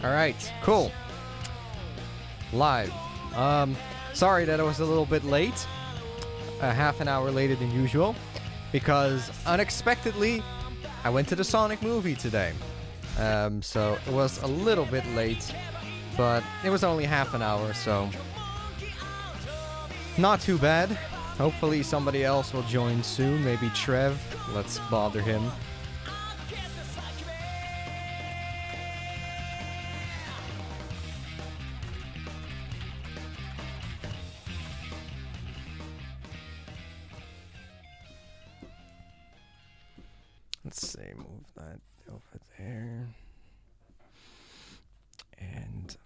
Alright, cool. Live. Sorry that I was a little bit late. Half an hour later than usual. Because unexpectedly, I went to the Sonic movie today. So it was a little bit late. But it was only half an hour, so... not too bad. Hopefully somebody else will join soon. Maybe Trev. Let's bother him. Let's see, move that over there. And...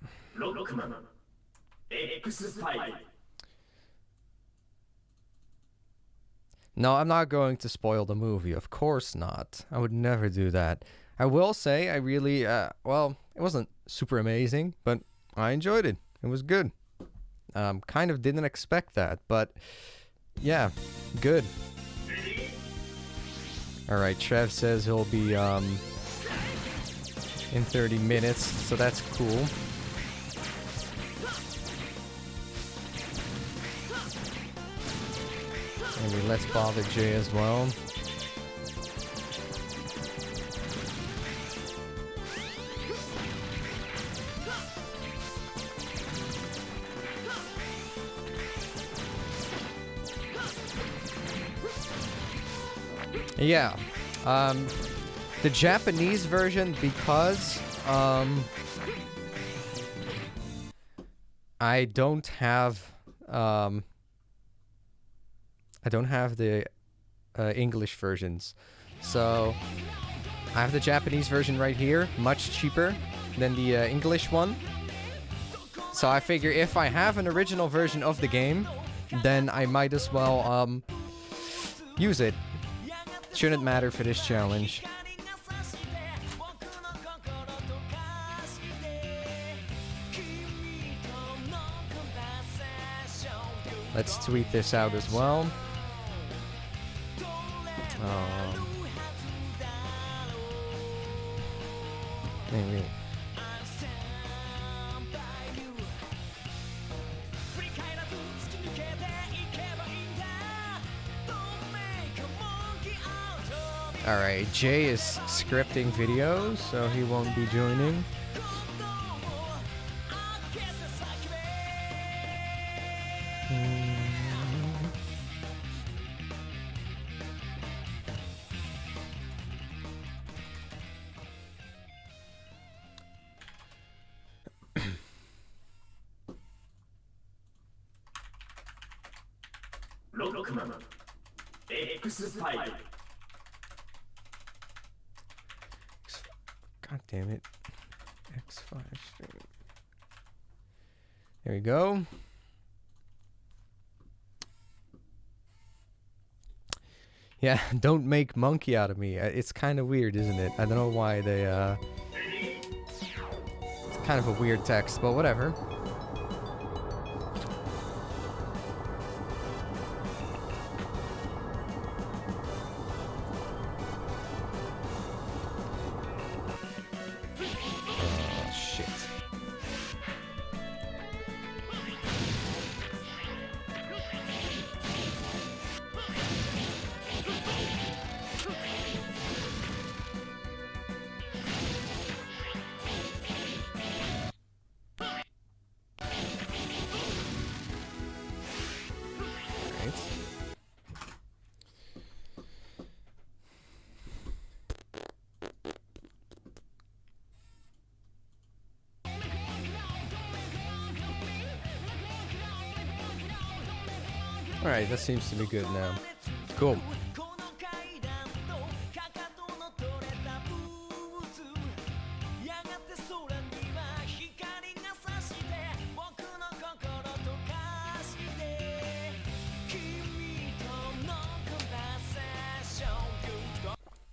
no, I'm not going to spoil the movie. Of course not. I would never do that. I will say I really, well, it wasn't super amazing, but I enjoyed it. It was good. Kind of didn't expect that, but yeah, good. Alright, Trev says he'll be in 30 minutes, so that's cool. Maybe let's bother Jay as well. Yeah, the Japanese version, because I don't have the English versions, so I have the Japanese version right here, much cheaper than the English one. So I figure if I have an original version of the game, then I might as well use it. Shouldn't matter for this challenge. Let's tweet this out as well. Maybe. Alright, Jay is scripting videos, so he won't be joining. God damn it. X5 stream. There we go. Yeah, don't make monkey out of me. It's kind of weird, isn't it? I don't know why they, it's kind of a weird text, but whatever. Alright, that seems to be good now. Cool.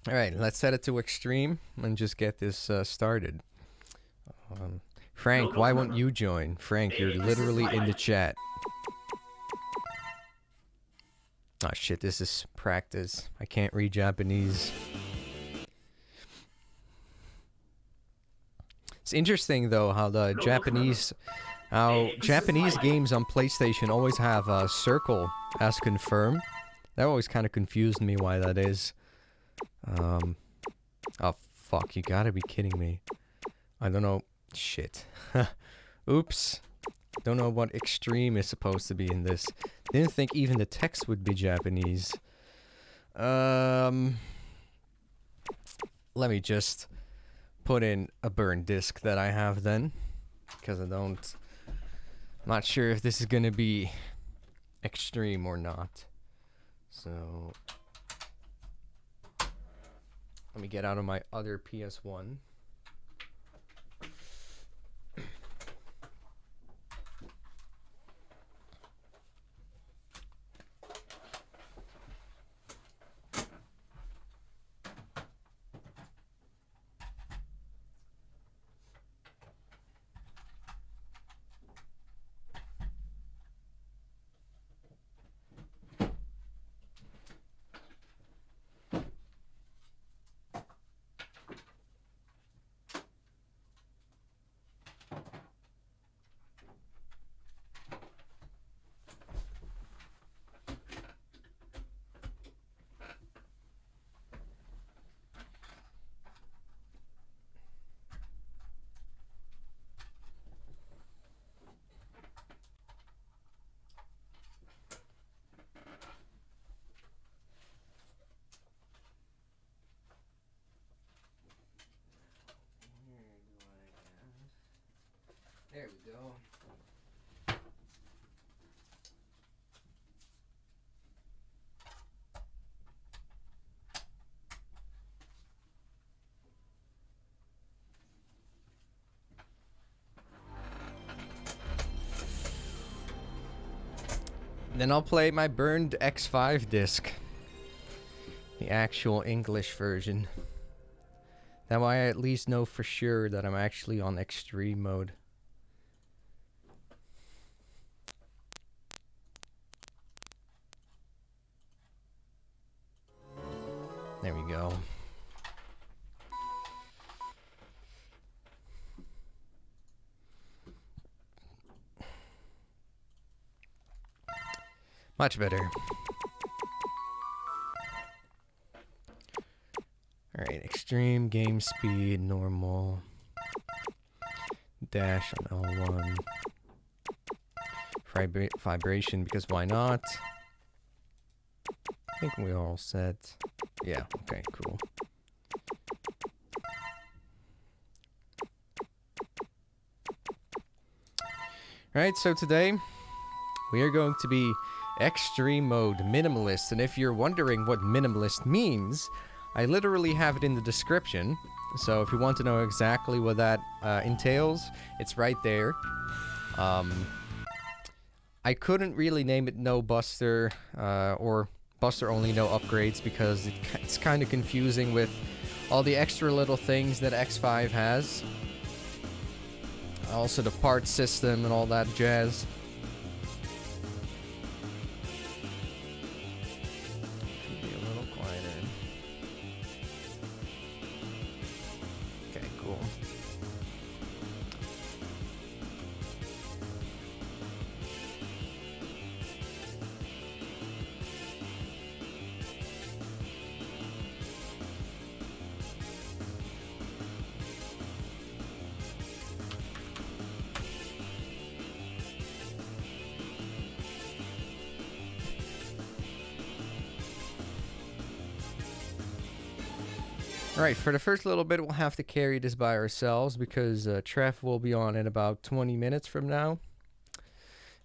Alright, let's set it to Xtreme and just get this started. Frank, why won't you join? Frank, you're literally in the chat. Oh shit, this is practice. I can't read Japanese. It's interesting though how Japanese games on PlayStation always have a circle as confirm. That always kind of confused me why that is. Oh fuck, you gotta be kidding me. I don't know. Shit. Oops. Don't know what Xtreme is supposed to be in this. Didn't think even the text would be Japanese. Let me just put in a burned disk that I have then. Because I'm not sure if this is gonna be Xtreme or not. So let me get out of my other PS1. There we go. Then I'll play my burned X5 disc. The actual English version. That way I at least know for sure that I'm actually on extreme mode. There we go. Much better. Alright, extreme, game speed, normal. Dash on L1. Vibration, because why not? I think we're all set. Yeah, okay, cool. Alright, so today we are going to be extreme mode minimalist, and if you're wondering what minimalist means, I literally have it in the description. So if you want to know exactly what that entails, it's right there. I couldn't really name it no buster or buster only no upgrades because it's kind of confusing with all the extra little things that X5 has. Also the parts system and all that jazz. Be a little quieter. Okay, cool. Alright, for the first little bit, we'll have to carry this by ourselves because Trev will be on in about 20 minutes from now.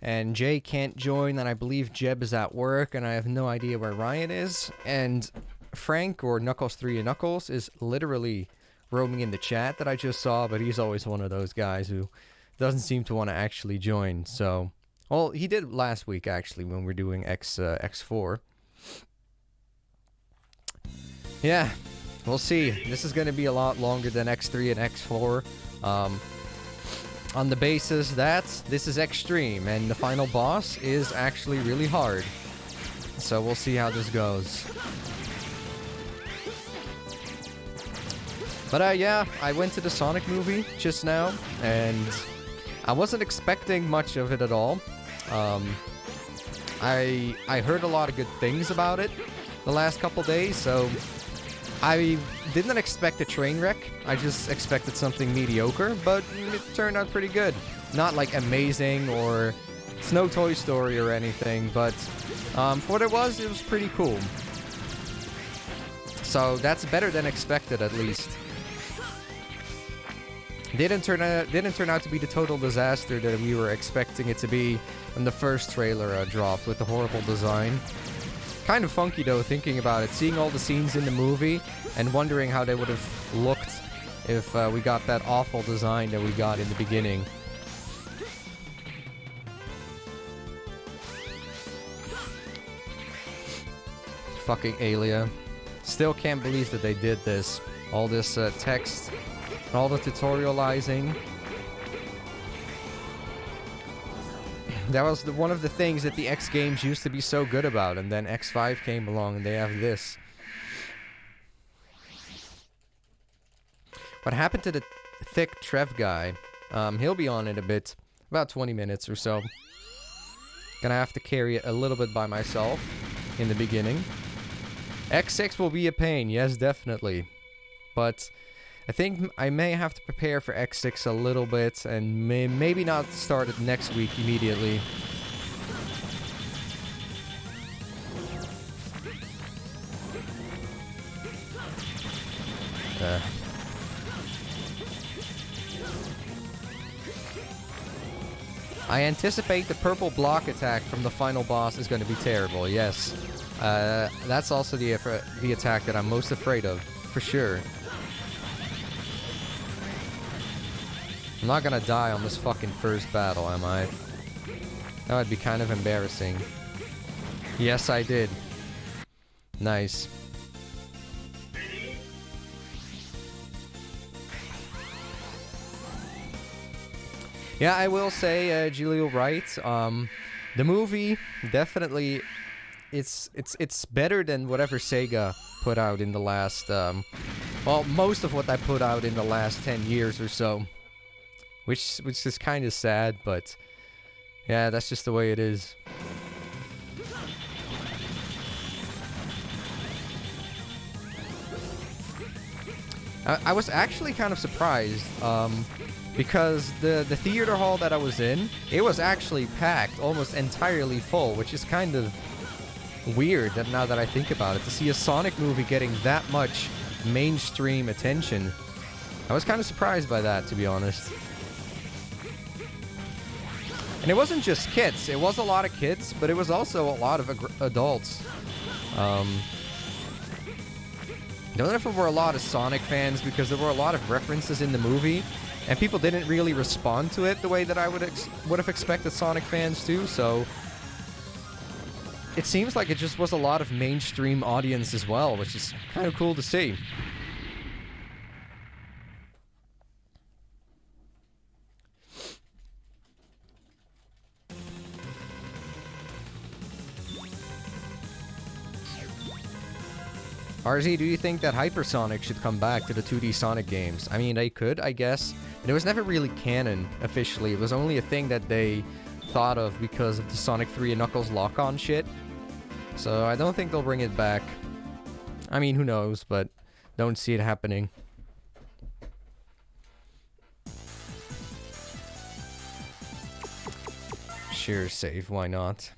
And Jay can't join, and I believe Jeb is at work, and I have no idea where Ryan is. And Frank, or Knuckles3 and Knuckles, is literally roaming in the chat that I just saw, but he's always one of those guys who doesn't seem to want to actually join. So, well, he did last week, actually, when we were doing X4. Yeah. We'll see. This is going to be a lot longer than X3 and X4. On the basis that this is extreme and the final boss is actually really hard. So we'll see how this goes. But yeah, I went to the Sonic movie just now, and I wasn't expecting much of it at all. I heard a lot of good things about it the last couple days, so I didn't expect a train wreck. I just expected something mediocre, but it turned out pretty good. Not like amazing or it's no Toy Story or anything, but for what it was pretty cool. So that's better than expected, at least. Didn't turn out to be the total disaster that we were expecting it to be when the first trailer dropped with the horrible design. Kind of funky though, thinking about it, seeing all the scenes in the movie and wondering how they would have looked if we got that awful design that we got in the beginning. Fucking Alia. Still can't believe that they did this. All this text, all the tutorializing. That was one of the things that the X games used to be so good about, and then X5 came along and they have this. What happened to the thick Trev guy? He'll be on in a bit, about 20 minutes or so. Gonna have to carry it a little bit by myself in the beginning. X6 will be a pain, yes, definitely. But I think I may have to prepare for X6 a little bit and maybe not start it next week immediately. I anticipate the purple block attack from the final boss is going to be terrible, yes. That's also the attack that I'm most afraid of, for sure. I'm not gonna die on this fucking first battle, am I? That would be kind of embarrassing. Yes, I did. Nice. Yeah, I will say, Julio right. The movie definitely, it's better than whatever Sega put out in the last, well, most of what they put out in the last 10 years or so. Which is kind of sad, but yeah, that's just the way it is. I was actually kind of surprised, because the theater hall that I was in, it was actually packed, almost entirely full, which is kind of weird that now that I think about it, to see a Sonic movie getting that much mainstream attention. I was kind of surprised by that, to be honest. And it wasn't just kids, it was a lot of kids, but it was also a lot of adults. I don't know if there were a lot of Sonic fans, because there were a lot of references in the movie, and people didn't really respond to it the way that I would have expected Sonic fans to, so it seems like it just was a lot of mainstream audience as well, which is kind of cool to see. RZ, do you think that Hypersonic should come back to the 2D Sonic games? I mean, they could, I guess. But it was never really canon, officially. It was only a thing that they thought of because of the Sonic 3 and Knuckles lock-on shit. So I don't think they'll bring it back. I mean, who knows, but don't see it happening. Sure, save, why not?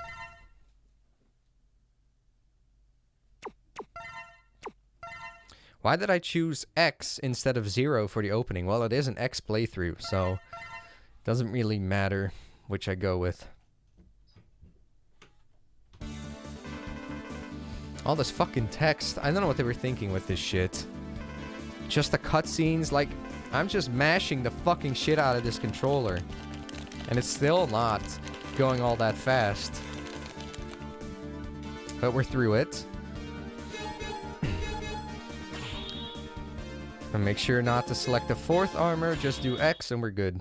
Why did I choose X instead of 0 for the opening? Well, it is an X playthrough, so it doesn't really matter which I go with. All this fucking text. I don't know what they were thinking with this shit. Just the cutscenes, like, I'm just mashing the fucking shit out of this controller. And it's still not going all that fast. But we're through it. And make sure not to select the 4th armor, just do X and we're good.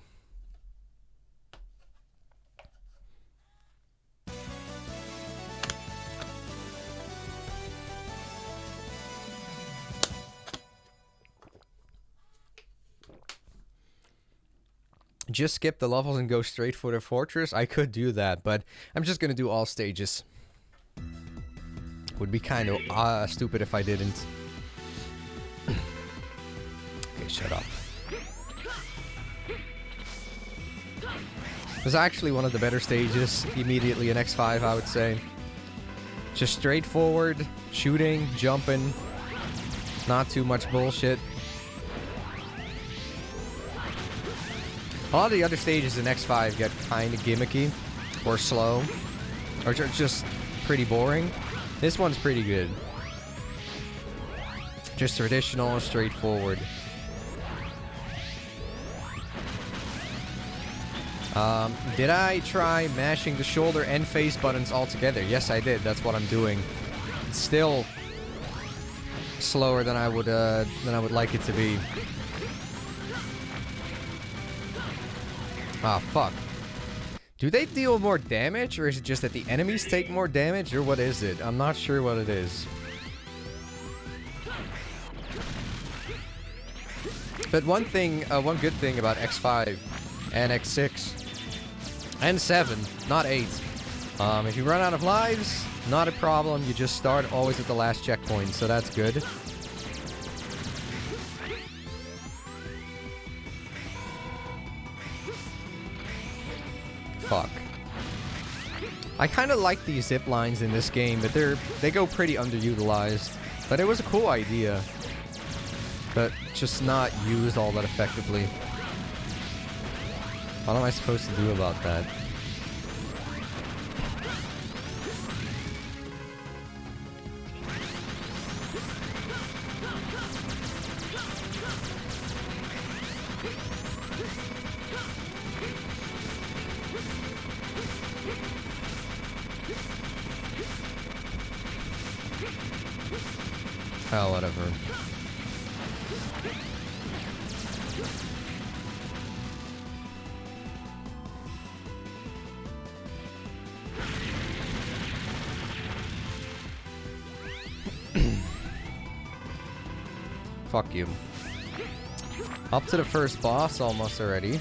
just skip the levels and go straight for the fortress, I could do that, but I'm just gonna do all stages. Would be kind of stupid if I didn't. Okay, shut up. This is actually one of the better stages immediately in X5, I would say. Just straightforward, shooting, jumping, not too much bullshit. A lot of the other stages in X5 get kind of gimmicky, or slow, or just pretty boring. This one's pretty good. Just traditional, straightforward. Did I try mashing the shoulder and face buttons all together? Yes, I did. That's what I'm doing. It's still slower than I would like it to be. Ah, fuck. Do they deal more damage, or is it just that the enemies take more damage, or what is it? I'm not sure what it is. But one good thing about X5 and X6 and 7, not 8. If you run out of lives, not a problem. You just start always at the last checkpoint, so that's good. Fuck. I kind of like these zip lines in this game, but they go pretty underutilized. But it was a cool idea, but just not used all that effectively. What am I supposed to do about that? Oh, whatever. Fuck you. Up to the first boss almost already.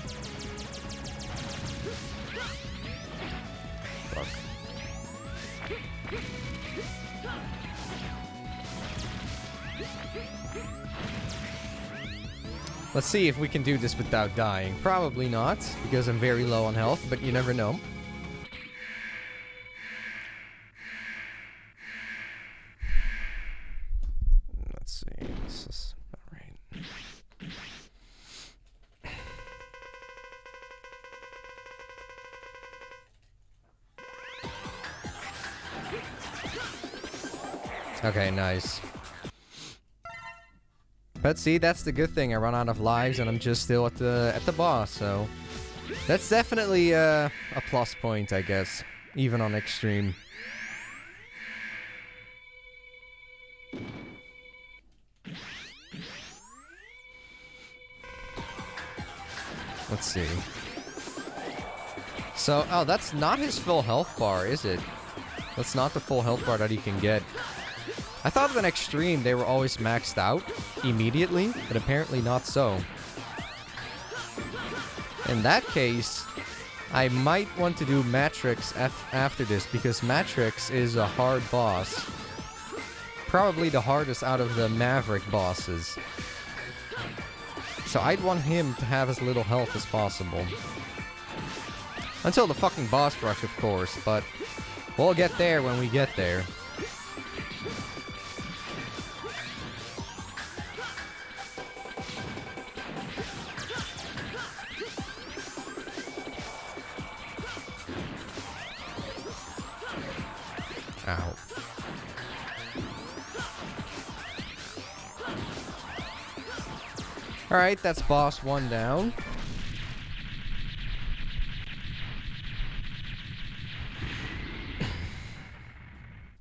Fuck. Let's see if we can do this without dying. Probably not, because I'm very low on health, but you never know. Let's see. This is alright. Okay, nice. But see, that's the good thing. I run out of lives and I'm just still at the boss, so that's definitely a plus point, I guess, even on Xtreme. Let's see. So, oh, that's not his full health bar, is it? That's not the full health bar that he can get. I thought in Xtreme they were always maxed out immediately, but apparently not so. In that case, I might want to do Matrix after this, because Matrix is a hard boss. Probably the hardest out of the Maverick bosses. So I'd want him to have as little health as possible. Until the fucking boss rush, of course, but we'll get there when we get there. Ow. Alright, that's boss 1 down.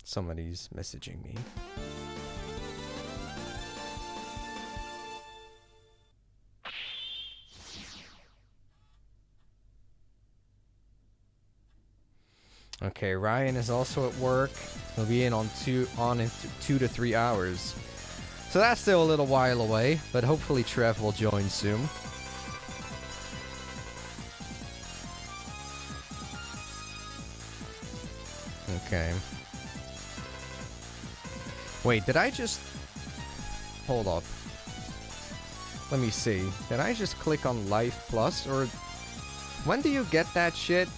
Somebody's messaging me. Okay, Ryan is also at work. He'll be in in 2 to 3 hours. So that's still a little while away, but hopefully Trev will join soon. Okay. Wait, did I just... Hold up. Let me see. Did I just click on Life Plus? Or... When do you get that shit?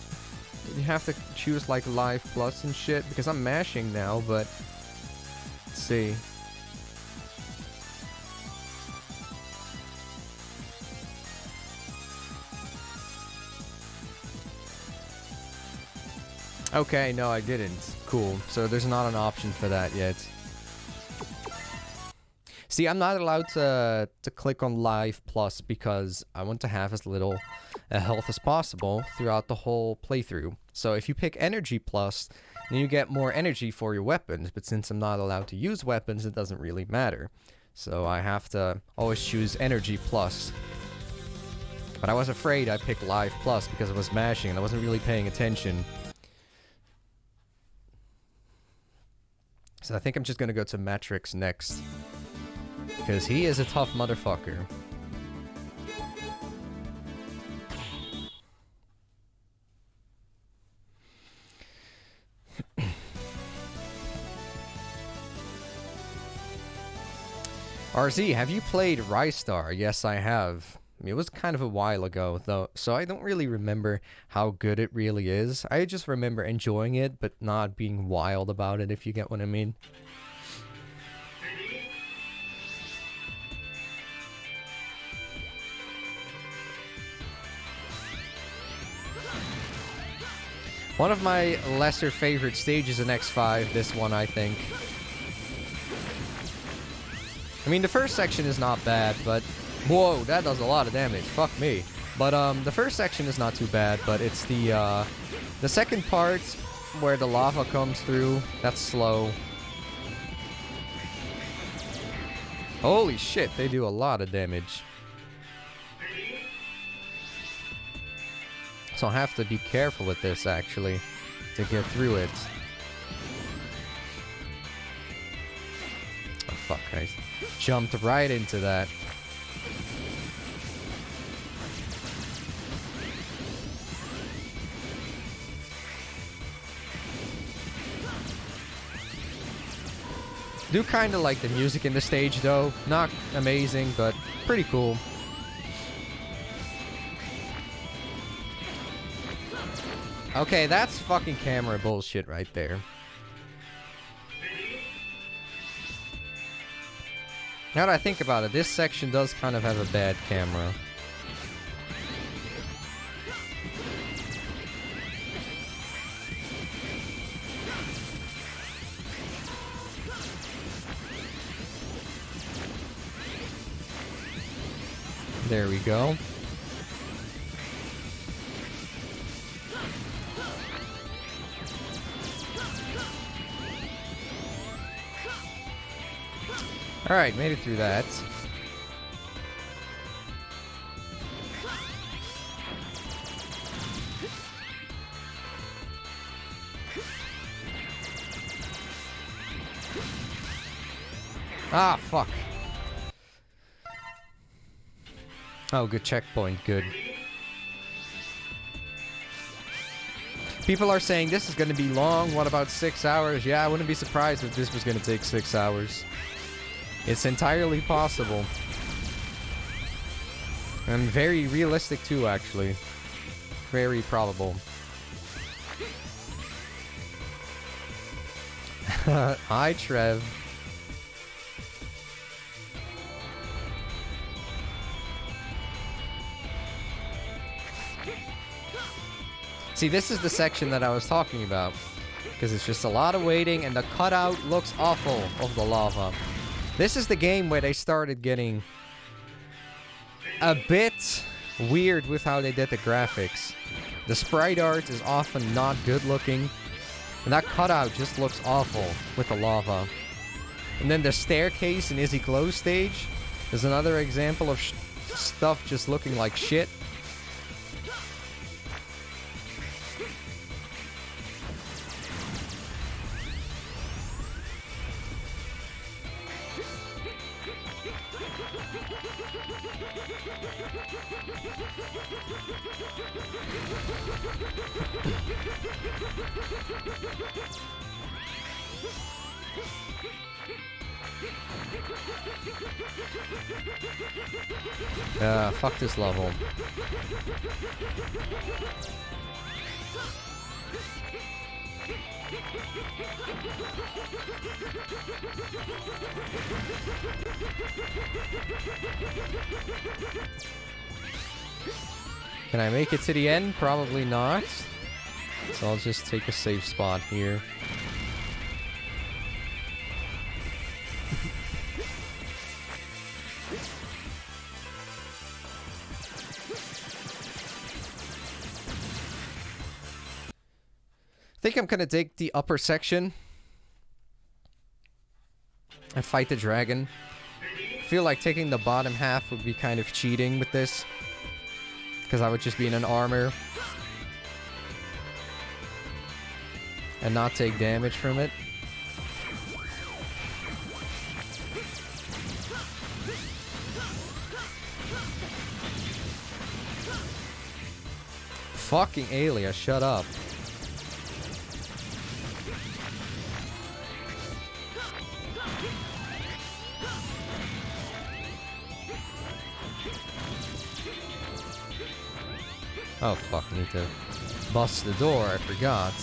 You have to choose like Life Plus and shit? Because I'm mashing now, but... Let's see. Okay, no, I didn't. Cool. So there's not an option for that yet. See, I'm not allowed to click on Live Plus because I want to have as little health as possible throughout the whole playthrough. So if you pick Energy Plus, then you get more energy for your weapons. But since I'm not allowed to use weapons, it doesn't really matter. So I have to always choose Energy Plus. But I was afraid I picked Live Plus because I was mashing and I wasn't really paying attention. So I think I'm just gonna go to Matrix next. Because he is a tough motherfucker. RZ, have you played Rystar? Yes, I have. I mean, it was kind of a while ago, though, so I don't really remember how good it really is. I just remember enjoying it, but not being wild about it, if you get what I mean. One of my lesser favorite stages in X5, this one, I think. I mean, the first section is not bad, but... Whoa, that does a lot of damage. Fuck me. But, the first section is not too bad, but it's the second part where the lava comes through. That's slow. Holy shit, they do a lot of damage. So I'll have to be careful with this, actually, to get through it. Oh, fuck, I jumped right into that. Do kind of like the music in the stage, though. Not amazing, but pretty cool. Okay, that's fucking camera bullshit right there. Now that I think about it, this section does kind of have a bad camera. There we go. Alright, made it through that. Ah, fuck. Oh, good checkpoint, good. People are saying this is going to be long. What about 6 hours? Yeah, I wouldn't be surprised if this was going to take 6 hours. It's entirely possible. And very realistic too, actually. Very probable. Hi, Trev. See, this is the section that I was talking about. Because it's just a lot of waiting and the cutout looks awful of the lava. This is the game where they started getting a bit weird with how they did the graphics. The sprite art is often not good looking. And that cutout just looks awful with the lava. And then the staircase in Izzy Close stage is another example of stuff just looking like shit. Fuck this level. Can I make it to the end? Probably not. So I'll just take a safe spot here. I think I'm gonna take the upper section and fight the dragon. I feel like taking the bottom half would be kind of cheating with this, because I would just be in an armor and not take damage from it. Fucking Alia, shut up. Oh fuck, need to bust the door, I forgot.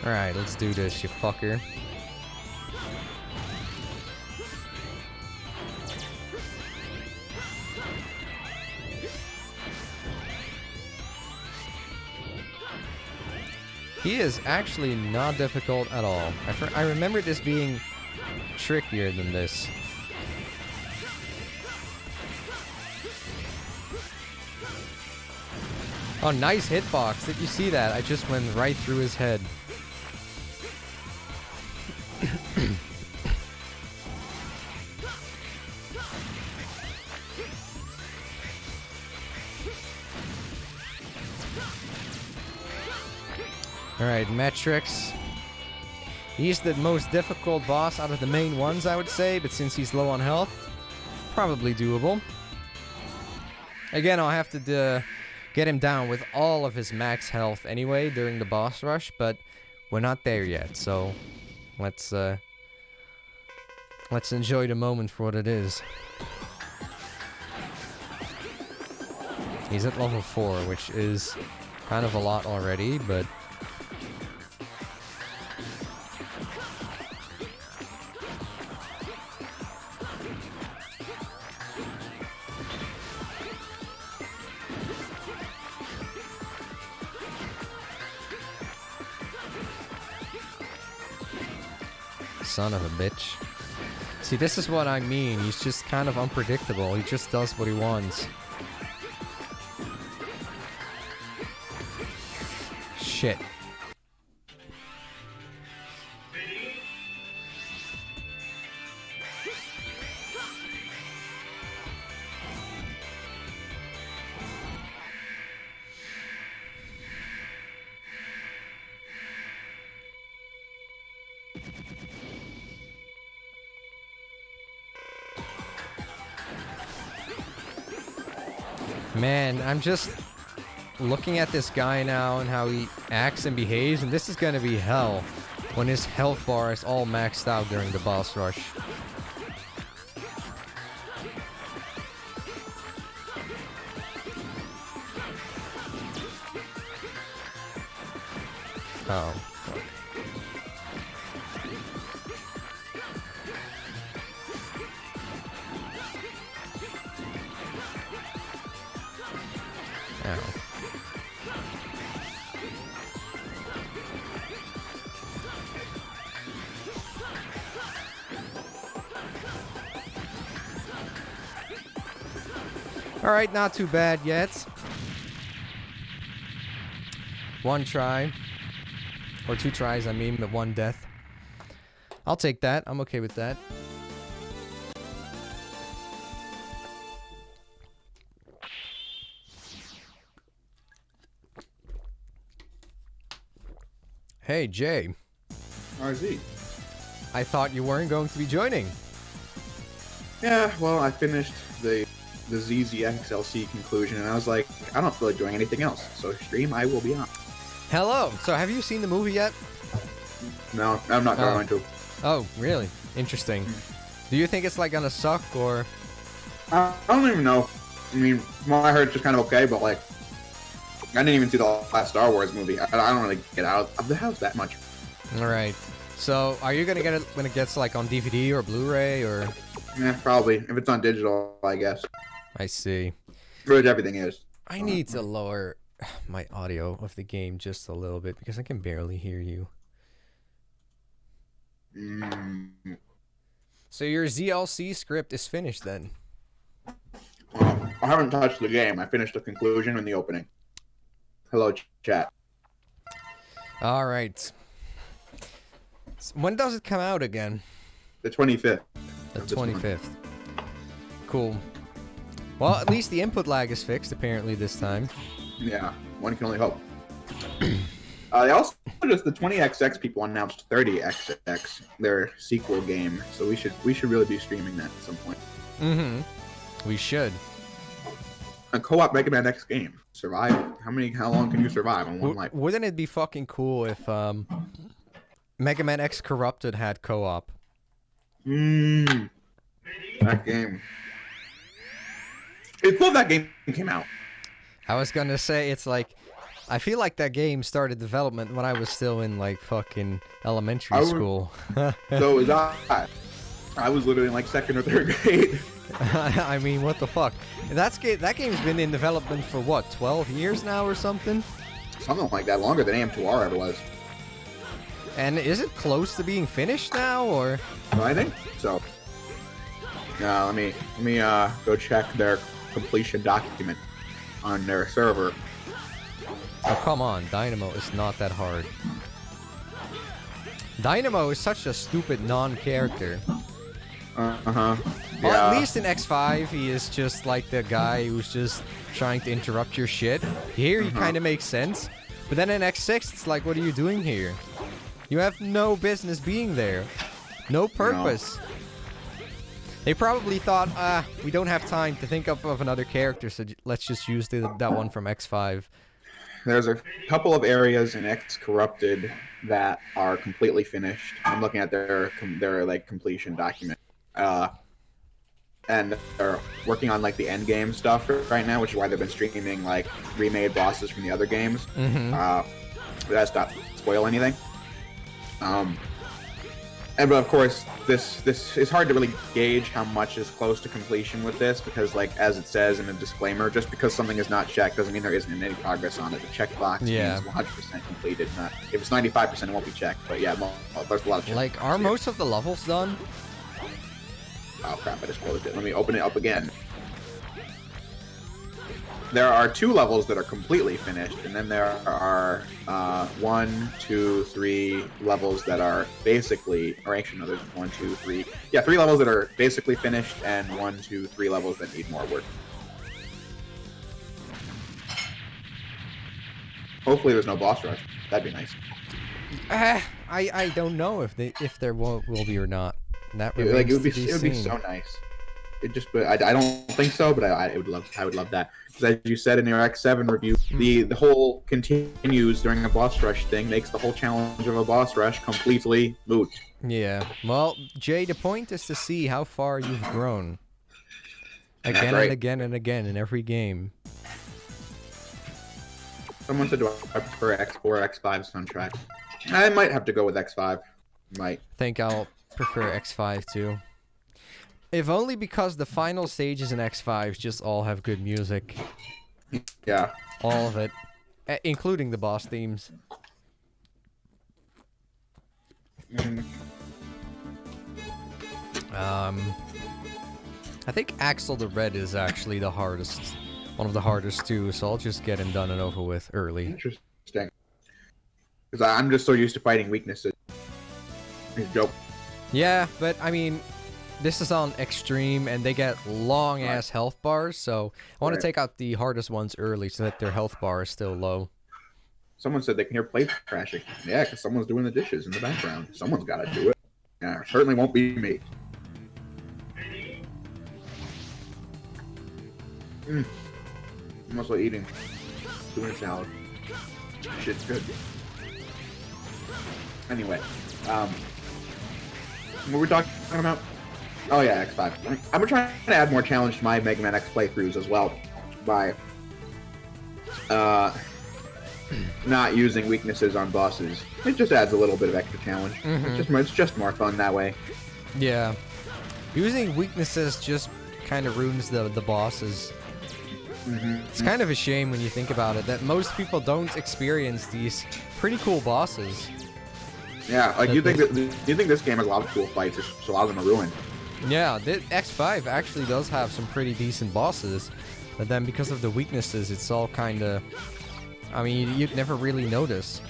Alright, let's do this, you fucker. He is actually not difficult at all. I remember this being trickier than this. Oh, nice hitbox. Did you see that? I just went right through his head. Alright, Metrics. He's the most difficult boss out of the main ones, I would say, but since he's low on health, probably doable. Again, I'll have to get him down with all of his max health anyway during the boss rush, but we're not there yet, so let's enjoy the moment for what it is. He's at level 4, which is kind of a lot already, but son of a bitch. See, this is what I mean. He's just kind of unpredictable. He just does what he wants. Shit. Man, I'm just looking at this guy now and how he acts and behaves, and this is gonna be hell when his health bar is all maxed out during the boss rush. Oh. Alright, not too bad yet. One try. Or 2 tries, I mean, but 1 death. I'll take that. I'm okay with that. Hey, Jay. RZ. I thought you weren't going to be joining. Yeah, well, I finished the the ZZXLC conclusion, and I was like, I don't feel like doing anything else. So Xtreme, I will be on. Hello. So have you seen the movie yet? No, I'm not going to. Oh, really? Interesting. Do you think it's like gonna suck or? I don't even know. I mean, from what I heard, it's just kind of okay, but like, I didn't even see the last Star Wars movie. I don't really get out of the house that much. All right. So are you gonna get it when it gets like on DVD or Blu-ray or? Yeah, probably. If it's on digital, I guess. I see. Which everything is. I need to lower my audio of the game just a little bit because I can barely hear you. So your ZLC script is finished then? I haven't touched the game. I finished the conclusion and the opening. Hello, chat. All right. So when does it come out again? The 25th. The 25th. Cool. Well, at least the input lag is fixed apparently this time. Yeah, one can only hope. They also just the 20XX people announced 30XX, their sequel game. So we should really be streaming that at some point. We should. A co-op Mega Man X game. Survive. How long can you survive on one life? Wouldn't it be fucking cool if Mega Man X Corrupted had co-op? That game. It's cool that game came out. I was gonna say, it's like, I feel like that game started development when I was still in like fucking elementary school. So was I. I was literally in like 2nd or 3rd grade. I mean, what the fuck? That game's been in development for what, 12 years now or something? Something like that, longer than AM2R ever was. And is it close to being finished now, or? Well, I think so. Let me go check their completion document on their server. Oh, come on, Dynamo is not that hard. Dynamo is such a stupid non-character. Yeah. Well, at least in X5, he is just like the guy who's just trying to interrupt your shit. Here, he kind of makes sense. But then in X6, it's like, what are you doing here? You have no business being there. No purpose. No. They probably thought, we don't have time to think of another character, so let's just use that one from X5. There's a couple of areas in X Corrupted that are completely finished. I'm looking at their like completion document. And they're working on like the end game stuff right now, which is why they've been streaming like remade bosses from the other games. That's not spoil anything. But of course, this is hard to really gauge how much is close to completion with this, because like as it says in the disclaimer, just because something is not checked doesn't mean there isn't any progress on it. The checkbox means 100% completed. If it's 95%, it won't be checked. But yeah, there's a lot of checks. Like, are most of the levels done? Oh crap! I just closed it. Let me open it up again. There are 2 levels that are completely finished, and then there are 1, 2, 3 levels that are basically, or actually no, there's 1, 2, 3. Yeah, 3 levels that are basically finished, and 1, 2, 3 levels that need more work. Hopefully, there's no boss rush. That'd be nice. I don't know if there will be or not. That like it would be so nice. But I don't think so. But I would love that. Because as you said in your X7 review, the whole continues during a boss rush thing makes the whole challenge of a boss rush completely moot. Yeah. Well, Jay, the point is to see how far you've grown. Again and again and again in every game. Someone said, do I prefer X4 or X5 soundtrack? I might have to go with X5. Might. I think I'll prefer X5 too. If only because the final stages in X5 just all have good music. Yeah. All of it. Including the boss themes. I think Axel the Red is actually the hardest. One of the hardest too, so I'll just get him done and over with early. Interesting. Because I'm just so used to fighting weaknesses. It's a joke. Yeah, but I mean, this is on Xtreme, and they get long-ass health bars, so I want to take out the hardest ones early so that their health bar is still low. Someone said they can hear plates crashing. Yeah, because someone's doing the dishes in the background. Someone's got to do it. Yeah, it certainly won't be me. I'm also eating tuna salad. Shit's good. Anyway, what were we talking about? Oh yeah, X5. I'm trying to add more challenge to my Mega Man X playthroughs as well by not using weaknesses on bosses. It just adds a little bit of extra challenge. It's just more fun that way. Yeah. Using weaknesses just kind of ruins the bosses. It's kind of a shame when you think about it that most people don't experience these pretty cool bosses. Yeah, like you think this game has a lot of cool fights, just a lot of them are ruined. Yeah, the X5 actually does have some pretty decent bosses, but then because of the weaknesses, it's all kind of... I mean, you'd never really notice.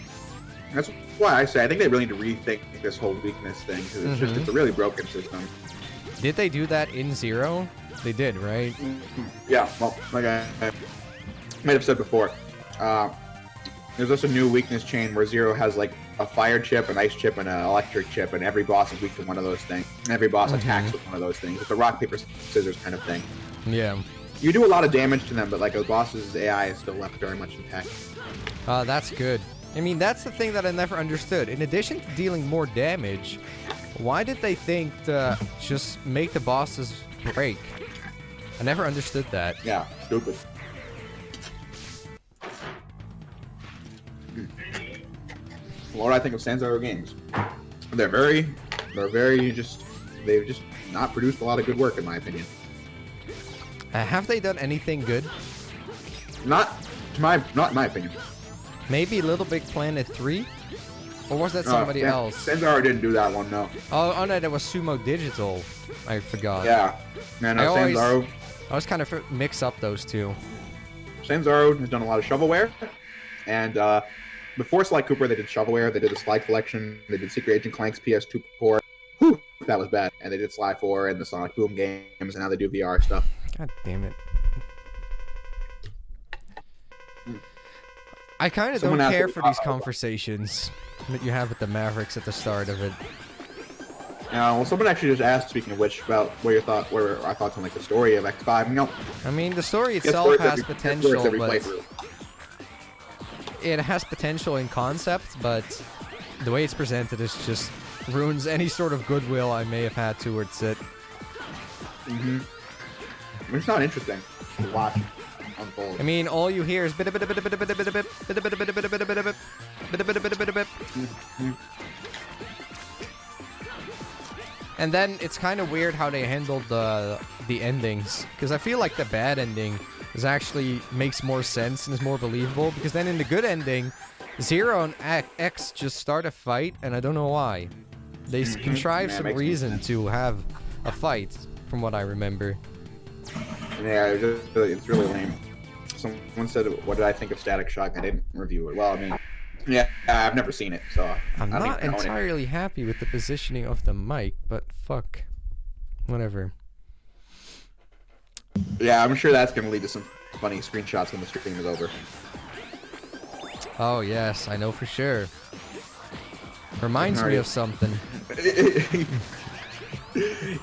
That's why I say I think they really need to rethink this whole weakness thing, because it's a really broken system. Did they do that in Zero? They did, right? Yeah, well, like I might have said before, there's also a new weakness chain where Zero has like a fire chip, an ice chip, and an electric chip, and every boss is weak to one of those things. And every boss attacks with one of those things. It's a rock, paper, scissors kind of thing. Yeah. You do a lot of damage to them, but like the boss's AI is still left very much intact. That's good. I mean, that's the thing that I never understood. In addition to dealing more damage, why did they think to just make the bosses break? I never understood that. Yeah, stupid. What do I think of Sanzaro games? They've just not produced a lot of good work in my opinion. Have they done anything good? Not in my opinion. Maybe Little Big Planet 3? Or was that somebody else? Sanzaro didn't do that one, no. Oh no, that was Sumo Digital. I forgot. Yeah. Man, Sanzaro... I always kind of mix up those two. Sanzaro has done a lot of shovelware, and before Sly Cooper, they did shovelware, they did the Sly Collection, they did Secret Agent Clank's PS2 port. Whew, that was bad. And they did Sly 4 and the Sonic Boom games, and now they do VR stuff. God damn it. I kind of don't care for these conversations that you have with the Mavericks at the start of it. Well, someone actually just asked, speaking of which, about what our thoughts on like the story of X5. You know, I mean, the story itself has potential, but it has potential in concept, but the way it's presented is just ruins any sort of goodwill I may have had towards it. It's not interesting to watch unfold. I mean, all you hear is and then it's kind of weird how they handled the endings, because I feel like the bad ending actually makes more sense and is more believable, because then in the good ending, Zero and X just start a fight, and I don't know why. They contrive some reason to have a fight, from what I remember. Yeah, it's really lame. Someone said, what did I think of Static Shock? I didn't review it. Well, I mean, yeah, I've never seen it, so... I'm not entirely happy with the positioning of the mic, but fuck. Whatever. Yeah, I'm sure that's going to lead to some funny screenshots when the stream is over. Oh, yes, I know for sure. Reminds me of something.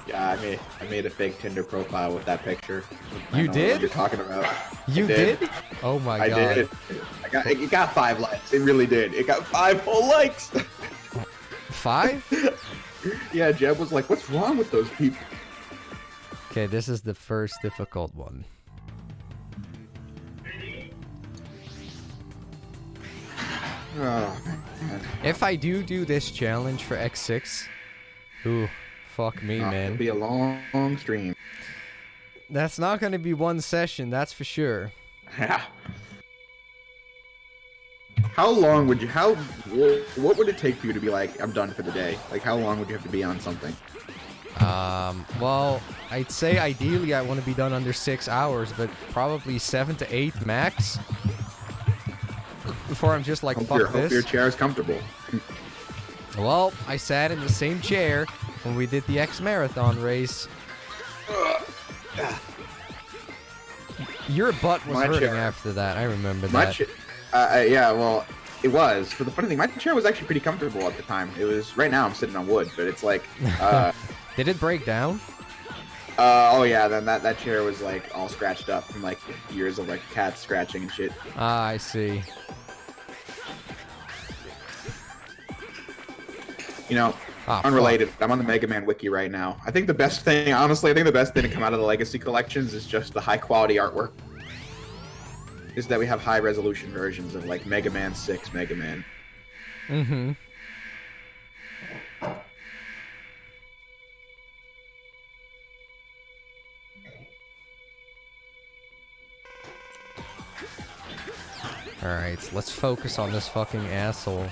Yeah, I made a fake Tinder profile with that picture. You did? What you're talking about. You did? Oh my god. I did. It got 5 likes. It really did. It got 5 whole likes. 5? Yeah, Jeb was like, what's wrong with those people? Okay, this is the first difficult one. Oh, man. If I do this challenge for X6, ooh, fuck me, man. It'll be a long stream. That's not going to be one session, that's for sure. Yeah. How long would you, what would it take for you to be like, I'm done for the day? Like, how long would you have to be on something? Well, I'd say ideally I want to be done under 6 hours, but probably 7 to 8 max. Before I'm just like, fuck this. Hope your chair is comfortable. Well, I sat in the same chair when we did the X Marathon race. Your butt was hurting after that, I remember that. Yeah, well, it was. For the funny thing, my chair was actually pretty comfortable at the time. It was, right now I'm sitting on wood, but it's like... Did it break down? Oh yeah, then that chair was like all scratched up from like years of like cats scratching and shit. Ah, I see. You know, unrelated. Fuck. I'm on the Mega Man wiki right now. I think the best thing, honestly, to come out of the Legacy collections is just the high quality artwork. Is that we have high resolution versions of like Mega Man 6, Mega Man. Mm-hmm. Alright, let's focus on this fucking asshole.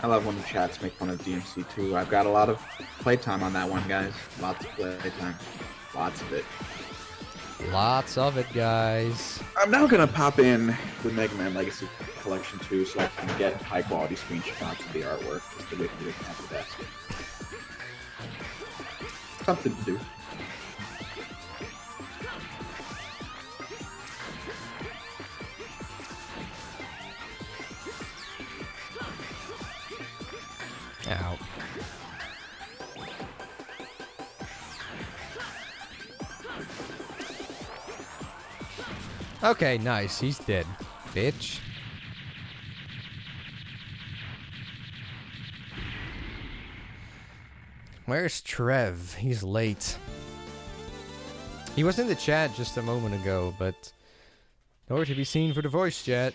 I love when the chats make fun of DMC too. I've got a lot of playtime on that one, guys. Lots of playtime. Lots of it. Lots of it, guys. I'm now gonna pop in the Mega Man Legacy Collection too, so I can get high quality screenshots of the artwork. Just the wiki at the best. Something to do. Ow. Okay, nice. He's dead, bitch. Where's Trev? He's late. He was in the chat just a moment ago, but nowhere to be seen for the voice chat.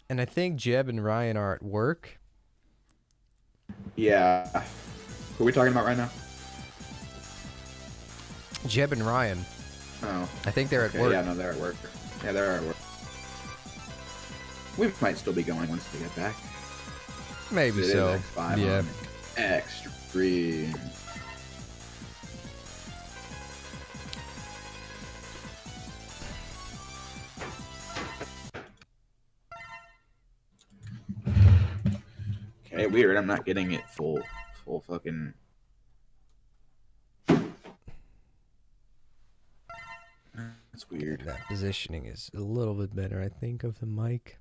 And I think Jeb and Ryan are at work. Yeah. Who are we talking about right now? Jeb and Ryan. Oh. I think they're at work. Yeah, no, they're at work. Yeah, they're at work. We might still be going once they get back. Maybe so. X5 yeah. Xtreme. Okay, weird. I'm not getting it full fucking. That's weird. That positioning is a little bit better, I think, of the mic.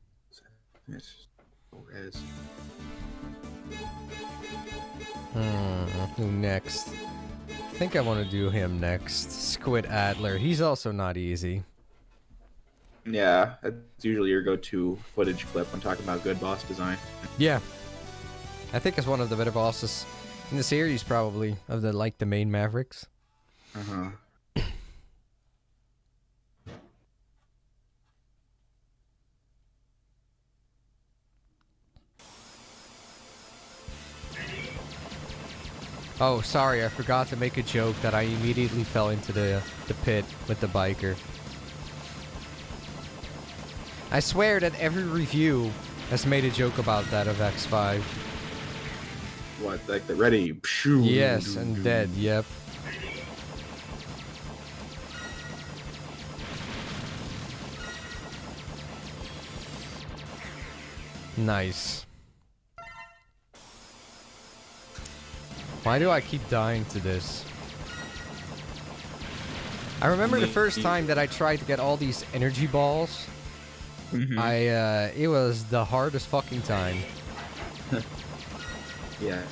It's res. Who next? I think I want to do him next. Squid Adler. He's also not easy. Yeah, that's usually your go-to footage clip when talking about good boss design. Yeah. I think it's one of the better bosses in the series, probably, of the main Mavericks. Uh-huh. Oh, sorry, I forgot to make a joke that I immediately fell into the pit with the biker. I swear that every review has made a joke about that of X5. What, like the ready? Yes, and dead, yep. Nice. Why do I keep dying to this? I remember the first time that I tried to get all these energy balls. It was the hardest fucking time. Yeah.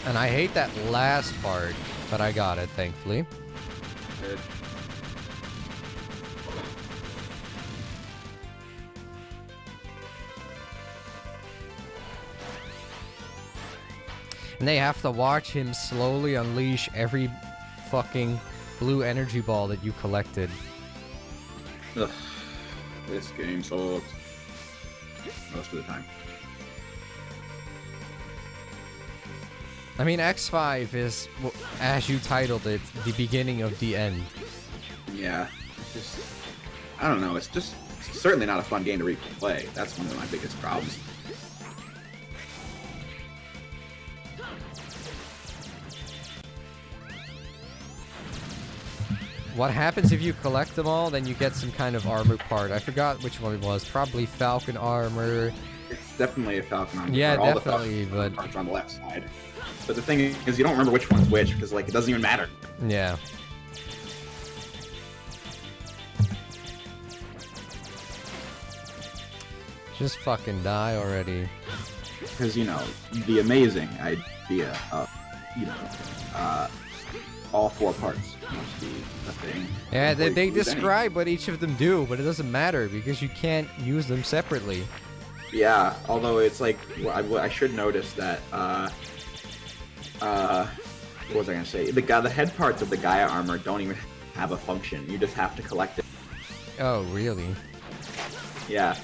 And I hate that last part, but I got it, thankfully. Good. And they have to watch him slowly unleash every fucking blue energy ball that you collected. Ugh. This game sucks. Most of the time. I mean, X5 is, as you titled it, the beginning of the end. Yeah. It's just, I don't know. It's certainly not a fun game to replay. That's one of my biggest problems. What happens if you collect them all? Then you get some kind of armor part. I forgot which one it was. Probably Falcon armor. It's definitely a Falcon armor. Yeah, all definitely, the but parts on the left side. But the thing is, you don't remember which one's which because like it doesn't even matter. Yeah. Just fucking die already. Because, you know, the amazing idea of, you know, all 4 parts must be a thing. Yeah, they describe what each of them do, but it doesn't matter because you can't use them separately. Yeah, although it's like, I should notice that, what was I gonna say? The head parts of the Gaia armor don't even have a function. You just have to collect it. Oh, really? Yeah.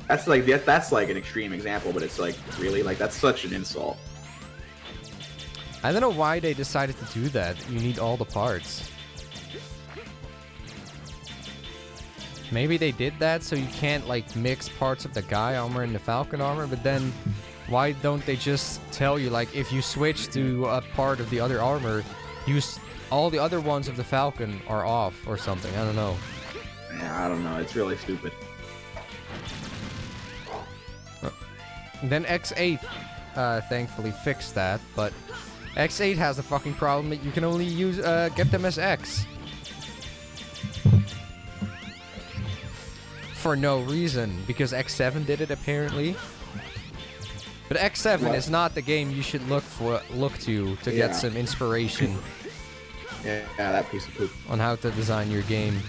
That's like an extreme example, but it's like, really? Like, that's such an insult. I don't know why they decided to do that. You need all the parts. Maybe they did that so you can't, like, mix parts of the Gaia armor and the Falcon armor, but then why don't they just tell you, like, if you switch to a part of the other armor, all the other ones of the Falcon are off or something? I don't know. Yeah, I don't know. It's really stupid. Then X8, thankfully fixed that, but X8 has a fucking problem that you can only use, get them as X. For no reason, because X7 did it apparently. But X7 is not the game you should look to get some inspiration. Yeah, that piece of poop. On how to design your game.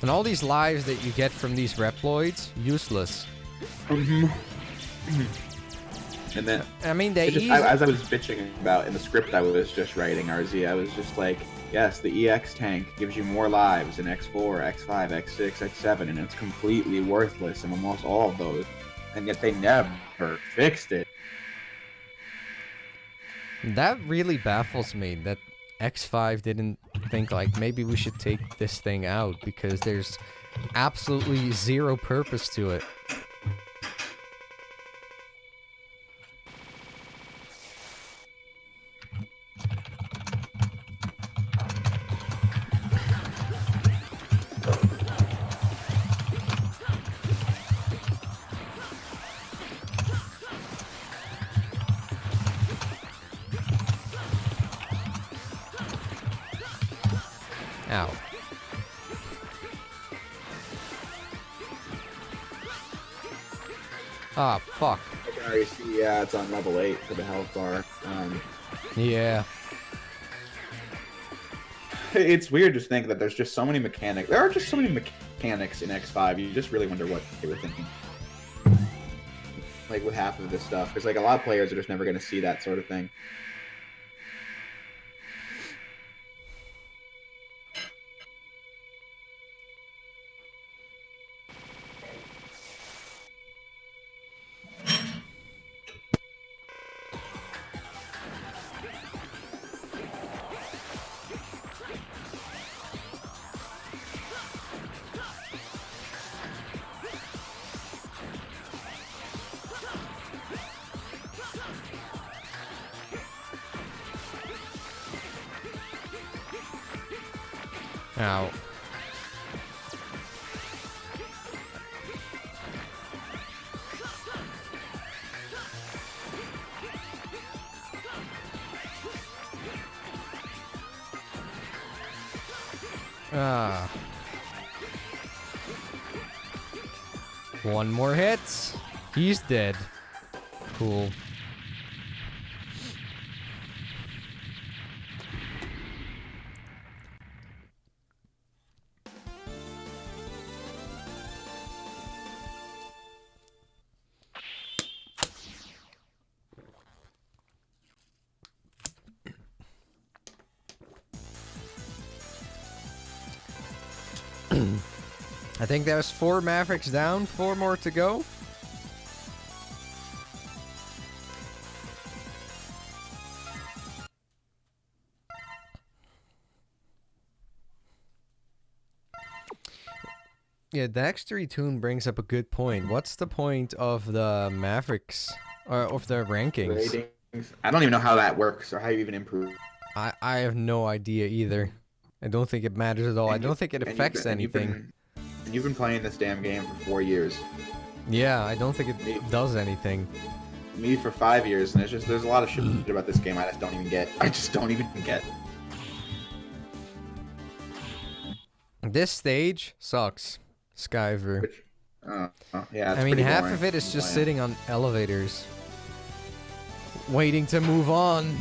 And all these lives that you get from these Reploids, useless. And then, I mean, as I was bitching about in the script I was just writing, RZ, I was just like, yes, the EX tank gives you more lives in X4, X5, X6, X7, and it's completely worthless in almost all of those. And yet they never fixed it. That really baffles me, that X5 didn't think, like, maybe we should take this thing out, because there's absolutely zero purpose to it. Ow. Ah, fuck. I can already see, yeah, it's on level 8 for the health bar. Yeah. It's weird to think that there's just so many mechanics. There are just so many mechanics in X5. You just really wonder what they were thinking. Like, with half of this stuff. Because, like, a lot of players are just never going to see that sort of thing. Ow. Ah. One more hit. He's dead. Cool. I think there's 4 Mavericks down, 4 more to go. Yeah, the Xtreme tune brings up a good point. What's the point of the Mavericks, or of the rankings? Ratings. I don't even know how that works or how you even improve. I have no idea either. I don't think it matters at all. I don't think it affects anything. And you've been playing this damn game for 4 years. Yeah, I don't think it does anything. Me for 5 years, and it's just there's a lot of shit about this game I just don't even get. I just don't even get. This stage sucks. Skyver. Yeah, it's I mean, half boring. of it is just sitting on elevators, waiting to move on.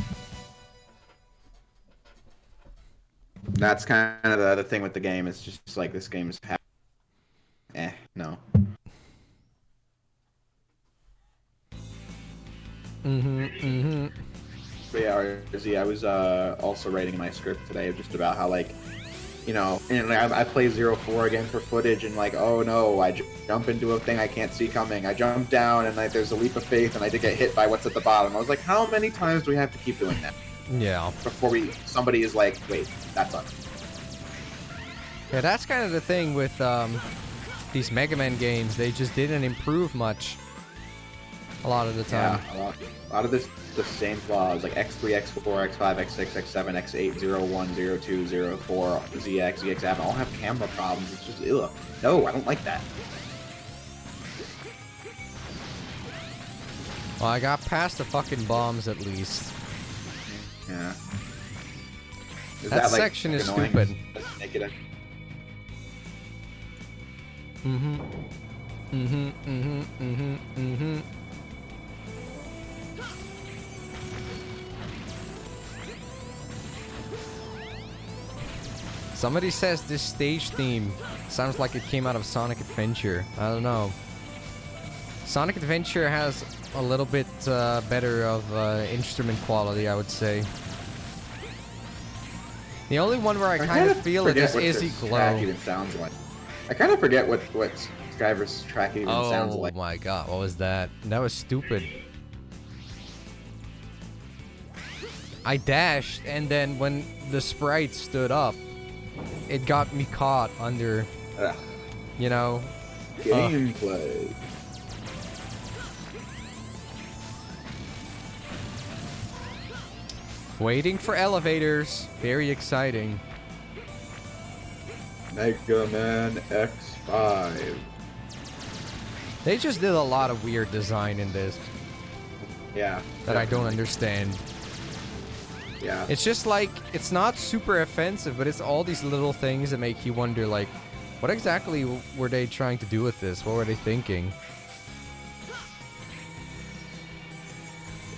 That's kind of the thing with the game. It's just like this game is no. But yeah, RZ, I was also writing my script today just about how, like, you know, and I play 0-4 again for footage, and like, oh no, I jump into a thing I can't see coming. I jump down, and like, there's a leap of faith, and I did get hit by what's at the bottom. I was like, how many times do we have to keep doing that? Yeah. Before somebody is like, wait, that's us. Yeah, that's kind of the thing with these Mega Man games. They just didn't improve much a lot of the time. Yeah, a lot of the same flaws, like X3, X4, X5, X6, X7, X8, 01, 02, 04, ZX, ZX7, all have camera problems. It's just, ugh. No, I don't like that. Well, I got past the fucking bombs at least. Yeah. That section is stupid. Somebody says this stage theme sounds like it came out of Sonic Adventure. I don't know. Sonic Adventure has a little bit better of instrument quality, I would say. The only one where I kind of feel it is Izzy Glow. Even sounds like. I kind of forget what Skyver's track even sounds like. Oh my god, what was that? That was stupid. I dashed, and then when the sprite stood up, it got me caught under, you know... Gameplay. Waiting for elevators. Very exciting. Mega Man X5. They just did a lot of weird design in this. Yeah. That I don't understand. Yeah. It's just like, it's not super offensive, but it's all these little things that make you wonder, like, what exactly were they trying to do with this? What were they thinking?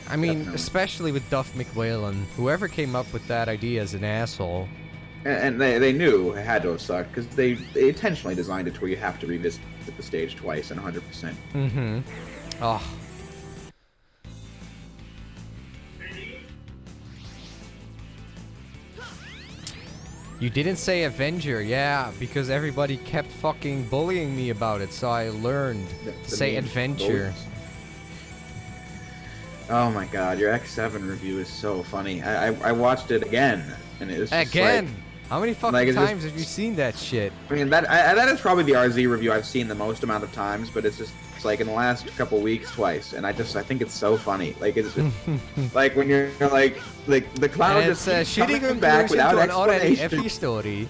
I mean, especially with Duff McWhalen. Whoever came up with that idea is an asshole. And they knew it had to have sucked, because they intentionally designed it to where you have to revisit the stage twice and 100%. Mm-hmm. Oh. You didn't say Avenger, yeah, because everybody kept fucking bullying me about it, so I learned to say Adventure. Oh my god, your X7 review is so funny. I watched it again, and it was just again? Like, how many fucking times have you seen that shit? I mean, that is probably the RZ review I've seen the most amount of times, but it's just like in the last couple weeks twice, and I think it's so funny. Like it's just, like when you're like the clown and just keeps coming back without an already explanation. effy story.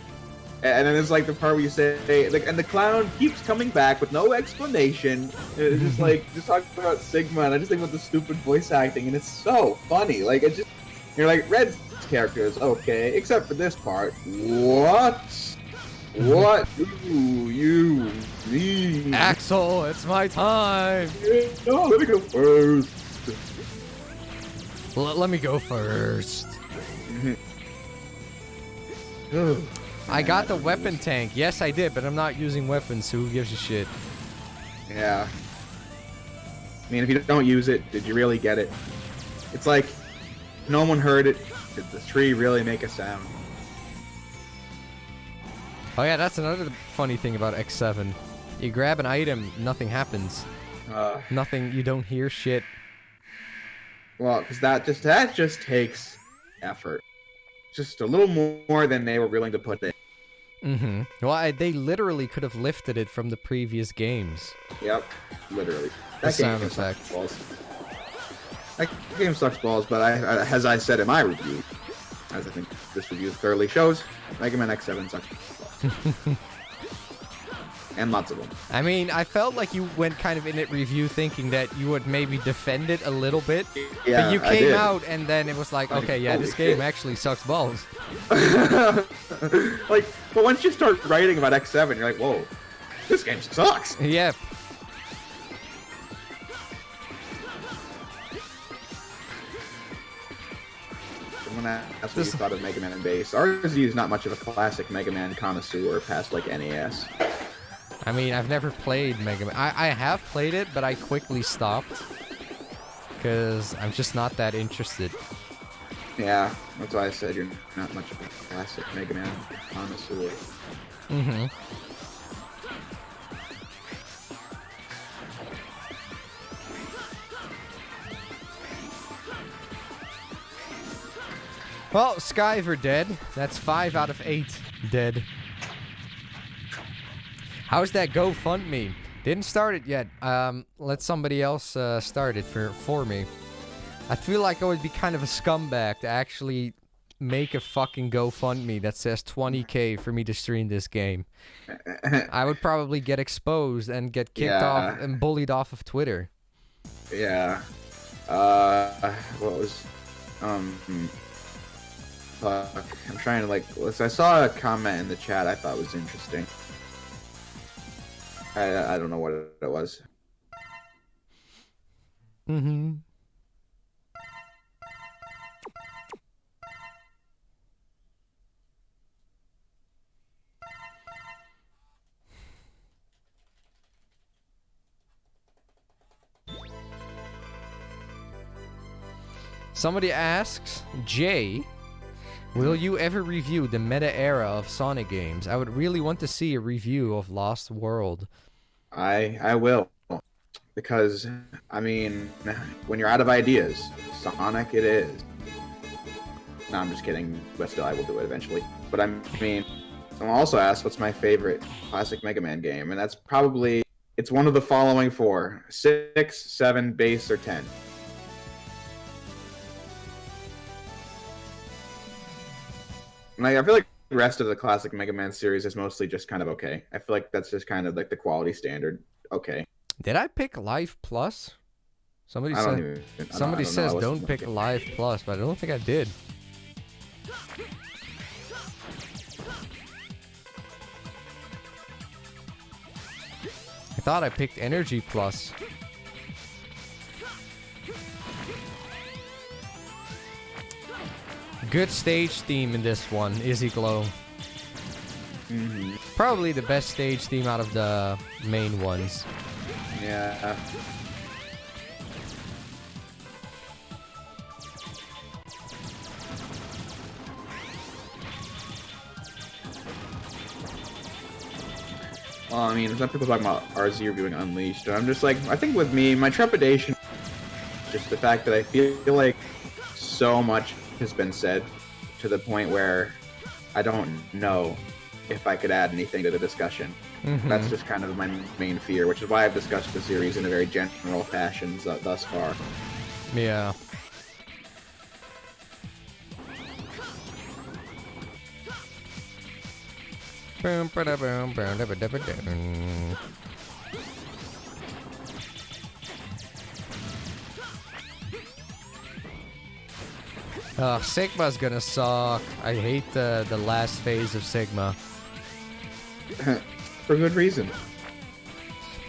And then it's like the part where you say, like, and the clown keeps coming back with no explanation. It's just like, just talking about Sigma, and I just think about the stupid voice acting, and it's so funny. Like, it's just, you're like, Red's character is okay, except for this part. What? What do you mean? Axel, it's my time! No, let me go first. Let me go first. I got the weapon tank. Yes, I did, but I'm not using weapons, so who gives a shit? Yeah. I mean, if you don't use it, did you really get it? It's like, no one heard it. Did the tree really make a sound? Oh yeah, that's another funny thing about X7. You grab an item, nothing happens. Nothing, you don't hear shit. Well, because that just takes effort. Just a little more than they were willing to put in. Mm-hmm. Well, they literally could have lifted it from the previous games. Yep, literally. The sound effect. That game sucks balls, but as I said in my review, as I think this review thoroughly shows, Mega Man X7 sucks. And lots of them. I mean, I felt like you went kind of in it review thinking that you would maybe defend it a little bit. Yeah, but you came out and then it was like, okay, yeah, this game actually sucks balls. Like, but once you start writing about X7, you're like, whoa, this game sucks. Yep. Someone asked what you thought of Mega Man and Bass. RZ is not much of a classic Mega Man connoisseur past like NES. I mean, I've never played Mega Man. I have played it, but I quickly stopped. Because I'm just not that interested. Yeah, that's why I said you're not much of a classic Mega Man connoisseur. Mm-hmm. Well, Skyver dead. That's 5 out of 8 dead. How's that GoFundMe? Didn't start it yet. Let somebody else start it for me. I feel like I would be kind of a scumbag to actually make a fucking GoFundMe that says 20k for me to stream this game. I would probably get exposed and get kicked off and bullied off of Twitter. Yeah. What was... Fuck. I'm trying to, like... I saw a comment in the chat I thought was interesting. I don't know what it was. Mm-hmm. Somebody asks, Jay, will you ever review the meta era of Sonic games? I would really want to see a review of Lost World. I will. Because, I mean, when you're out of ideas, Sonic it is. No, I'm just kidding, but still I will do it eventually. But I mean, someone also asked what's my favorite classic Mega Man game, and that's probably, it's one of the following 4. 6, 7, base, or 10. Like, I feel like the rest of the classic Mega Man series is mostly just kind of okay. I feel like that's just kind of like the quality standard. Okay. Did I pick Live Plus? Somebody says don't pick Live Plus, but I don't think I did. I thought I picked Energy Plus. Good stage theme in this one, Izzy Glow. Mm-hmm. Probably the best stage theme out of the main ones. Yeah. Well, I mean, some people talking about RZ reviewing Unleashed, and I'm just like, I think with me, my trepidation is just the fact that I feel like so much has been said to the point where I don't know if I could add anything to the discussion. Mm-hmm. That's just kind of my main fear, which is why I've discussed the series in a very general fashion thus far. Yeah. Sigma's gonna suck. I hate the last phase of Sigma. For good reason.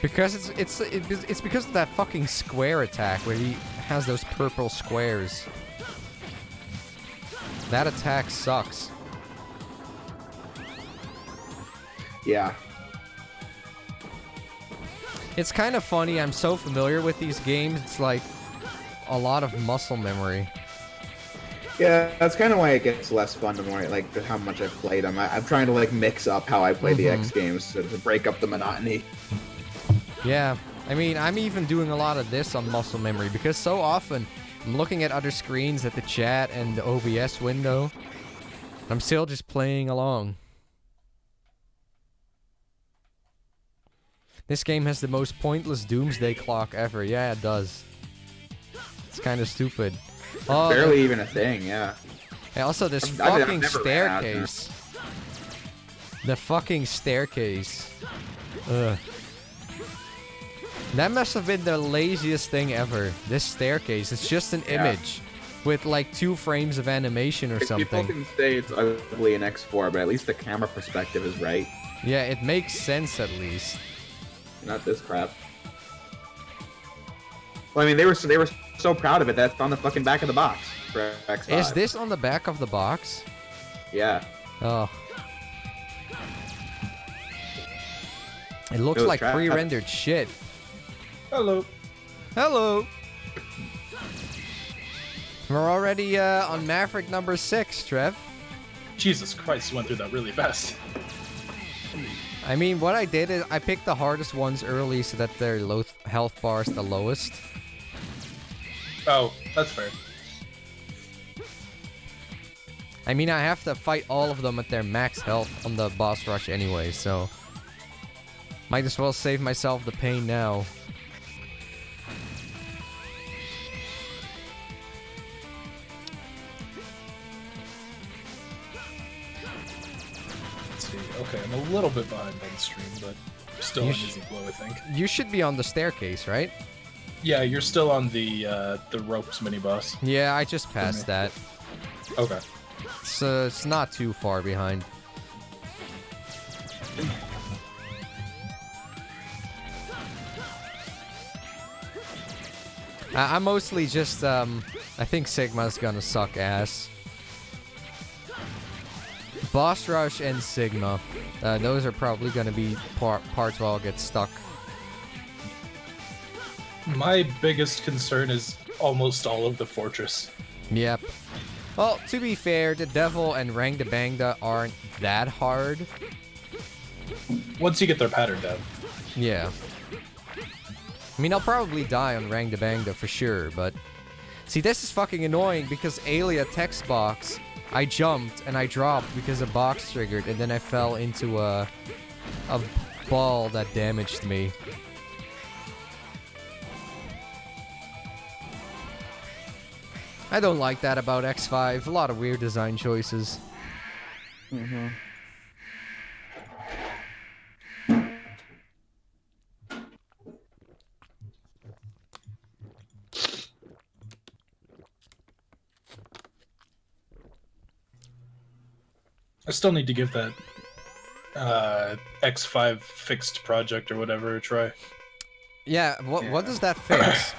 Because it's because of that fucking square attack where he has those purple squares. That attack sucks. Yeah. It's kind of funny. I'm so familiar with these games. It's like a lot of muscle memory. Yeah, that's kind of why it gets less fun the more like how much I've played them. I'm trying to like mix up how I play the X games to break up the monotony. Yeah, I mean, I'm even doing a lot of this on muscle memory because so often I'm looking at other screens at the chat and the OBS window. I'm still just playing along. This game has the most pointless doomsday clock ever. Yeah, it does. It's kind of stupid. Oh, barely even a thing, yeah. Hey, also, this I've fucking never ran out, staircase. The fucking staircase. Ugh. That must have been the laziest thing ever. This staircase. It's just an image with like 2 frames of animation or something. People can say it's ugly in X4, but at least the camera perspective is right. Yeah, it makes sense at least. Not this crap. Well, I mean, they were so proud of it. That's on the fucking back of the box for X5. Is this on the back of the box? Yeah. Oh. It looks like pre-rendered shit. Hello. Hello. We're already on Maverick number 6, Trev. Jesus Christ, went through that really fast. I mean, what I did is I picked the hardest ones early so that their health bar is the lowest. Oh, that's fair. I mean, I have to fight all of them at their max health on the boss rush anyway, so... Might as well save myself the pain now. Let's see. Okay, I'm a little bit behind on the stream, but still on easy blow, I think. You should be on the staircase, right? Yeah, you're still on the ropes mini boss. Yeah, I just passed that. Okay. So it's not too far behind. I'm mostly just, I think Sigma's gonna suck ass. Boss Rush and Sigma. Those are probably gonna be parts where I'll get stuck. My biggest concern is almost all of the fortress. Yep. Well, to be fair, the Devil and Rang the Bangda aren't that hard. Once you get their pattern down. Yeah. I mean, I'll probably die on Rang the Bangda for sure, but... See, this is fucking annoying because Alia text box, I jumped and I dropped because a box triggered and then I fell into a ball that damaged me. I don't like that about X5. A lot of weird design choices. Mm-hmm. I still need to give that X5 fixed project or whatever a try. Yeah, what does that fix?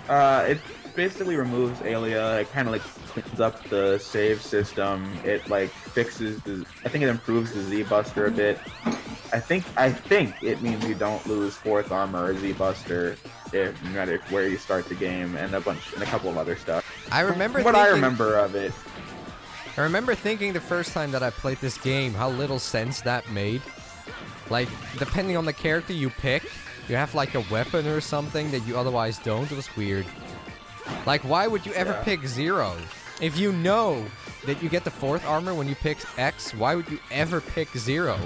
It basically removes Alia. It kind of like cleans up the save system. It like fixes the. I think it improves the Z Buster a bit. I think it means you don't lose 4th armor or Z Buster no matter where you start the game, and a couple of other stuff. I remember I remember of it. I remember thinking the first time that I played this game how little sense that made. Like, depending on the character you pick, you have like a weapon or something that you otherwise don't. It was weird. Like, why would you ever pick 0? If you know that you get the 4th armor when you pick X, why would you ever pick 0?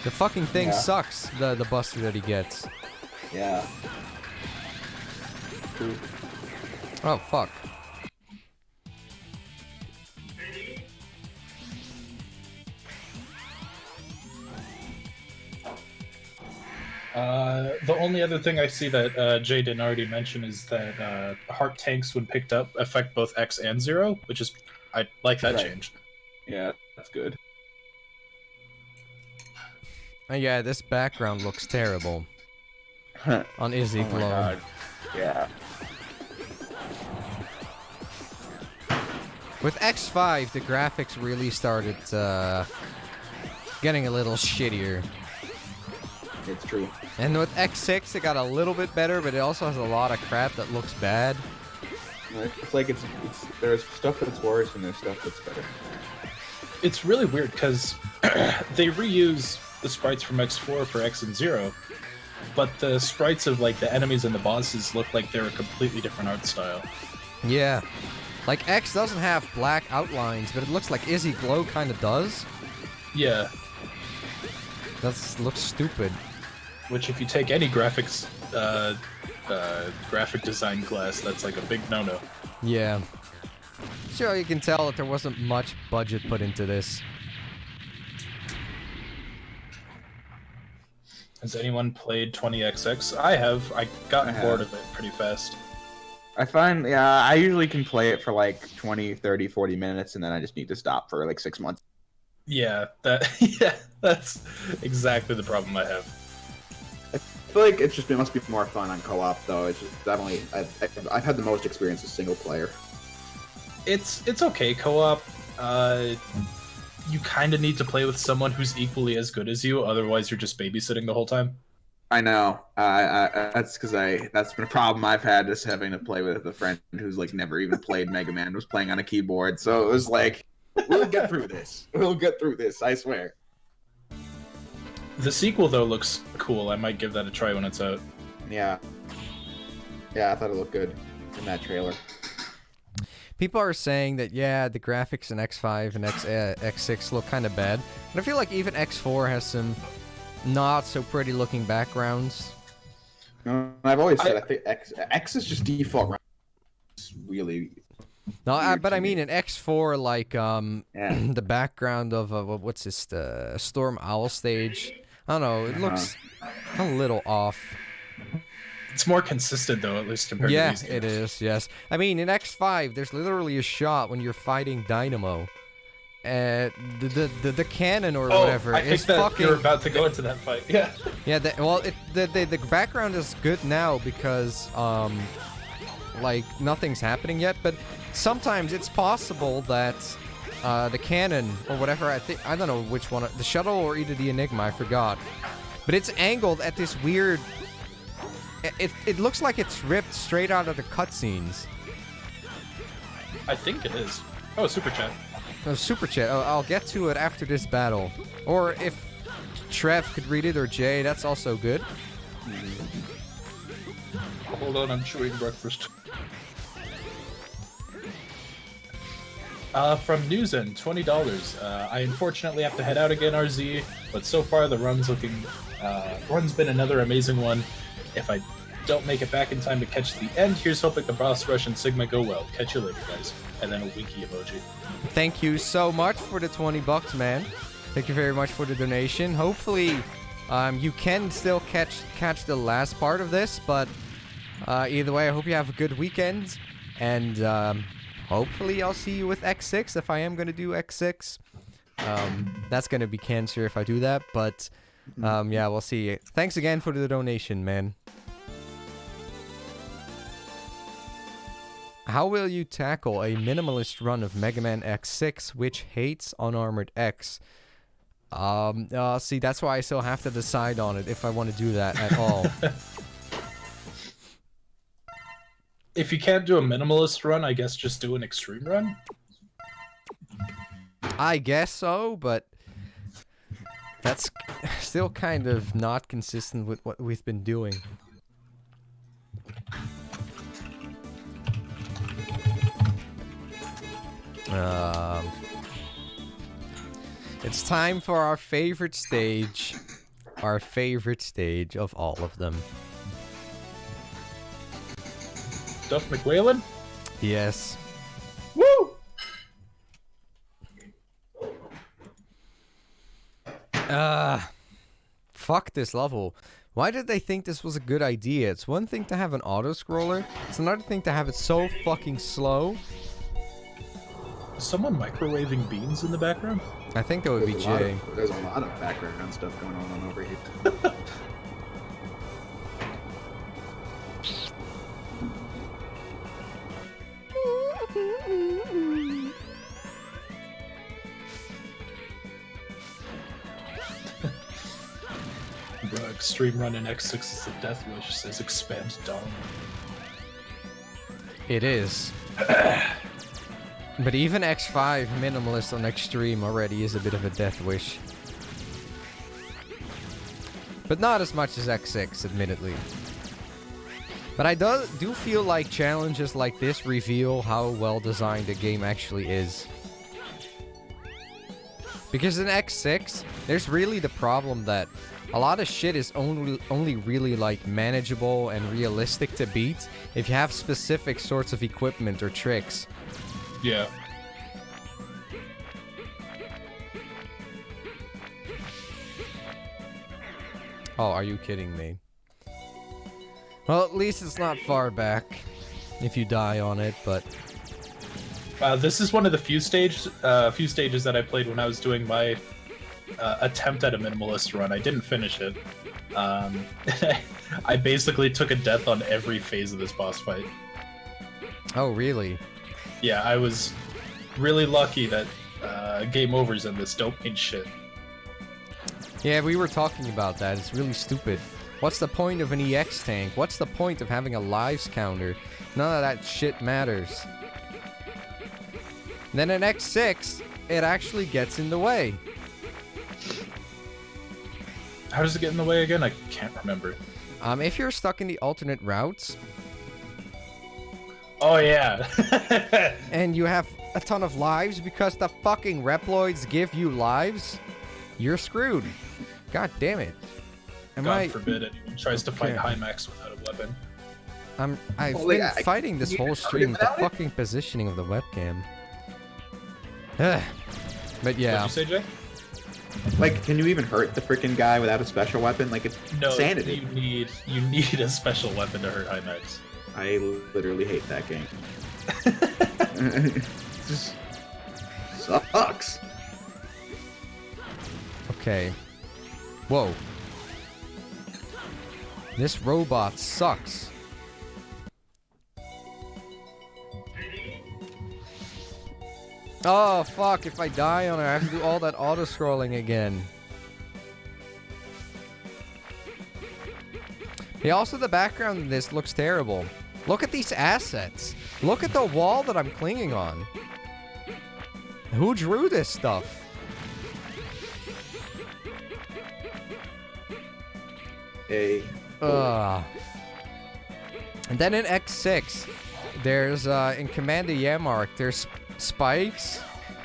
The fucking thing sucks, the buster that he gets. Yeah. True. Oh, fuck. The only other thing I see that Jay didn't already mention is that heart tanks, when picked up, affect both X and 0, which is... I like that change. Yeah, that's good. Yeah, this background looks terrible. On Izzy Oh my Glow. god. Yeah. With X5, the graphics really started getting a little shittier. It's true. And with X6, it got a little bit better, but it also has a lot of crap that looks bad. It's like there's stuff that's worse and there's stuff that's better. It's really weird because they reuse the sprites from X4 for X and 0, but the sprites of like the enemies and the bosses look like they're a completely different art style. Yeah. Like, X doesn't have black outlines, but it looks like Izzy Glow kind of does. Yeah. That looks stupid. Which, if you take any graphics, graphic design class, that's like a big no-no. Yeah. Sure, you can tell that there wasn't much budget put into this. Has anyone played 20XX? I have. I got bored of it pretty fast. I find, yeah, I usually can play it for like 20, 30, 40 minutes, and then I just need to stop for like 6 months. Yeah, that's exactly the problem I have. I feel like it must be more fun on co-op though. It's just I've had the most experience with single player. It's okay co-op. You kind of need to play with someone who's equally as good as you, otherwise you're just babysitting the whole time. I know. That's because that's been a problem I've had, just having to play with a friend who's like never even played Mega Man, was playing on a keyboard. So it was like, we'll get through this. We'll get through this. I swear. The sequel though looks cool. I might give that a try when it's out. Yeah. Yeah, I thought it looked good in that trailer. People are saying that, yeah, the graphics in X5 and X6 look kind of bad. But I feel like even X4 has some not so pretty looking backgrounds. No, I've always said I think X is just default. It's really. No, but I mean in X4, like the background of what's this, the Storm Owl stage. I don't know. It looks a little off. It's more consistent though, at least compared to these games. Yeah, it is. Yes, I mean in X5, there's literally a shot when you're fighting Dynamo. The cannon or whatever I think is that fucking. You're about to go into that fight. Yeah. Yeah. The background is good now because like nothing's happening yet, but sometimes it's possible that the cannon or whatever, I don't know which one, the shuttle or either the Enigma, I forgot, but it's angled at this weird. It looks like it's ripped straight out of the cutscenes. I think it is. Oh, super chat. Oh, super chat. I'll get to it after this battle, or if Trev could read it or Jay, that's also good. Hold on, I'm chewing breakfast. From Newsen, $20. I unfortunately have to head out again, RZ, but so far the run's been another amazing one. If I don't make it back in time to catch the end, here's hoping the boss rush and Sigma go well. Catch you later, guys. And then a winky emoji. Thank you so much for the $20, man. Thank you very much for the donation. Hopefully, you can still catch the last part of this, but either way, I hope you have a good weekend, and hopefully I'll see you with X6 if I am going to do X6. That's going to be cancer if I do that, but yeah, we'll see. Thanks again for the donation, man. How will you tackle a minimalist run of Mega Man X6 which hates Unarmored X? See, that's why I still have to decide on it if I want to do that at all. If you can't do a minimalist run, I guess just do an extreme run? I guess so, but that's still kind of not consistent with what we've been doing. It's time for our favorite stage. Our favorite stage of all of them. Duff McWhalen? Yes. Woo! Fuck this level. Why did they think this was a good idea? It's one thing to have an auto-scroller. It's another thing to have it so fucking slow. Is someone microwaving beans in the background? I think that would be Jay. There's a lot of background stuff going on over here. Bro, extreme run in X6 is the death wish, says expand down. It is. But even X5 minimalist on Xtreme already is a bit of a death wish. But not as much as X6, admittedly. But I do feel like challenges like this reveal how well designed a game actually is. Because in X6, there's really the problem that a lot of shit is only really like manageable and realistic to beat if you have specific sorts of equipment or tricks. Yeah. Oh, are you kidding me? Well, at least it's not far back if you die on it, but... This is one of the few stages that I played when I was doing my attempt at a minimalist run. I didn't finish it. I basically took a death on every phase of this boss fight. Oh, really? Yeah, I was really lucky that game overs in this don't mean shit. Yeah, we were talking about that. It's really stupid. What's the point of an EX tank? What's the point of having a lives counter? None of that shit matters. Then in X6, it actually gets in the way. How does it get in the way again? I can't remember. If you're stuck in the alternate routes... Oh, yeah. and you have a ton of lives because the fucking Reploids give you lives, you're screwed. God damn it. God forbid anyone tries to fight Hymax without a weapon. I've been fighting this whole stream with the fucking positioning of the webcam. But yeah. What'd you say, Jay? Like, can you even hurt the freaking guy without a special weapon? Like, it's insanity. You need a special weapon to hurt Hymax. I literally hate that game. It just sucks. Okay. Whoa. This robot sucks. Oh, fuck. If I die on her, I have to do all that auto-scrolling again. Yeah, also the background of this looks terrible. Look at these assets. Look at the wall that I'm clinging on. Who drew this stuff? And then in X6, there's, in Commander Yamark, there's spikes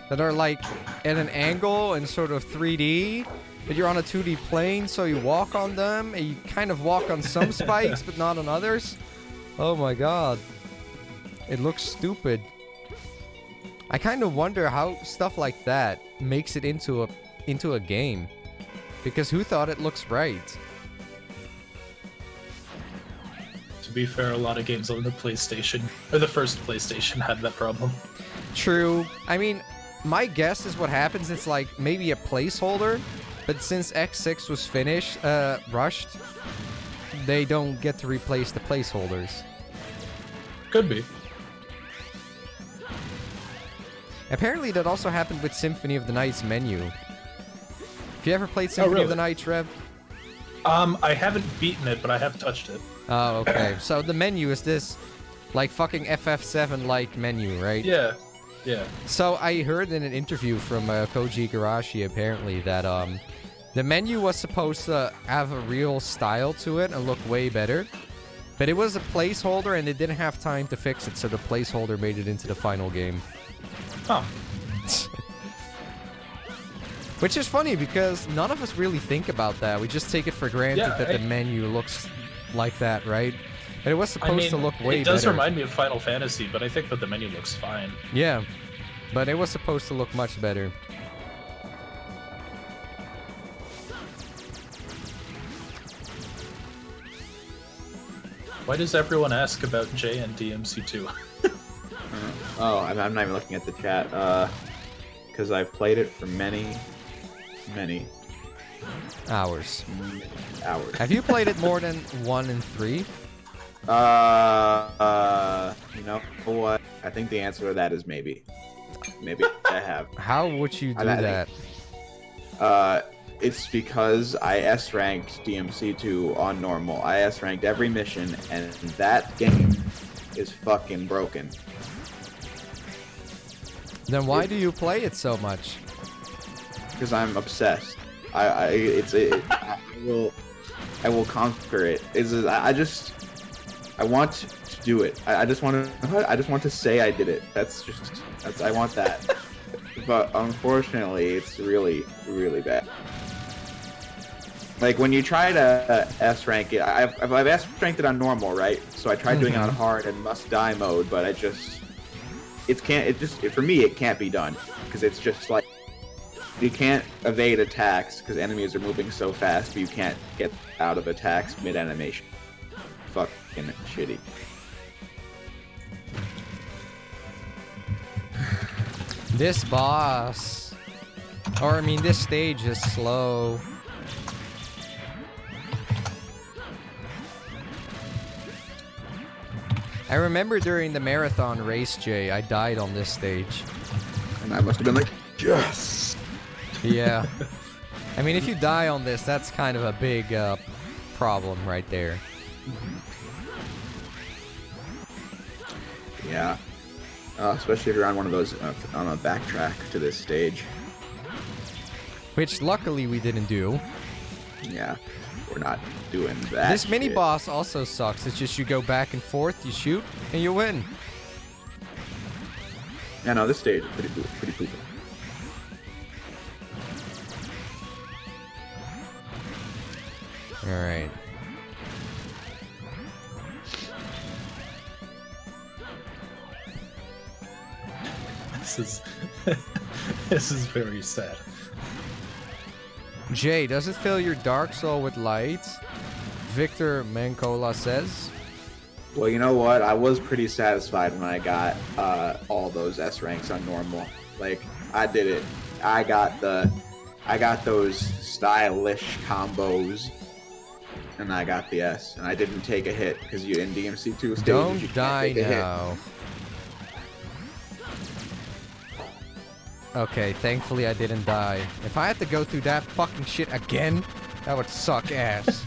that are like at an angle and sort of 3D, but you're on a 2D plane, so you walk on them, and you kind of walk on some spikes, but not on others. Oh my god. It looks stupid. I kind of wonder how stuff like that makes it into a game. Because who thought it looks right? To be fair, a lot of games on the PlayStation, or the first PlayStation, had that problem. True. I mean, my guess is what happens, it's like maybe a placeholder, but since X6 was rushed, they don't get to replace the placeholders. Could be. Apparently that also happened with Symphony of the Night's menu. Have you ever played Symphony of the Night, Trev? I haven't beaten it, but I have touched it. Oh, okay. So the menu is this, like, fucking FF7-like menu, right? Yeah. Yeah. So I heard in an interview from Koji Igarashi, apparently, that the menu was supposed to have a real style to it and look way better. But it was a placeholder, and they didn't have time to fix it, so the placeholder made it into the final game. Huh. Which is funny, because none of us really think about that. We just take it for granted that the menu looks like that, right? But it was supposed to look way better. It does remind me of Final Fantasy, but I think that the menu looks fine. Yeah, but it was supposed to look much better. Why does everyone ask about J and DMC2? Oh, I'm not even looking at the chat. Because I've played it for many hours. Have you played it more than 1 and 3? You know what? I think the answer to that is maybe. Maybe I have. How would you do that? It's because I S-ranked DMC2 on normal. I S-ranked every mission, and that game is fucking broken. Then why do you play it so much? Because I'm obsessed. I will conquer it. I want to do it. I just want to say I did it. I want that. But unfortunately, it's really, really bad. Like when you try to S rank it, I've S ranked it on normal, right? So I tried doing it on hard and must die mode, but for me it can't be done because it's just like you can't evade attacks because enemies are moving so fast, but you can't get out of attacks mid animation. Fucking shitty. This boss, or I mean, this stage is slow. I remember during the marathon race, Jay, I died on this stage. And I must have been like, yes! Yeah. I mean, if you die on this, that's kind of a big problem right there. Yeah. Especially if you're on one of those, on a backtrack to this stage. Which, luckily, we didn't do. Yeah. We're not doing that. This mini shit. boss also sucks. It's just you go back and forth, you shoot, and you win. Yeah, no, this stage is pretty poopy. Alright. This is very sad. Jay, does it fill your Dark Soul with light? Victor Mancola says. Well, you know what? I was pretty satisfied when I got all those S ranks on normal. Like, I did it. I got those stylish combos, and I got the S, and I didn't take a hit because you in DMC2 stages. Don't you can't die take a hit. now. Okay, thankfully I didn't die. If I had to go through that fucking shit again, that would suck ass.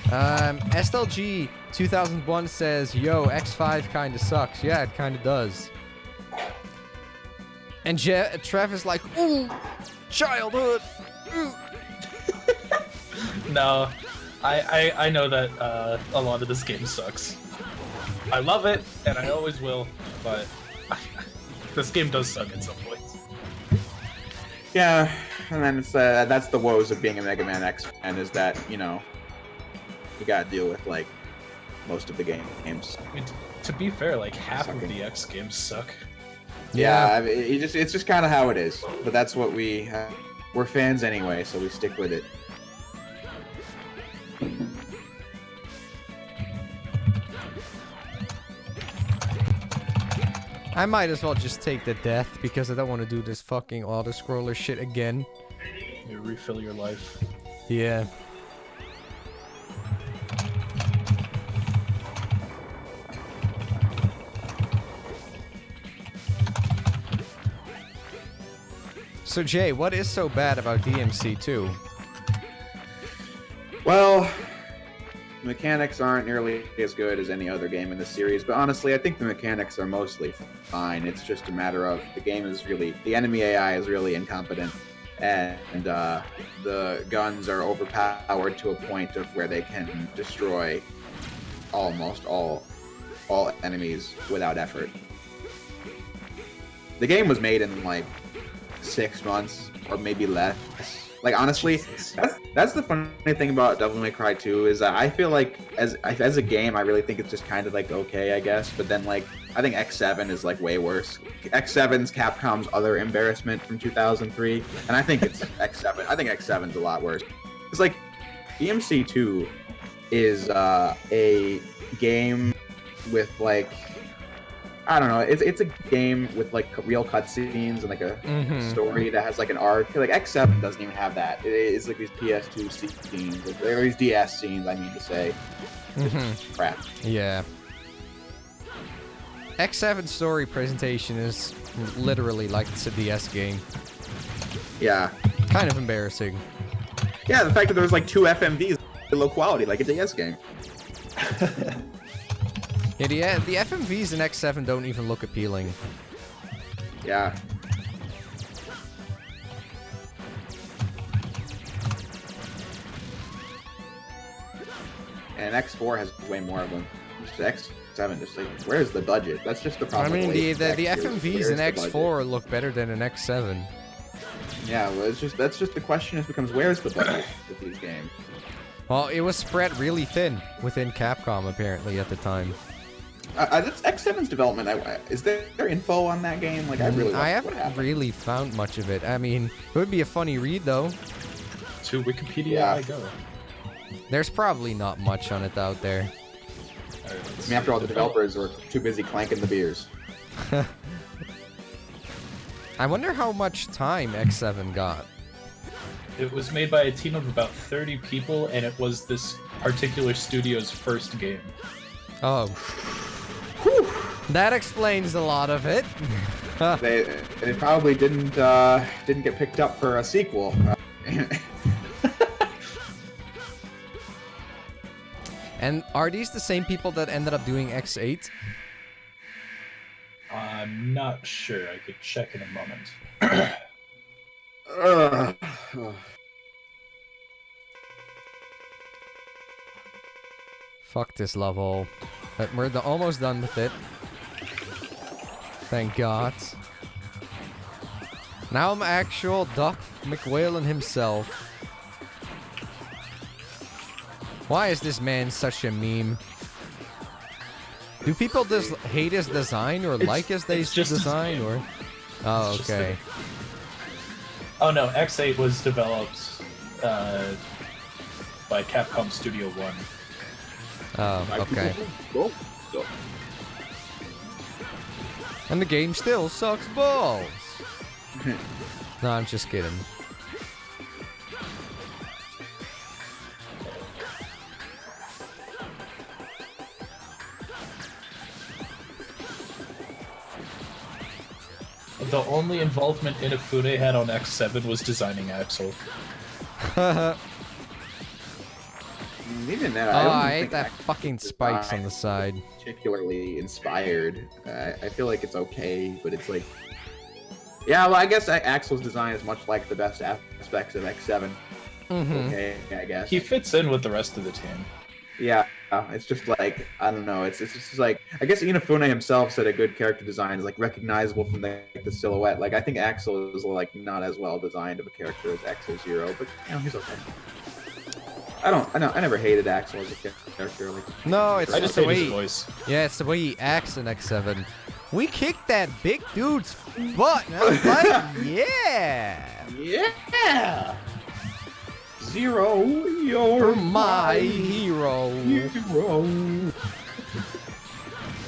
SLG 2001 says, yo, X5 kinda sucks. Yeah, it kinda does. And Trev is like, ooh, childhood. Ooh. No, I know that a lot of this game sucks. I love it, and I always will, but this game does suck at some points. Yeah, and then it's that's the woes of being a Mega Man X fan, is that, you know, you gotta deal with, like, most of the games. I mean, to be fair, like, half of the X games suck. Yeah, I mean, it's just kind of how it is. But that's what we're fans anyway, so we stick with it. I might as well just take the death because I don't want to do this fucking auto-scroller shit again. You refill your life. Yeah. So Jay, what is so bad about DMC2? Well, mechanics aren't nearly as good as any other game in the series, but honestly, I think the mechanics are mostly fine. It's just a matter of the enemy AI is really incompetent, and the guns are overpowered to a point of where they can destroy almost all enemies without effort. The game was made in like 6 months or maybe less. Like, honestly, that's the funny thing about Devil May Cry 2 is that I feel like as a game, I really think it's just kind of like okay, I guess. But then, like, I think X7 is like way worse. X7's Capcom's other embarrassment from 2003, and I think it's X7. I think X7's a lot worse. It's like DMC2 is a game with, like, I don't know. It's a game with like real cutscenes and like a story that has like an arc. Like X7 doesn't even have that. It's like these PS2 scenes, like, or these DS scenes. I mean to say, just crap. Yeah. X7 story presentation is literally like it's a DS game. Yeah. Kind of embarrassing. Yeah, the fact that there's like 2 FMVs, low quality, like a DS game. Yeah, the FMVs in X7 don't even look appealing. Yeah. And X4 has way more of them. Just X7, just like, where's the budget? That's just the problem. I mean, the X FMVs in X4 look better than in X7. Yeah, well, that's just the question. It becomes, where's the budget with these games? Well, it was spread really thin within Capcom apparently at the time. That's X7's development. Is there info on that game? Like, I really I want what haven't happened. really found much of it. I mean, it would be a funny read, though. To Wikipedia Yeah. I go. There's probably not much on it out there. All right, let's I mean, after all, see. the developers were too busy clanking the beers. I wonder how much time X7 got. It was made by a team of about 30 people, and it was this particular studio's first game. Oh. That explains a lot of it. They probably didn't get picked up for a sequel. And are these the same people that ended up doing X8? I'm not sure. I could check in a moment. Fuck this level. But we're almost done with it. Thank God. Now I'm actual Doc McWhalen himself. Why is this man such a meme? Do people just hate his design or like his design or? Oh, It's just okay. Oh no, X8 was developed by Capcom Studio One. Oh, okay. And the game still sucks balls. No, I'm just kidding. The only involvement Inafune had on X7 was designing Axel. Even that, Oh, I don't I think hate that Axel's fucking spikes on the design side. particularly inspired. I feel like it's okay, but it's like, yeah. Well, I guess Axel's design is much like the best aspects of X7. Mm-hmm. Okay, I guess. He fits in with the rest of the team. Yeah, it's just like, I don't know. It's just like, I guess Inafune himself said a good character design is like recognizable from the silhouette. Like, I think Axel is like not as well designed of a character as X0, but you know, he's okay. I never hated Axel as a character. Like, No, it's I just just the hate way. his voice. Yeah, it's the way he acts in X7. We kicked that big dude's butt, and I was like, yeah, yeah. Zero, you're my hero. hero.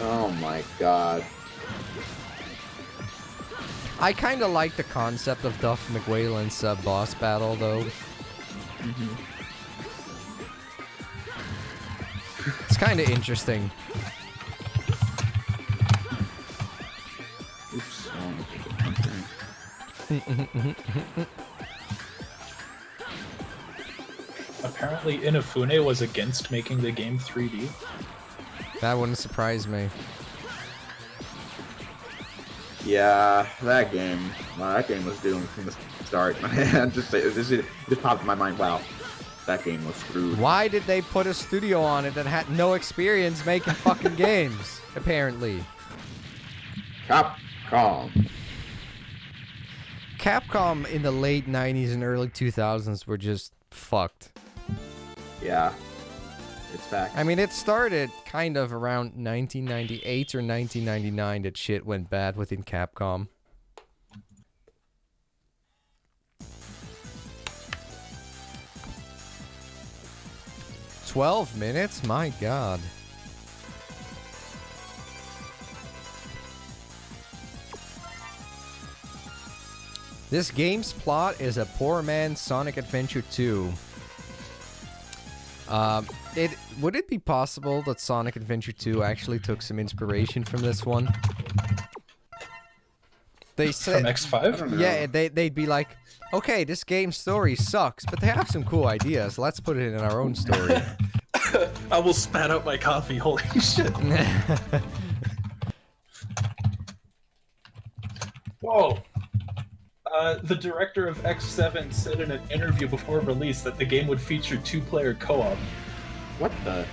Oh my god. I kind of like the concept of Duff McWhalen's boss battle, though. It's kind of interesting. Oops. Apparently, Inafune was against making the game 3D. That wouldn't surprise me. Yeah, that game. Well, that game was doomed from the start. it just popped in my mind. Wow, that game was screwed. Why did they put a studio on it that had no experience making fucking games? Apparently. Capcom. Capcom in the late 90s and early 2000s were just fucked. Yeah, it's fact. I mean, it started kind of around 1998 or 1999 that shit went bad within Capcom. "12 minutes? My god." This game's plot is a poor man's Sonic Adventure 2. Would it be possible that Sonic Adventure 2 actually took some inspiration from this one? They said, From X5? yeah, they'd be like, okay, this game's story sucks, but they have some cool ideas. Let's put it in our own story. I will spat out my coffee. Holy shit. Whoa. The director of X7 said in an interview before release that the game would feature two-player co-op. What the?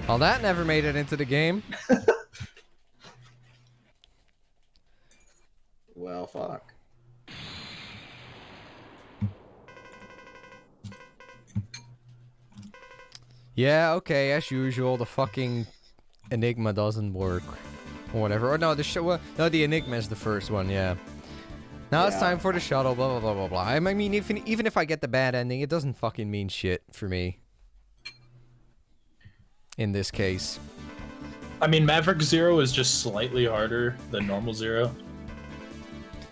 Well, that never made it into the game. Well, fuck. Yeah, okay, as usual, the fucking Enigma doesn't work. Or whatever. Or no, the Enigma is the first one, yeah. Now it's time for the shuttle, blah, blah, blah, blah, blah. I mean, even if I get the bad ending, it doesn't fucking mean shit for me. In this case. I mean, Maverick Zero is just slightly harder than normal Zero.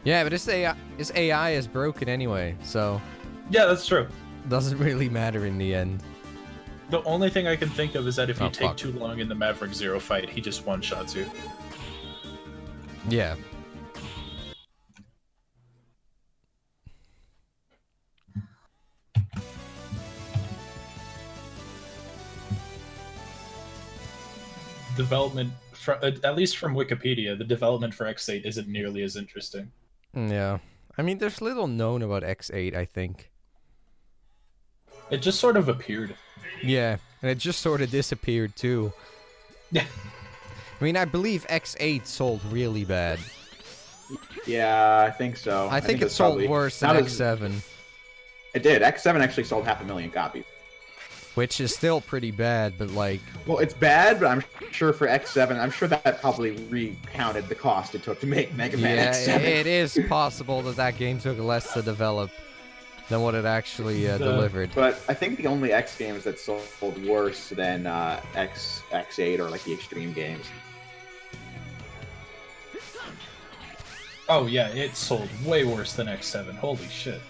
Yeah, but its AI is broken anyway, so... Yeah, that's true. Doesn't really matter in the end. The only thing I can think of is that if you take too long in the Maverick Zero fight, he just one-shots you. Yeah. Development, at least from Wikipedia, the development for X8 isn't nearly as interesting. Yeah. I mean, there's little known about X8, I think. It just sort of appeared. Yeah, and it just sort of disappeared, too. Yeah. I mean, I believe X8 sold really bad. Yeah, I think so. I think it sold worse than X7. It did. X7 actually sold 500,000 copies. Which is still pretty bad, but like... Well, it's bad, but I'm sure for X7, I'm sure that probably recounted the cost it took to make Mega Man X7. Yeah, it is possible that that game took less to develop than what it actually delivered. But I think the only X games that sold worse than X8 are like the Xtreme games. Oh yeah, it sold way worse than X7. Holy shit.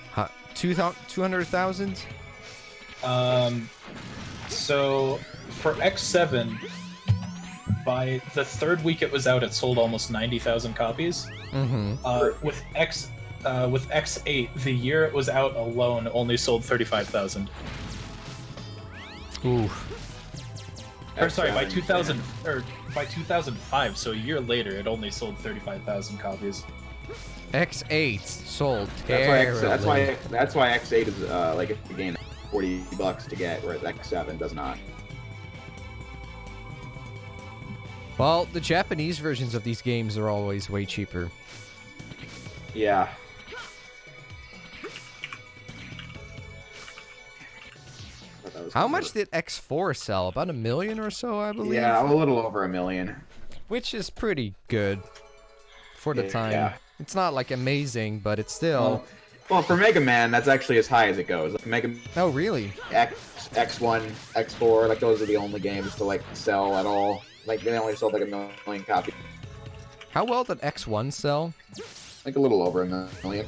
200,000? So for X7, by the third week it was out, it sold almost 90,000 copies. Mm-hmm. With X8, the year it was out alone, only sold 35,000. Oof. Or sorry, by 2005, so a year later, it only sold 35,000 copies. X8 sold terribly. That's why X8 is like a game $40 to get, whereas X7 does not. Well, the Japanese versions of these games are always way cheaper. Yeah. How much did X4 sell? About 1 million or so, I believe? Yeah, a little over 1 million. Which is pretty good for the time. Yeah. It's not like amazing, but it's still... Well, for Mega Man, that's actually as high as it goes. Like Mega Oh, really? X1, X4, like those are the only games to like sell at all. Like they only sold like 1 million copies. How well did X1 sell? Like a little over 1 million.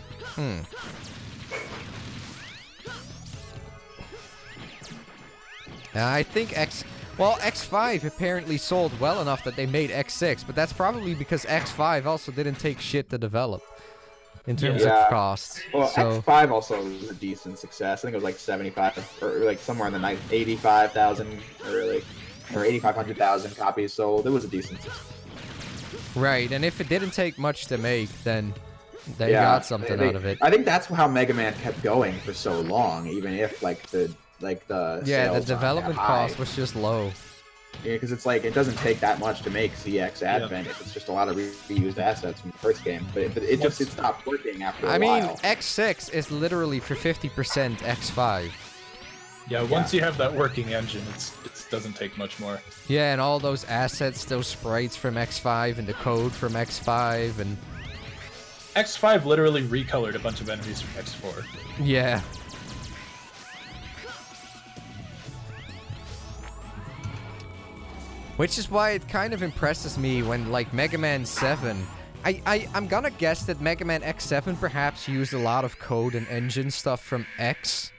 I think X5 apparently sold well enough that they made X6, but that's probably because X5 also didn't take shit to develop in terms of costs. Well, so... X5 also was a decent success. I think it was like 75 or like somewhere in the 85,000 or 8,500,000 copies sold. It was a decent success. Right, and if it didn't take much to make, then they got something out of it. I think that's how Mega Man kept going for so long, even if the development cost was just low. Yeah, because it's like it doesn't take that much to make CX Advent. It's just a lot of reused assets from the first game, but it stopped working after a while. I mean, X6 is literally for 50% X5. Yeah, once you have that working engine, it doesn't take much more. Yeah, and all those assets, those sprites from X5 and the code from X5 and... X5 literally recolored a bunch of enemies from X4. Yeah. Which is why it kind of impresses me when, like, Mega Man 7... I'm gonna guess that Mega Man X7 perhaps used a lot of code and engine stuff from X.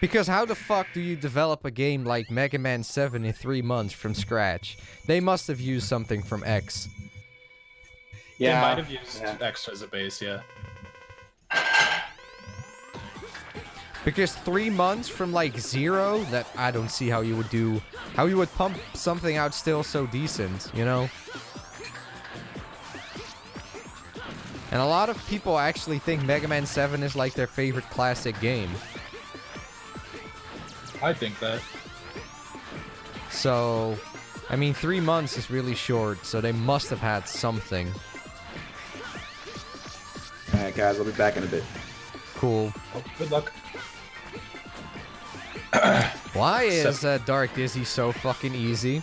Because how the fuck do you develop a game like Mega Man 7 in 3 months from scratch? They must have used something from X. Yeah, they might have used X as a base, yeah. Because 3 months from, like, 0, that I don't see how you would do... How you would pump something out still so decent, you know? And a lot of people actually think Mega Man 7 is, like, their favorite classic game. I think that. So, I mean, 3 months is really short, so they must have had something. Alright, guys, I'll be back in a bit. Cool. Oh, good luck. Why is Dark Dizzy so fucking easy?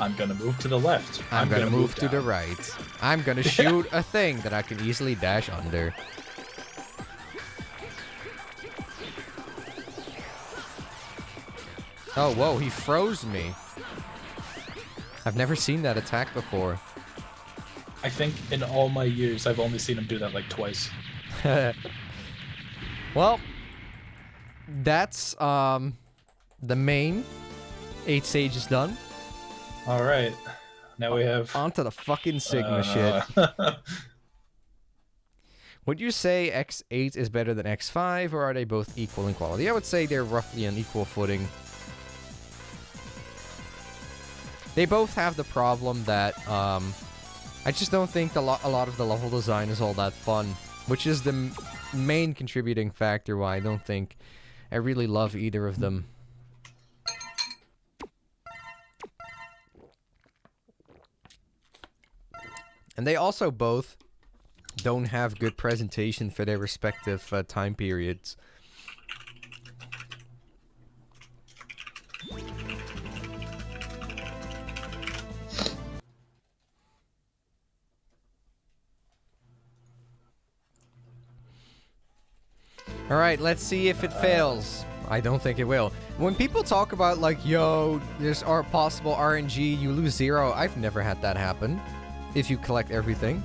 I'm gonna move to the left. I'm gonna move to the right. I'm gonna shoot a thing that I can easily dash under. Oh, whoa, he froze me. I've never seen that attack before. I think in all my years, I've only seen him do that like twice. Well, that's the main 8 stages done. All right, now we have onto the fucking Sigma shit. Would you say X8 is better than X5, or are they both equal in quality? I would say they're roughly on equal footing. They both have the problem that I just don't think a lot of the level design is all that fun, which is the main contributing factor why I don't think I really love either of them. And they also both don't have good presentation for their respective time periods. Alright, let's see if it fails. I don't think it will. When people talk about like, yo, there's possible RNG, you lose 0, I've never had that happen. If you collect everything.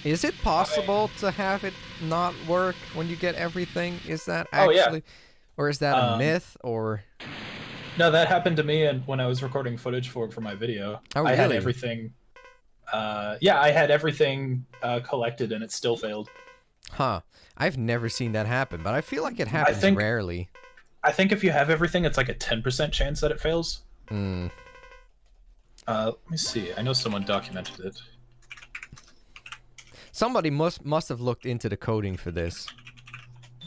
Is it possible to have it not work when you get everything? Is that actually... Oh, yeah. Or is that a myth, or... No, that happened to me and when I was recording footage for my video. Oh, really? I had everything... yeah, I had everything collected and it still failed. Huh. I've never seen that happen, but I feel like it happens rarely. I think if you have everything, it's like a 10% chance that it fails. Hmm. Let me see. I know someone documented it. Somebody must have looked into the coding for this.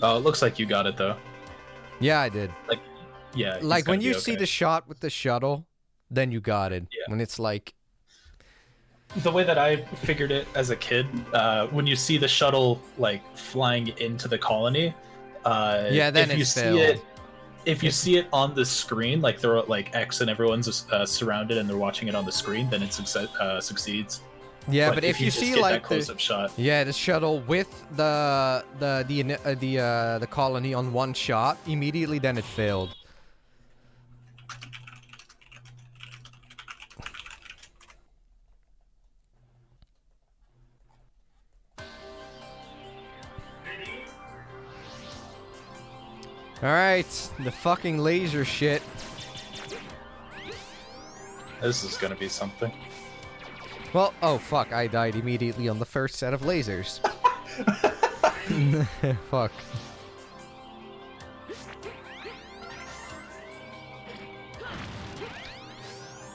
Oh, it looks like you got it though. Yeah, I did. Like, yeah. Like when you see the shot with the shuttle, then you got it. Yeah. When it's like... The way that I figured it as a kid, when you see the shuttle like flying into the colony, yeah, then if you see it, if you see it on the screen, like they're like X and everyone's surrounded and they're watching it on the screen, then it succeeds. Yeah, but if you see get like that close-up shot, yeah, the shuttle with the colony on one shot, immediately then it failed. Alright, the fucking laser shit. this is gonna be something. Well, oh fuck, I died immediately on the first set of lasers. Fuck.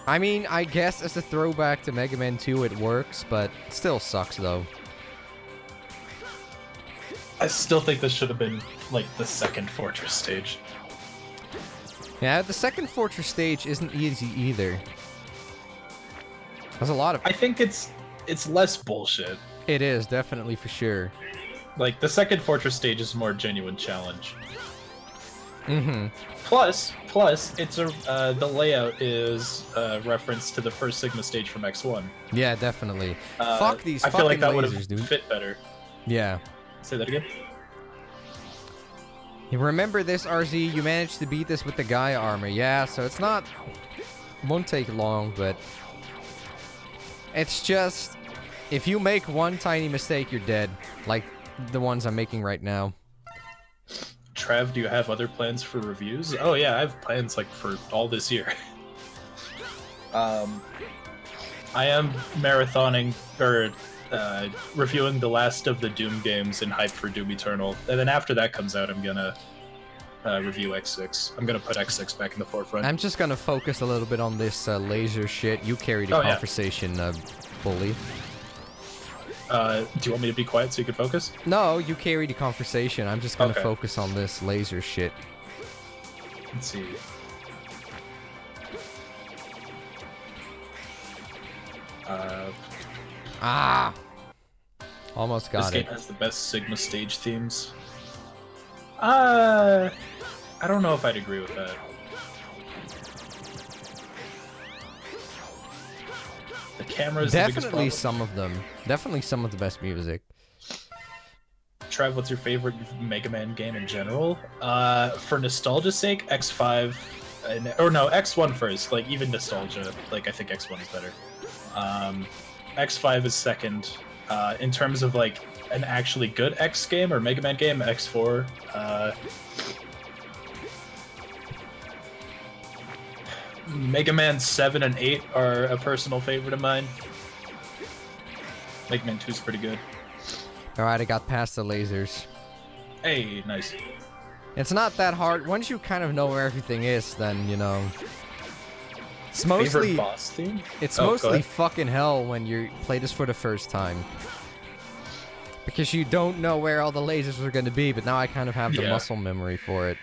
I mean, I guess as a throwback to Mega Man 2 it works, but it still sucks though. I still think this should have been like the second fortress stage. Yeah, the second fortress stage isn't easy either. There's a lot of... I think it's less bullshit. It is, definitely, for sure. Like, the second fortress stage is a more genuine challenge. Mm-hmm. Plus, it's a the layout is a reference to the first Sigma stage from X1. Yeah, definitely. Fuck these I fucking feel like that would lasers, have dude. fit better. Yeah. Say that again? You remember this, RZ? You managed to beat this with the Gaia armor. Yeah, so it's not... won't take long, but... It's just... If you make one tiny mistake, you're dead. Like the ones I'm making right now. Trav, do you have other plans for reviews? Oh yeah, I have plans like for all this year. I am marathoning, or reviewing the last of the Doom games and hype for Doom Eternal. And then after that comes out, I'm gonna review X6. I'm gonna put X6 back in the forefront. I'm just gonna focus a little bit on this laser shit. You carry the conversation, bully. Do you want me to be quiet so you can focus? No, you carry the conversation. I'm just gonna focus on this laser shit. Let's see. Almost got This it. game has the best Sigma stage themes. I don't know if I'd agree with that. camera is the biggest Definitely problem. some of them. Definitely some of the best music. Trev, what's your favorite Mega Man game in general? For nostalgia's sake, X5, or no, X1 first. Like even nostalgia, like I think X1 is better. X5 is second. In terms of like an actually good X game or Mega Man game, X4. Mega Man 7 and 8 are a personal favorite of mine. Mega Man 2 is pretty good. Alright, I got past the lasers. Hey, nice. It's not that hard. Once you kind of know where everything is, then, you know... It's mostly... Favorite boss theme? It's Oh, go mostly ahead. fucking hell when you play this for the first time. Because you don't know where all the lasers are going to be, but now I kind of have the Yeah. muscle memory for it.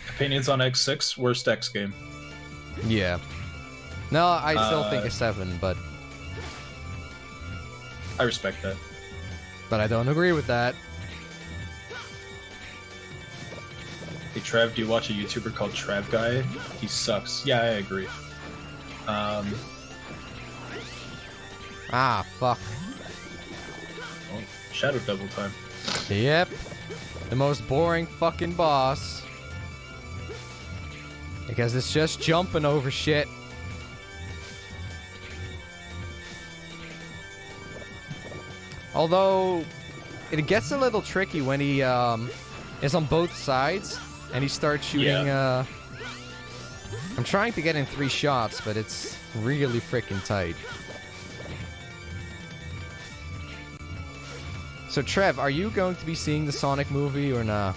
Opinions on X6, worst X game. Yeah. No, I still think it's 7, but I respect that. I don't agree with that. Hey Trev, do you watch a YouTuber called Trev Guy? He sucks. Yeah, I agree. Ah, fuck. Oh, Shadow Devil time. Yep. The most boring fucking boss. Because it's just jumping over shit. Although, it gets a little tricky when he is on both sides and he starts shooting. I'm trying to get in 3 shots, but it's really freaking tight. So Trev, are you going to be seeing the Sonic movie or not?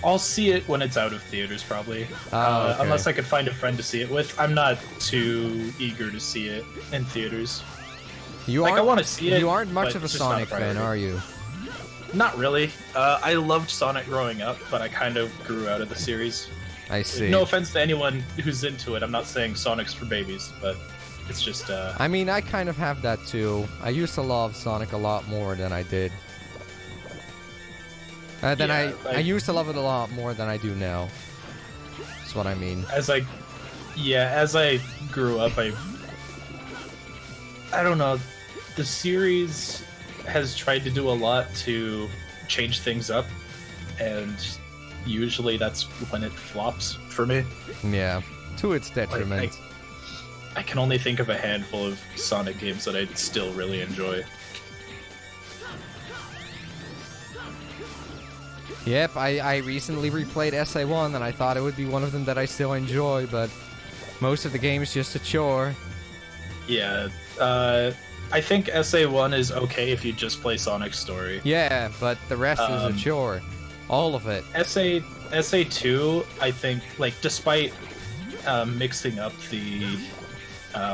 I'll see it when it's out of theaters, probably. Oh, okay. Unless I could find a friend to see it with. I'm not too eager to see it in theaters. You Like, I aren't- wanna see it, You aren't much but of a it's just not a Sonic fan, priority. are you? Not really. I loved Sonic growing up, but I kind of grew out of the series. I see. No offense to anyone who's into it. I'm not saying Sonic's for babies, but it's just... I mean, I kind of have that too. I used to love Sonic a lot more than I did. Yeah, I used to love it a lot more than I do now. That's what I mean. as I grew up, I don't know. The series has tried to do a lot to change things up, and usually that's when it flops for me. Yeah, to its Like, detriment. I can only think of a handful of Sonic games that I still really enjoy. Yep, I recently replayed SA1 and I thought it would be one of them that I still enjoy, but most of the game is just a chore. Yeah, I think SA1 is okay if you just play Sonic's story. Yeah, but the rest is a chore. All of it. SA2, I think, like, despite mixing up the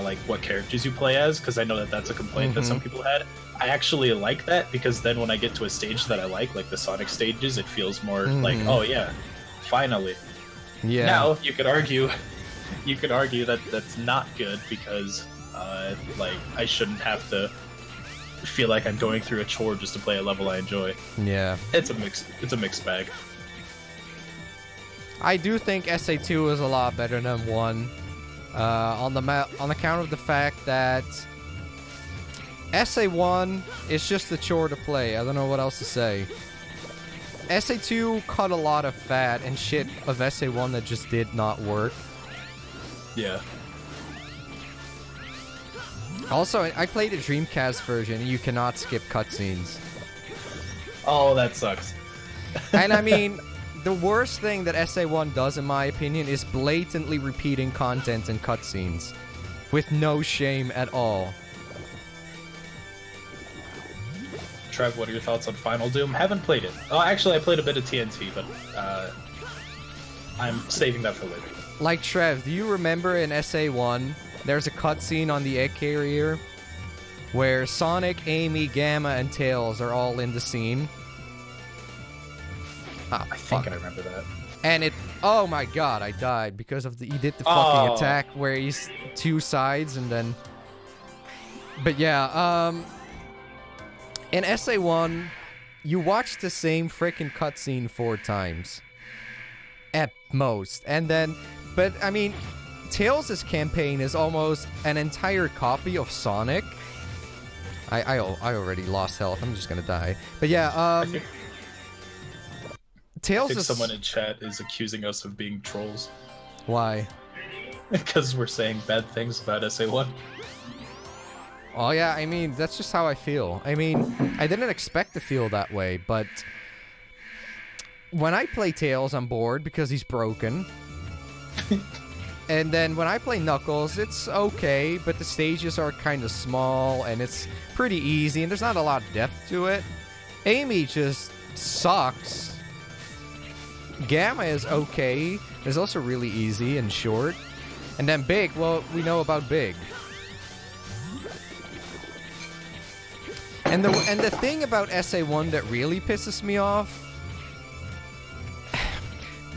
like what characters you play as, because I know that that's a complaint that some people had. I actually like that, because then when I get to a stage that I like the Sonic stages, it feels more like, oh yeah, finally. Yeah. Now you could argue that that's not good, because like I shouldn't have to feel like I'm going through a chore just to play a level I enjoy. Yeah. It's a mixed bag. I do think SA2 is a lot better than 1. On account of the fact that SA1 is just a chore to play. I don't know what else to say. SA2 cut a lot of fat and shit of SA1 that just did not work. Yeah. Also, I played the Dreamcast version and you cannot skip cutscenes. Oh, that sucks. And I mean, the worst thing that SA1 does, in my opinion, is blatantly repeating content in cutscenes. With no shame at all. Trev, what are your thoughts on Final Doom? Haven't played it. Oh, actually, I played a bit of TNT, but I'm saving that for later. Like, Trev, do you remember in SA1, there's a cutscene on the egg carrier where Sonic, Amy, Gamma, and Tails are all in the scene? Ah, I think I remember that. And it... Oh my god, I died because of he did the fucking attack where he's 2 sides and then... But yeah, in SA1, you watch the same freaking cutscene 4 times. At most. And then... But, I mean, Tails' campaign is almost an entire copy of Sonic. I already lost health. I'm just gonna die. But yeah, Tails I think is... someone in chat is accusing us of being trolls. Why? Because we're saying bad things about SA1. Oh yeah, I mean, that's just how I feel. I mean, I didn't expect to feel that way, but when I play Tails, I'm bored because he's broken. And then when I play Knuckles, it's okay, but the stages are kind of small, and it's pretty easy, and there's not a lot of depth to it. Amy just sucks. Gamma is okay. It's also really easy and short. And then Big, well, we know about Big. And the thing about SA1 that really pisses me off,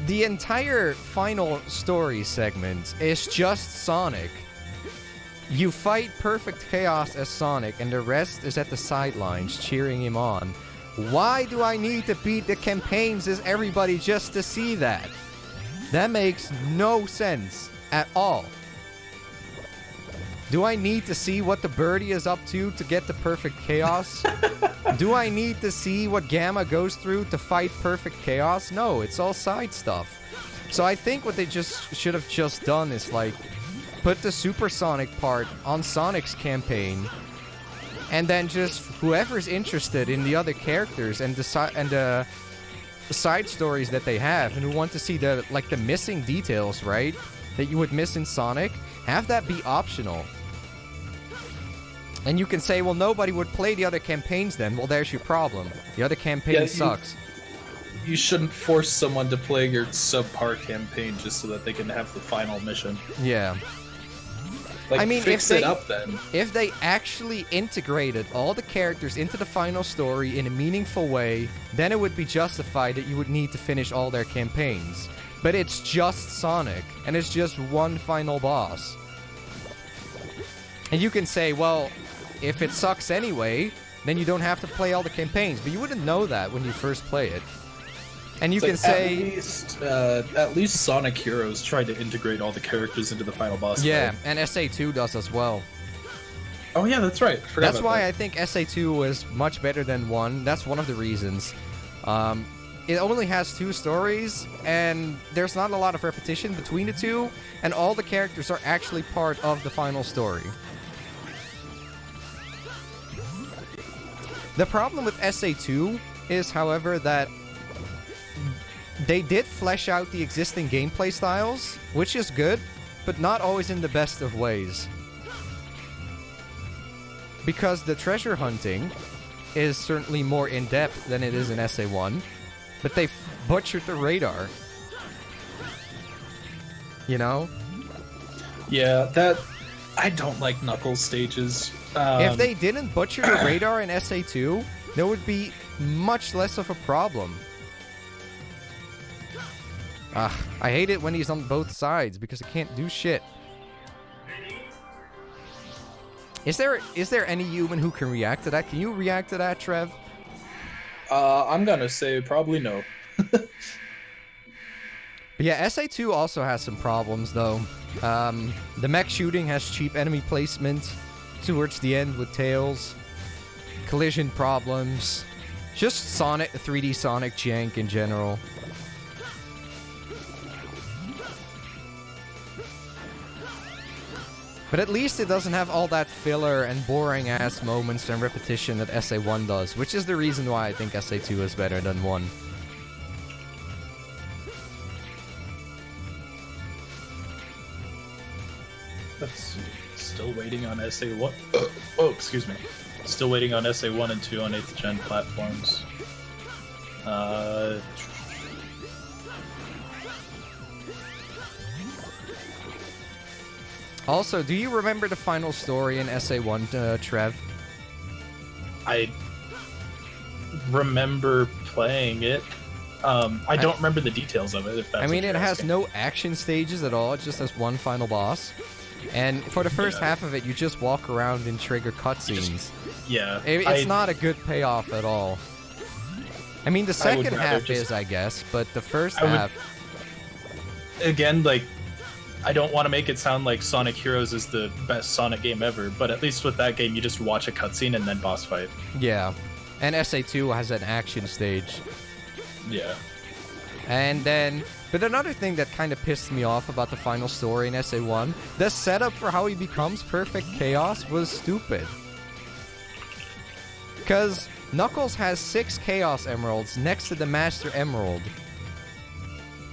the entire final story segment is just Sonic. You fight Perfect Chaos as Sonic, and the rest is at the sidelines cheering him on. Why do I need to beat the campaigns as everybody just to see that? That makes no sense at all. Do I need to see what the birdie is up to get the Perfect Chaos? Do I need to see what Gamma goes through to fight Perfect Chaos? No, it's all side stuff. So I think what they just should have just done is like put the Supersonic part on Sonic's campaign, and then just whoever's interested in the other characters and the side stories that they have, and who want to see the missing details, right, that you would miss in Sonic, have that be optional. And you can say, well, nobody would play the other campaigns then. Well, there's your problem. The other campaign sucks. You shouldn't force someone to play your subpar campaign just so that they can have the final mission. Yeah. Like, I mean, fix it up then. If they actually integrated all the characters into the final story in a meaningful way, then it would be justified that you would need to finish all their campaigns. But it's just Sonic, and it's just one final boss. And you can say, well, if it sucks anyway, then you don't have to play all the campaigns. But you wouldn't know that when you first play it. And you can say... At least Sonic Heroes tried to integrate all the characters into the final boss Yeah, fight. and SA2 does as well. Oh yeah, that's right. That's why I think SA2 was much better than 1. That's one of the reasons. It only has 2 stories, and there's not a lot of repetition between the 2, and all the characters are actually part of the final story. The problem with SA2 is, however, that they did flesh out the existing gameplay styles, which is good, but not always in the best of ways. Because the treasure hunting is certainly more in-depth than it is in SA1, but they butchered the radar. You know? Yeah, I don't like Knuckles stages. If they didn't butcher the radar in SA2, there would be much less of a problem. I hate it when he's on both sides because he can't do shit. Is there any human who can react to that? Can you react to that, Trev? I'm gonna say probably no. But yeah, SA2 also has some problems, though. The mech shooting has cheap enemy placement towards the end with Tails. Collision problems. Just 3D Sonic jank in general. But at least it doesn't have all that filler and boring-ass moments and repetition that SA1 does, which is the reason why I think SA2 is better than 1. That's still waiting on SA1. Oh, excuse me. Still waiting on SA1 and 2 on 8th gen platforms. Also, do you remember the final story in SA1, Trev? I remember playing it. I don't remember the details of it, if that's I mean, what it you're has asking. no action stages at all. It just has one final boss. And for the first half of it, you just walk around and trigger cutscenes. Yeah. It's not a good payoff at all. I mean, the second half is, I guess, but the first half... Again, like, I don't want to make it sound like Sonic Heroes is the best Sonic game ever, but at least with that game, you just watch a cutscene and then boss fight. Yeah. And SA2 has an action stage. Yeah. And then... But another thing that kind of pissed me off about the final story in SA1, the setup for how he becomes Perfect Chaos was stupid. Because Knuckles has 6 Chaos Emeralds next to the Master Emerald.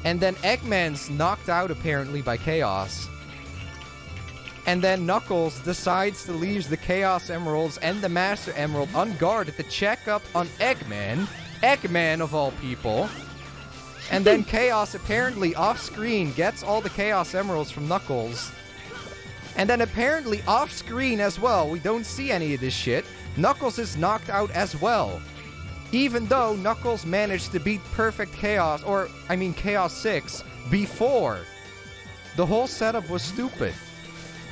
And then Eggman's knocked out apparently by Chaos. And then Knuckles decides to leave the Chaos Emeralds and the Master Emerald unguarded to check up on Eggman. Eggman of all people. And then Chaos apparently off-screen gets all the Chaos Emeralds from Knuckles. And then apparently off-screen as well, we don't see any of this shit, Knuckles is knocked out as well. Even though Knuckles managed to beat Perfect Chaos, or, I mean Chaos 6, before. The whole setup was stupid.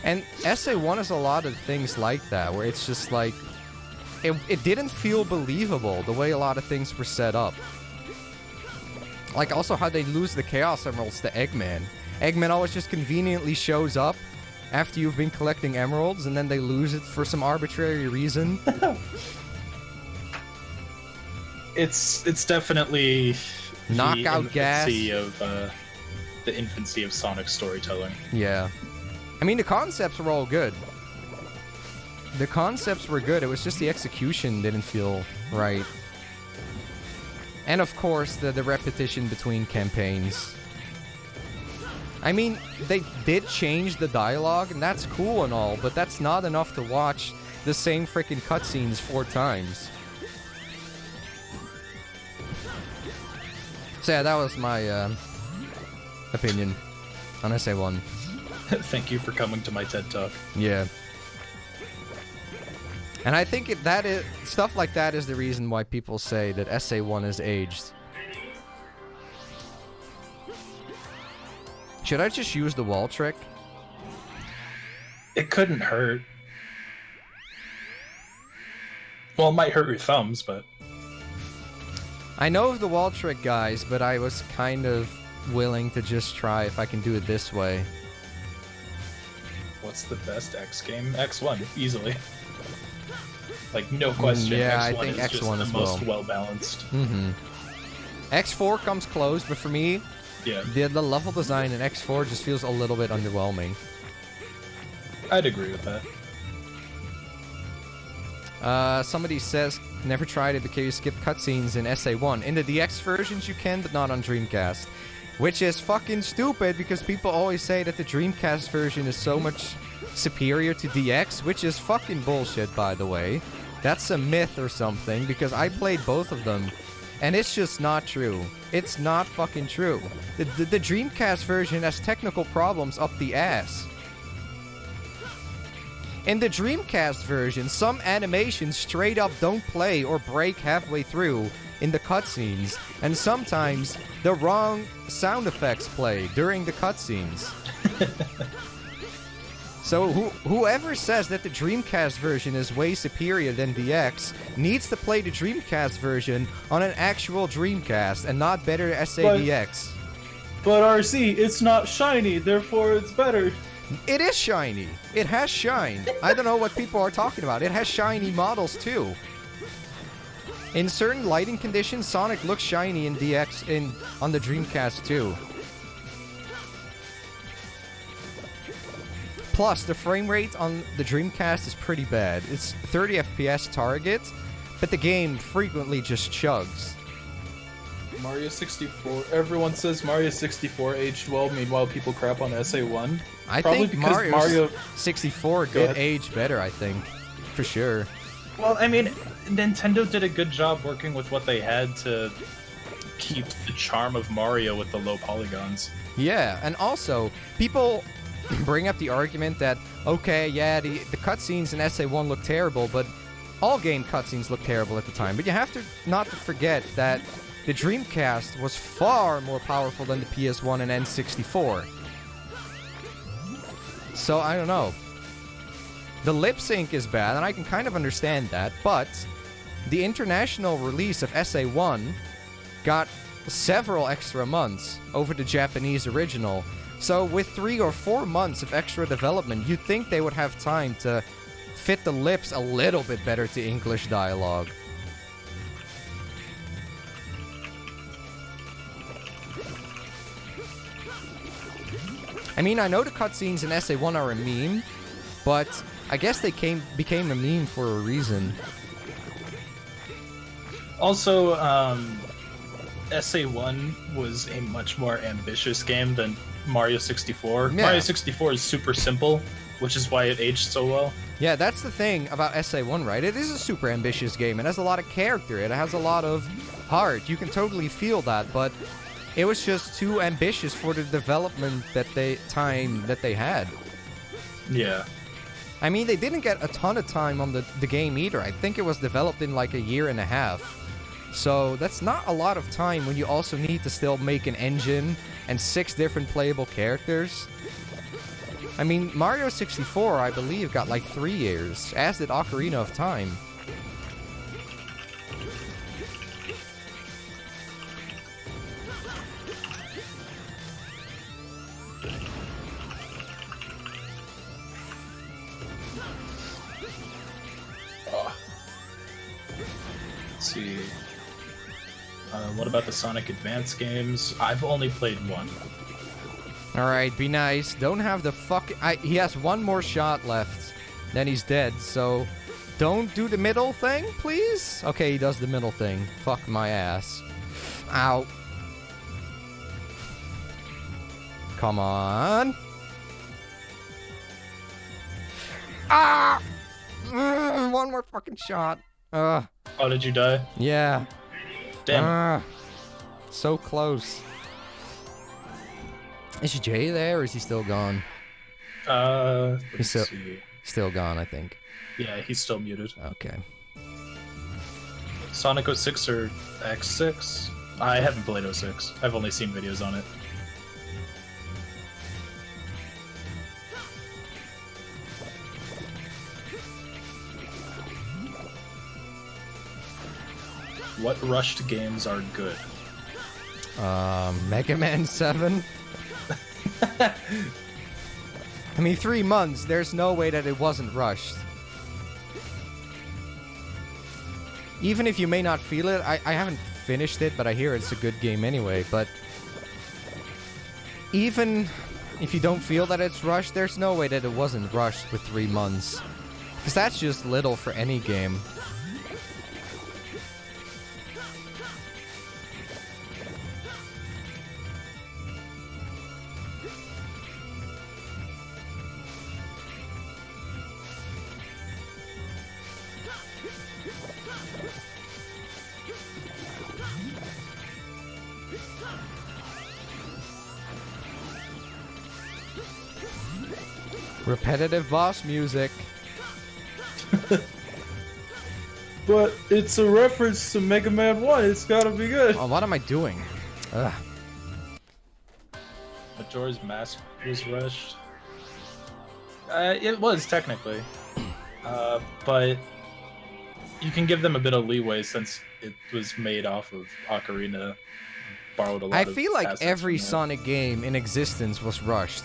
And SA1 has a lot of things like that, where it's just like... It didn't feel believable, the way a lot of things were set up. Like, also how they lose the Chaos Emeralds to Eggman. Eggman always just conveniently shows up after you've been collecting emeralds, and then they lose it for some arbitrary reason. It's definitely knockout gas. The infancy of Sonic storytelling. Yeah. I mean, the concepts were all good. The concepts were good, it was just the execution didn't feel right. And of course, the repetition between campaigns. I mean, they did change the dialogue, and that's cool and all, but that's not enough to watch the same freaking cutscenes 4 times. So yeah, that was my opinion on SA1. Thank you for coming to my TED Talk. Yeah. And I think stuff like that is the reason why people say that SA1 is aged. Should I just use the wall trick? It couldn't hurt. Well, it might hurt your thumbs, but... I know of the wall trick, guys, but I was kind of willing to just try if I can do it this way. What's the best X game? X1, easily. Like, no question. Yeah, X1 I think is X1 just as the most well. well-balanced. Mm-hmm. X4 comes close, but for me, yeah, the level design in X4 just feels a little bit underwhelming. I'd agree with that. Somebody says, never tried it because you skip cutscenes in SA1. In the DX versions you can, but not on Dreamcast. Which is fucking stupid, because people always say that the Dreamcast version is so much superior to DX, which is fucking bullshit, by the way. That's a myth or something, because I played both of them, and it's just not true. It's not fucking true. The Dreamcast version has technical problems up the ass. In the Dreamcast version, some animations straight up don't play or break halfway through in the cutscenes, and sometimes the wrong sound effects play during the cutscenes. So whoever says that the Dreamcast version is way superior than DX needs to play the Dreamcast version on an actual Dreamcast and not better SADX. But RC, it's not shiny, therefore it's better. It is shiny. It has shine. I don't know what people are talking about. It has shiny models too. In certain lighting conditions, Sonic looks shiny in DX on the Dreamcast too. Plus, the frame rate on the Dreamcast is pretty bad. It's 30 FPS target, but the game frequently just chugs. Mario 64. Everyone says Mario 64 aged well, meanwhile people crap on SA1. I Probably think because Mario 64 did age better, I think. For sure. Well, I mean, Nintendo did a good job working with what they had to keep the charm of Mario with the low polygons. Yeah, and also, people bring up the argument that, okay, yeah, the cutscenes in SA1 look terrible, but all game cutscenes look terrible at the time. But you have to not to forget that the Dreamcast was far more powerful than the PS1 and N64. So, I don't know. The lip sync is bad, and I can kind of understand that, but the international release of SA1 got several extra months over the Japanese original, So with 3 or 4 months of extra development, you'd think they would have time to fit the lips a little bit better to English dialogue. I mean, I know the cutscenes in SA1 are a meme, but I guess they became a meme for a reason. Also, SA1 was a much more ambitious game than Mario 64. Yeah. Mario 64 is super simple, which is why it aged so well. Yeah, that's the thing about SA1, right? It is a super ambitious game. It has a lot of character. It has a lot of heart. You can totally feel that, but it was just too ambitious for the development that they had. Yeah. I mean, they didn't get a ton of time on the game either. I think it was developed in like a year and a half. So that's not a lot of time when you also need to still make an engine and 6 different playable characters. I mean, Mario 64, I believe, got like 3 years, as did Ocarina of Time. Let's see. What about the Sonic Advance games? I've only played one. Alright, be nice. Don't have the he has 1 more shot left. Then he's dead, so don't do the middle thing, please? Okay, he does the middle thing. Fuck my ass. Ow. Come on. Ah! 1 more fucking shot. Oh, did you die? Yeah. Damn. So close. Is Jay there, or is he still gone? Let's see. Still gone, I think. Yeah, he's still muted. Okay. Sonic 06 or X6? I haven't played 06. I've only seen videos on it. What rushed games are good? Mega Man 7? I mean, 3 months, there's no way that it wasn't rushed. Even if you may not feel it, I haven't finished it, but I hear it's a good game anyway, but even if you don't feel that it's rushed, there's no way that it wasn't rushed with 3 months. Because that's just little for any game. Repetitive boss music. But it's a reference to Mega Man 1, it's gotta be good. Oh, what am I doing? Ugh. Majora's Mask was rushed. It was, technically. But you can give them a bit of leeway since it was made off of Ocarina. Borrowed a lot I feel like every Sonic game in existence was rushed.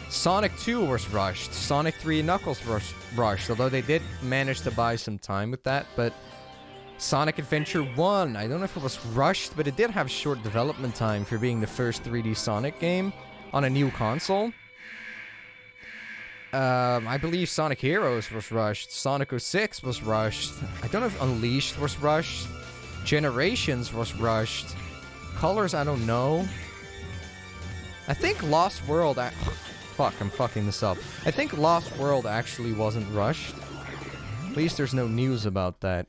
Sonic 2 was rushed. Sonic 3 and Knuckles was rushed, although they did manage to buy some time with that. But Sonic Adventure 1, I don't know if it was rushed, but it did have short development time for being the first 3D Sonic game on a new console. I believe Sonic Heroes was rushed. Sonic 06 was rushed. I don't know if Unleashed was rushed. Generations was rushed. Colors, I don't know. I think Lost World... Fuck, I'm fucking this up. I think Lost World actually wasn't rushed. At least there's no news about that.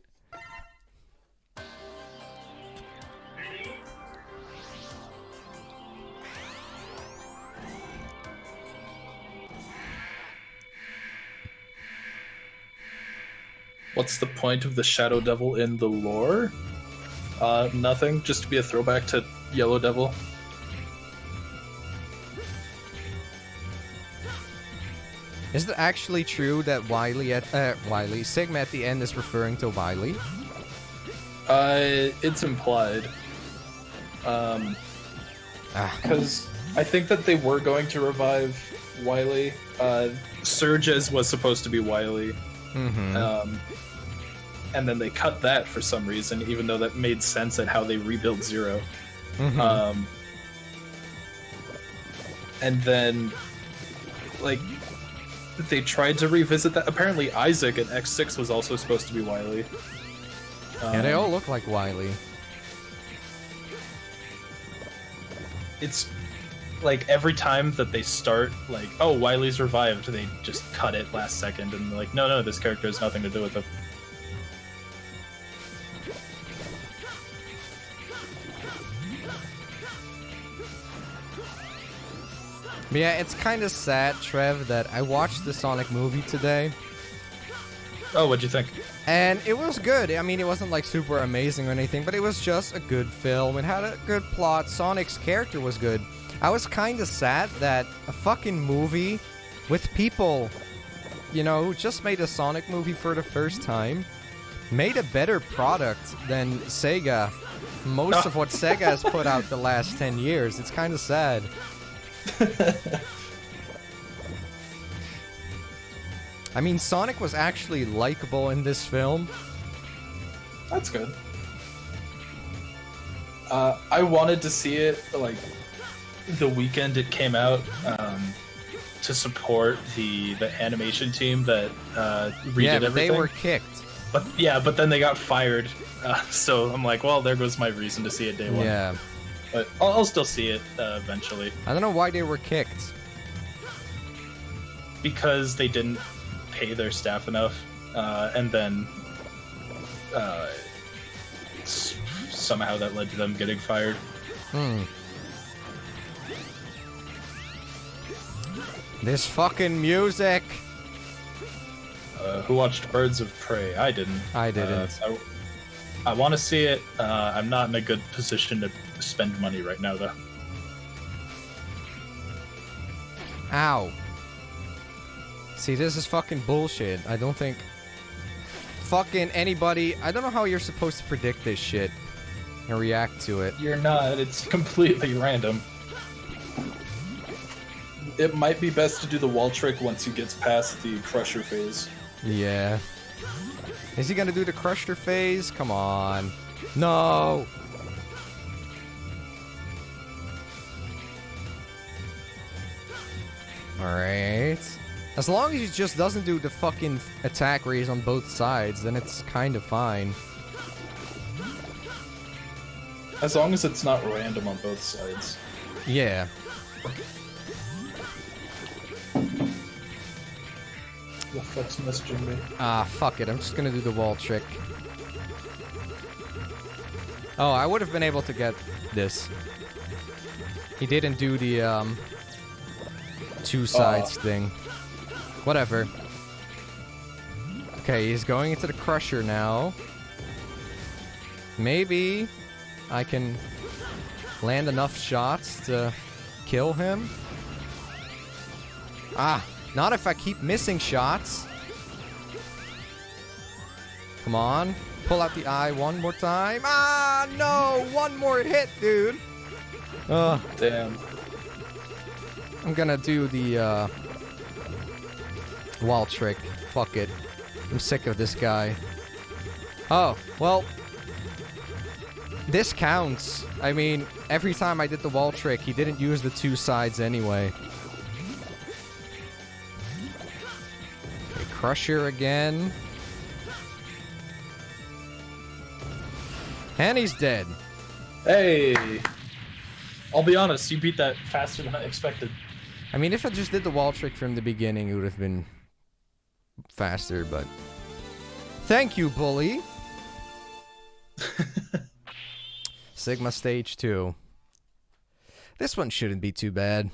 What's the point of the Shadow Devil in the lore? Nothing, just to be a throwback to Yellow Devil. Is it actually true that Sigma at the end is referring to Wily? It's implied. Because I think that they were going to revive Wily. Surges was supposed to be Wily. Mm-hmm. And then they cut that for some reason, even though that made sense at how they rebuilt Zero. Mm-hmm. And then, like, they tried to revisit that. Apparently, Isaac in X6 was also supposed to be Wily. Yeah, they all look like Wily. It's like every time that they start, like, oh, Wily's revived, they just cut it last second and like, no, this character has nothing to do with it. But yeah, it's kind of sad, Trev, that I watched the Sonic movie today. Oh, what'd you think? And it was good. I mean, it wasn't like super amazing or anything, but it was just a good film. It had a good plot. Sonic's character was good. I was kind of sad that a fucking movie with people, you know, who just made a Sonic movie for the first time, made a better product than Sega. Most of what Sega has put out the last 10 years. It's kind of sad. I mean, Sonic was actually likable in this film. That's good. I wanted to see it, like, the weekend it came out, to support the animation team that redid everything. They were kicked. But then they got fired. So I'm like, well, there goes my reason to see it day one. Yeah. But I'll still see it eventually. I don't know why they were kicked. Because they didn't pay their staff enough, and then somehow that led to them getting fired. This fucking music! Who watched Birds of Prey? I didn't. I didn't. I want to see it. I'm not in a good position to spend money right now, though. Ow. See, this is fucking bullshit. I don't think fucking anybody... I don't know how you're supposed to predict this shit and react to it. You're not. It's completely random. It might be best to do the wall trick once he gets past the crusher phase. Yeah. Is he gonna do the crusher phase? Come on. No! Alright. As long as he just doesn't do the fucking attack raise on both sides, then it's kind of fine. As long as it's not random on both sides. Yeah. The fuck's messaging me? Ah, fuck it. I'm just gonna do the wall trick. Oh, I would have been able to get this. He didn't do the, two sides thing. Whatever. Okay, he's going into the crusher now. Maybe I can land enough shots to kill him. Ah, not if I keep missing shots. Come on. Pull out the eye one more time. Ah, no! One more hit, dude. Ugh. Damn. I'm gonna do the, wall trick. Fuck it. I'm sick of this guy. Oh, well. This counts. I mean, every time I did the wall trick, he didn't use the two sides anyway. Okay, Crusher again. And he's dead. Hey! I'll be honest, you beat that faster than I expected. I mean, if I just did the wall trick from the beginning, it would have been faster, but... Thank you, bully! Sigma Stage 2. This one shouldn't be too bad.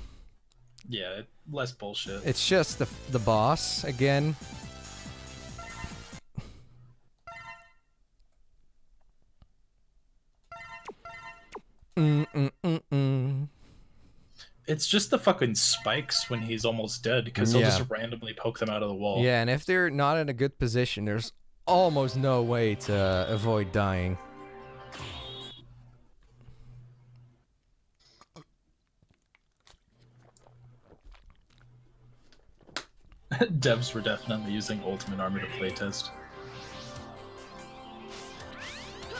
Yeah, less bullshit. It's just the boss, again. It's just the fucking spikes when he's almost dead, because he'll just randomly poke them out of the wall. Yeah, and if they're not in a good position, there's almost no way to avoid dying. Devs were definitely using Ultimate Armor to playtest.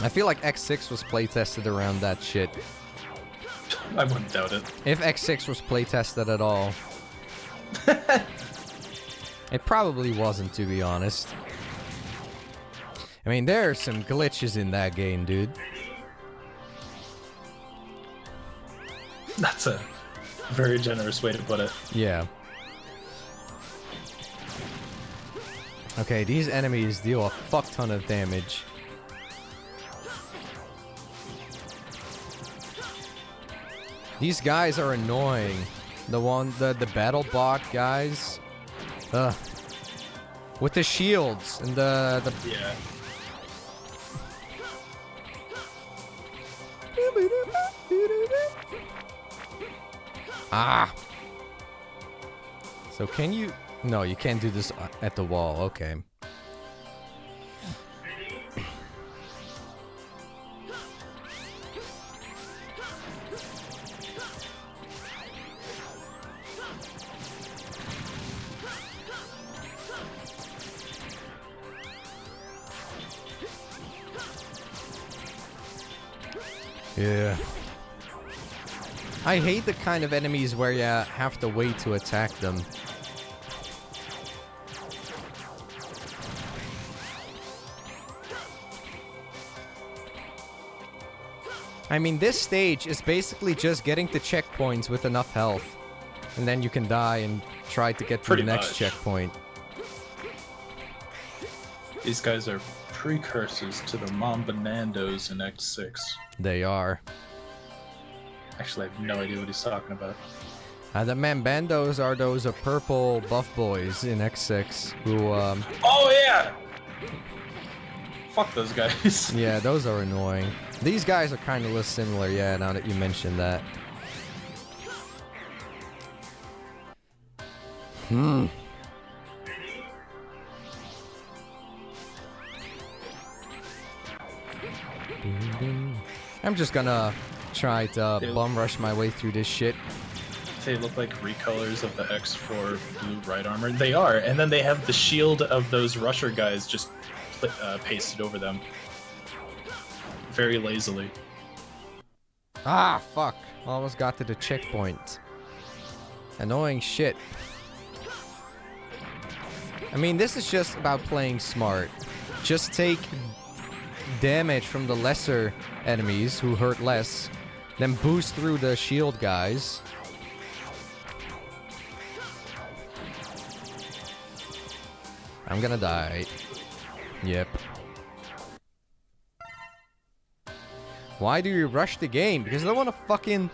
I feel like X6 was playtested around that shit. I wouldn't doubt it. If X6 was playtested at all. It probably wasn't, to be honest. I mean, there are some glitches in that game, dude. That's a very generous way to put it. Yeah. Okay, these enemies deal a fuck ton of damage. These guys are annoying. The battle bot guys. Ugh. With the shields and the Yeah. Ah. So can you? No, you can't do this at the wall. Okay. Yeah. I hate the kind of enemies where you have to wait to attack them. I mean, this stage is basically just getting to checkpoints with enough health. And then you can die and try to get to the next checkpoint. These guys are precursors to the Mamba Nandos in X6. They are. Actually, I have no idea what he's talking about. The Mambandos are those purple buff boys in X6 who, Oh, yeah! Fuck those guys. Yeah, those are annoying. These guys are kind of similar, yeah, now that you mentioned that. I'm just gonna try to bum rush my way through this shit. They look like recolors of the X4 blue right armor. They are, and then they have the shield of those rusher guys just pasted over them. Very lazily. Ah, fuck. Almost got to the checkpoint. Annoying shit. I mean, this is just about playing smart. Just take damage from the lesser enemies who hurt less, then boost through the shield guys. I'm gonna die. Yep. Why do you rush the game? Because I don't want to fucking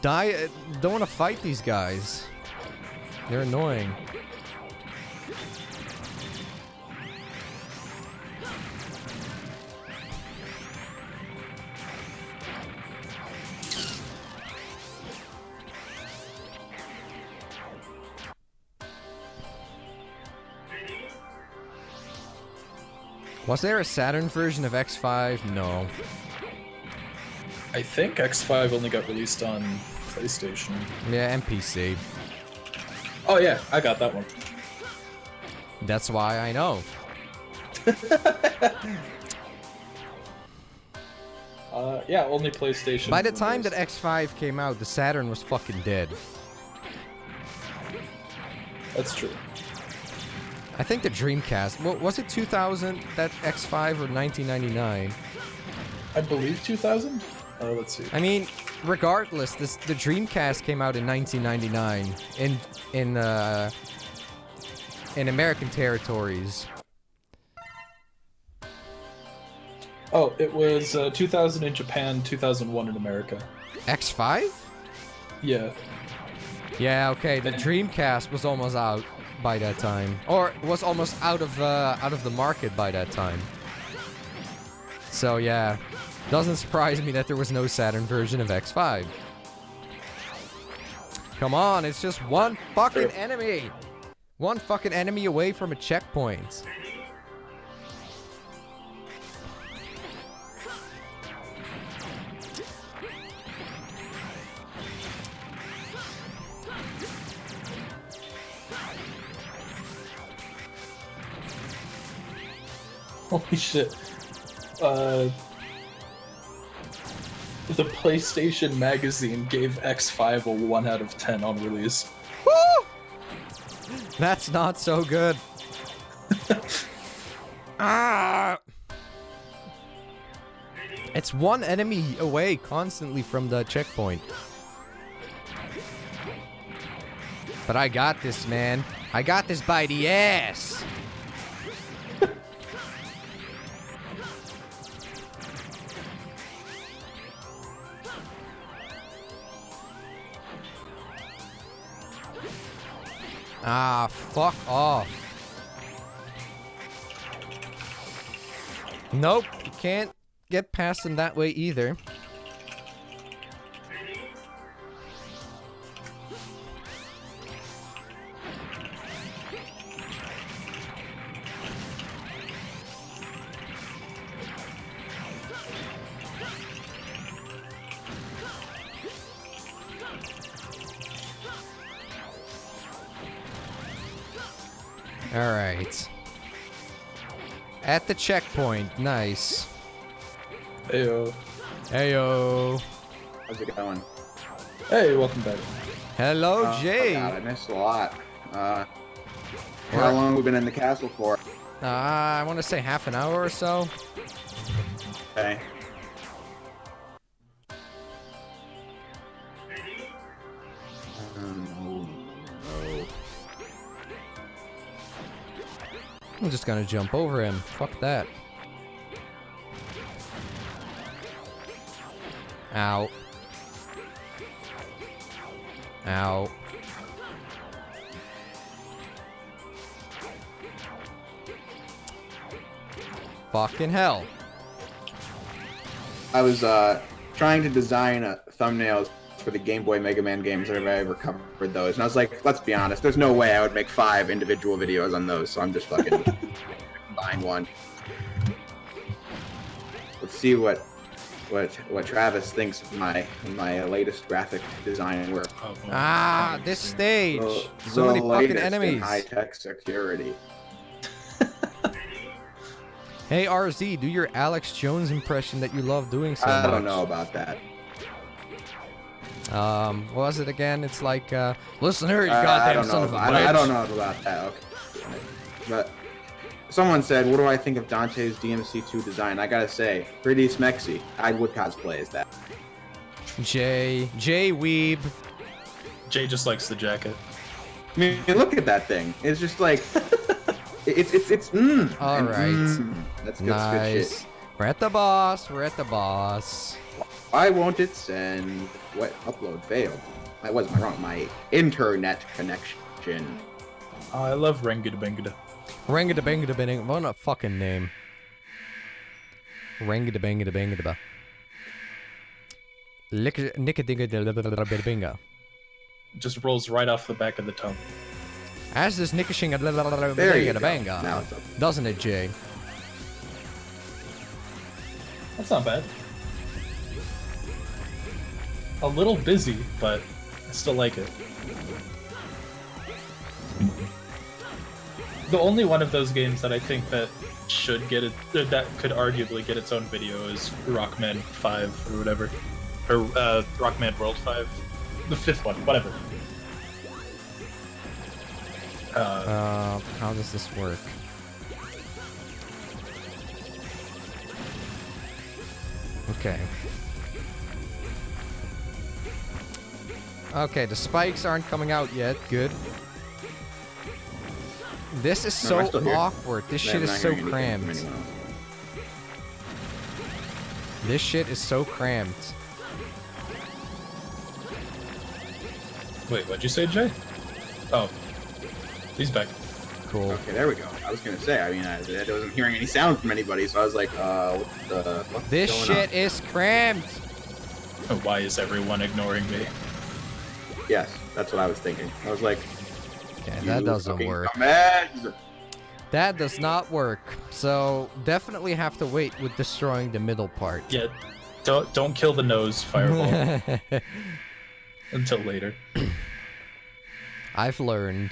die. Don't want to fight these guys. They're annoying. Was there a Saturn version of X5? No. I think X5 only got released on PlayStation. Yeah, and PC. Oh yeah, I got that one. That's why I know. Yeah, only PlayStation. By the time that X5 came out, the Saturn was fucking dead. That's true. I think the Dreamcast... was it 2000, that X5, or 1999? I believe 2000? Let's see. I mean, regardless, the Dreamcast came out in 1999 in American territories. Oh, it was 2000 in Japan, 2001 in America. X5? Yeah. Yeah, okay. The Dreamcast was almost out by that time, or was almost out of the market by that time. So yeah, doesn't surprise me that there was no Saturn version of X5. Come on, it's just one fucking enemy. One fucking enemy away from a checkpoint. Holy shit. The PlayStation Magazine gave X5 a 1 out of 10 on release. Woo! That's not so good. Ah! It's one enemy away constantly from the checkpoint. But I got this, man. I got this by the ass. Ah, fuck off. Nope, you can't get past him that way either. Alright. At the checkpoint. Nice. Heyo. Heyo. How's it going? Hey, welcome back. Hello, Jay. Oh God, I missed a lot. How long have we been in the castle for? I want to say half an hour or so. Okay. I'm just gonna jump over him. Fuck that. Ow. Ow. Fucking hell. I was trying to design thumbnails for the Game Boy Mega Man games that I ever covered those, and I was like, let's be honest, there's no way I would make 5 individual videos on those, so I'm just fucking combine one. Let's see what Travis thinks of my latest graphic design work. Ah, this stage. So many fucking enemies. High-tech security. Hey RZ, do your Alex Jones impression that you love doing so much. I don't know about that. What was it again? It's like, listen here, you goddamn son of a bitch. I don't know about that. Okay. But someone said, what do I think of Dante's DMC2 design? I gotta say, pretty smexy. I would cosplay as that. Jay Weeb. Jay just likes the jacket. I mean, look at that thing. It's just like, it's All right. That's good, Nice. good shit. We're at the boss. We're at the boss. Why won't it send? What upload failed? I was wrong. My internet connection. I love Rengida. Rangada-bangada-bang. What a fucking name. Rangada-bangada-bangada-ba. Nicka-dinga-dinga. Just rolls right off the back of the tongue. As this There you go. Now nicka-shinga-banga. it's up. Doesn't it, Jay? That's not bad. A little busy, but I still like it. The only one of those games that I think that should get it, that could arguably get its own video is Rockman 5 or whatever. Or Rockman World 5. The 5th one, whatever. How does this work? Okay. Okay, the spikes aren't coming out yet. Good. This is so I'm still here. awkward. This shit is so cramped. This shit is so cramped. Wait, what'd you say, Jay? Oh. He's back. Cool. Okay, there we go. I was gonna say, I mean, I wasn't hearing any sound from anybody, so I was like, what the fuck is This going shit on? is cramped. Why is everyone ignoring me? Yes, that's what I was thinking. I was like, Yeah, that doesn't fucking work. dumbass. That does not work. So definitely have to wait with destroying the middle part. Yeah, don't kill the nose fireball until later. I've learned.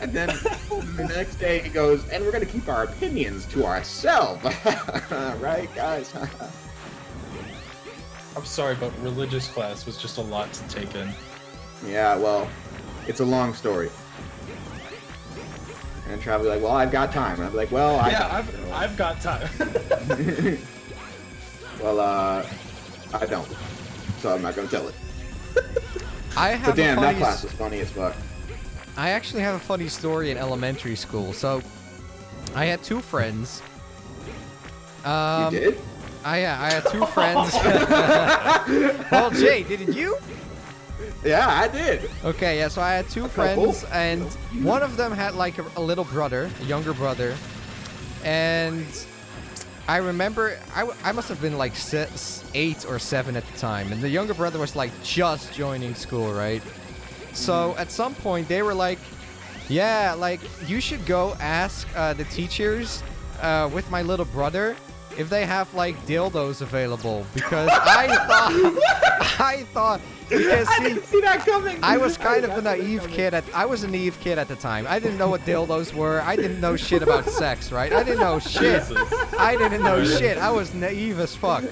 And then the next day he goes, and we're going to keep our opinions to ourselves. Right, guys? I'm sorry, but religious class was just a lot to take in. Yeah, well, it's a long story. And Trav will be like, well, I've got time. And I'll be like, well, I've got time. Well, I don't. So I'm not going to tell it. I have But damn, a that funny class was funny as fuck. I actually have a funny story in elementary school. So, I had two friends. You did? I had two friends. Well, Jay, didn't you? Yeah, I did. Okay, yeah, so I had two friends, and one of them had like a little brother, a younger brother, and I remember I must have been like 8 or 7 at the time, and the younger brother was like just joining school, right? So at some point they were like, yeah, like you should go ask the teachers with my little brother if they have like dildos available, because I thought because I didn't see that coming. I was kind of a naive kid I was a naive kid at the time. I didn't know what dildos were. I didn't know shit about sex, right? I didn't know shit. I didn't know shit. I was naive as fuck.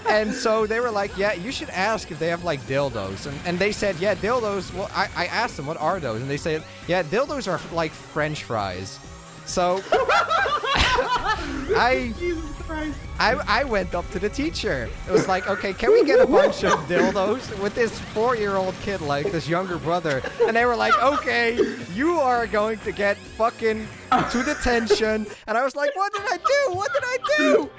And so they were like, yeah, you should ask if they have like dildos. And they said, yeah, dildos. Well, I asked them, what are those? And they said, yeah, dildos are like French fries. So I went up to the teacher. It was like, okay, can we get a bunch of dildos with this 4-year-old kid, like this younger brother? And they were like, okay, you are going to get fucking to detention. And I was like, what did I do? What did I do?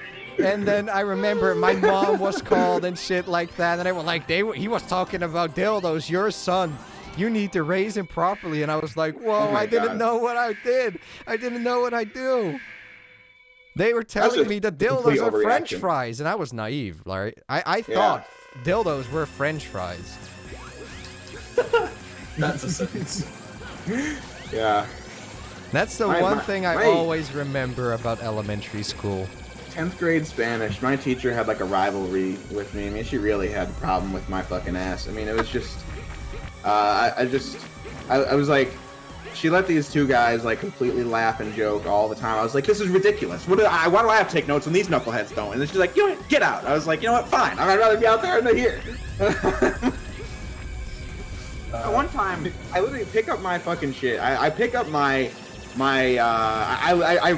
And then I remember my mom was called and shit like that. And they were like, he was talking about dildos, your son. You need to raise him properly. And I was like, whoa, I didn't know what I did. I didn't know what I do. They were telling me that dildos are French fries, and I was naive, right? I thought dildos were French fries. That's a sentence. Yeah. That's the one thing I always remember about elementary school. 10th grade Spanish, my teacher had like a rivalry with me. I mean, she really had a problem with my fucking ass. I mean, it was just... I was like, she let these two guys like completely laugh and joke all the time. I was like, this is ridiculous. Why do I have to take notes when these knuckleheads don't? And then she's like, you know what, get out. I was like, you know what, fine. I'd rather be out there than here. One time, I literally pick up my fucking shit. I pick up I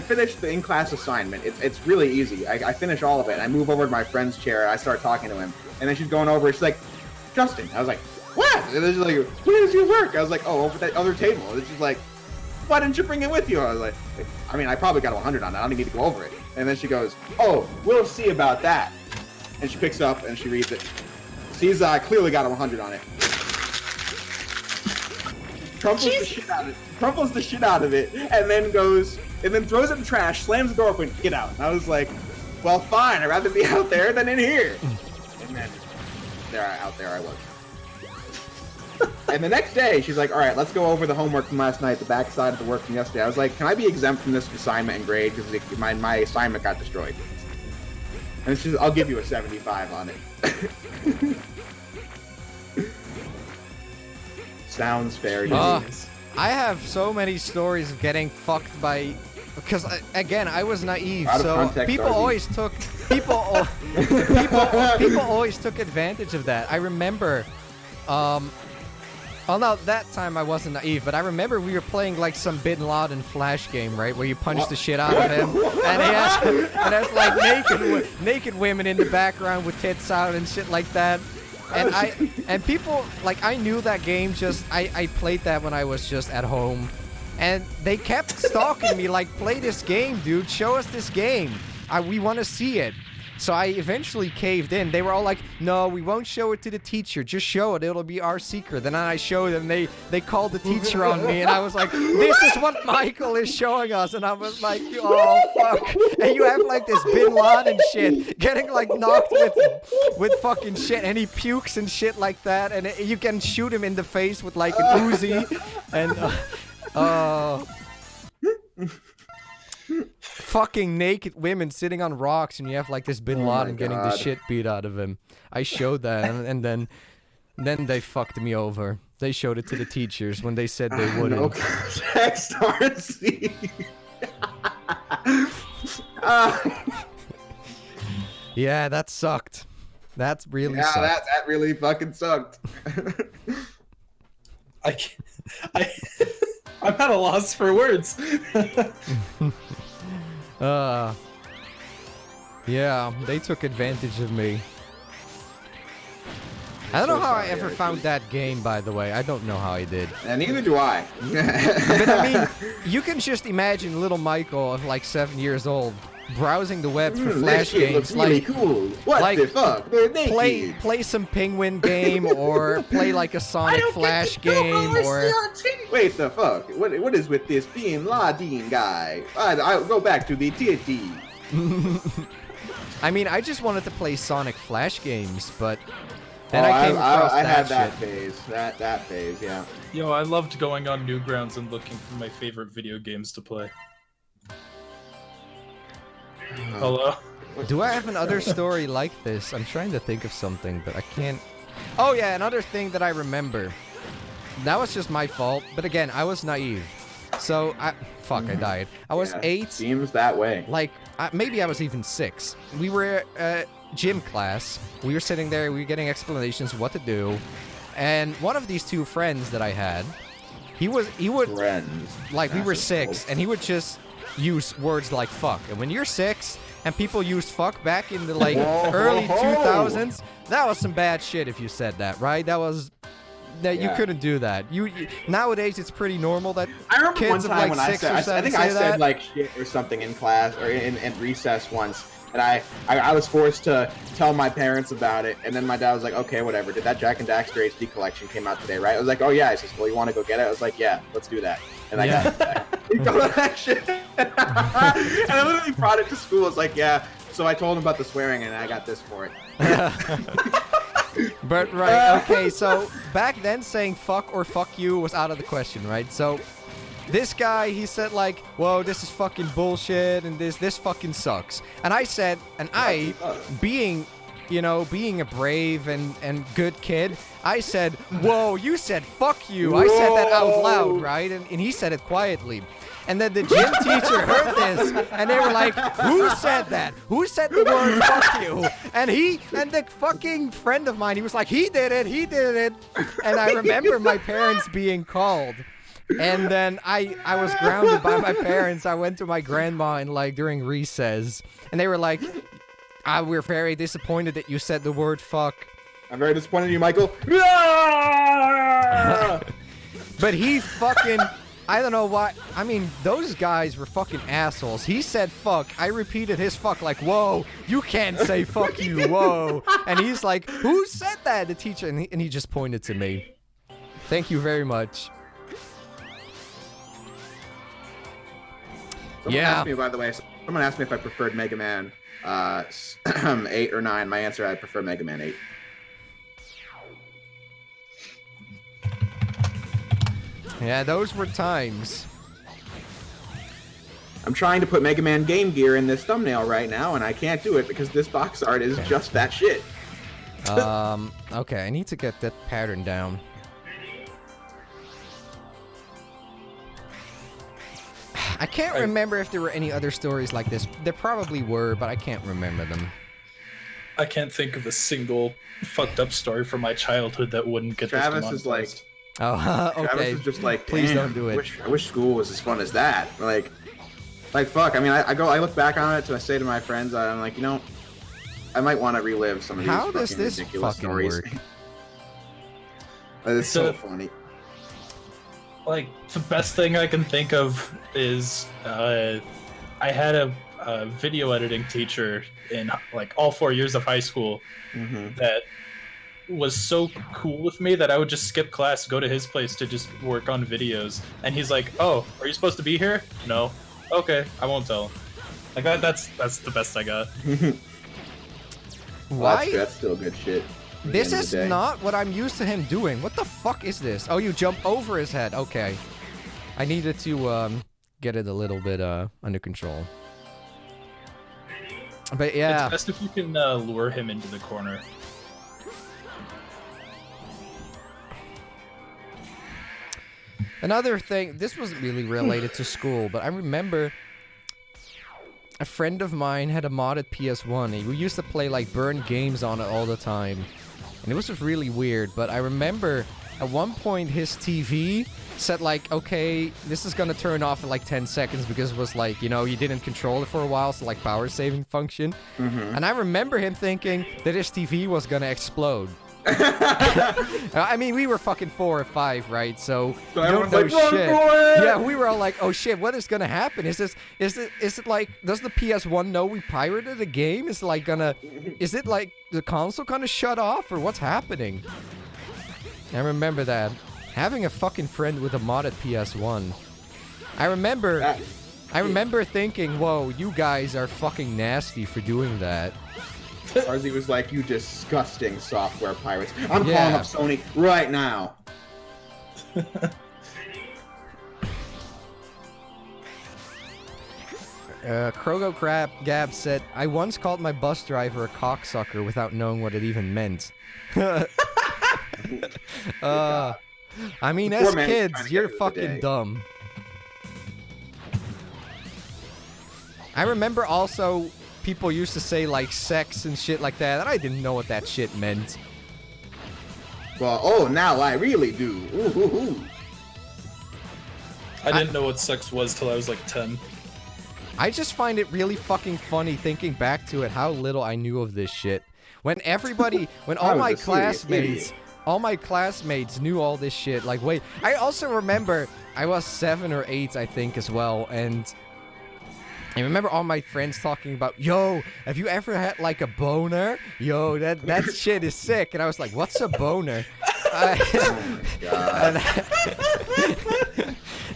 finished the in-class assignment. It's really easy. I finish all of it. I move over to my friend's chair. I start talking to him. And then she's going over. She's like, Justin. I was like, what? And then she's like, where does your work? I was like, oh, over that other table. And she's like, why didn't you bring it with you? I was like, I mean, I probably got a 100 on it. I don't even need to go over it. And then she goes, oh, we'll see about that. And she picks up and she reads it. She's clearly got a 100 on it. Crumples the shit out of it, and then throws it in the trash, slams the door open, get out. And I was like, well, fine. I'd rather be out there than in here. And then out there I was. And the next day, she's like, all right, let's go over the homework from last night, the backside of the work from yesterday. I was like, can I be exempt from this assignment and grade because my assignment got destroyed? And she's, I'll give you a 75 on it. Sounds fair. I have so many stories of getting fucked by... Because, again, I was naive, so people always took... People always took advantage of that. I remember... Well, no, that time I wasn't naive, but I remember we were playing like some Bin Laden flash game, right, where you punch the shit out of him, and there's like naked women in the background with tits out and shit like that, and people like I knew that game. Just I played that when I was just at home, and they kept stalking me like, play this game, dude, show us this game, we want to see it. So I eventually caved in. They were all like, no, we won't show it to the teacher. Just show it. It'll be our secret. And then I showed them. They called the teacher on me. And I was like, this is what Michael is showing us. And I was like, oh, fuck. And you have like this Bin Laden shit getting like knocked with fucking shit. And he pukes and shit like that. And you can shoot him in the face with like an Uzi. And, fucking naked women sitting on rocks, and you have like this Bin Laden getting the shit beat out of him. I showed that, and then they fucked me over. They showed it to the teachers when they said they wouldn't. No context, RC. Yeah, that sucked. That really sucked. Yeah, that really fucking sucked. I'm at a loss for words. Yeah, they took advantage of me. I don't know how I ever found that game, by the way. I don't know how I did. And neither do I. But I mean, you can just imagine little Michael of like 7 years old browsing the web for Flash games. Looks really cool. What like, the fuck? They're naked. Play some Penguin game or play like a Sonic Flash game or. Wait the fuck? What is with this Bin Laden guy? I'll go back to the titty. I mean, I just wanted to play Sonic Flash games, but. Then I came across I had that shit. phase. That phase, yeah. Yo, I loved going on Newgrounds and looking for my favorite video games to play. Hello? Do I have another story like this? I'm trying to think of something, but I can't. Oh yeah, another thing that I remember. That was just my fault, but again, I was naive. So, I died. I was 8. Seems that way. Like, maybe I was even 6. We were gym class. We were sitting there, we were getting explanations what to do. And one of these two friends that I had, he would Friends. like we were 6 and he would just use words like fuck. And when you're 6 and people used fuck back in the like early 2000s, that was some bad shit if you said that, right? That was you couldn't do that. You nowadays it's pretty normal that I remember kids one time of like when 6 or 7 I think say I said that. like shit or something in class or in recess once, and I was forced to tell my parents about it, and then my dad was like, okay, whatever. Did that Jack and Daxter HD collection came out today, right? I was like, oh yeah. He says, well, you want to go get it? I was like, yeah, let's do that. And I got it back. He told that shit. And I literally brought it to school. I was like, yeah. So I told him about the swearing, and I got this for it. But right, okay, so back then saying fuck or fuck you was out of the question, right? So this guy, he said like, whoa, this is fucking bullshit and this fucking sucks. And I said, and I, being a brave and good kid, I said, whoa, you said fuck you. I said that out loud, right? And he said it quietly. And then the gym teacher heard this, and they were like, who said that? Who said the word fuck you? And the fucking friend of mine, he was like, he did it. And I remember my parents being called. And then I was grounded by my parents. I went to my grandma and like during recess, and they were like, we're very disappointed that you said the word fuck. I'm very disappointed in you, Michael. But he fucking... I don't know why. I mean, those guys were fucking assholes. He said fuck. I repeated his fuck like, whoa, you can't say fuck you, whoa. And he's like, who said that? The teacher. And he just pointed to me. Thank you very much. Someone asked me, by the way, someone asked me if I preferred Mega Man 8 or 9. My answer, I prefer Mega Man 8. Yeah, those were times. I'm trying to put Mega Man Game Gear in this thumbnail right now, and I can't do it because this box art is just that shit. Okay, I need to get that pattern down. I can't remember if there were any other stories like this. There probably were, but I can't remember them. I can't think of a single fucked up story from my childhood that wouldn't get Travis this is like... Oh, okay. Travis is just like, please don't do it. I wish school was as fun as that. Like fuck. I mean, I look back on it, and I say to my friends, I'm like, I might want to relive some of these How does fucking this ridiculous fucking stories. work? It's so funny. Like, the best thing I can think of is I had a video editing teacher in like all 4 years of high school that was so cool with me that I would just skip class, go to his place to just work on videos. And he's like, "Oh, are you supposed to be here?" "No." "Okay, I won't tell." Like that's the best I got. Why? That's still good shit. This is not what I'm used to him doing. What the fuck is this? Oh, you jump over his head. Okay. I needed to get it a little bit under control. But yeah. It's best if you can lure him into the corner. Another thing, this wasn't really related to school, but I remember a friend of mine had a modded PS1. We used to play like burned games on it all the time. And it was just really weird, but I remember at one point his TV said like, okay, this is gonna turn off in like 10 seconds because it was like, you know, you didn't control it for a while, so like power saving function. And I remember him thinking that his TV was gonna explode. I mean, we were fucking 4 or 5, right? So you don't know shit. Yeah, we were all like, "Oh shit, what is gonna happen? Is it like, does the PS1 know we pirated the game? Is it like the console gonna shut off, or what's happening?" I remember that having a fucking friend with a modded PS1. I remember thinking, "Whoa, you guys are fucking nasty for doing that." Arzy was like, "You disgusting software pirates. I'm calling up Sony right now." Krogo Gab said, "I once called my bus driver a cocksucker without knowing what it even meant." I mean, as kids, you're fucking dumb. I remember also people used to say like sex and shit like that, and I didn't know what that shit meant. Well, oh, now I really do. Ooh, ooh, ooh. I didn't know what sex was till I was like 10. I just find it really fucking funny thinking back to it, how little I knew of this shit. When all my classmates knew all this shit. Like, wait, I also remember I was 7 or 8, I think, as well, and I remember all my friends talking about, "Yo, have you ever had like a boner? Yo, that shit is sick." And I was like, "What's a boner?" Oh my God.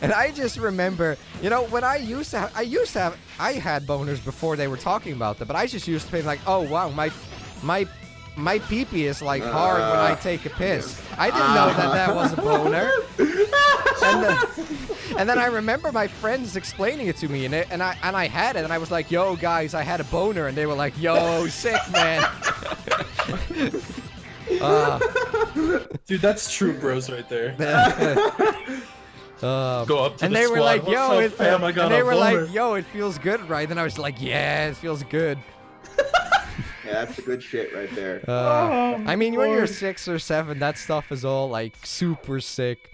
And I just remember, you know, when I had boners before they were talking about them, but I just used to be like, "Oh wow, my pee-pee is like hard when I take a piss." I didn't know that was a boner. And then I remember my friends explaining it to me, and I had it, and I was like, "Yo, guys, I had a boner," and they were like, "Yo, sick, man." Dude, that's true bros right there. Go up to and the they were squad. like, "What's "Yo," up, fam? I got and they a were boner." like, "Yo, it feels good, right?" And I was like, "Yeah, it feels good." Yeah, that's the good shit right there. I mean, when you're 6 or 7, that stuff is all like super sick.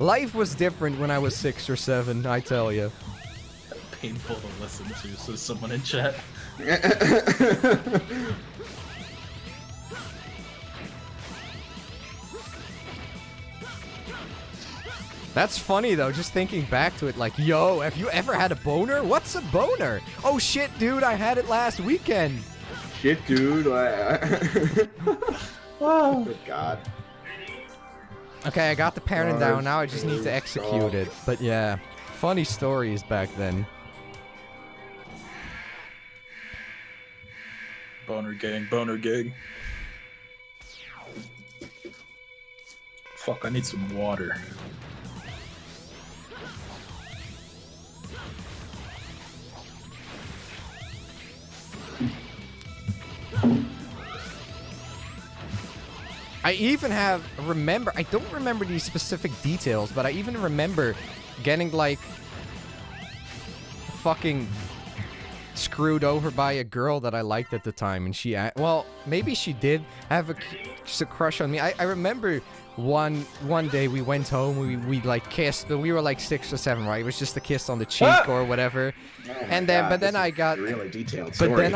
Life was different when I was 6 or 7, I tell you. Painful to listen to, says someone in chat. That's funny though, just thinking back to it, like, "Yo, have you ever had a boner? What's a boner? Oh shit, dude, I had it last weekend." Shit, dude. Oh, good God. Okay, I got the pattern down, now I just need to execute it. But yeah, funny stories back then. Boner gang, boner gang. Fuck, I need some water. I even I don't remember these specific details, but I even remember getting like fucking screwed over by a girl that I liked at the time, and well, maybe she did have a crush on me. I remember one day we went home, we like kissed, but we were like 6 or 7, right? It was just a kiss on the cheek or whatever. And then, but then I got really detailed story.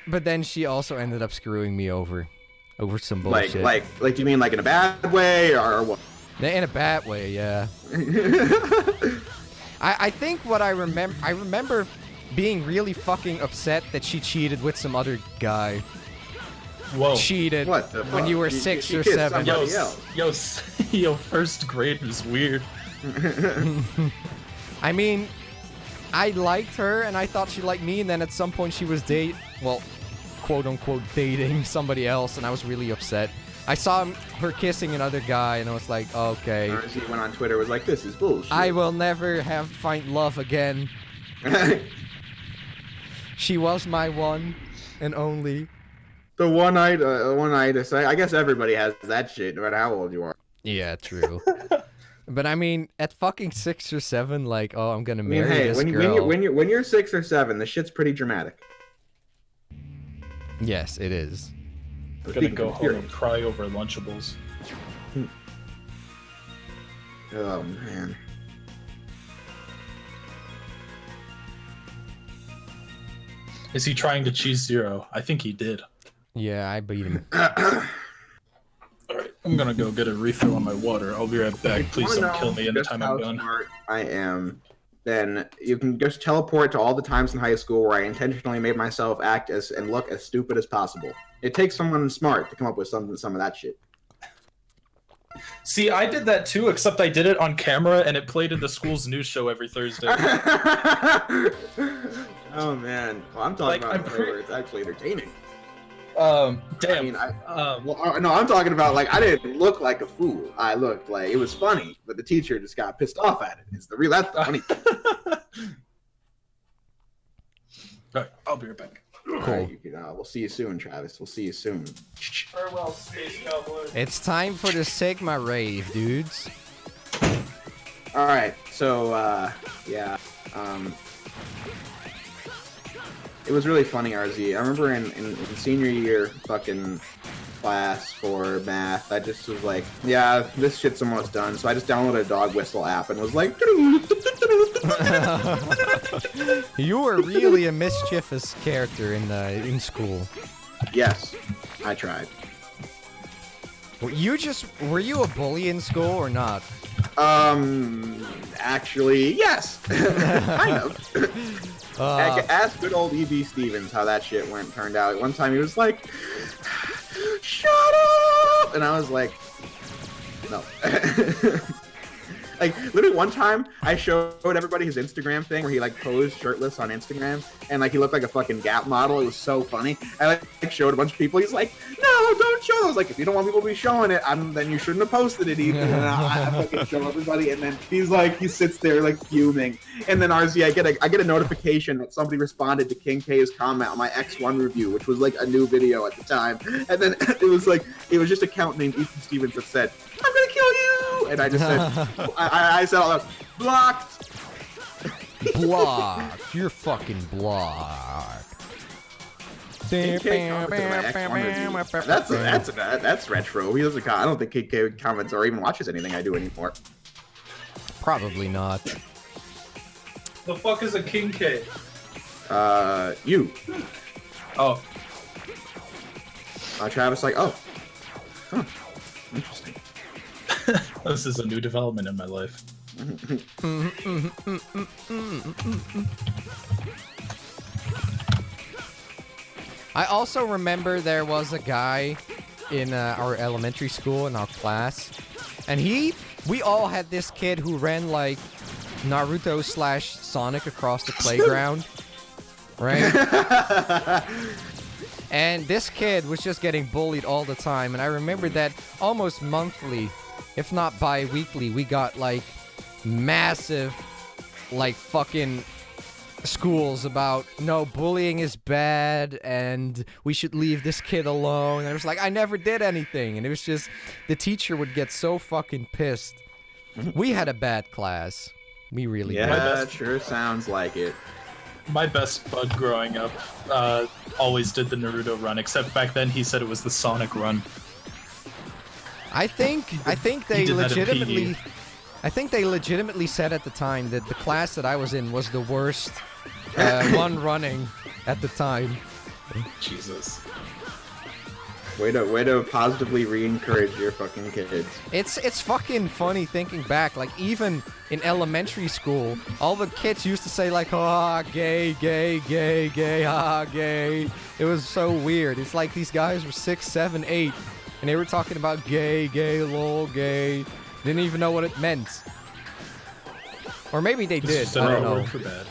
But then she also ended up screwing me over some bullshit. Like, do you mean like in a bad way or what? In a bad way, yeah. I think what I remember being really fucking upset that she cheated with some other guy. Whoa. Cheated What the fuck? when you were 6 or 7. Yo, first grade was weird. I mean, I liked her and I thought she liked me, and then at some point she was quote-unquote dating somebody else, and I was really upset. I saw her kissing another guy, and I was like, okay. She went on Twitter, was like, "This is bullshit. I will never find love again." She was my one and only. The one-eyed, I guess everybody has that shit, no matter how old you are. Yeah, true. But I mean, at fucking 6 or 7, like, oh, I'm gonna I mean, marry hey, this when girl. you're 6 or 7, the shit's pretty dramatic. Yes, it is. I'm gonna go home and cry over Lunchables. Oh man. Is he trying to cheese 0? I think he did. Yeah, I beat him. Alright, I'm gonna go get a refill on my water. I'll be right back. Please don't kill me anytime I'm done. Smart I am. Then you can just teleport to all the times in high school where I intentionally made myself act and look as stupid as possible. It takes someone smart to come up with some of that shit. See, I did that too, except I did it on camera and it played in the school's news show every Thursday. Oh man, well, I'm talking about where it's actually entertaining. Damn. I mean, no, I'm talking about like I didn't look like a fool. I looked like it was funny, but the teacher just got pissed off at it. That's the funny thing. Alright, I'll be right back. Cool. Right, we'll see you soon, Travis. We'll see you soon. Farewell, Space Cowboy. It's time for the Sigma rave, dudes. All right, so yeah, it was really funny, RZ. I remember in senior year fucking class for math, I just was like, yeah, this shit's almost done. So I just downloaded a dog whistle app and was like, You were really a mischievous character in school. yes, I tried. Were you a bully in school or not? Actually, yes, kind of. Ask good old E.B. Stevens how that shit turned out. One time he was like, "Shut up," and I was like, "No." Like literally one time, I showed everybody his Instagram thing where he like posed shirtless on Instagram, and like he looked like a fucking Gap model. It was so funny. I like showed a bunch of people. He's like, "No, don't show." I was like, "If you don't want people to be showing it, then you shouldn't have posted it either." And I fucking show everybody, and then he sits there like fuming, and then RZ, I get a notification that somebody responded to King K's comment on my X1 review, which was like a new video at the time, and then it was just a count named Ethan Stevens that said, "I'm gonna kill you," and I just said, I said all that, blocked. Blocked. You're fucking blocked. That's retro. He doesn't. I don't think KK comments or even watches anything I do anymore. Probably not. The fuck is a King K? You. Oh. Travis, like, oh. Huh. Interesting. This is a new development in my life. I also remember there was a guy in our elementary school in our class, and we all had this kid who ran like Naruto/Sonic across the playground, right? And this kid was just getting bullied all the time, and I remember that almost monthly, if not bi-weekly, we got like massive like fucking schools about no, bullying is bad and we should leave this kid alone. And it was like, I never did anything, and it was just the teacher would get so fucking pissed. We had a bad class. We really did. Yeah, sure sounds like it. My best bud growing up always did the Naruto run, except back then he said it was the Sonic run. I think they legitimately said at the time that the class that I was in was the worst one running at the time. Jesus. Way to positively re-encourage your fucking kids. It's fucking funny thinking back. Like, even in elementary school, all the kids used to say like, "Ah, gay, gay, gay, gay, ah, gay." It was so weird. It's like these guys were 6, 7, 8, and they were talking about gay, gay, lol, gay. Didn't even know what it meant. Or maybe they did. I don't know. Word for bad.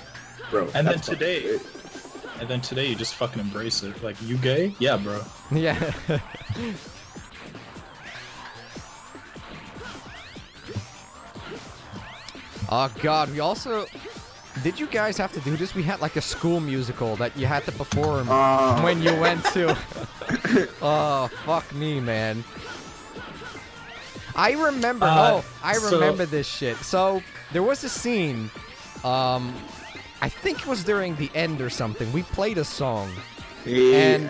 Bro, And then today you just fucking embrace it. Like, you gay? Yeah, bro. Yeah. Oh god, we also... Did you guys have to do this? We had like a school musical that you had to perform when you went to... Oh, fuck me, man. I remember. I remember this shit. So there was a scene. I think it was during the end or something. We played a song, and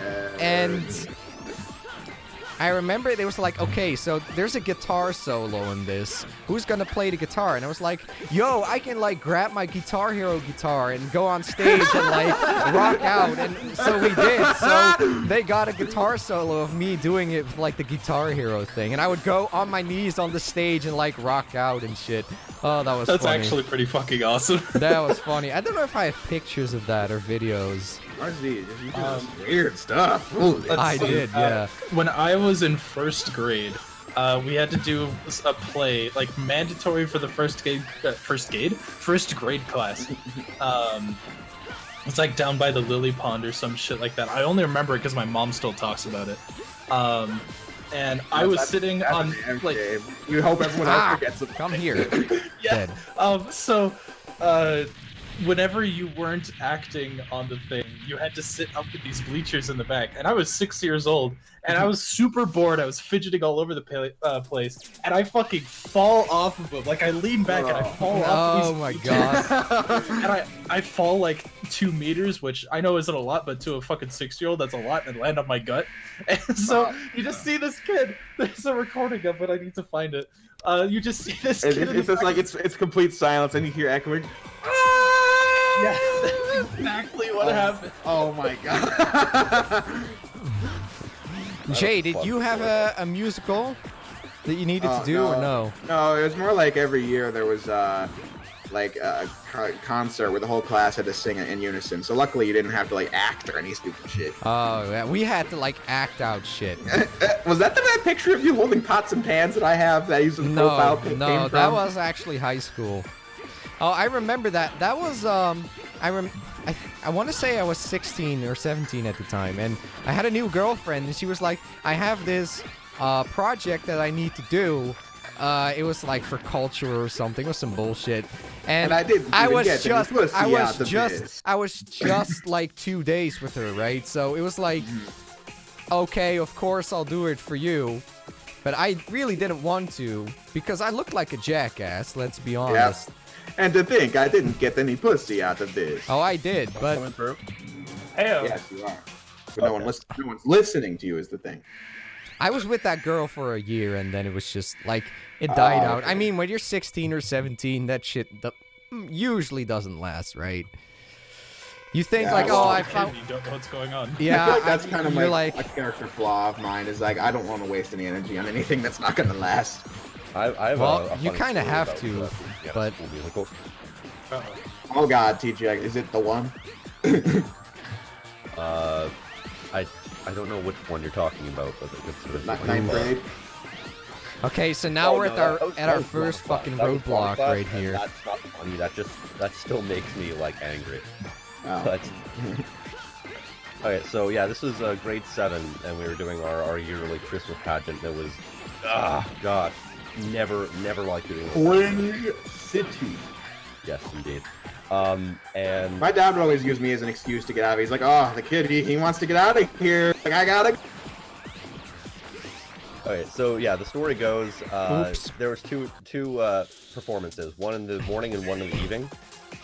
I remember they was like, okay, so there's a guitar solo in this. Who's gonna play the guitar? And I was like, yo, I can like grab my Guitar Hero guitar and go on stage and like rock out. And so we did. So they got a guitar solo of me doing it with like the Guitar Hero thing. And I would go on my knees on the stage and like rock out and shit. Oh, that was funny. That's actually pretty fucking awesome. That was funny. I don't know if I have pictures of that or videos. RZ, you do weird stuff. I did, yeah. When I was in first grade, we had to do a play, like mandatory for the first grade class. It's like down by the lily pond or some shit like that. I only remember it because my mom still talks about it. And I was sitting on like. You hope everyone else forgets it. Come here. Yeah. Whenever you weren't acting on the thing, you had to sit up with these bleachers in the back. And I was 6 years old, and I was super bored. I was fidgeting all over the place, and I fucking fall off of them. Like, I lean back and I fall off of these bleachers. God. And I fall like 2 meters, which I know isn't a lot, but to a fucking 6-year-old, that's a lot, and land on my gut. And so you just see this kid. There's a recording of it. I need to find it. You just see this kid. It's just like it's complete silence, and you hear echoing. Yeah, that's exactly what happened. Oh my god. Jay, did you have a musical that you needed to do or no? No, it was more like every year there was like a concert where the whole class had to sing in unison. So luckily you didn't have to like act or any stupid shit. Oh, yeah, we had to like act out shit. Was that that picture of you holding pots and pans that I have that I used as a profile pic? No, that was actually high school. Oh, I remember that. That was, I want to say I was 16 or 17 at the time, and I had a new girlfriend, and she was like, I have this project that I need to do. It was like for culture or something, it was some bullshit. And I was just like 2 days with her, right? So it was like, okay, of course I'll do it for you. But I really didn't want to, because I looked like a jackass, let's be honest. Yep. And to think I didn't get any pussy out of this. Oh, I did, but... Hey-o. Yes, you are. But no one's listening to you is the thing. I was with that girl for a year, and then it was just, like, it died out. I mean, when you're 16 or 17, that shit usually doesn't last, right? You think, like, oh, I found... You don't know what's going on. Yeah, I feel like that's kind of like a character flaw of mine, is like, I don't want to waste any energy on anything that's not going to last. I have well, you kind of have to, but... Oh god, TJ, is it the one? I don't know which one you're talking about, but it's sort of Ninth grade. Okay, so now we're at our first fucking roadblock right here. That's not funny. That still makes me like angry. Oh. But okay, so yeah, this was grade 7, and we were doing our yearly Christmas pageant. And it was god, never liked doing this. Twin City. Yes, indeed. And my dad would always use me as an excuse to get out of it. He's like, oh, the kid, he wants to get out of here. Like, I gotta... Okay, so yeah, the story goes, there was two performances, one in the morning and one in the evening.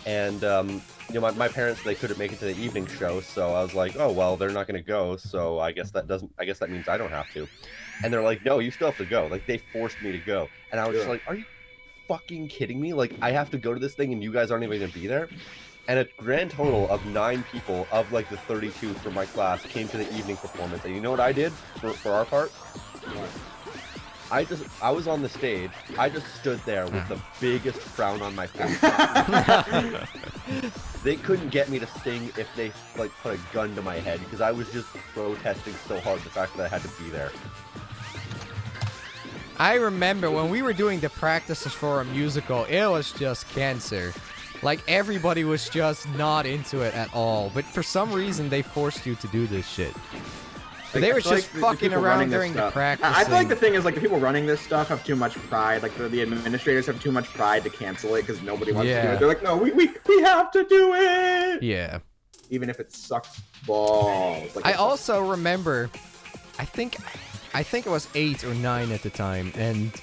And, you know, my parents, they couldn't make it to the evening show, so I was like, oh, well, they're not gonna go, so I guess that means I don't have to. And they're like, no, you still have to go. Like, they forced me to go. And I was just like, are you fucking kidding me? Like, I have to go to this thing and you guys aren't even gonna be there? And a grand total of 9 people of like the 32 from my class came to the evening performance. And you know what I did for our part? I was on the stage. I just stood there with the biggest frown on my face. They couldn't get me to sing if they like put a gun to my head, because I was just protesting so hard the fact that I had to be there. I remember when we were doing the practices for a musical, it was just cancer. Like, everybody was just not into it at all. But for some reason, they forced you to do this shit. Like, they were just fucking around during the practice. I feel like the thing is, like, the people running this stuff have too much pride. Like, the administrators have too much pride to cancel it because nobody wants to do it. They're like, no, we have to do it! Yeah. Even if it sucks balls. Like, I also remember, I think it was 8 or 9 at the time, and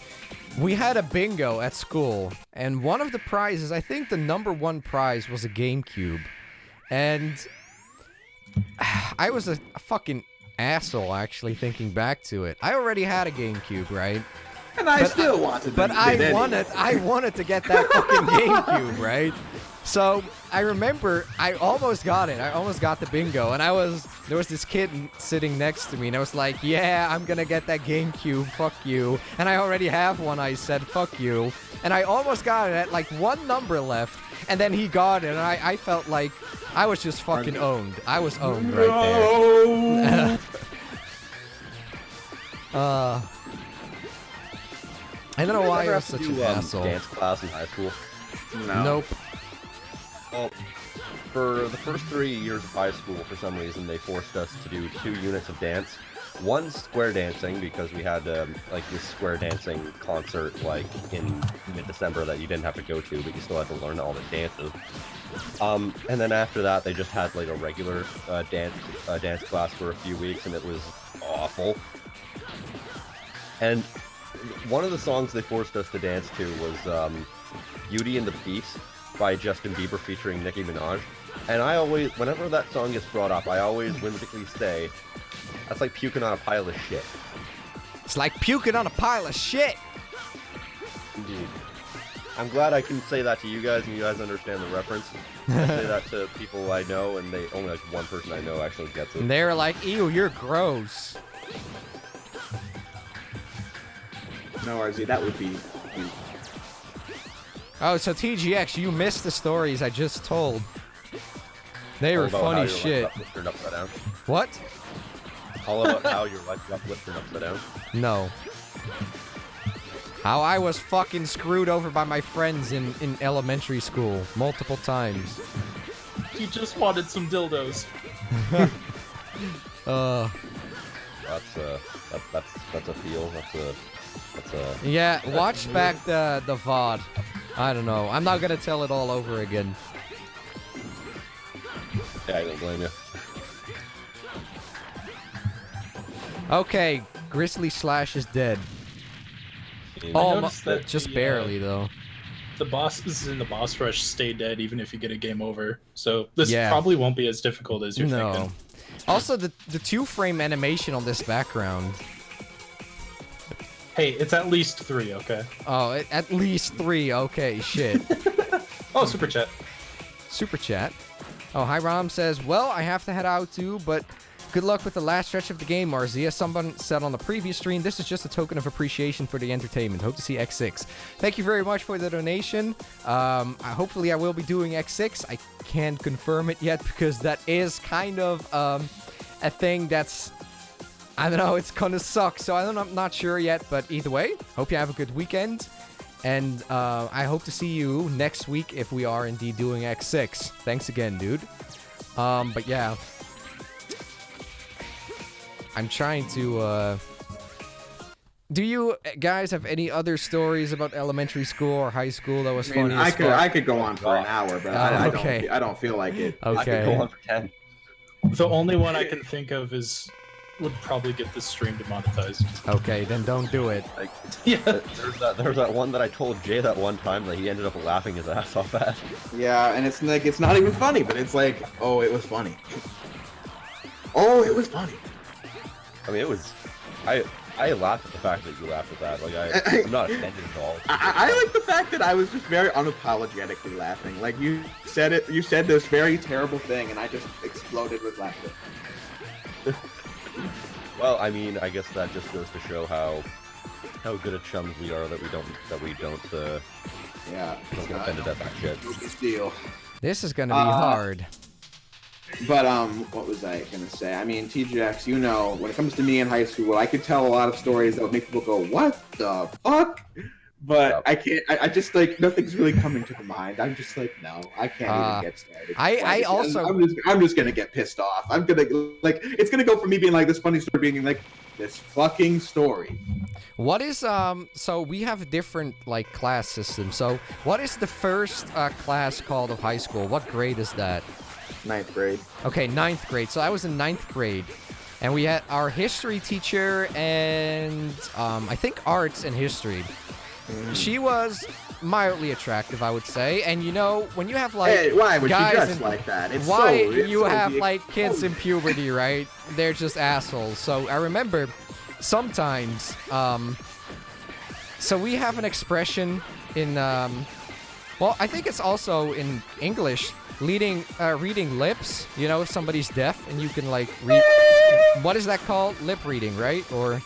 we had a bingo at school, and one of the prizes, I think the #1 prize was a GameCube. And I was a fucking asshole, actually, thinking back to it. I already had a GameCube, right? And I still wanted to. But I wanted to get that fucking GameCube, right? So I remember I almost got it. I almost got the bingo, and there was this kid sitting next to me, and I was like, "Yeah, I'm gonna get that GameCube. Fuck you." And I already have one. I said, "Fuck you," and I almost got it at like one number left, and then he got it, and I felt like I was just fucking owned. I was owned right there. I don't know why I was such an asshole. Dance class in high school? No. Nope. Well, for the first 3 years of high school, for some reason, they forced us to do 2 units of dance. One square dancing, because we had like this square dancing concert like in mid-December that you didn't have to go to, but you still had to learn all the dances. And then after that, they just had like a regular dance class for a few weeks, and it was awful. And one of the songs they forced us to dance to was Beauty and the Beast by Justin Bieber featuring Nicki Minaj. And I always, whenever that song gets brought up, I always whimsically say, that's like puking on a pile of shit. It's like puking on a pile of shit. Indeed. I'm glad I can say that to you guys and you guys understand the reference. I say that to people I know, and they only like one person I know actually gets it. And they're like, ew, you're gross. No, RZ, that would be you. Oh, so TGX, you missed the stories I just told. They were All about funny how your shit. life got turned upside down. What? All about how your life got turned upside down. No. How I was fucking screwed over by my friends in elementary school multiple times. He just wanted some dildos. That's a feel. That's a. Yeah, watch back the VOD. I don't know. I'm not gonna tell it all over again. Yeah, I don't blame you. Okay, Grizzly Slash is dead. noticed that just the, barely though. The bosses in the boss rush stay dead even if you get a game over. So this Yeah. probably won't be as difficult as you're thinking. Also, the 2-frame animation on this background. Hey, it's at least 3, okay? Oh, at least 3. Okay, shit. Oh, super chat. Super chat. Oh, hi Rom says, well, I have to head out too, but good luck with the last stretch of the game, RZ. As someone said on the previous stream, this is just a token of appreciation for the entertainment. Hope to see X6. Thank you very much for the donation. Hopefully I will be doing X6. I can't confirm it yet because that is kind of a thing that's, I don't know, it's gonna suck. So I'm not sure yet, but either way, hope you have a good weekend. And I hope to see you next week if we are indeed doing X6. Thanks again, dude. But yeah. I'm trying to, do you guys have any other stories about elementary school or high school that was funny as fuck? I could go on for an hour, but I don't feel like it. I could go on for 10. The only one I can think of would probably get this stream demonetized. Okay, then don't do it. Like, Yeah. There's that one that I told Jay that one time that he ended up laughing his ass off at. Yeah, and it's like, it's not even funny, but it's like, oh, it was funny. Oh, it was funny. I mean, it was. I laughed at the fact that you laughed at that. Like, I'm not offended at all. I like the fact that I was just very unapologetically laughing. Like, you said this very terrible thing, and I just exploded with laughter. Well, I mean, I guess that just goes to show how good at chums we are that we don't Yeah, get offended at that shit. No big deal. This is gonna be hard. But what was I gonna say? I mean, TGX, you know, when it comes to me in high school, I could tell a lot of stories that would make people go, "What the fuck?" But Yep. I can't. I just like nothing's really coming to the mind. I'm just like, no, I can't even get started. I'm just gonna get pissed off. I'm gonna like it's gonna go from me being like this funny story being like this fucking story. What is so we have different like class systems. So what is the first class called of high school? What grade is that? 9th grade. Okay, 9th grade. So I was in 9th grade, and we had our history teacher and I think arts and history. she was mildly attractive, I would say. And you know, when you have like Hey, why would you guys dress in, like that? It's why it's you so have weird. like kids in puberty, right? They're just assholes. So I remember sometimes, so we have an expression in, well, I think it's also in English, reading lips. You know, if somebody's deaf and you can like read, what is that called? Lip reading, right? Or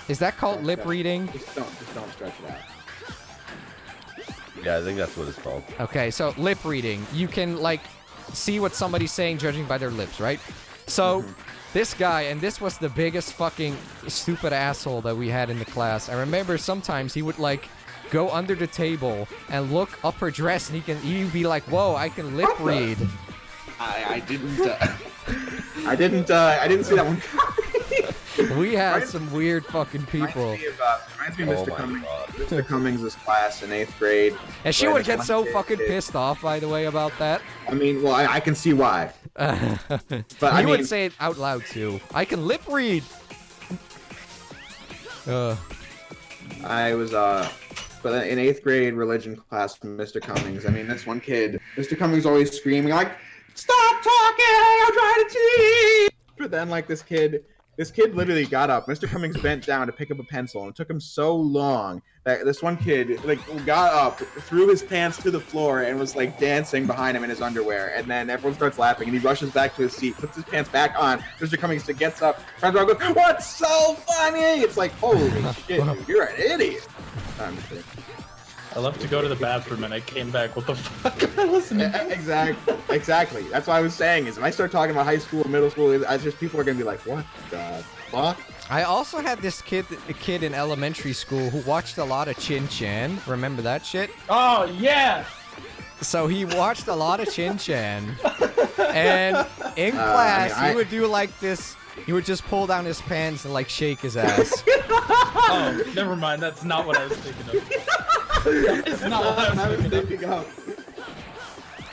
is that called lip reading? Just don't stretch it out. Yeah, I think that's what it's called. Okay, so lip reading. You can like see what somebody's saying judging by their lips, right? So this guy, and this was the biggest fucking stupid asshole that we had in the class. I remember sometimes he would like go under the table and look up her dress, and he'd be like, "Whoa, I can lip read." I didn't see that one coming. We had some weird fucking people. Reminds me of Oh Mr. my Cummings. God. Mr. Cummings' class in 8th grade. And she where would this get one so kid fucking did- pissed off, by the way, about that. I mean, well, I can see why. But I he would mean- say it out loud too. I can lip read. I was, but in 8th grade religion class, Mr. Cummings, I mean, this one kid, Mr. Cummings always screaming, like, "Stop talking! I'm trying to teach!" But then, like, this kid literally got up. Mr. Cummings bent down to pick up a pencil, and it took him so long that this one kid, like, got up, threw his pants to the floor, and was, like, dancing behind him in his underwear. And then everyone starts laughing, and he rushes back to his seat, puts his pants back on. Mr. Cummings gets up, turns around, and goes, "What's so funny?" It's like, holy shit, dude, you're an idiot. I'm just kidding. I left to go to the bathroom and I came back. What the fuck am I listening to? Exactly. That's what I was saying. Is if I start talking about high school, middle school, I just people are gonna be like, "What the fuck?" I also had this kid in elementary school who watched a lot of Chin Chan. Remember that shit? Oh, yeah! So he watched a lot of Chin Chan, and in class he would do like this. He would just pull down his pants and like shake his ass. Oh, never mind. That's not what I was thinking of. It's not what I was thinking of.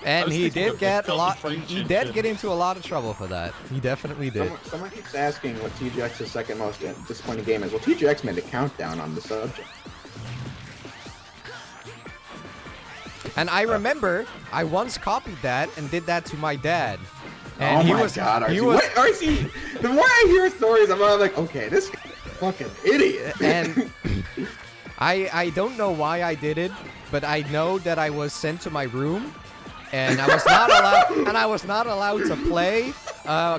And he thinking did of, get a like, lot. filthy He French did shit. get into a lot of trouble for that. He definitely did. Someone keeps asking what TGX's second most disappointing game is. Well, TGX made a countdown on the subject. And I remember I once copied that and did that to my dad. And oh he my was, god, RC. he was, Wait, RC, the more I hear stories, I'm like, okay, this fucking idiot. and I don't know why I did it, but I know that I was sent to my room, and I was not allowed to play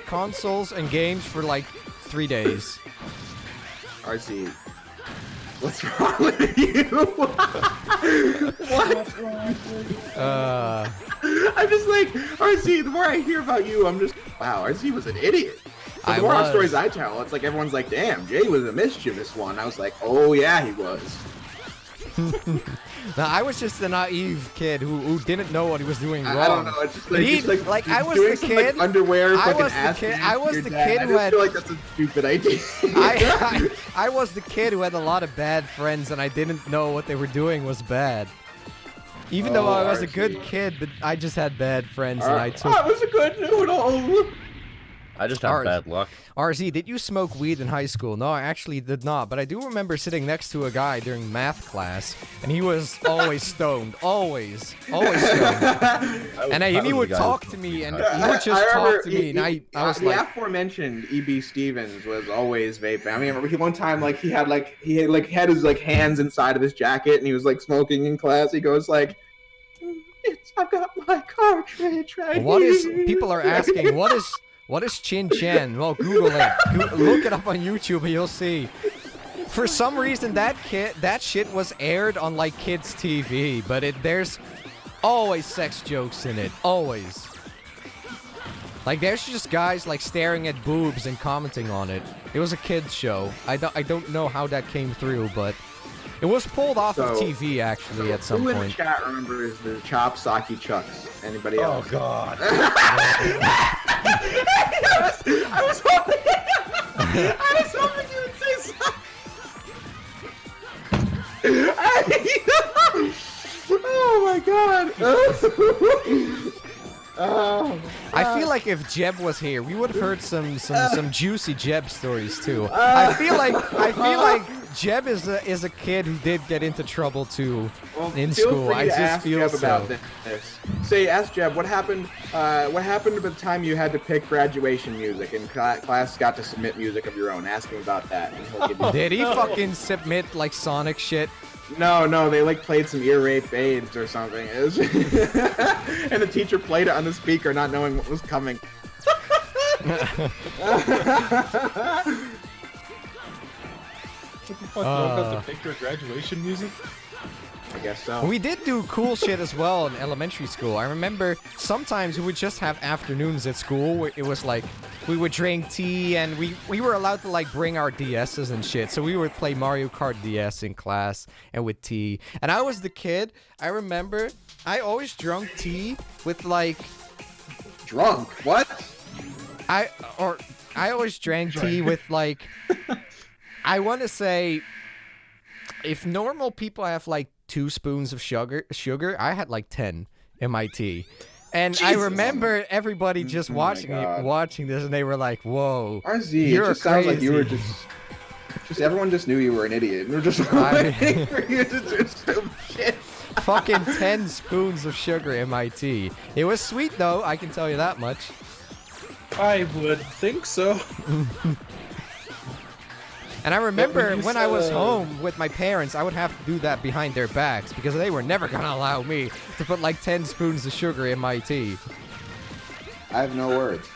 consoles and games for like 3 days. RC, what's wrong with you? What's wrong with you? I'm just like, RC, the more I hear about you, I'm just, wow, RC was an idiot. But the more stories I tell, it's like everyone's like, damn, Jay was a mischievous one. I was like, oh yeah, he was. Now, I was just a naive kid who didn't know what he was doing wrong. I don't know. It's just like, I was doing the some, kid. Like, underwear. I fucking was the ass kid. beating I was your the dad. kid I who just had. feel like that's a stupid idea. I was the kid who had a lot of bad friends, and I didn't know what they were doing was bad. Even though I was a good kid, but I just had bad friends, and I took. I was a good noodle. I just have bad luck. RZ, did you smoke weed in high school? No, I actually did not, but I do remember sitting next to a guy during math class, and he was always stoned. Always stoned. And he would talk to me, and he would just talk to me, and I was the like... aforementioned E.B. Stevens was always vaping. I mean, I remember one time, like, he had his, like, hands inside of his jacket, and he was, like, smoking in class. He goes, like, I've got my cartridge right here. People are asking, what is Chin Chan? Well, Google it. Look it up on YouTube and you'll see. For some reason, that shit was aired on like kids' TV, but there's always sex jokes in it. Always. Like there's just guys like staring at boobs and commenting on it. It was a kids show. I don't know how that came through, but it was pulled off of TV actually at some who point. in the chat remembers the Chop Saki Chucks? Anybody else? Oh god. I was hoping you would say something. Oh my god. Oh, I feel like if Jeb was here, we would have heard some juicy Jeb stories too. I feel like Jeb is a kid who did get into trouble too in feel school. Free I to just ask feel Jeb so. about this. Say, ask Jeb what happened. What happened at the time you had to pick graduation music and class got to submit music of your own? Ask him about that. And he'll give you Did he fucking submit like Sonic shit? No, they like played some ear rape AIDS or something. It was and the teacher played it on the speaker, not knowing what was coming. What the fuck? About to pick your graduation music? I guess so. We did do cool shit as well in elementary school. I remember sometimes we would just have afternoons at school where it was like we would drink tea and we were allowed to like bring our DSs and shit. So we would play Mario Kart DS in class and with tea. And I was the kid, I remember I always drank tea with like... Drunk? What? I always drank tea with like... I want to say if normal people have like 2 spoons of sugar, I had like 10 in my tea. And Jesus. I remember everybody just watching this, and they were like, "Whoa, RZ, you're it just crazy." sounds like you were just everyone just knew you were an idiot. And we're just waiting for you to do some shit. Fucking 10 spoons of sugar in my tea. It was sweet though, I can tell you that much. I would think so. And I remember when I was home with my parents, I would have to do that behind their backs because they were never gonna allow me to put like 10 spoons of sugar in my tea. I have no words.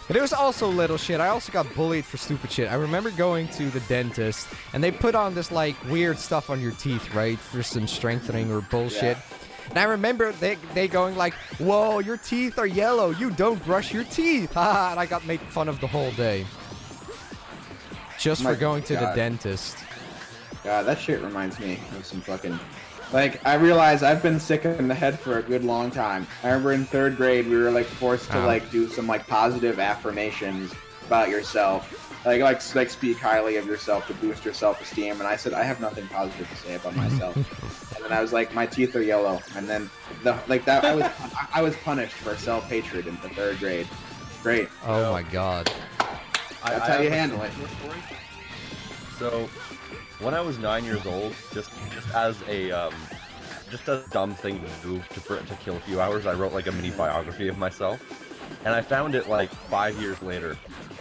But it was also little shit. I also got bullied for stupid shit. I remember going to the dentist, and they put on this like weird stuff on your teeth, right, for some strengthening or bullshit. Yeah. And I remember they going like, "Whoa, your teeth are yellow. You don't brush your teeth." Haha, and I got made fun of the whole day. Just for going to the dentist. God, that shit reminds me of some fucking... Like, I realize I've been sick in the head for a good long time. I remember in 3rd grade, we were like forced to like do some like positive affirmations about yourself. Like speak highly of yourself to boost your self-esteem. And I said, I have nothing positive to say about myself. And then I was like, my teeth are yellow. And then I was punished for self-hatred in the 3rd grade. Great. Oh my god. That's how you handle it. So, when I was 9 years old, just as a dumb thing to do to kill a few hours, I wrote like a mini biography of myself, and I found it like 5 years later,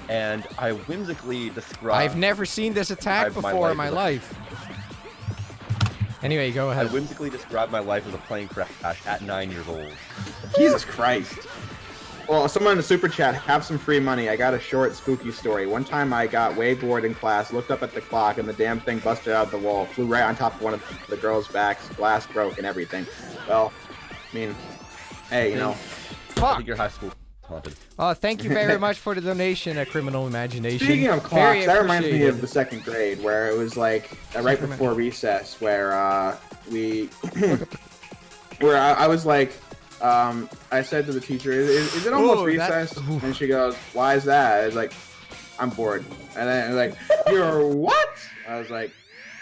and I whimsically described. I've never seen this attack before in my life. Anyway, go ahead. I whimsically described my life as a plane crash at 9 years old. Jesus Christ. Well, someone in the super chat, have some free money. I got a short, spooky story. One time I got way bored in class, looked up at the clock, and the damn thing busted out of the wall, flew right on top of one of the girls' backs, glass broke and everything. Well, I mean, hey, you know. I think your high school haunted. Oh, thank you very much for the donation, A Criminal Imagination. Speaking of clocks, that reminds me of the 2nd grade, where it was like right before recess, where I was like, I said to the teacher, is it almost recess? And she goes, why is that? I was like, I'm bored. And then I was like, you're what? I was like,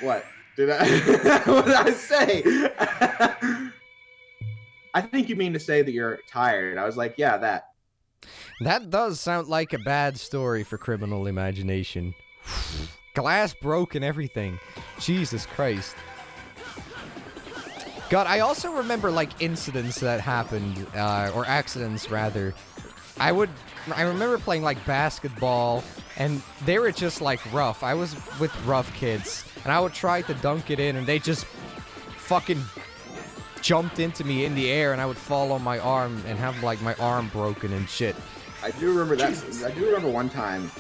what? What did I say? I think you mean to say that you're tired. I was like, yeah, that. That does sound like a bad story for Criminal Imagination. Glass broke and everything. Jesus Christ. God, I also remember, like, incidents that happened, or accidents, rather. I remember playing, like, basketball, and they were just, like, rough. I was with rough kids, and I would try to dunk it in, and they just fucking jumped into me in the air, and I would fall on my arm and have, like, my arm broken and shit. I do remember that. I do remember one time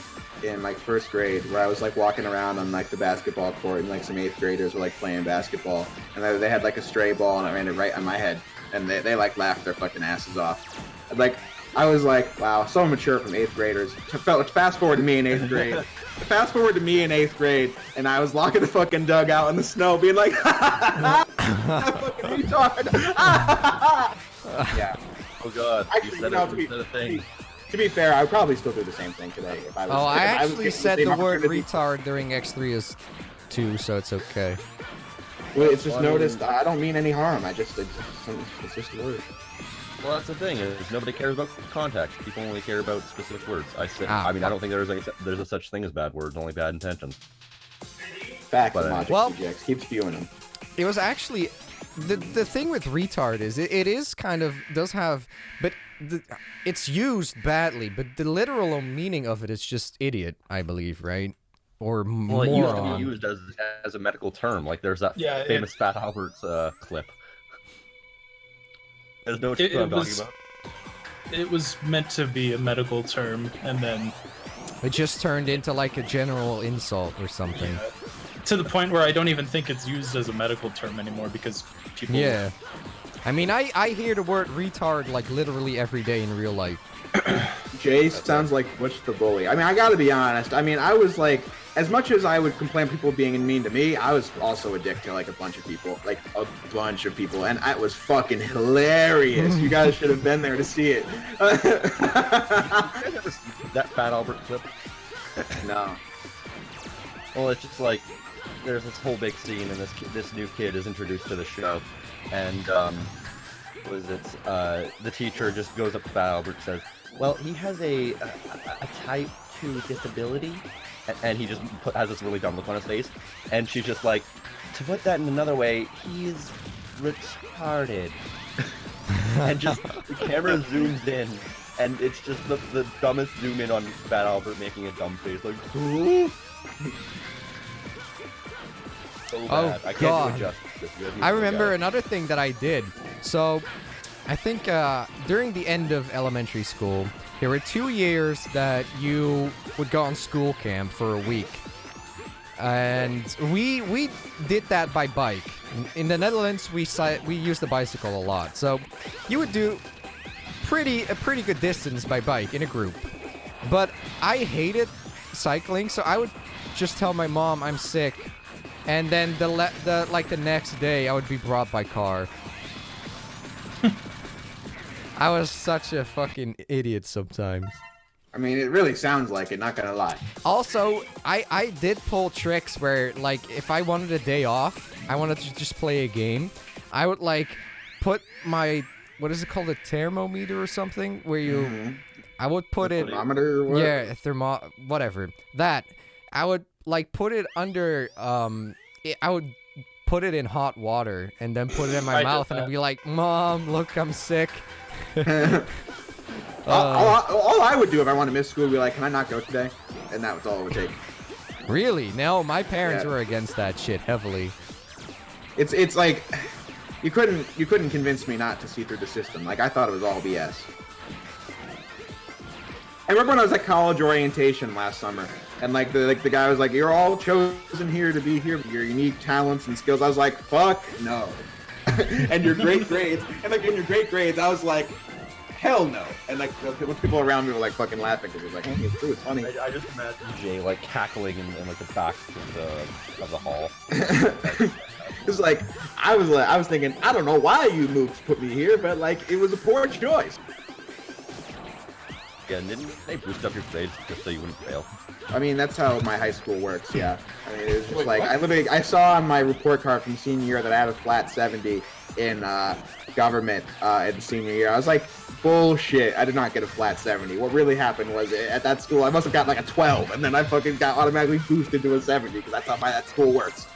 in like 1st grade where I was like walking around on like the basketball court and like some 8th graders were like playing basketball and they had like a stray ball and I ran it right on my head and they like laughed their fucking asses off. Like I was like, wow, so mature from 8th graders. Fast forward to me in 8th grade. Fast forward to me in 8th grade and I was locking the fucking dugout in the snow being like, fucking retard. Yeah. Oh god. Actually, you said a thing. To be fair, I would probably still do the same thing today if I was. Oh, I actually said the word opportunity. retard during X3 too, so it's okay. Well, it's just noticed. I don't mean any harm. It's just a word. Well, that's the thing is nobody cares about context. People only care about specific words. I mean, I don't think there's a such thing as bad words, only bad intentions. Facts and logic, CJX. Keep spewing them. It was actually the thing with retard is it is kind of does have, but it's used badly. But the literal meaning of it is just idiot, I believe, right? Or well, it used to be used as a medical term. Like there's that famous Fat Albert's clip. There's no what I'm talking about. It was meant to be a medical term, and then it just turned into like a general insult or something. Yeah, to the point where I don't even think it's used as a medical term anymore because people. Yeah. I mean, I hear the word retard like literally every day in real life. Jay sounds like Butch the Bully. I mean, I gotta be honest. I mean, I was like, as much as I would complain people being mean to me, I was also a dick to like a bunch of people. And it was fucking hilarious. You guys should have been there to see it. You guys ever see that Fat Albert clip? No. Well, it's just like, there's this whole big scene, and this new kid is introduced to the show, and the teacher just goes up to Fat Albert and says, well, he has a type 2 disability, and he just has this really dumb look on his face, and she's just like, to put that in another way, he's retarded. And just the camera zooms in, and it's just the dumbest zoom in on Fat Albert making a dumb face, like, ooh. So bad. I can't do it justice. I remember another thing that I did. So, I think during the end of elementary school, there were 2 years that you would go on school camp for a week. And we did that by bike. In the Netherlands, we used the bicycle a lot. So, you would do a pretty good distance by bike in a group. But I hated cycling, so I would just tell my mom I'm sick. And then the next day, I would be brought by car. I was such a fucking idiot sometimes. I mean, it really sounds like it, not gonna lie. Also, I did pull tricks where, like, if I wanted a day off, I wanted to just play a game, I would, like, put my, what is it called, a thermometer or something? Where you, I would put it... Thermometer or what? Yeah, whatever. That. I would, like, put it under, I would put it in hot water and then put it in my mouth and I'd be like, Mom, look, I'm sick. All I would do if I wanted to miss school would be like, can I not go today? And that was all it would take. Really? No, my parents were against that shit heavily. It's like, you couldn't convince me not to see through the system. Like, I thought it was all BS. I remember when I was at college orientation last summer, and the guy was like, "You're all chosen here to be here with your unique talents and skills." I was like, "Fuck no!" And your great grades, and like in your great grades, I was like, "Hell no!" And like the people around me were like fucking laughing because it was like, "Hey, it's true, it's funny." I just imagine Jay like cackling in like the back of the hall. It's like I was thinking, I don't know why you moves put me here, but like it was a poor choice. Yeah, and didn't they boost up your grades just so you wouldn't fail? I mean, that's how my high school works, yeah. I mean, it was just like, I saw on my report card from senior year that I had a flat 70 in government in senior year. I was like, bullshit, I did not get a flat 70. What really happened was, at that school, I must have got like a 12, and then I fucking got automatically boosted to a 70, because that's how that school works.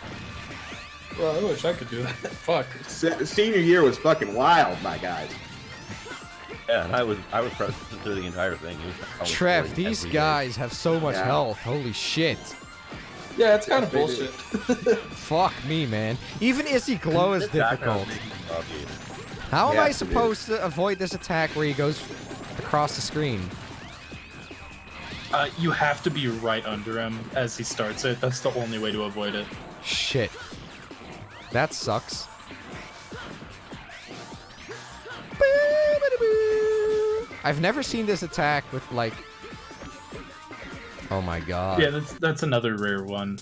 Well, I wish I could do that. Fuck. Senior year was fucking wild, my guys. Yeah, and I was present through the entire thing. Trev, these guys have so much health. Holy shit. Yeah, it's kind of bullshit. Fuck me, man. Even Izzy Glow is difficult. How am I supposed to avoid this attack where he goes across the screen? You have to be right under him as he starts it. That's the only way to avoid it. Shit. That sucks. I've never seen this attack with, like... Oh my god. Yeah, that's another rare one.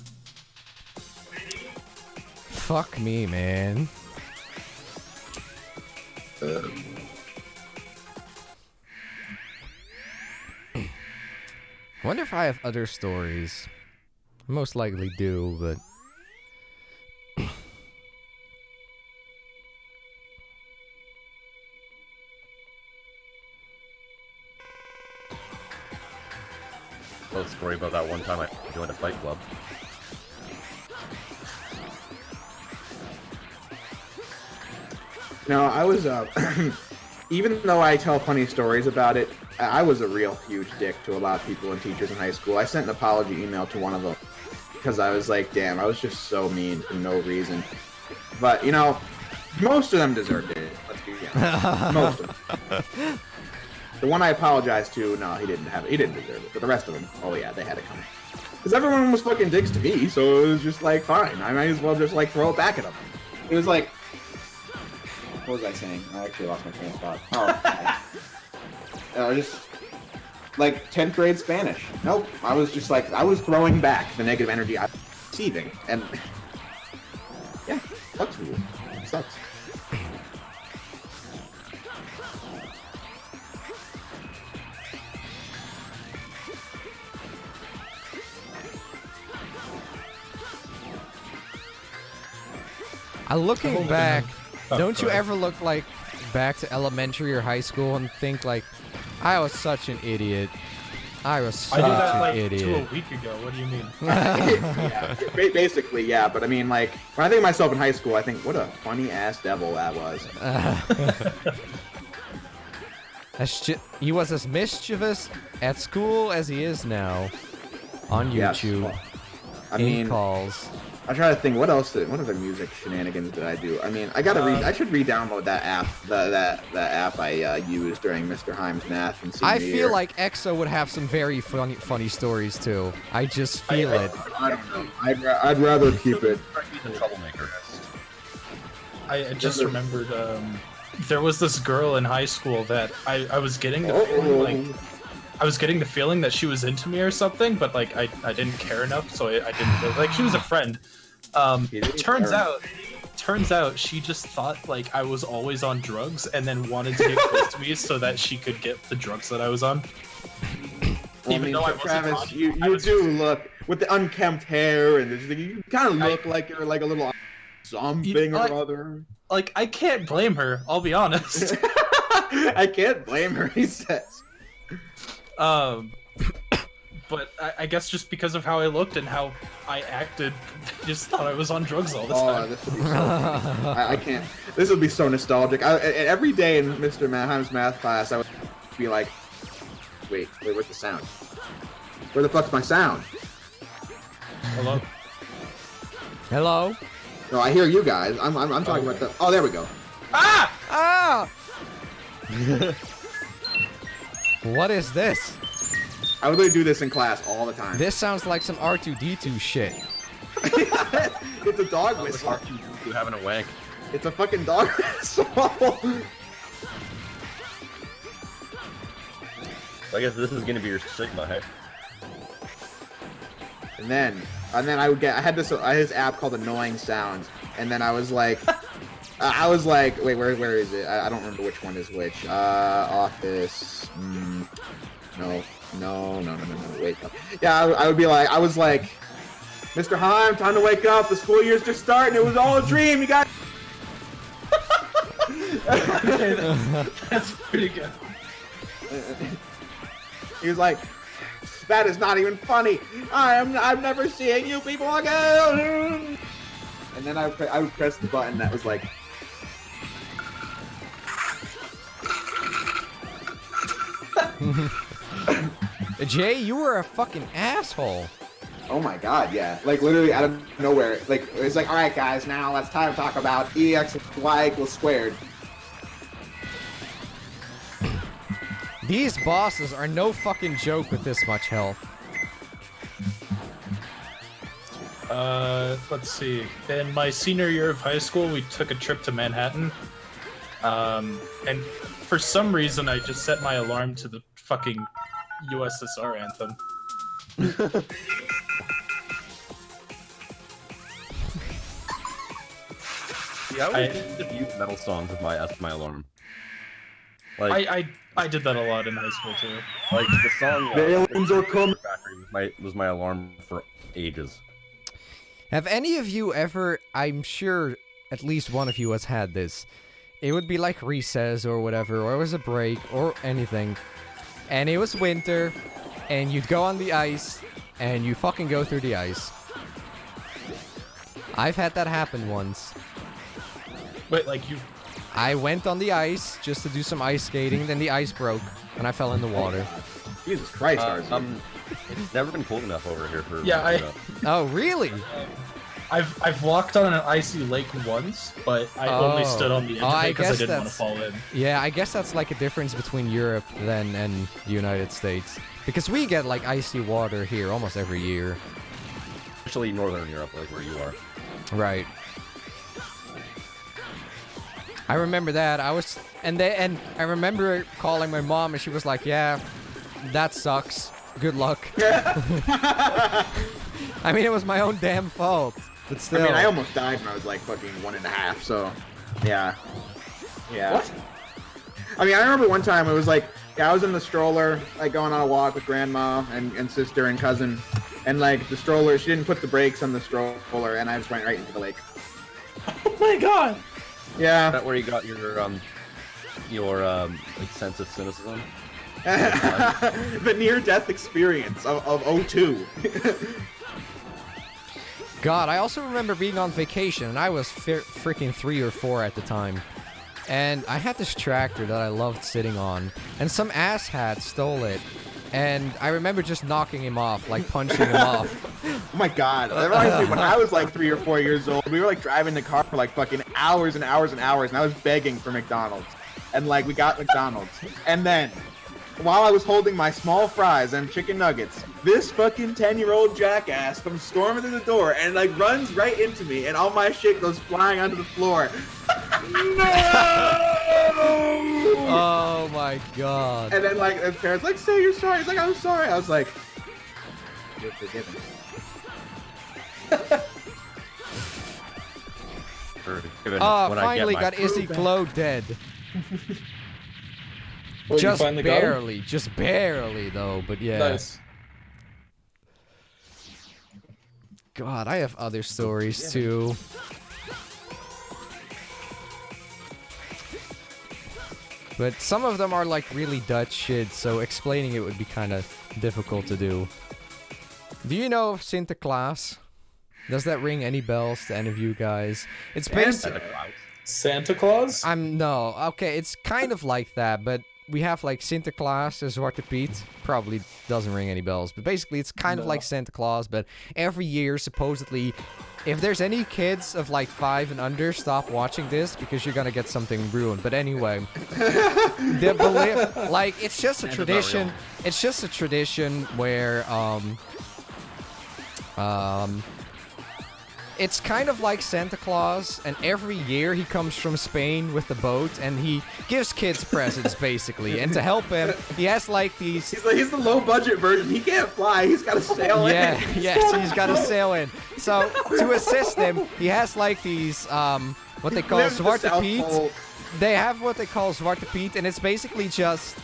Fuck me, man. I wonder if I have other stories. I most likely do, but... tell a story about that one time I joined a fight club. No, I was, even though I tell funny stories about it, I was a real huge dick to a lot of people and teachers in high school. I sent an apology email to one of them because I was like, damn, I was just so mean for no reason. But, you know, most of them deserved it. Let's be honest. Most of them. The one I apologized to, no, he didn't deserve it. But the rest of them, oh yeah, they had it coming. Because everyone was fucking dicks to me, so it was just like, fine. I might as well just like throw it back at them. It was like, what was I saying? I actually lost my train of thought. Oh, just like 10th grade Spanish. Nope. I was just like, I was throwing back the negative energy I was receiving. And yeah, sucks for you. It sucks. Looking back, don't you sorry. ever look like back to elementary or high school and think like, I was such an idiot. I was such I did that an like idiot. to a week ago. What do you mean? Yeah, basically, yeah. But I mean, like, when I think of myself in high school, I think, what a funny-ass devil that was. He was as mischievous at school as he is now on YouTube. Yes. I in mean, calls. I try to think, what other music shenanigans did I do? I mean, I gotta I should re-download that app, that app I used during Mr. Heim's math and senior I year. feel like EXO would have some very funny stories too. I just feel it. I don't know. I'd rather keep it. He's a troublemaker. I just remembered there was this girl in high school that I was getting the feeling like I was getting the feeling that she was into me or something, but like I didn't care enough, so I didn't like she was a friend. Turns out she just thought like I was always on drugs and then wanted to get close to me so that she could get the drugs that I was on. Even though I wasn't Travis, on, you do look with the unkempt hair and you kind of look like you're like a little something or other. Like I can't blame her. I'll be honest. I can't blame her. He says. But I guess just because of how I looked and how I acted, I just thought I was on drugs all the time. Oh, this would be so funny. I can't. This would be so nostalgic. Every day in Mr. Mannheim's math class, I would be like, wait, where's the sound? Where the fuck's my sound? Hello? Hello? No, I hear you guys. I'm talking about the... Oh, there we go. Ah! Ah! What is this? I would literally do this in class all the time. This sounds like some R2-D2 shit. It's a dog whistle. You having a wank? It's a fucking dog whistle. I guess this is gonna be your Sigma, hey? And then I had this app called Annoying Sounds, and then I was like, wait, where is it? I don't remember which one is which. Office. No. Wake up. Yeah, I would be like, I was like, Mr. Heim, time to wake up. The school year's just starting. It was all a dream. You got. Okay, that's pretty good. He was like, that is not even funny. I'm never seeing you people again. And then I would press the button that was like. Jay, you were a fucking asshole. Oh my god, yeah. Like, literally out of nowhere. Like, it's like, alright guys, now it's time to talk about EX of Y equals squared. These bosses are no fucking joke with this much health. Let's see. In my senior year of high school, we took a trip to Manhattan. And for some reason, I just set my alarm to the fucking USSR anthem. Yeah, I would just use metal songs with my alarm. Like I did that a lot in high school too. like the song The aliens are coming. was my alarm for ages. Have any of you ever, I'm sure at least one of you has had this. It would be like recess or whatever, or it was a break or anything. And it was winter, and you'd go on the ice, and you fucking go through the ice. I've had that happen once. Wait, like you? I went on the ice just to do some ice skating, then the ice broke, and I fell in the water. Jesus Christ, RZ. It's never been cold enough over here for. Yeah, Oh, really? I've walked on an icy lake once, but I only stood on the edge of it because I didn't want to fall in. Yeah, I guess that's like a difference between Europe then and the United States. Because we get like icy water here almost every year. Especially Northern Europe, like where you are. Right. I remember that. And I remember calling my mom and she was like, "Yeah, that sucks. Good luck." I mean, it was my own damn fault. But still. I mean, I almost died when I was like fucking 1.5, so yeah. Yeah. What? I mean, I remember one time it was like, I was in the stroller, like going on a walk with grandma and sister and cousin, and like the stroller, she didn't put the brakes on the stroller, and I just went right into the lake. Oh my god! Yeah. Is that where you got your like sense of cynicism? The near-death experience of 02. God, I also remember being on vacation, and I was freaking 3 or 4 at the time. And I had this tractor that I loved sitting on, and some asshat stole it. And I remember just knocking him off, like punching him off. Oh my god. That reminds me, when I was like 3 or 4 years old, we were like driving the car for like fucking hours and hours and hours, and I was begging for McDonald's. And like, we got McDonald's. And then, while I was holding my small fries and chicken nuggets, this fucking 10-year-old jackass comes storming through the door and like runs right into me, and all my shit goes flying onto the floor. No! Oh my god. And then like his parents like, "Say you're sorry." He's like, "I'm sorry." I was like, "You're forgiven." Finally got Izzy Glow dead. Wait, Just you got him? just barely though, but yeah. Nice. God, I have other stories too. But some of them are like really Dutch shit, so explaining it would be kind of difficult to do. Do you know of Sinterklaas? Does that ring any bells to any of you guys? It's based... Santa Claus? No. Okay, it's kind of like that, but we have like Sinterklaas as Zwarte Piet. Probably doesn't ring any bells, but basically it's kind of like Santa Claus, but every year, supposedly, if there's any kids of like 5 and under, stop watching this because you're gonna get something ruined. But anyway, like, it's just a tradition. It's just a tradition where, it's kind of like Santa Claus, and every year he comes from Spain with the boat, and he gives kids presents, basically. And to help him, he has like these... He's the low-budget version. He can't fly. He's got to sail in. Yes, he's got to sail in. So, to assist him, he has like these, what they call Zwarte Piet. They have what they call Zwarte Piet, and it's basically just,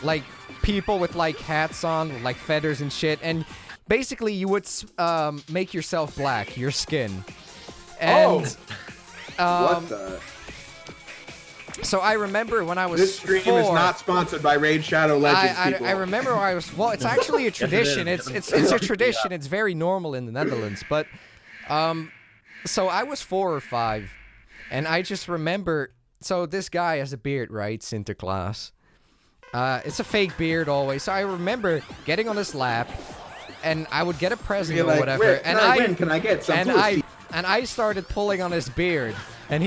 like, people with, like, hats on, with, like, feathers and shit, and... Basically, you would make yourself black, your skin. And, what the? So I remember when I was This stream 4, is not sponsored by Raid Shadow Legends, people. I remember when I was... Well, it's actually a tradition. It's a tradition. It's very normal in the Netherlands. But, so I was 4 or 5. And I just remember... So this guy has a beard, right? Sinterklaas. It's a fake beard always. So I remember getting on his lap... And I would get a present or whatever, Can I get some? And I started pulling on his beard, and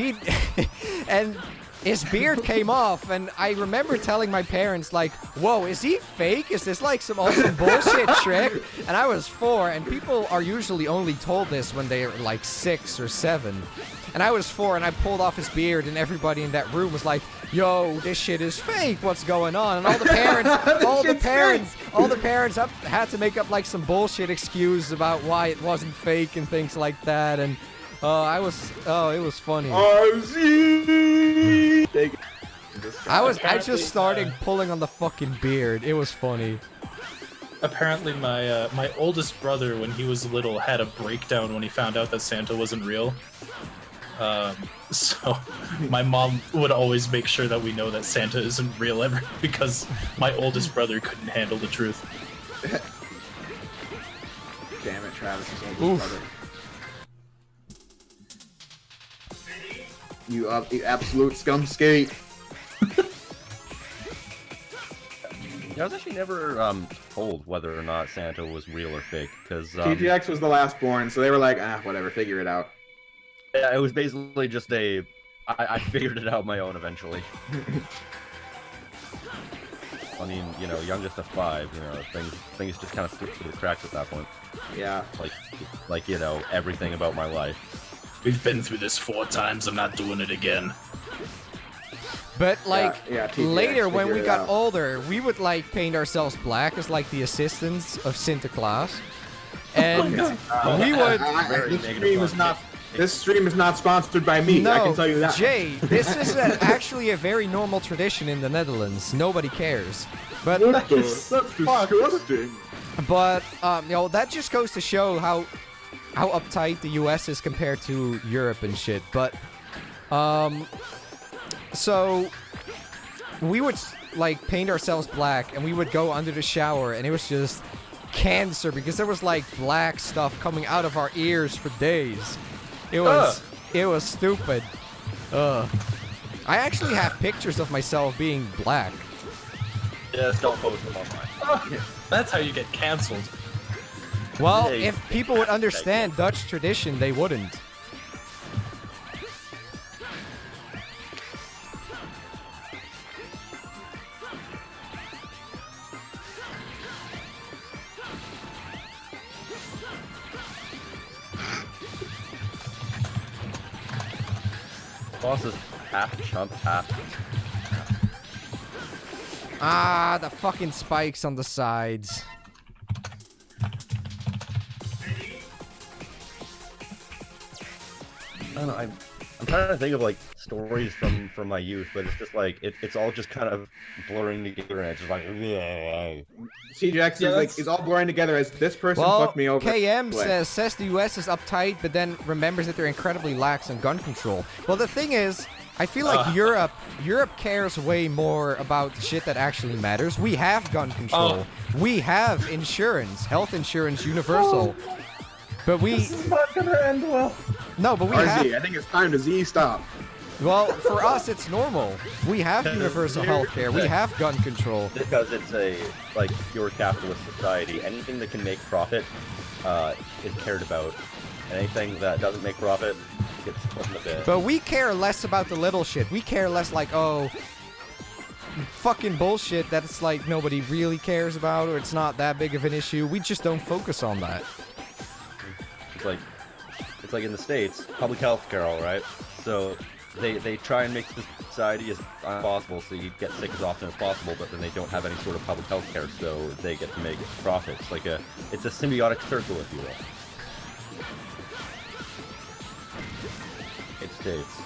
and his beard came off, and I remember telling my parents like, "Whoa, is he fake? Is this like some awesome bullshit trick?" And I was 4, and people are usually only told this when they're like 6 or 7. And I was 4, and I pulled off his beard, and everybody in that room was like, "Yo, this shit is fake. What's going on?" And all the parents, had to make up like some bullshit excuse about why it wasn't fake and things like that. And it was funny. I just started pulling on the fucking beard. It was funny. Apparently, my oldest brother, when he was little, had a breakdown when he found out that Santa wasn't real. So my mom would always make sure that we know that Santa isn't real ever, because my oldest brother couldn't handle the truth. Damn it, Travis is older brother. You absolute scum skate. I was actually never told whether or not Santa was real or fake, because TGX was the last born, so they were like, whatever, figure it out. Yeah, it was basically just I figured it out my own eventually. I mean, you know, youngest of 5, you know, things just kind of slipped through the cracks at that point. Yeah. Like you know, everything about my life. We've been through this 4 times. I'm not doing it again. But like TGX, later when we figure it got out. older, we would like paint ourselves black as like the assistants of Santa Claus, and we would. Very negative This stream is not sponsored by me. No, I can tell you that. Jay, this is actually a very normal tradition in the Netherlands. Nobody cares, but That's disgusting. But you know, that just goes to show how uptight the U.S. is compared to Europe and shit. But so we would like paint ourselves black, and we would go under the shower, and it was just cancer because there was like black stuff coming out of our ears for days. It was stupid. I actually have pictures of myself being black. Yeah, don't post them online. That's how you get canceled. Well, Hey. if people would understand Dutch tradition, they wouldn't. Boss is half chump, half. Ah, the fucking spikes on the sides. I don't know. I'm trying to think of like stories from my youth, but it's just like it's all just kind of blurring together, and it's just like. TGX is like is all blurring together as this person Well, fucked me over. KM Wait. says the US is uptight, but then remembers that they're incredibly lax on gun control. Well, the thing is, I feel like Europe cares way more about the shit that actually matters. We have gun control. We have insurance, health insurance, universal. But This is not gonna end well. No, but we RZ, have. I think it's time to Z stop. Well, for us, it's normal. We have universal health care. We have gun control. Because it's a like pure capitalist society. Anything that can make profit is cared about. Anything that doesn't make profit gets put in the bin. But we care less about the little shit. We care less like, oh, fucking bullshit that it's like nobody really cares about or it's not that big of an issue. We just don't focus on that. It's like in the States, public health care, all right? So they try and make the society as possible so you get sick as often as possible, but then they don't have any sort of public health care, so they get to make profits. It's a symbiotic circle, if you will. It states.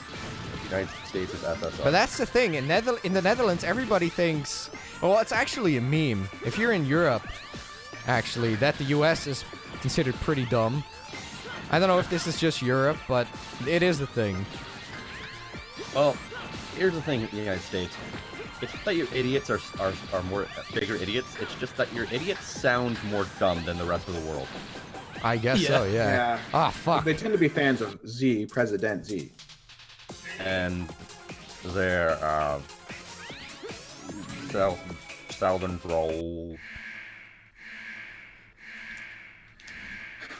The United States is FSR. But that's the thing. In the Netherlands, everybody thinks... Well, it's actually a meme. If you're in Europe, actually, that the US is considered pretty dumb. I don't know if this is just Europe, but it is a thing. Well, here's the thing in the United States. It's not that your idiots are more bigger idiots. It's just that your idiots sound more dumb than the rest of the world. I guess so, yeah. Ah, fuck. They tend to be fans of Z, President Z. And their Southern roll.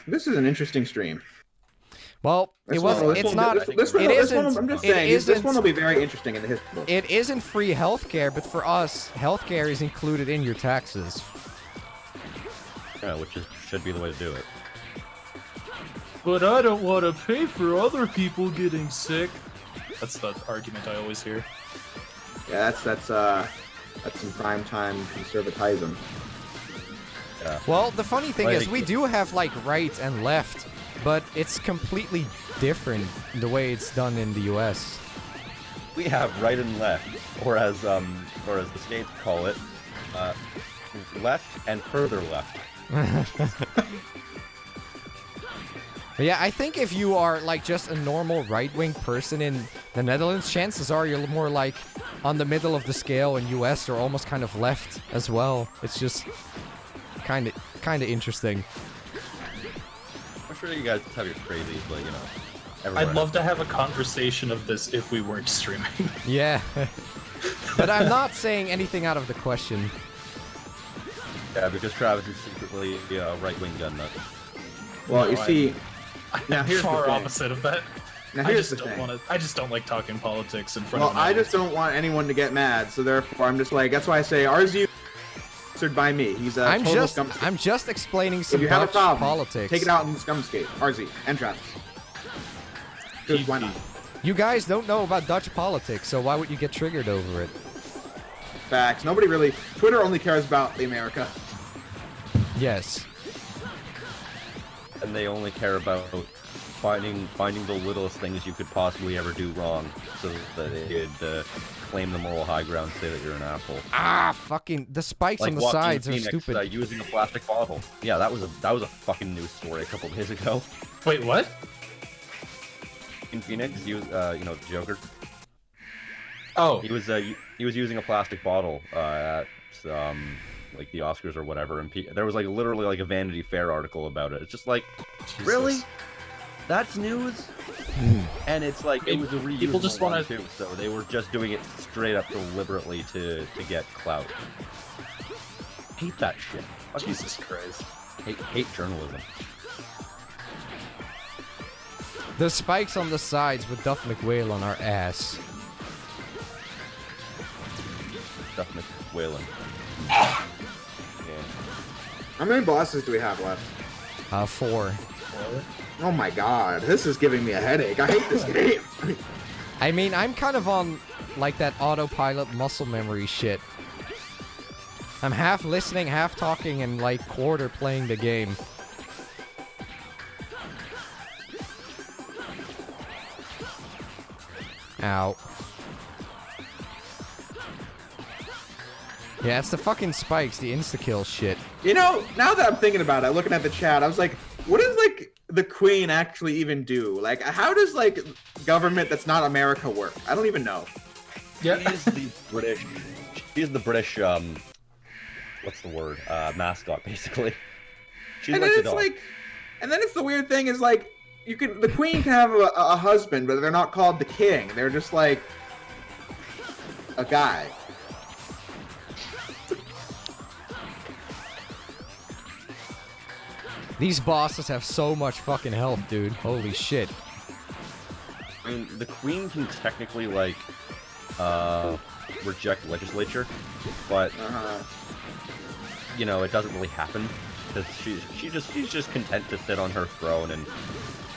This is an interesting stream. Well, This it wasn't. one- It's this not. one- this one- It this isn't. one, I'm just it saying, this isn't- one will be very interesting in the history book. It isn't free healthcare, but for us, healthcare is included in your taxes. Yeah, which should be the way to do it. But I don't want to pay for other people getting sick. That's the argument I always hear. Yeah, that's some primetime conservatism. Yeah. Well, the funny thing Well, I is, think- we do have like right and left, but it's completely different the way it's done in the U.S. We have right and left, or as the states call it, left and further left. But yeah, I think if you are like just a normal right-wing person in the Netherlands, chances are you're more like on the middle of the scale in U.S. or almost kind of left as well. It's just kind of interesting. I'm sure you guys have your crazies, but you know. I'd love to have a conversation of this if we weren't streaming. Yeah. But I'm not saying anything out of the question. Yeah, because Travis is secretly a right-wing gun nut. Well, you see, now here's far the thing. opposite of that. Now I here's just the don't thing. want to. I just don't like talking politics in front Well, of. I just don't want anyone to get mad, so therefore I'm just like, that's why I say RZU sponsored by me. He's a total scumskate. I'm just explaining some If you have a Dutch problem, politics. take it out on the scumskate, RZ and Travis. Because why not? You guys don't know about Dutch politics, so why would you get triggered over it? Facts. Nobody really. Twitter only cares about the America. Yes. And they only care about finding the littlest things you could possibly ever do wrong, so that they could claim the moral high ground, say that you're an asshole. Ah, fucking the spikes on the Joaquin sides are Phoenix, stupid. using a plastic bottle. Yeah, that was a fucking news story a couple of days ago. Wait, what? In Phoenix, you know, Joker. Oh, He was using a plastic bottle at like the Oscars or whatever, and there was like literally like a Vanity Fair article about it. It's just like, Jesus. really? That's news? And it's like it was a reusable People just one wanna- too, so they were just doing it straight up deliberately to get clout. Hate that shit. Fucking Jesus Christ. hate journalism. The spikes on the sides with Duff McWhale on our ass. Stuff McWhalen. Yeah. How many bosses do we have left? 4. Oh my god, this is giving me a headache. I hate this game. I mean, I'm kind of on, like, that autopilot muscle memory shit. I'm half listening, half talking, and, like, quarter playing the game. Ow. Yeah, it's the fucking spikes, the insta-kill shit. You know, now that I'm thinking about it, looking at the chat, I was like, what does, like, the Queen actually even do? Like, how does, like, government that's not America work? I don't even know. Yeah. She's the British. She's the British. What's the word? Mascot, basically. She's And like then the it's dog. like, and then it's the weird thing is, like, the Queen can have a husband, but they're not called the King. They're just, like, a guy. These bosses have so much fucking health, dude. Holy shit. I mean, the Queen can technically like reject legislature, but you know it doesn't really happen because she's just content to sit on her throne and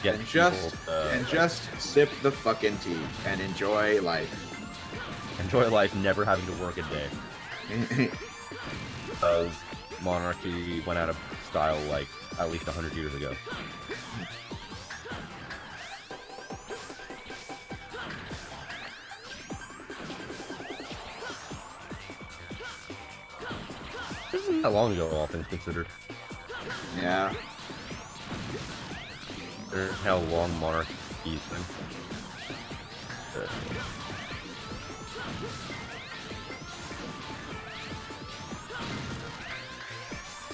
get And people just sip the fucking tea and enjoy life. enjoy life, never having to work a day. Because monarchy went out of style like at least 100 years ago. This isn't that long ago, all things considered. Yeah. There's how long monarchy's been.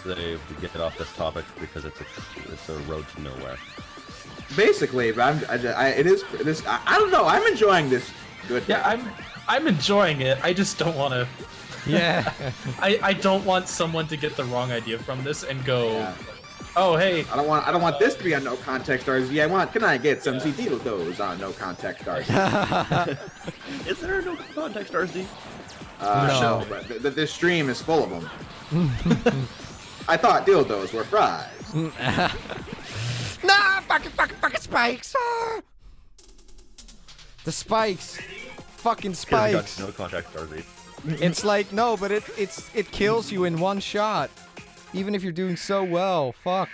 They get off this topic because it's a road to nowhere. Basically, but I don't know. I'm enjoying this. Good. Yeah, I'm enjoying it. I just don't want to. Yeah. I don't want someone to get the wrong idea from this and go, Yeah. oh hey, I don't want this to be on no context RZ. Can I get some dildos on no context RZ? Is there no context, RZ? No. But the stream is full of them. I thought dildos were fries. Nah, fucking spikes! Ah! The spikes. Fucking spikes. No context, RZ. It's like, no, but it kills you in one shot. Even if you're doing so well. Fuck.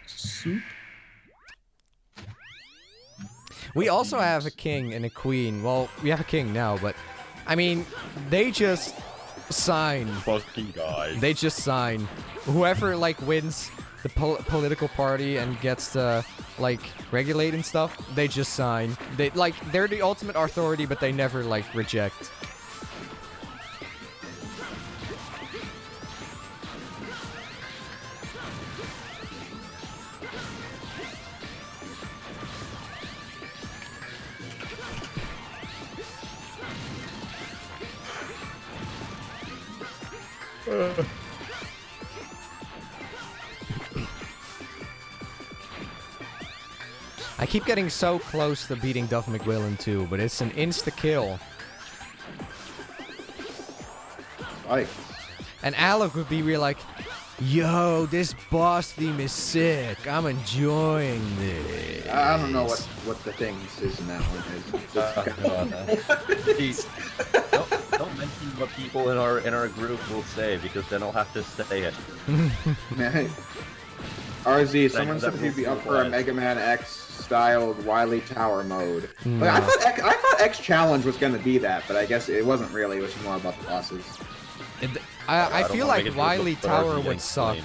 soup. We also have a king and a queen. Well, we have a king now, but I mean, they just sign. Fucking guys. They just sign. Whoever like wins the political party and gets to like regulate and stuff, they just sign. They're the ultimate authority, but they never like reject. I keep getting so close to beating Duff McWillen too, but it's an insta-kill. Like, And Alec would be real like, yo, this boss theme is sick. I'm enjoying this. I don't know what the thing is in that one. Jeez. Don't mention what people in our group will say, because then I'll have to say it. RZ, someone said you'd be up for a Mega Man X styled Wily Tower mode. No. Like, I thought X Challenge was gonna be that, but I guess it wasn't really. It was more about the bosses. I don't feel wanna like make it Wily look Tower dirty would and suck. clean.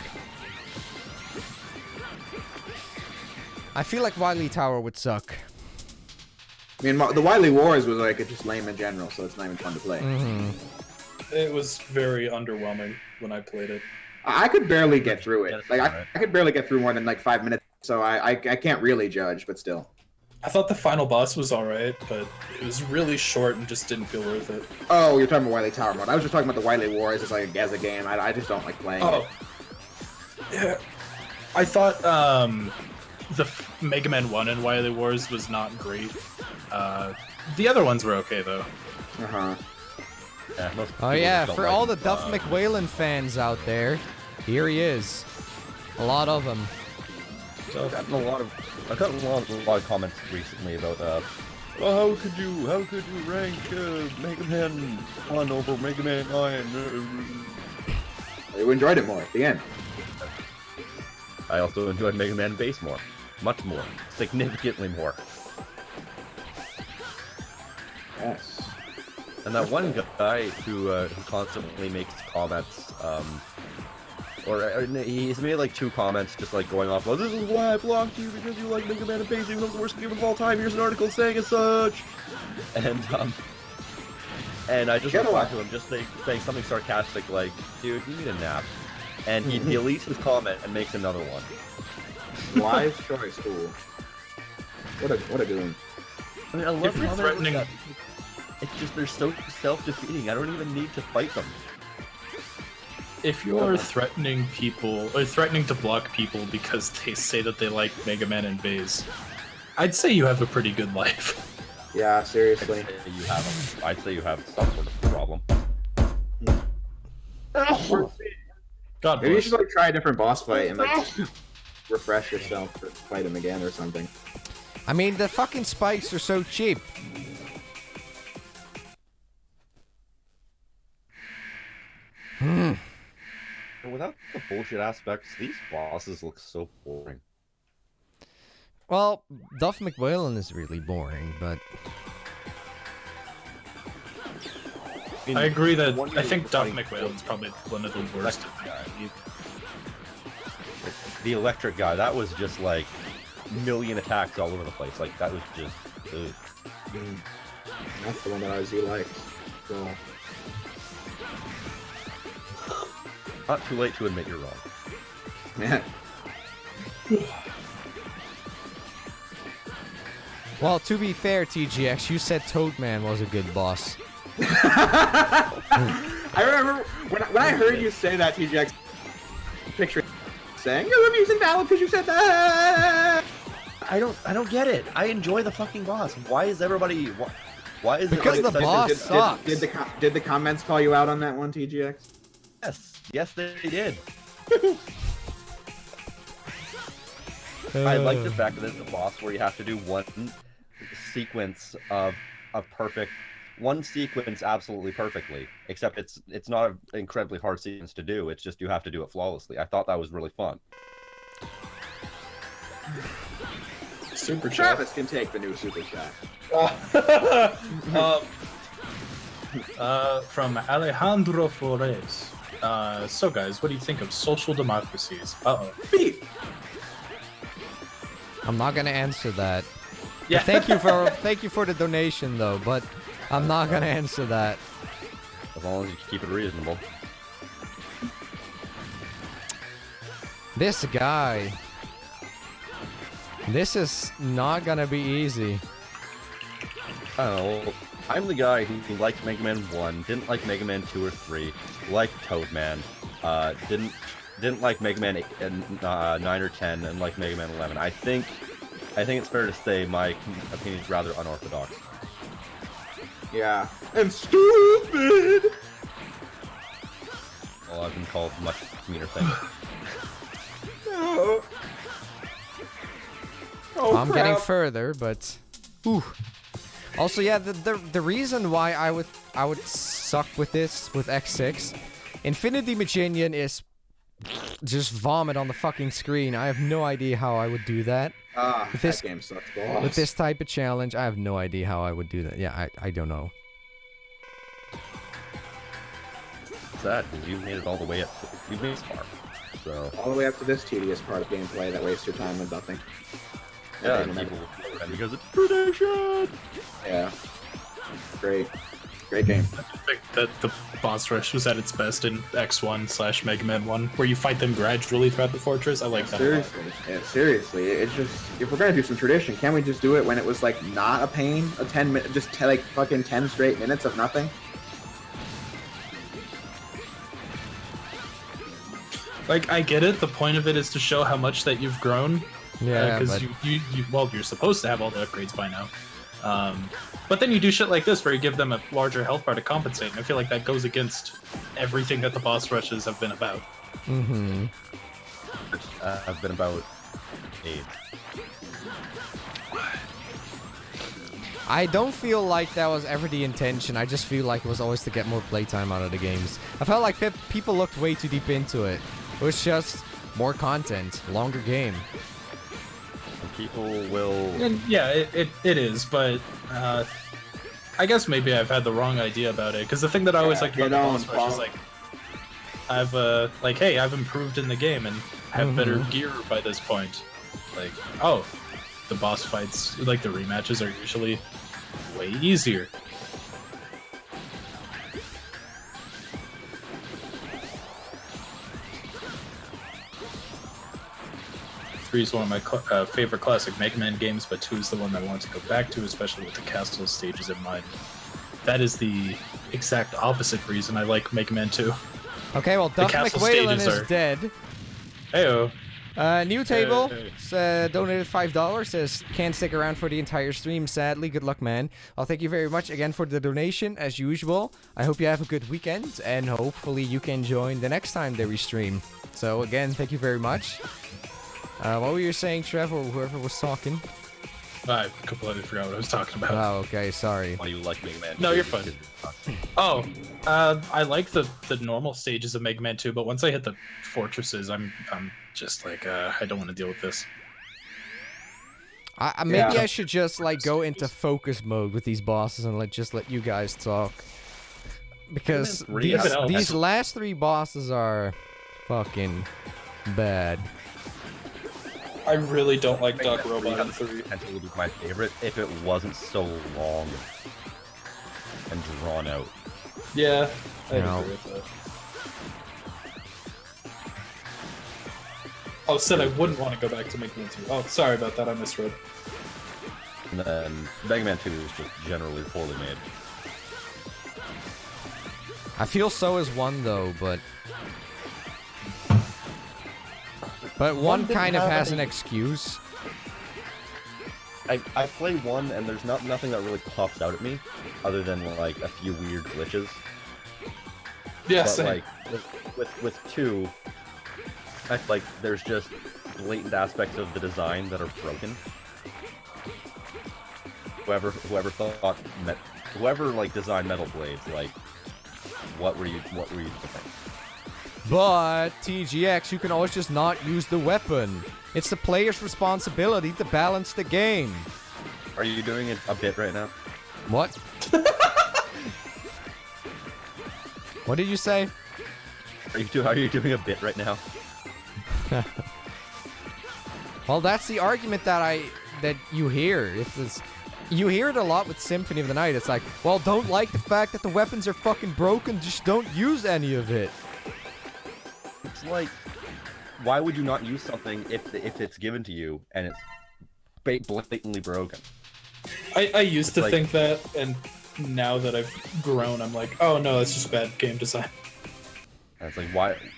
I feel like Wily Tower would suck. I mean, the Wily Wars was like just lame in general, so it's not even fun to play. It was very underwhelming when I played it. I could barely get through it. Yes, Like right. I could barely get through more than like 5 minutes, so I can't really judge. But still. I thought the final boss was alright, but it was really short and just didn't feel worth it. Oh, you're talking about Wily Tower mode. I was just talking about the Wily Wars as like as a game. I just don't like playing it. Yeah. I thought the Mega Man 1 and Wily Wars was not great. The other ones were okay though. Uh-huh. Yeah, most Oh people yeah, just don't for like all the them. Duff McWhalen fans out there, here he is. A lot of them. I've gotten a lot of comments recently about how could you rank Mega Man 1 over Mega Man 9? You enjoyed it more at the end. I also enjoyed Mega Man Base more. Much more. Significantly more. Yes. And that one guy who constantly makes comments, or he's made like 2 comments just like going off, well, this is why I blocked you, because you like Mega Man and Base, even though it's the worst game of all time, here's an article saying as such! And I just replied to him just saying something sarcastic like, dude, you need a nap. And he deletes his comment and makes another one. Wise choice, cool. What a goon. I mean, I love If you're comments threatening- like that. It's just, they're so self-defeating, I don't even need to fight them. If you're threatening people, or threatening to block people because they say that they like Mega Man and Baze, I'd say you have a pretty good life. Yeah, seriously. I'd say you have some sort of problem. God Maybe you bless. should like try a different boss fight and like refresh yourself to fight him again or something. I mean, the fucking spikes are so cheap. Without the bullshit aspects, these bosses look so boring. Well, Duff McWhalen is really boring, but I agree that One I think you're Duff fighting- McWhalen's probably one of the worst. The electric guy, that was just like million attacks all over the place. Like that was just ugh. That's the one that RZ likes. So. Not too late to admit you're wrong. Yeah. well, to be fair, TGX, you said Toadman was a good boss. I remember when I heard you say that, TJX, picture saying your review's invalid because you said that. I don't get it. I enjoy the fucking boss. Why is everybody? Why is Because it like the such a- boss sucks. Did the comments call you out on that one, TGX? Yes, they did. I like the fact that it's a boss where you have to do one sequence of perfect, one sequence absolutely perfectly. Except it's not an incredibly hard sequence to do. It's just you have to do it flawlessly. I thought that was really fun. Super chat. Travis can take the new super chat. From Alejandro Flores. So guys, what do you think of social democracies? Beep. I'm not gonna answer that. Yeah. Thank you for the donation though, but I'm not gonna answer that. As long as you keep it reasonable. This guy. This is not gonna be easy. I don't know. I'm the guy who liked Mega Man 1, didn't like Mega Man 2 or 3, liked Toadman, didn't like Mega Man 8, 9 or 10, and liked Mega Man 11. I think it's fair to say my opinion is rather unorthodox. Yeah. And stupid! Well, I've been called much meaner things. No. Oh, I'm crap. getting further, but... Ooh. Also, yeah, the reason why I would suck with this, with X6, Infinity Maginian is just vomit on the fucking screen. I have no idea how I would do that. This game sucks balls. With this type of challenge, I have no idea how I would do that. Yeah, I don't know. Sad, because you've made it all the way up. You've made it far. So. All the way up to this tedious part of gameplay that wastes your time with nothing. Yeah, and people because it's tradition. Yeah. Great game. I think that the boss rush was at its best in X1 / Mega Man 1, where you fight them gradually throughout the fortress. I like that a lot. Seriously. Yeah, seriously. It's just, if we're gonna do some tradition, can't we just do it when it was like not a pain? A 10 minute, just like fucking 10 straight minutes of nothing? Like, I get it. The point of it is to show how much that you've grown. Yeah, because but... you're supposed to have all the upgrades by now. But then you do shit like this where you give them a larger health bar to compensate, and I feel like that goes against everything that the boss rushes have been about. Mm-hmm. I've been about 8. I don't feel like that was ever the intention. I just feel like it was always to get more playtime out of the games. I felt like people looked way too deep into it. It was just more content, longer game. People will... And yeah, it is, but I guess maybe I've had the wrong idea about it, because the thing that I always liked about the boss rush is like, hey, I've improved in the game and have better gear by this point. Like, oh, the boss fights, like the rematches, are usually way easier. Three is one of my favorite classic Mega Man games, but 2 is the one that I want to go back to, especially with the castle stages in mind. That is the exact opposite reason I like Mega Man 2. Okay, well, Duff McWhalen is dead. Heyo. New table donated $5, says can't stick around for the entire stream, sadly. Good luck, man. Well, thank you very much again for the donation, as usual. I hope you have a good weekend, and hopefully you can join the next time they restream. So again, thank you very much. What were you saying, Trevor, or whoever was talking? I completely forgot what I was talking about. Oh, okay, sorry. Why you like Mega Man 2? No, you're fine. Oh, I like the normal stages of Mega Man 2, but once I hit the fortresses, I'm just like, I don't want to deal with this. Maybe I should just like go into focus mode with these bosses and just let you guys talk. Because these last 3 bosses are fucking bad. I really don't like Duck Robot in 3. Potentially would be my favorite if it wasn't so long and drawn out. Yeah, I agree with that. Oh, said I wouldn't want to go back to Mega Man 2. Oh, sorry about that, I misread. And then Mega Man 2 is just generally poorly made. I feel so is 1 though, but 1 kind of has an excuse. I play 1 and there's nothing that really pops out at me, other than like a few weird glitches. Yeah, but same. like with 2, I feel like there's just blatant aspects of the design that are broken. Whoever like designed Metal Blades, like what were you thinking? But, TGX, you can always just not use the weapon. It's the player's responsibility to balance the game. Are you doing a bit right now? What? What did you say? Are you doing a bit right now? Well, that's the argument that you hear. You hear it a lot with Symphony of the Night. It's like, well, don't like the fact that the weapons are fucking broken, just don't use any of it. It's like, why would you not use something if it's given to you and it's blatantly broken? I used to think that, and now that I've grown, I'm like, oh no, it's just bad game design. It's like,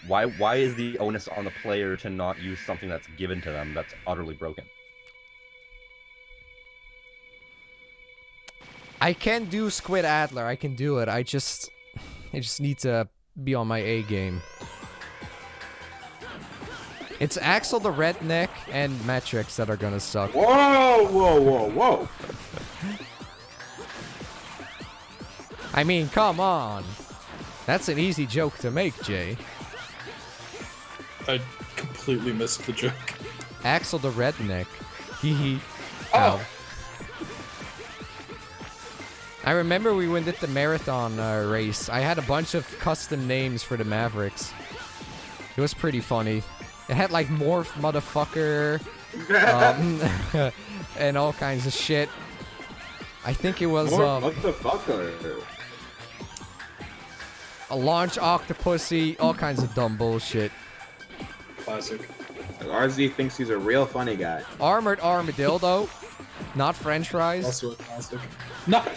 why is the onus on the player to not use something that's given to them that's utterly broken? I can do Squid Adler. I can do it. I just need to be on my A game. It's Axel the Redneck and Metrics that are gonna suck. Whoa, whoa, whoa, whoa. I mean, come on. That's an easy joke to make, Jay. I completely missed the joke. Axel the Redneck. Hee hee. Oh! I remember we did the marathon race. I had a bunch of custom names for the Mavericks. It was pretty funny. It had like Morph Motherfucker, and all kinds of shit. I think it was Motherfucker. a Launch Octopussy, all kinds of dumb bullshit. Classic. RZ thinks he's a real funny guy. Armored Armadillo, not French fries. Also a classic. Not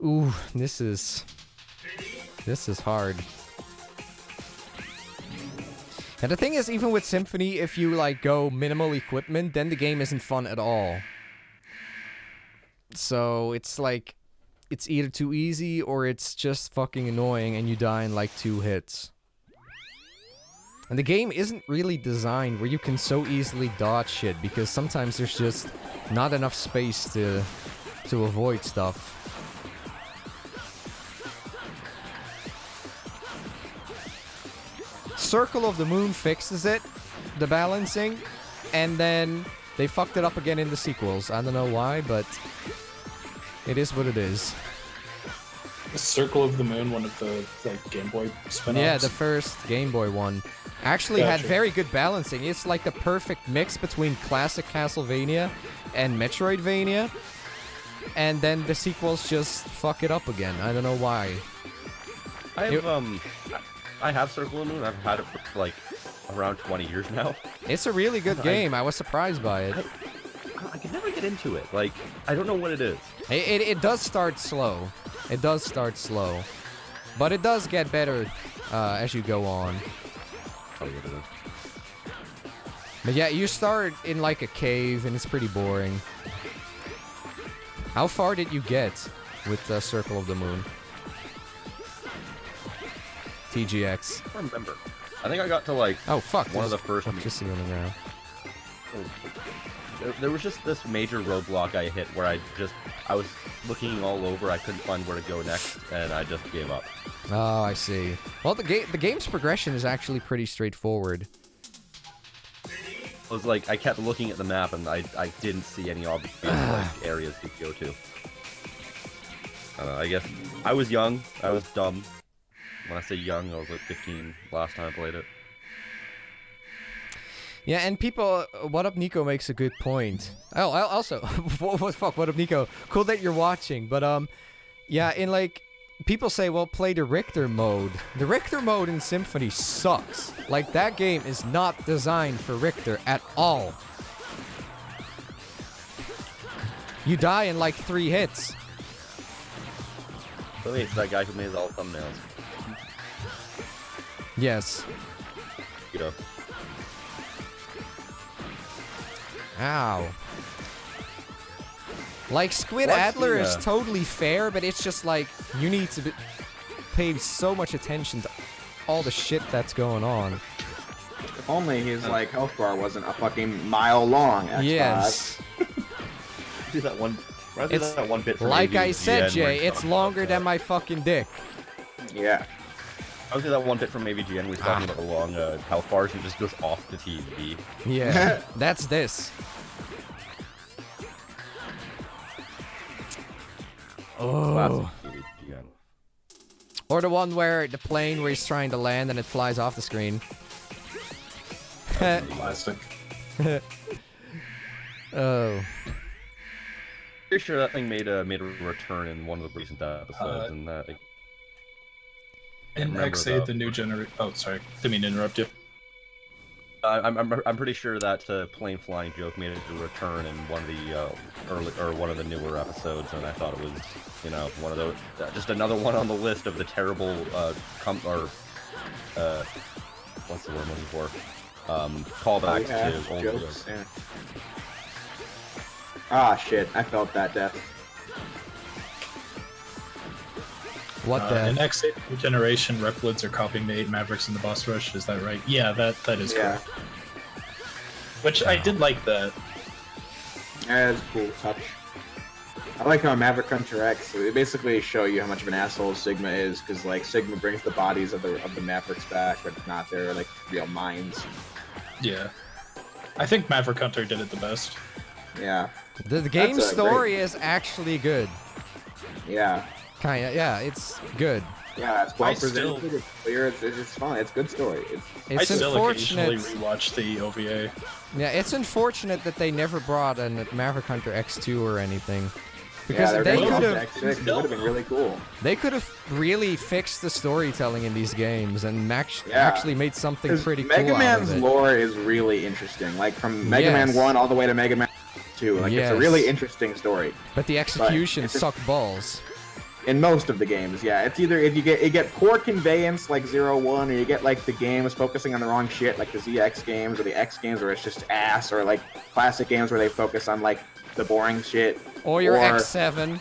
Ooh, this is hard. And the thing is, even with Symphony, if you like go minimal equipment, then the game isn't fun at all. So it's like, it's either too easy or it's just fucking annoying and you die in like 2 hits. And the game isn't really designed where you can so easily dodge shit because sometimes there's just not enough space to avoid stuff. Circle of the Moon fixes it, the balancing, and then they fucked it up again in the sequels. I don't know why, but it is what it is. Circle of the Moon, one of the like Game Boy spin-offs? Yeah, the first Game Boy one. Actually had very good balancing. It's like the perfect mix between classic Castlevania and Metroidvania. And then the sequels just fuck it up again. I don't know why. I have Circle of the Moon. I've had it for like around 20 years now. It's a really good game. I was surprised by it. I can never get into it. Like, I don't know what it is. It does start slow. It does start slow. But it does get better as you go on. Tell you what it is. But yeah, you start in like a cave and it's pretty boring. How far did you get with Circle of the Moon? TGX. I don't remember. I think I got to like one of the first. Electricity on the ground. There was just this major roadblock I hit where I was looking all over. I couldn't find where to go next, and I just gave up. Oh, I see. Well, the game's progression is actually pretty straightforward. It was like I kept looking at the map, and I didn't see any obvious like, areas to go to. I guess I was young. I was dumb. When I say young, I was like 15 last time I played it. Yeah, and people, What Up Nico makes a good point. Oh, also, what the fuck, What Up Nico? Cool that you're watching, but yeah, in like, people say, well, play the Richter mode. The Richter mode in Symphony sucks. Like, that game is not designed for Richter at all. You die in like 3 hits. Oh, it's that guy who made all the thumbnails. Yes. You know. Ow. Like, Squid Adler is totally fair, but it's just like, you need to pay so much attention to all the shit that's going on. If only his, like, health bar wasn't a fucking mile long, Xbox. Yes. Do that one... It's, that one bit like I said, Jay, it's longer than my fucking dick. Yeah. I was that one bit from AVGN where he's talking about the long health bars and just goes off the TV. Yeah, that's this. Oh. Or the one where the plane where he's trying to land and it flies off the screen. Classic. Oh. Pretty sure that thing made a return in one of the recent episodes, and that. In X8, the new generation. Oh, sorry, didn't mean to interrupt you. I'm pretty sure that plane flying joke made a return in one of the one of the newer episodes, and I thought it was, you know, one of those, just another one on the list of the terrible what's the word I'm looking for? Callbacks to old jokes. Yeah. Ah, shit! I felt that death. What the? In X8 new generation, Replids are copying the 8 Mavericks in the boss rush. Is that right? Yeah, that is correct. Which I did like that. Yeah, that's a cool touch. I like how Maverick Hunter X, they basically show you how much of an asshole Sigma is, because like Sigma brings the bodies of the Mavericks back, but it's not their like real minds. Yeah, I think Maverick Hunter did it the best. Yeah. The game story is actually good. Yeah. Kinda, yeah, it's good. Yeah, it's well presented, it's clear, it's fun, it's a good story. It's I still occasionally unfortunate. rewatch the OVA. Yeah, it's unfortunate that they never brought a Maverick Hunter X2 or anything. Because yeah, they could have. It would have been really cool. They could have really fixed the storytelling in these games and actually made something pretty cool. Mega Man's out of it. lore is really interesting. Like from Mega Man 1 all the way to Mega Man 2. Like it's a really interesting story. But the execution sucked balls. In most of the games, yeah. It's either if you get poor conveyance like 0-1, or you get like the games focusing on the wrong shit, like the ZX games or the X games where it's just ass, or like classic games where they focus on like the boring shit. Or your X7.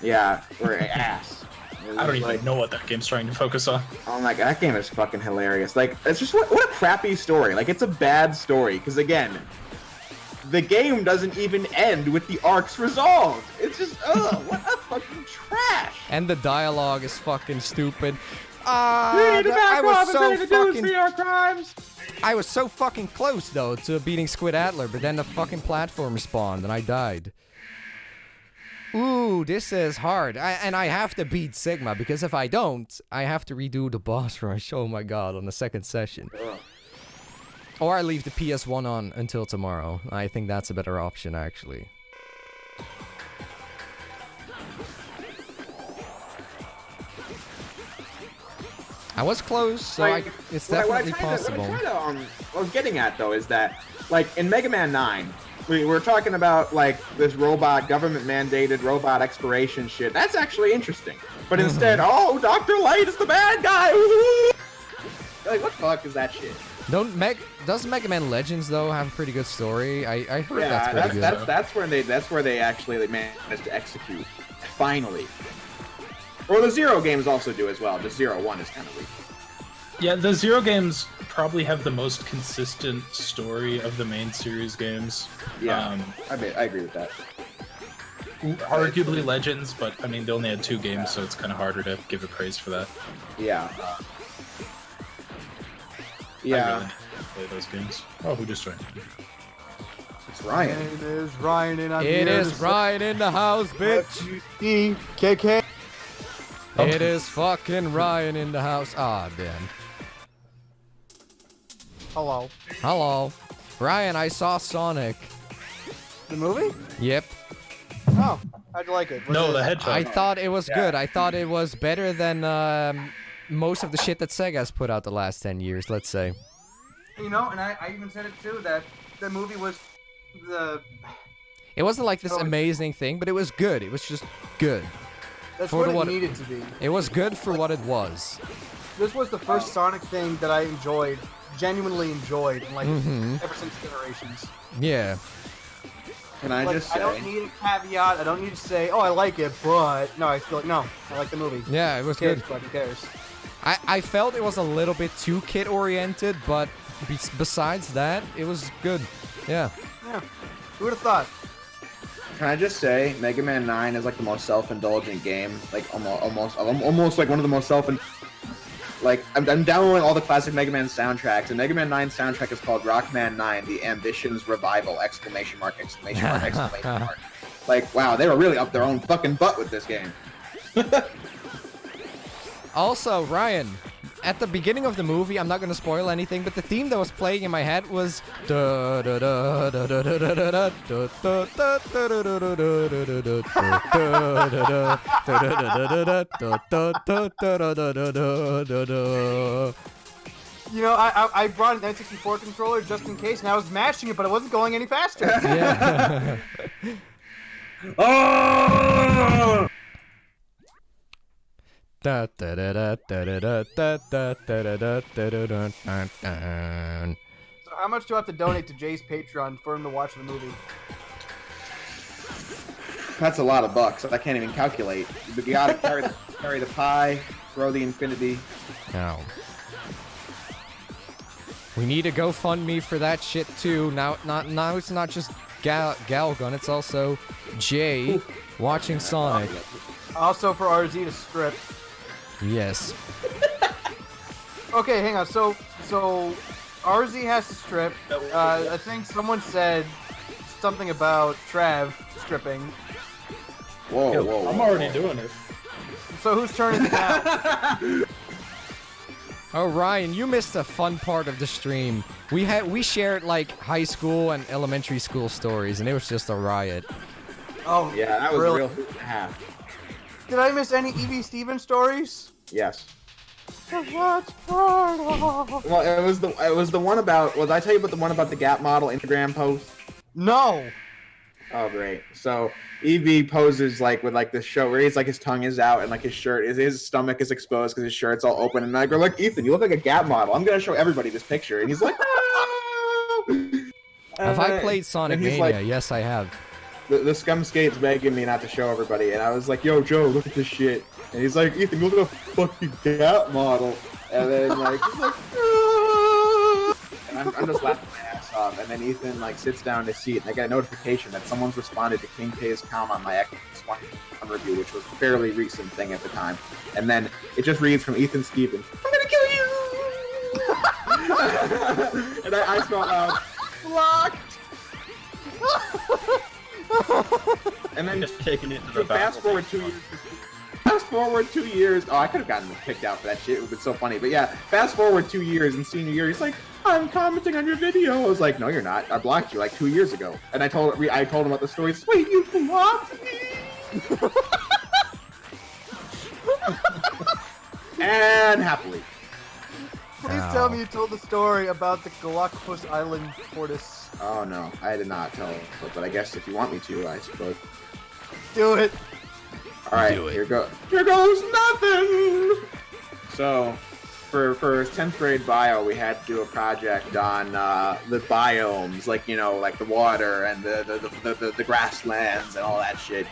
Yeah, or ass. I don't even know what that game's trying to focus on. Oh my god, that game is fucking hilarious. Like, it's just what a crappy story. Like, it's a bad story, because again, the game doesn't even end with the arcs resolved. It's just, what a fucking trash. And the dialogue is fucking stupid. I was so fucking close though to beating Squid Adler, but then the fucking platform spawned and I died. Ooh, this is hard. And I have to beat Sigma, because if I don't, I have to redo the boss rush. Oh my god, on the second session. Or I leave the PS1 on until tomorrow. I think that's a better option, actually. I was close, so it's definitely possible. What I was getting at, though, is that, like, in Mega Man 9, we were talking about, like, this government-mandated robot exploration shit. That's actually interesting. But instead, oh, Dr. Light is the bad guy! Like, what the fuck is that shit? Does Mega Man Legends though have a pretty good story? I heard that's pretty good. That's where they actually managed to execute. Finally. Or the Zero games also do as well. The 0-1 is kind of weak. Yeah, the Zero games probably have the most consistent story of the main series games. Yeah, I agree with that. Arguably Legends, but I mean they only had 2 games, so it's kind of harder to give it praise for that. Yeah. I really didn't play those games. Oh, who just joined? It's Ryan. It is Ryan, and I'm It here is Ryan in the house, bitch. KK. It is fucking Ryan in the house. Ah, damn. Hello. Hello. Ryan, I saw Sonic. The movie? Yep. Oh, how'd you like it? The Hedgehog. I thought it was good. I thought it was better than most of the shit that Sega's put out the last 10 years, let's say. You know, and I even said it too, that the movie was It wasn't like this amazing thing, but it was good. It was just good. That's what it needed to be. It was good for what it was. This was the first Sonic thing that I genuinely enjoyed, and like ever since Generations. Yeah. Can I just say? I don't need a caveat. I don't need to say, oh, I like it, but no, I feel like no, I like the movie. Yeah, it was good. But who cares? I felt it was a little bit too kid-oriented, but besides that, it was good. Yeah. Yeah. Who would have thought? Can I just say, Mega Man 9 is like the most self-indulgent game, like almost like one of the most like I'm downloading all the classic Mega Man soundtracks, and Mega Man 9 soundtrack is called Rockman 9: The Ambitions Revival! Exclamation mark! Exclamation mark! Exclamation mark! Like, wow, they were really up their own fucking butt with this game. Also, Ryan, at the beginning of the movie, I'm not gonna spoil anything, but the theme that was playing in my head was You know, I brought an N64 controller just in case, and I was mashing it, but it wasn't going any faster. Yeah. Oh! Da, da, da, da, da, da, da, da, da, da, da, da, da, da, da. So how much do I have to donate to Jay's Patreon for him to watch the movie? That's a lot of bucks. I can't even calculate. You gotta carry the pie, throw the infinity. Now, we need a GoFundMe for that shit too. Now it's not just Galgun, it's also Jay watching Sonic. Also for RZ to strip. Yes. Okay, hang on. So RZ has to strip. I think someone said something about Trav stripping. Whoa, Yo, whoa, I'm whoa, already whoa. doing it. So whose turn is it now? Oh, Ryan, you missed a fun part of the stream. We shared like high school and elementary school stories, and it was just a riot. Oh, Yeah, that was really? a real hoot and a half. Did I miss any E.V. Stevens stories? Yes. Well, Well, it was the one about. Did I tell you about the one about the Gap model Instagram post? no. Oh, great. So EV poses like with like this show where he's like his tongue is out and like his stomach is exposed because his shirt's all open, and I go like, Ethan, you look like a Gap model. I'm gonna show everybody this picture, and he's like, "Ah!" Have I played Sonic and he's Mania? like- Yes, I have. The scum skate's begging me not to show everybody, and I was like, yo, Joe, look at this shit. And he's like, Ethan, you look like a fucking Gap model. And then like, he's like, "Ah!" And I'm just laughing my ass off. And then Ethan like sits down in his seat, and I get a notification that someone's responded to King K's comment on my X1 review, which was a fairly recent thing at the time. And then it just reads from Ethan Stevens, I'm gonna kill you! And I spelled out, blocked! And then Just taking it to the fast forward 2 years. Fast forward 2 years. Oh, I could have gotten kicked out for that shit. It would have been so funny. But yeah, fast forward 2 years in senior year, he's like, I'm commenting on your video. I was like, no, you're not. I blocked you like 2 years ago. And I told him about the story. He's, wait, you blocked me? And happily. Please tell me you told the story about the Galapagos Island tortoise. Oh no, I did not tell him. But I guess if you want me to, I suppose. Do it. All right, here goes nothing. So, for 10th grade bio, we had to do a project on the biomes, like like the water and the grasslands and all that shit.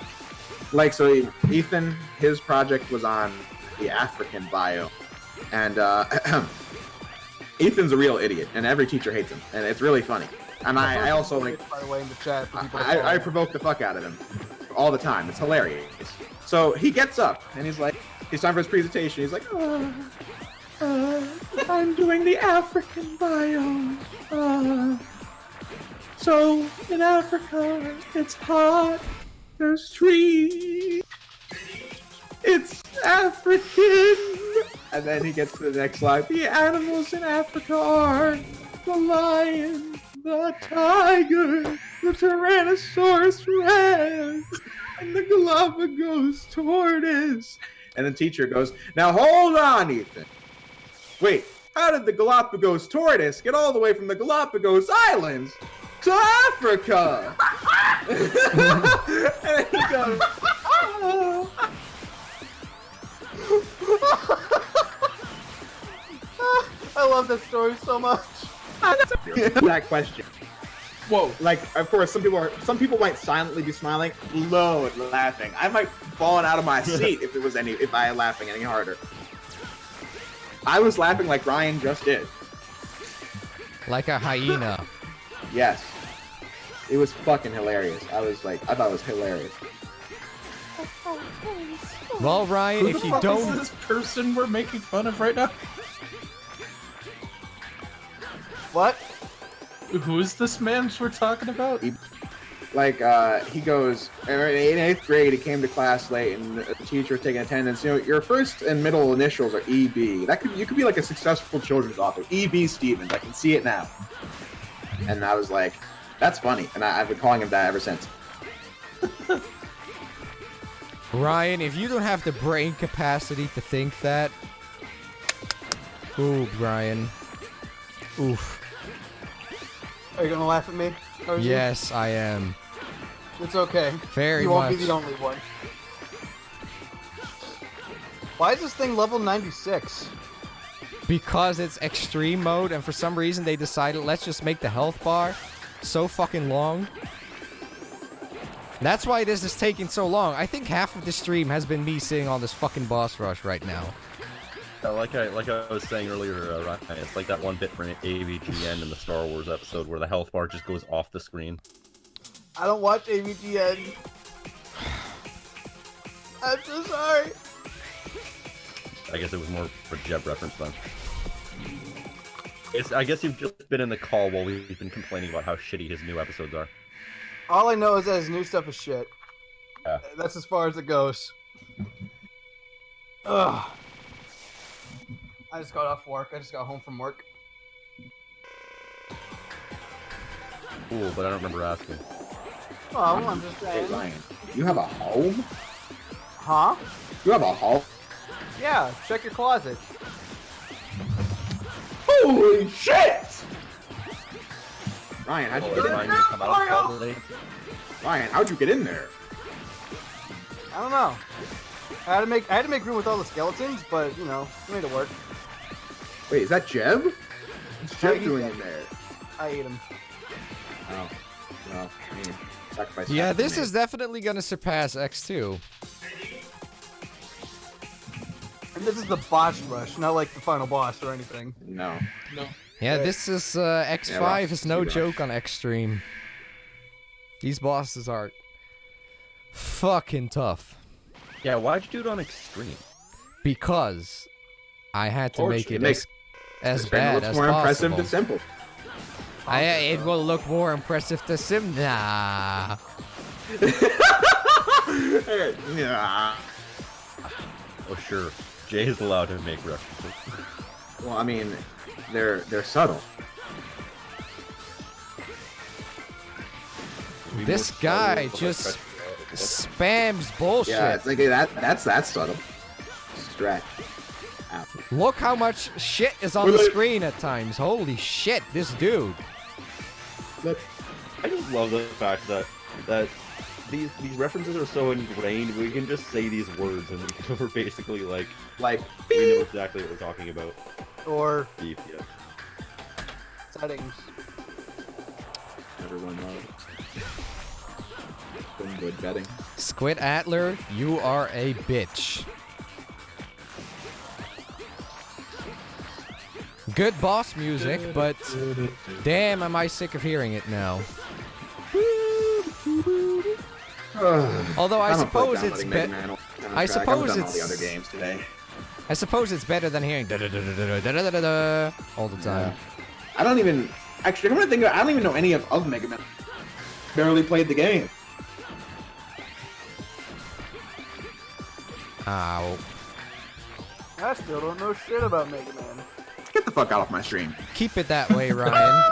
Like, so Ethan, his project was on the African biome, and Ethan's a real idiot, and every teacher hates him, and it's really funny. And I also like, by the way, in the chat for people to I follow. provoke the fuck out of him all the time. It's hilarious. So he gets up and he's like, it's time for his presentation. He's like, I'm doing the African biome. So in Africa, it's hot. There's trees. It's African. And then he gets to the next slide. The animals in Africa are the lion, the tiger, the Tyrannosaurus Rex, and the Galapagos tortoise. And the teacher goes, now hold on, Ethan. Wait, how did the Galapagos tortoise get all the way from the Galapagos Islands to Africa? And he goes, oh. I love that story so much. That question. Whoa. Like, of course, some people might silently be smiling, low and laughing. I might fallen out of my seat if I had laughing any harder. I was laughing like Ryan just did. Like a hyena. Yes. It was fucking hilarious. I thought it was hilarious. Well, Ryan, Who if the you fuck don't... is this person we're making fun of right now? What? Who is this man we're talking about? like he goes in 8th grade. He came to class late, and the teacher was taking attendance. You know, your first and middle initials are EB. You could be like a successful children's author. EB Stevens. I can see it now. And I was like, that's funny, and I've been calling him that ever since. Ryan, if you don't have the brain capacity to think that, ooh, Brian, oof. Are you gonna laugh at me? Yes, I am. It's okay. Very You won't much. be the only one. Why is this thing level 96? Because it's extreme mode, and for some reason they decided, let's just make the health bar so fucking long. That's why this is taking so long. I think half of the stream has been me sitting on this fucking boss rush right now. Like I was saying earlier, Ryan, it's like that one bit from AVGN in the Star Wars episode where the health bar just goes off the screen. I don't watch AVGN. I'm so sorry. I guess it was more of a Jeb reference then. I guess you've just been in the call while we've been complaining about how shitty his new episodes are. All I know is that his new stuff is shit. Yeah. That's as far as it goes. Ugh. I just got off work. I just got home from work. Cool, but I don't remember asking. Oh, I'm just Hey, saying. Ryan, you have a home? Huh? You have a home? Yeah, check your closet. Holy shit! Ryan, how'd you get in Ryan, there? you come out of call today? Ryan, how'd you get in there? I don't know. I had to make room with all the skeletons, but you know, we made it work. Wait, is that Jeb? What's Jeb he's doing dead. in there? I ate him. Oh, well, I mean, sacrifice. Yeah, has to be this made. is definitely gonna surpass X2. And this is the boss rush, not like the final boss or anything. No. Yeah, this is X5 Ross is no Rush. joke on Xtreme. These bosses are fucking tough. Yeah, why'd you do it on Extreme? Because I had to make it Makes- as It bad looks as more impressive possible. to simple. It will look more impressive to sim. Nah. Yeah. Oh sure, Jay's allowed to make references. Well, I mean, they're subtle. This guy just spams bullshit. Yeah, it's like that's subtle. Stretch. Ow. Look how much shit is on the screen at times. Holy shit, this dude. I just love the fact that these references are so ingrained. We can just say these words and we're basically like Like, we know exactly what we're talking about. Or Beef, yeah. settings. everyone knows. Been good betting. Squid Atler, you are a bitch. Good boss music, but damn, am I sick of hearing it now. Although I don't play suppose it's downloading better. Mega Man on the I track. suppose I've done all the it's- other games today. I suppose it's better than hearing da-da-da-da-da-da-da-da all the time. I don't even actually. I'm gonna think. I don't even know any of Mega Man. Barely played the game. Ow. I still don't know shit about Mega Man. Get the fuck out of my stream. Keep it that way, Ryan.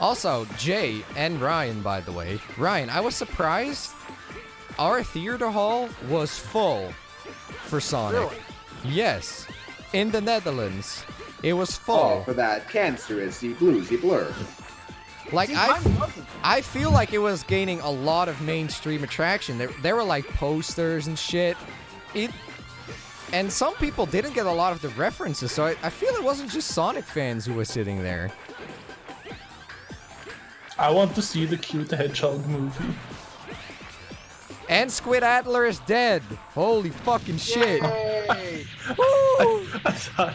Also, Jay and Ryan, by the way. Ryan, I was surprised our theater hall was full for Sonic. Really? Yes. In the Netherlands. It was Oh, full. for that cancerous, bluesy blur. Like, See, mine wasn't. I feel like it was gaining a lot of mainstream attraction. There were like posters and shit. And some people didn't get a lot of the references, so I feel it wasn't just Sonic fans who were sitting there. I want to see the Cute Hedgehog movie. And Squid Adler is dead. Holy fucking shit. Hey. Woo! I thought...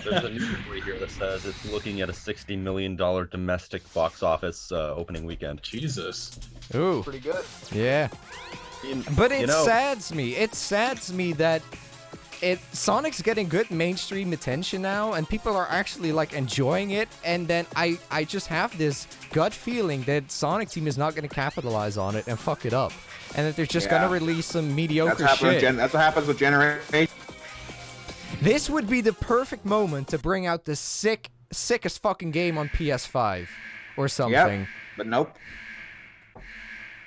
There's a news story here that says it's looking at a $60 million domestic box office opening weekend. Jesus. Ooh, Pretty good. yeah. But it sads me. It sads me that Sonic's getting good mainstream attention now, and people are actually like enjoying it. And then I just have this gut feeling that Sonic Team is not going to capitalize on it and fuck it up, and that they're just going to release some mediocre shit. That's what happens with Generation. This would be the perfect moment to bring out the sickest fucking game on PS5 or something. Yep, but nope.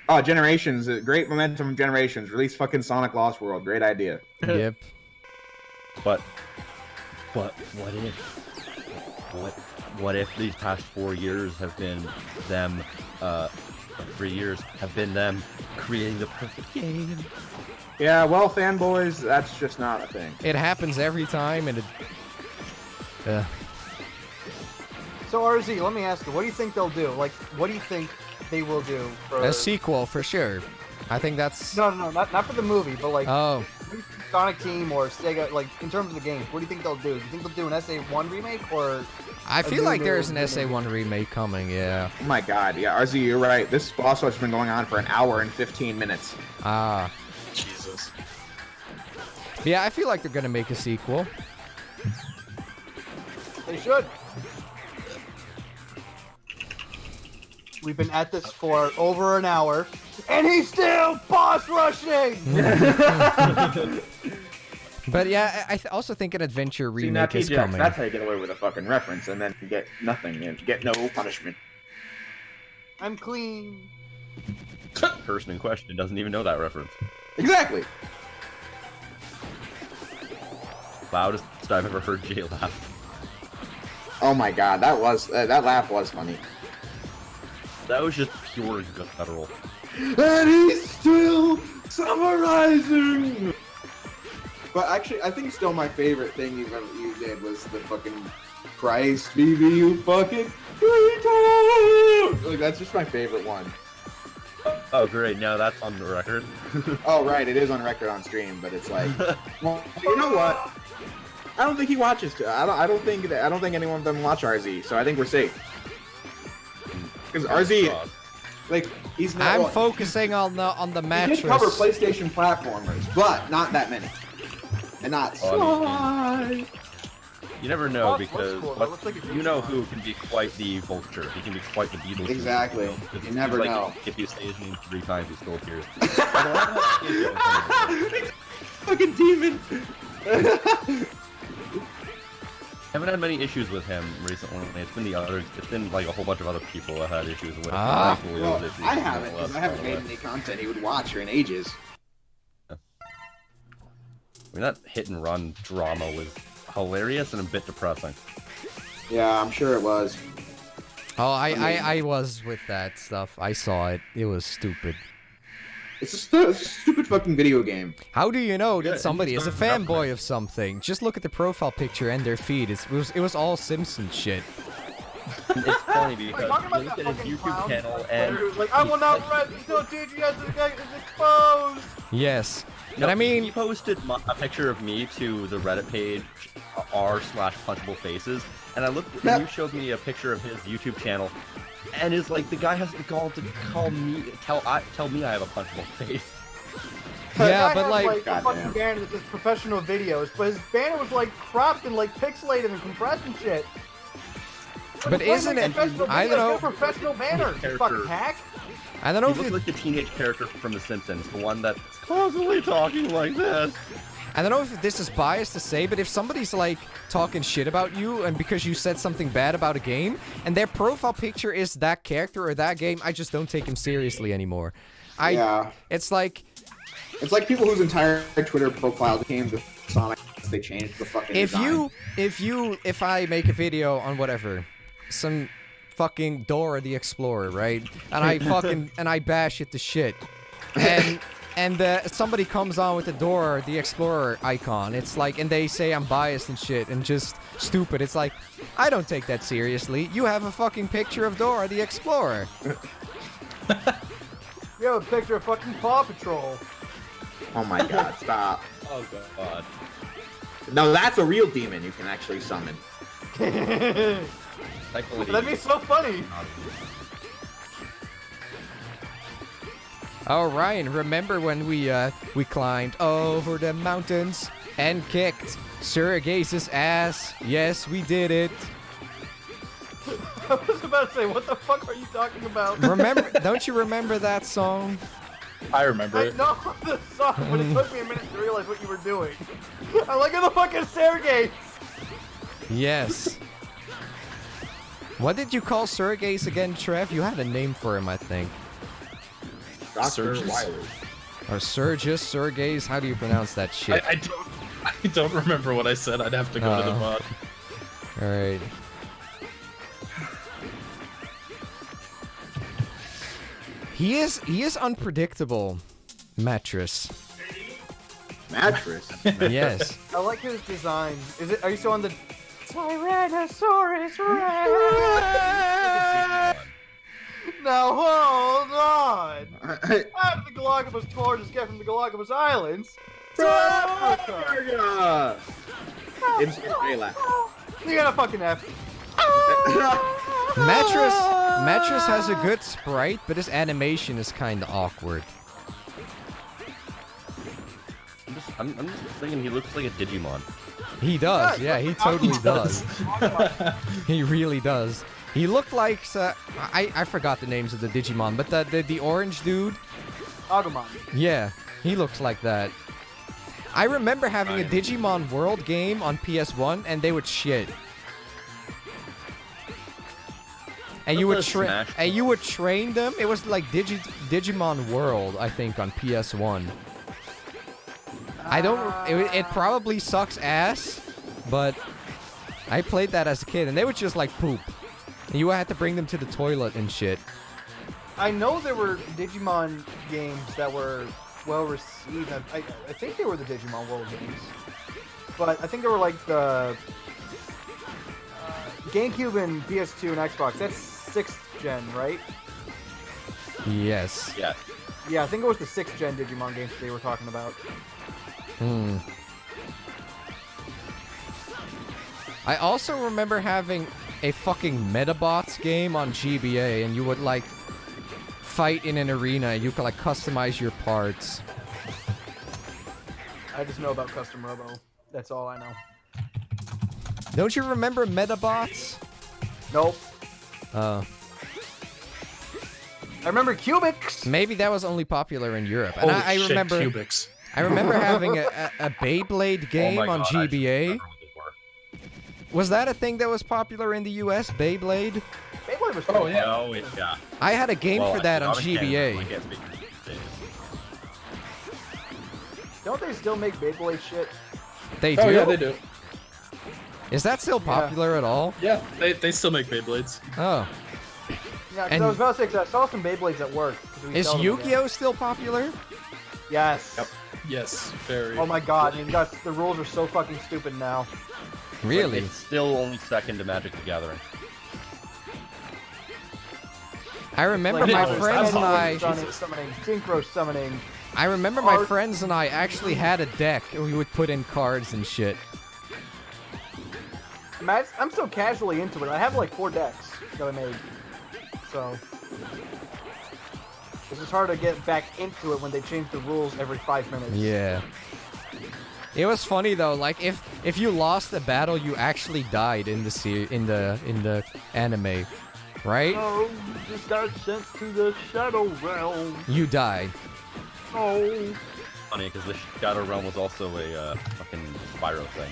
Oh, Generations. Great momentum from Generations. Release fucking Sonic Lost World. Great idea. Yep. But what if these past 4 years have been them, 3 years have been them creating the perfect game? Yeah, well, fanboys, that's just not a thing. It happens every time, and it... So, RZ, let me ask you, what do you think they'll do? Like, what do you think they will do for... A sequel, for sure. I think that's... No, not for the movie, but like... Oh. Sonic Team or Sega, like, in terms of the games, what do you think they'll do? Do you think they'll do an SA1 remake, or... I feel like there's an SA1 remake coming, yeah. Oh my god, yeah, RZ, you're right. This boss rush has been going on for 1 hour and 15 minutes. Ah. Jesus. Yeah, I feel like they're gonna make a sequel. They should. We've been at this for over 1 hour, and he's still boss rushing! But yeah, I also think an adventure remake is TJ, coming. that's how you get away with a fucking reference and then get nothing and get no punishment. I'm clean. The person in question doesn't even know that reference. Exactly. Loudest I've ever heard Jay laugh. Oh my god, that laugh was funny. That was just pure guttural. And he's still summarizing! But actually, I think still my favorite thing you did was the fucking Christ, BB, you fucking retard! Like, that's just my favorite one. Oh, great. Now that's on the record. Oh, right. It is on record on stream, but it's like... Well, you know what? I don't think he watches... I don't think anyone of them watch RZ, so I think we're safe. Because RZ... Like, he's not... I'm focusing on the mattress. He did cover PlayStation platformers, but not that many. And not Sly. You never know, Oh, because cool. That looks like a you know who can be quite the vulture. He can be quite the beetle. Exactly. You never know. If you say his name 3 times, he still appears. Fucking demon! Haven't had many issues with him recently. It's been it's been like a whole bunch of other people that had issues with him. Ah. Well, I haven't, because I haven't made any content he would watch in ages. I mean, that hit and run drama was hilarious and a bit depressing. Yeah, I'm sure it was. Oh, I was with that stuff. I saw it. It was stupid. It's a stupid fucking video game. How do you know that Yeah, somebody is a it's not fanboy of something? Just look at the profile picture and their feed. It was all Simpsons shit. It's funny because Talking you about look that at his fucking YouTube clown channel player and who's like, I will not rest until DGS is exposed! Yes. No, But I mean, he posted a picture of me to the Reddit page r/punchable faces, and I looked, and you showed me a picture of his YouTube channel, and it's like the guy has the gall to tell me I have a punchable face. yeah, The guy but has, like, a fucking banner that says professional videos, but his banner was like cropped and like pixelated and compressed and shit. but isn't it? I don't know. Professional banner, you fucking hack. I don't know He if looks it, like the teenage character from The Simpsons, the one that's constantly talking like this. I don't know if this is biased to say, but if somebody's like talking shit about you and because you said something bad about a game and their profile picture is that character or that game, I just don't take him seriously anymore. Yeah. It's like people whose entire Twitter profile became the Sonic. They changed the fucking design. if I make a video on whatever, some fucking Dora the Explorer, right? And I bash it to shit. And somebody comes on with the Dora the Explorer icon. It's like, and they say I'm biased and shit and just stupid. It's like, I don't take that seriously. You have a fucking picture of Dora the Explorer. You have a picture of fucking Paw Patrol. Oh my god, stop. Oh god. No, that's a real demon you can actually summon. That'd be so funny. Oh, Ryan, remember when we climbed over the mountains and kicked Sergei's ass? Yes, we did it. I was about to say, what the fuck are you talking about? Remember? Don't you remember that song? I remember I it. know the song, but it took me a minute to realize what you were doing. I'm like, the fucking Sergei. Yes. What did you call Sergei's again, Trev? You had a name for him, I think. Dr. Sergius? Wiley. Or Sergius, Sergei's? How do you pronounce that shit? I don't remember what I said. I'd have to go to the VOD. Alright. He is unpredictable. Mattress. Mattress. Yes. I like his design. Are you still on the Tyrannosaurus Rex? Now hold on. I'm the Galapagos tortoise get from the Galapagos Islands to Africa. Instant J-Laugh. You got a fucking F. Mattress has a good sprite, but his animation is kind of awkward. I'm just thinking he looks like a Digimon. He does, yeah, he totally does. He really does. He looked like I forgot the names of the Digimon, but the orange dude. Agumon. Yeah, he looks like that. I remember having a Digimon World game on PS1, and they would shit. And you would train them. It was like Digimon World, I think, on PS1. I don't. It probably sucks ass, but I played that as a kid, and they would just like poop. And you had to bring them to the toilet and shit. I know there were Digimon games that were well received. I think they were the Digimon World games, but I think they were like the GameCube and PS2 and Xbox. That's 6th gen, right? Yes. Yeah. Yeah, I think it was the 6th gen Digimon games they were talking about. I also remember having a fucking Metabots game on GBA, and you would like fight in an arena. You could like customize your parts. I just know about Custom Robo. That's all I know. Don't you remember Metabots? Nope. Oh. I remember Cubics. Maybe that was only popular in Europe. And Holy I shit, remember Cubics. I remember having a Beyblade game on GBA. Was that a thing that was popular in the US, Beyblade? Beyblade was Oh, yeah. Oh, yeah. I had a game for that on GBA. Don't they still make Beyblade shit? They do? Oh, yeah, they do. Is that still popular at all? Yeah, they still make Beyblades. Oh. Yeah, 'cause And- I was about to say, 'cause I saw some Beyblades at work. 'Cause we Is sell them again. Yu-Gi-Oh still popular? Yes. Yep. Yes, very. Oh my god, I mean, the rules are so fucking stupid now. Really? It's still only second to Magic the Gathering. I remember Like, my no, friends and I... Summoning, synchro summoning. I remember my friends and I actually had a deck, and we would put in cards and shit. Matt, I'm so casually into it. I have like 4 decks that I made. So it's just hard to get back into it when they change the rules every 5 minutes. Yeah. It was funny though, like if you lost a battle, you actually died in the anime, right? Oh, you just got sent to the Shadow Realm. You died. Oh. Funny, because the Shadow Realm was also a fucking Spyro thing.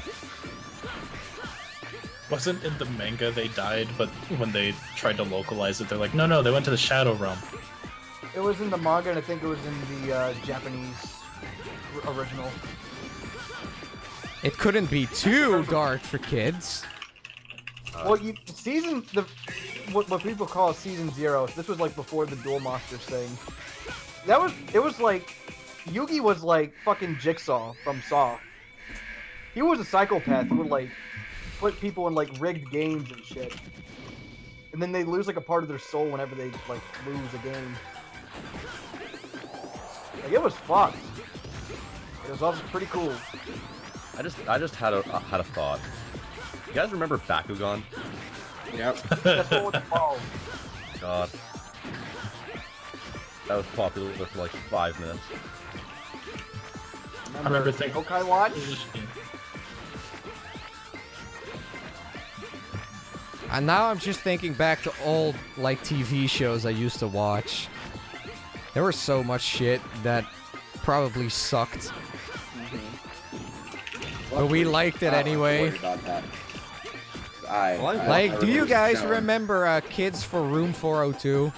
Wasn't in the manga they died, but when they tried to localize it, they're like, no, they went to the Shadow Realm. It was in the manga, and I think it was in the Japanese original. It couldn't be too dark for kids. Well, what people call Season 0. This was like before the Duel Monsters thing. It was like, Yugi was like fucking Jigsaw from Saw. He was a psychopath who would like put people in like rigged games and shit. And then they lose like a part of their soul whenever they like lose a game. Like it was fucked. It was also pretty cool. I just had a thought. You guys remember Bakugan? Yep. That's what it's called. God. That was popular for like 5 minutes. I remember thinking, Okay, watch. And now I'm just thinking back to old, like, TV shows I used to watch. There was so much shit that probably sucked. But we liked it anyway. About that. Like, do you guys remember? remember Kids for Room 402?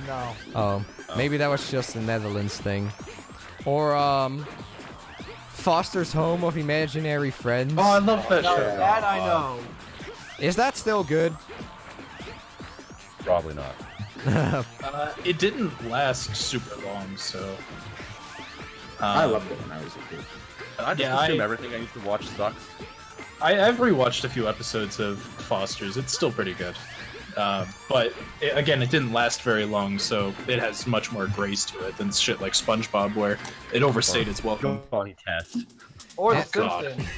No. Oh, maybe that was just a Netherlands thing. Or, Foster's Home of Imaginary Friends. Oh, I love that No, show. that I know. Is that still good? Probably not. It didn't last super long, so. I loved it when I was a kid. And I just assume everything I used to watch sucks. I've rewatched a few episodes of Foster's. It's still pretty good. But again, it didn't last very long, so it has much more grace to it than shit like SpongeBob, where it overstayed its welcome. Funny test. Or The God. Simpsons.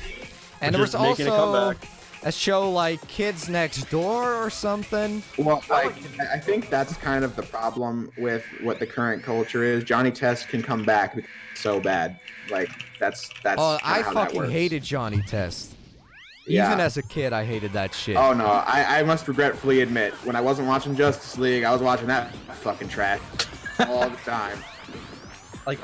And there was Just making a also comeback. a show like Kids Next Door or something. Well, like, I think that's kind of the problem with what the current culture is. Johnny Test can come back because it's so bad. Like, that's Oh, kinda I how that fucking works. hated Johnny Test. Yeah. Even as a kid, I hated that shit. Oh no, I must regretfully admit, when I wasn't watching Justice League, I was watching that fucking trash all the time. Like,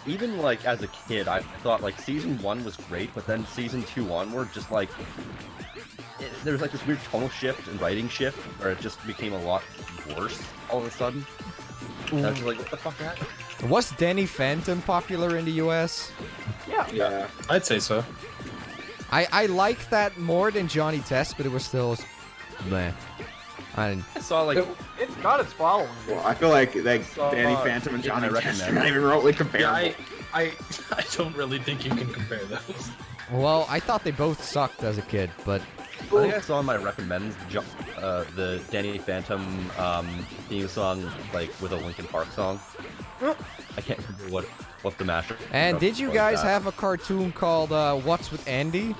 even like as a kid, I thought like season 1 was great, but then season 2 onward, just like, there was like this weird tonal shift and writing shift where it just became a lot worse all of a sudden. And I was just like, what the fuck happened? Was Danny Phantom popular in the US? Yeah. I'd say so. I like that more than Johnny Test, but it was still meh. I didn't. I saw like, It's got its following. Well, I feel like So, Danny Phantom and yeah, I Johnny Test recommend are not even remotely comparable. Yeah, I don't really think you can compare those. Well, I thought they both sucked as a kid, but I think I saw in my recommends the Danny Phantom theme song, like with a Linkin Park song. I can't remember what the mashup. and did you was guys that. have a cartoon called What's with Andy?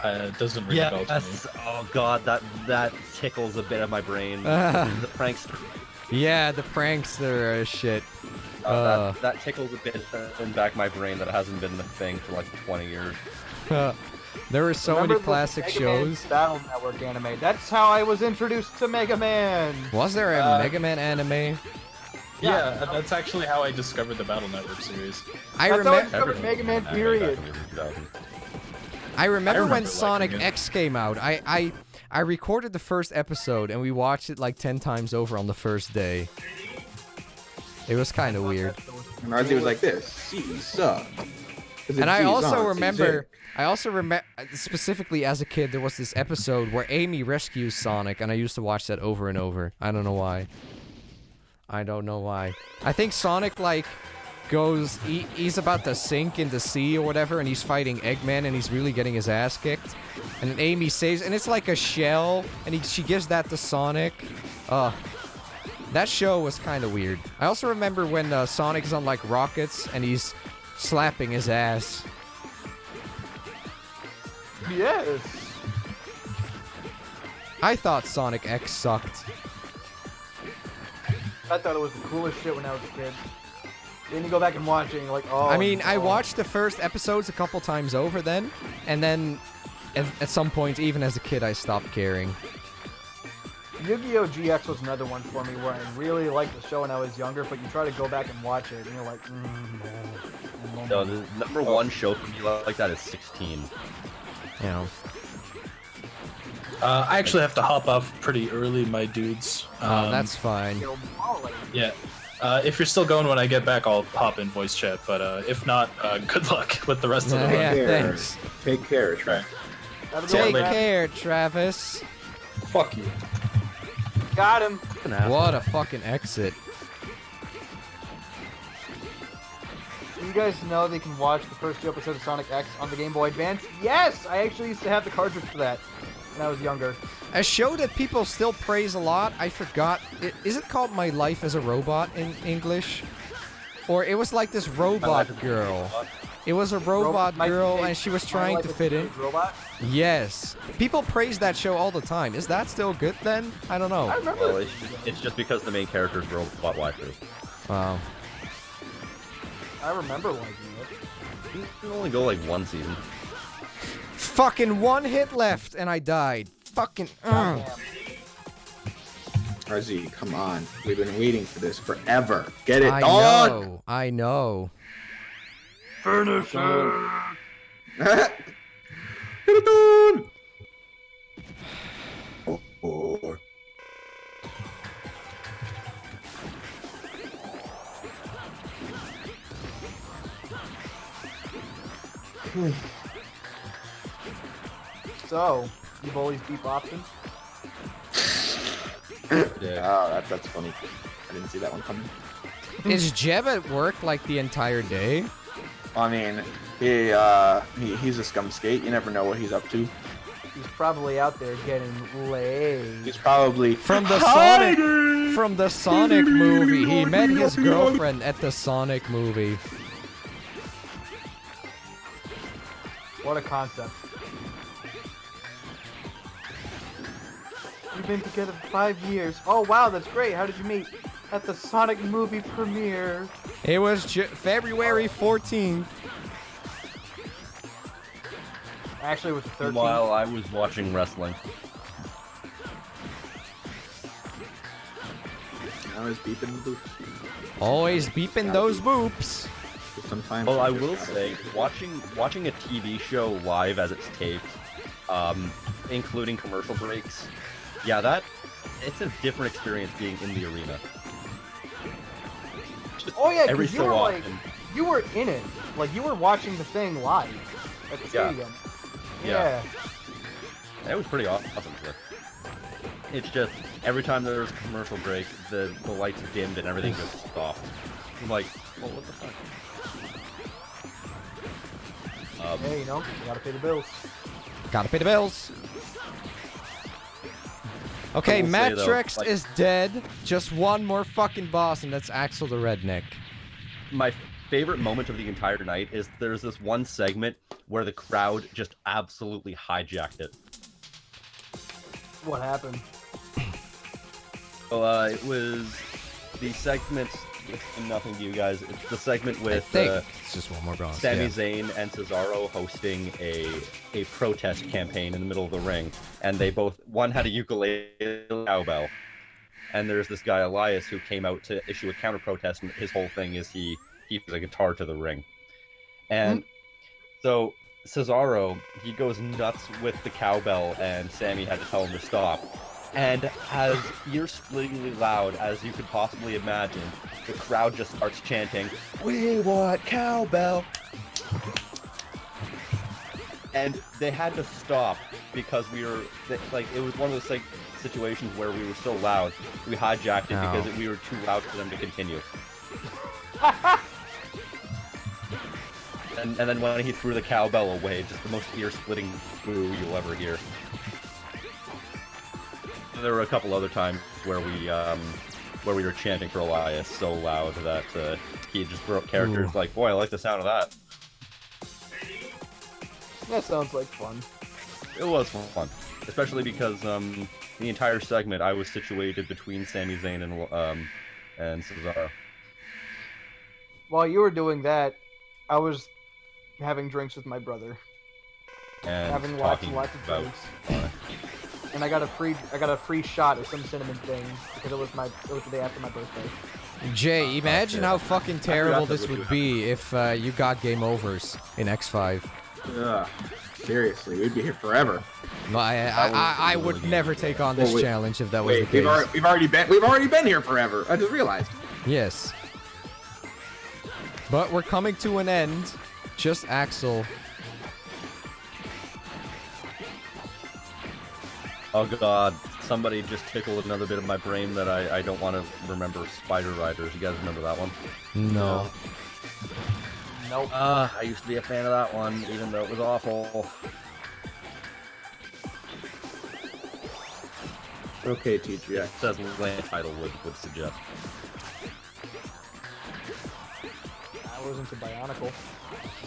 It doesn't ring a bell to me. Yes. Oh god, that tickles a bit of my brain. The prankster. Yeah, the prankster shit. That tickles a bit in the back of my brain that hasn't been the thing for like 20 years. There were so Remember many the classic Mega Man shows. Battle Network anime. That's how I was introduced to Mega Man. Was there a Mega Man anime? Yeah, that's actually how I discovered the Battle Network series. I That's how I remember. discovered Mega Man, period. I remember when remember Sonic liking it. X came out. I recorded the first episode and we watched it like 10 times over on the first day. It was kind of weird. And Ozzy was like this. C suck. And I also remember, specifically as a kid, there was this episode where Amy rescues Sonic, and I used to watch that over and over. I don't know why. I don't know why. I think Sonic, like, goes, he's about to sink in the sea or whatever, and he's fighting Eggman, and he's really getting his ass kicked. And then Amy saves, and it's like a shell, and she gives that to Sonic. That show was kind of weird. I also remember when Sonic's on, like, rockets, and he's slapping his ass. Yes. I thought Sonic X sucked. I thought it was the coolest shit when I was a kid. Then you go back and watch it, and you're like, oh. I mean, I no. watched the first episodes a couple times over then, and then at some point, even as a kid, I stopped caring. Yu-Gi-Oh! GX was another one for me where I really liked the show when I was younger, but you try to go back and watch it, and you're like, no. No, the number one show for me like that is 16. You know. I actually have to hop off pretty early, my dudes. That's fine. Yeah. If you're still going when I get back, I'll hop in voice chat. But if not, good luck with the rest of the run. Yeah, Take care. thanks. Take care, Trey. Take care, Travis. Fuck you. Got him. What a fucking exit. Do you guys know they can watch the first 2 episodes of Sonic X on the Game Boy Advance? Yes! I actually used to have the cartridge for that when I was younger. A show that people still praise a lot, I forgot. Is it called My Life as a Robot in English? Or it was like this robot girl. It was a robot My girl, Teenage- and she was My trying Life to as a fit in. Teenage Robot. Yes. People praise that show all the time. Is that still good then? I don't know. I remember. Well, it's just because the main character is robot waifu. Wow. I remember liking it. You can only go like one season. Fucking one hit left, and I died. Fucking. Damn. RZ, come on. We've been waiting for this forever. Get it I done! know. I know. Finish it! Get it done! Oh. So, you've always beep option? Yeah. Oh, that's funny. I didn't see that one coming. Is Jeb at work like the entire day? I mean, he's a scum skate. You never know what he's up to. He's probably out there getting laid. He's probably From the hiding! Sonic movie. He met his girlfriend at the Sonic movie. What a concept. We've been together for 5 years. Oh wow, that's great. How did you meet? At the Sonic movie premiere. It was February 14th. Actually, it was the 13th. While I was watching wrestling. I was beeping the booth. Always beeping those boops. Sometimes. Well, I will say, watching a TV show live as it's taped, including commercial breaks, yeah, it's a different experience being in the arena. Oh yeah, Every because you so were often. like, you were in it. Like you were watching the thing live at the Yeah. stadium. Yeah. It was pretty awesome. Sure. It's just every time there was a commercial break, the lights dimmed and everything just stopped. I'm like, well, what the fuck? Hey, you know, you gotta pay the bills. Gotta pay the bills. Okay, I will say, though, Matrix like- is dead. Just one more fucking boss, and that's Axel the Redneck. My favorite moment of the entire night is there's this one segment where the crowd just absolutely hijacked it. What happened? Well, it was the segment. It's nothing to you guys. It's the segment I with think it's just one more boss. Sami yeah. Zayn and Cesaro hosting a protest campaign in the middle of the ring, and they both one had a ukulele cowbell, and there's this guy Elias who came out to issue a counter protest, and his whole thing is he keeps a guitar to the ring, and so Cesaro he goes nuts with the cowbell, and Sammy had to tell him to stop. And as ear-splittingly loud as you could possibly imagine, the crowd just starts chanting, "We want cowbell!" And they had to stop because we were, like, it was one of those like situations where we were so loud, we hijacked it because we were too loud for them to continue. And then when he threw the cowbell away, just the most ear-splitting boo you'll ever hear. There were a couple other times where we were chanting for Elias so loud that he just broke character. Ooh. Like, boy, I like the sound of that. That sounds like fun. It was fun, especially because the entire segment I was situated between Sami Zayn and Cesaro. While you were doing that, I was having drinks with my brother. And Having lots and talking lots of about drinks. And I got a free shot of some cinnamon thing because it was the day after my birthday. Jay, imagine okay. how fucking terrible that this would would be be if you got game overs in X5. Ugh, seriously, we'd be here forever. No, I would never take on this Wait, challenge if that was Wait, the case. we've already been here forever. I just realized. Yes. But we're coming to an end. Just Axel. Oh god, somebody just tickled another bit of my brain that I don't want to remember. Spider Riders, you guys remember that one? No. Nope. I used to be a fan of that one, even though it was awful. Okay, TGX. Says land title would suggest. I was into Bionicle.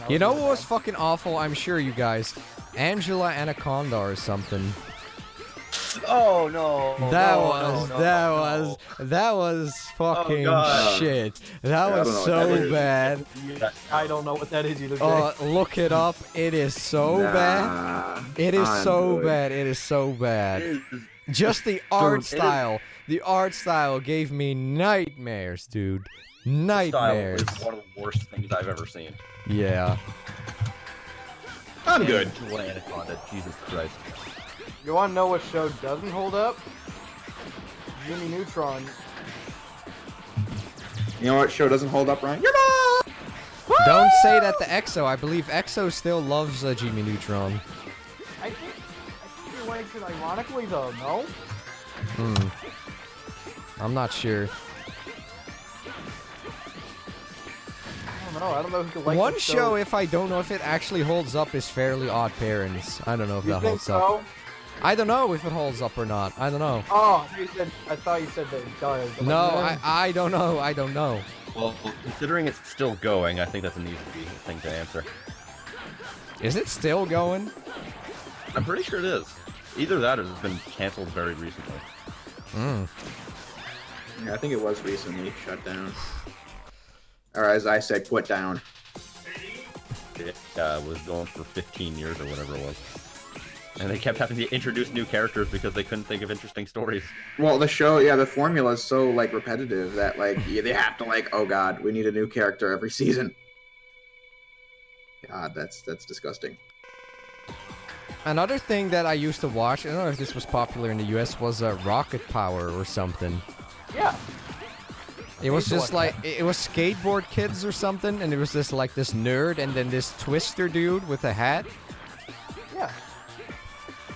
You know what was fucking awful? I'm sure you guys. Angela Anaconda or something. Oh no! That was fucking shit. That was so bad. I don't know what that is either. Look it up. It is so bad. It is so bad. It is so bad. Just the art style. The art style gave me nightmares, dude. Nightmares. Style is one of the worst things I've ever seen. Yeah. I'm good. Anaconda, Jesus Christ. You want to know what show doesn't hold up? Jimmy Neutron. You know what show doesn't hold up, Ryan? Your mom! Don't say that to EXO. I believe EXO still loves Jimmy Neutron. I think he likes it ironically, though, no? I'm not sure. I don't know who can like One show, if I don't know if it actually holds up, is Fairly Odd Parents. I don't know if that holds up. I don't know if it holds up or not. I don't know. Oh, I thought you said that it does. No, I don't know. I don't know. Well, considering it's still going, I think that's an easy thing to answer. Is it still going? I'm pretty sure it is. Either that or it's been canceled very recently. Yeah, I think it was recently shut down. Or as I said, put down. It was going for 15 years or whatever it was. And they kept having to introduce new characters because they couldn't think of interesting stories. Well, the show, the formula is so, like, repetitive that, like, they have to, like, oh god, we need a new character every season. God, that's disgusting. Another thing that I used to watch, I don't know if this was popular in the US, was Rocket Power or something. Yeah. It was just like, it was skateboard kids or something, and it was this, like, this nerd and then this twister dude with a hat. Yeah.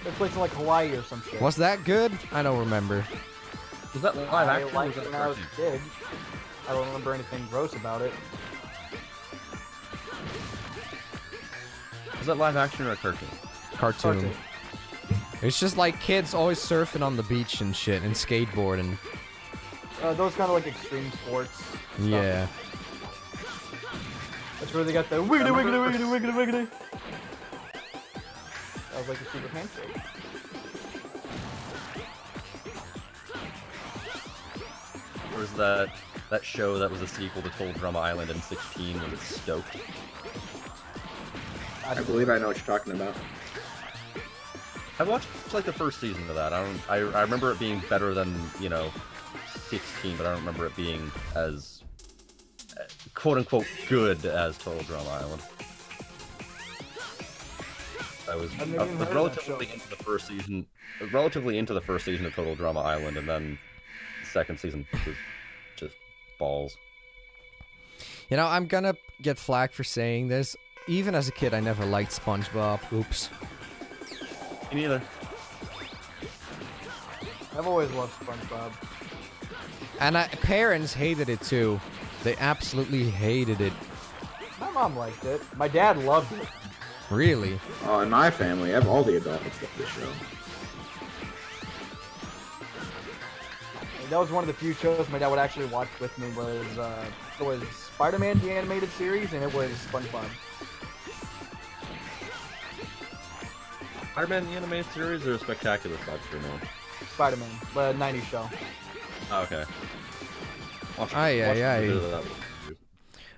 It plays in, like, Hawaii or some shit. Was that good? I don't remember. Was that live action? I liked it when I was a kid. I don't remember anything gross about it. Was that live action or a cartoon? Cartoon. It's just like kids always surfing on the beach and shit and skateboarding. Those kind of like extreme sports stuff. Yeah. That's where they got the wiggity wiggity wiggity wiggity wiggity. That was like a super handshake. Or was that show that was a sequel to Total Drama Island in 16 when it's Stoked? I believe I know what you're talking about. I watched like the first season of that. I remember it being better than 16, but I don't remember it being as quote unquote good as Total Drama Island. I was relatively into the first season, of Total Drama Island, and then the second season was just balls. You know, I'm gonna get flagged for saying this. Even as a kid, I never liked SpongeBob. Oops. Me neither. I've always loved SpongeBob. And parents hated it too. They absolutely hated it. My mom liked it. My dad loved it. Really? Oh, in my family, all the adults love this show. And that was one of the few shows my dad would actually watch with me. It was Spider-Man the animated series, and it was SpongeBob. Spider-Man the animated series or Spectacular Spider-Man? Spider-Man, the '90s show. Oh, okay.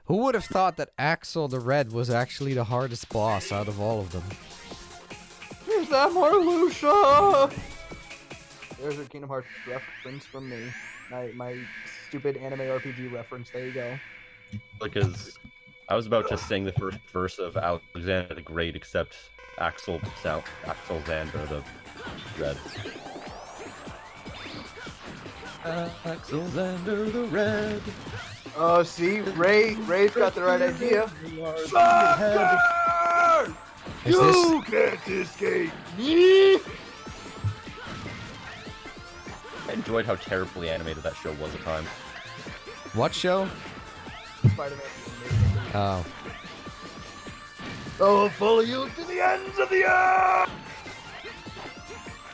Who would have thought that Axel the Red was actually the hardest boss out of all of them? Is that Marluxia? There's a Kingdom Hearts reference from me. My stupid anime RPG reference. There you go. Because I was about to sing the first verse of Alexander the Great, except Axel Xander the Red. Axel Xander the Red. Oh, see, Ray's got the right idea. You can't escape me. I enjoyed how terribly animated that show was at times. What show? Spider-Man. Oh. I'll follow you to the ends of the earth.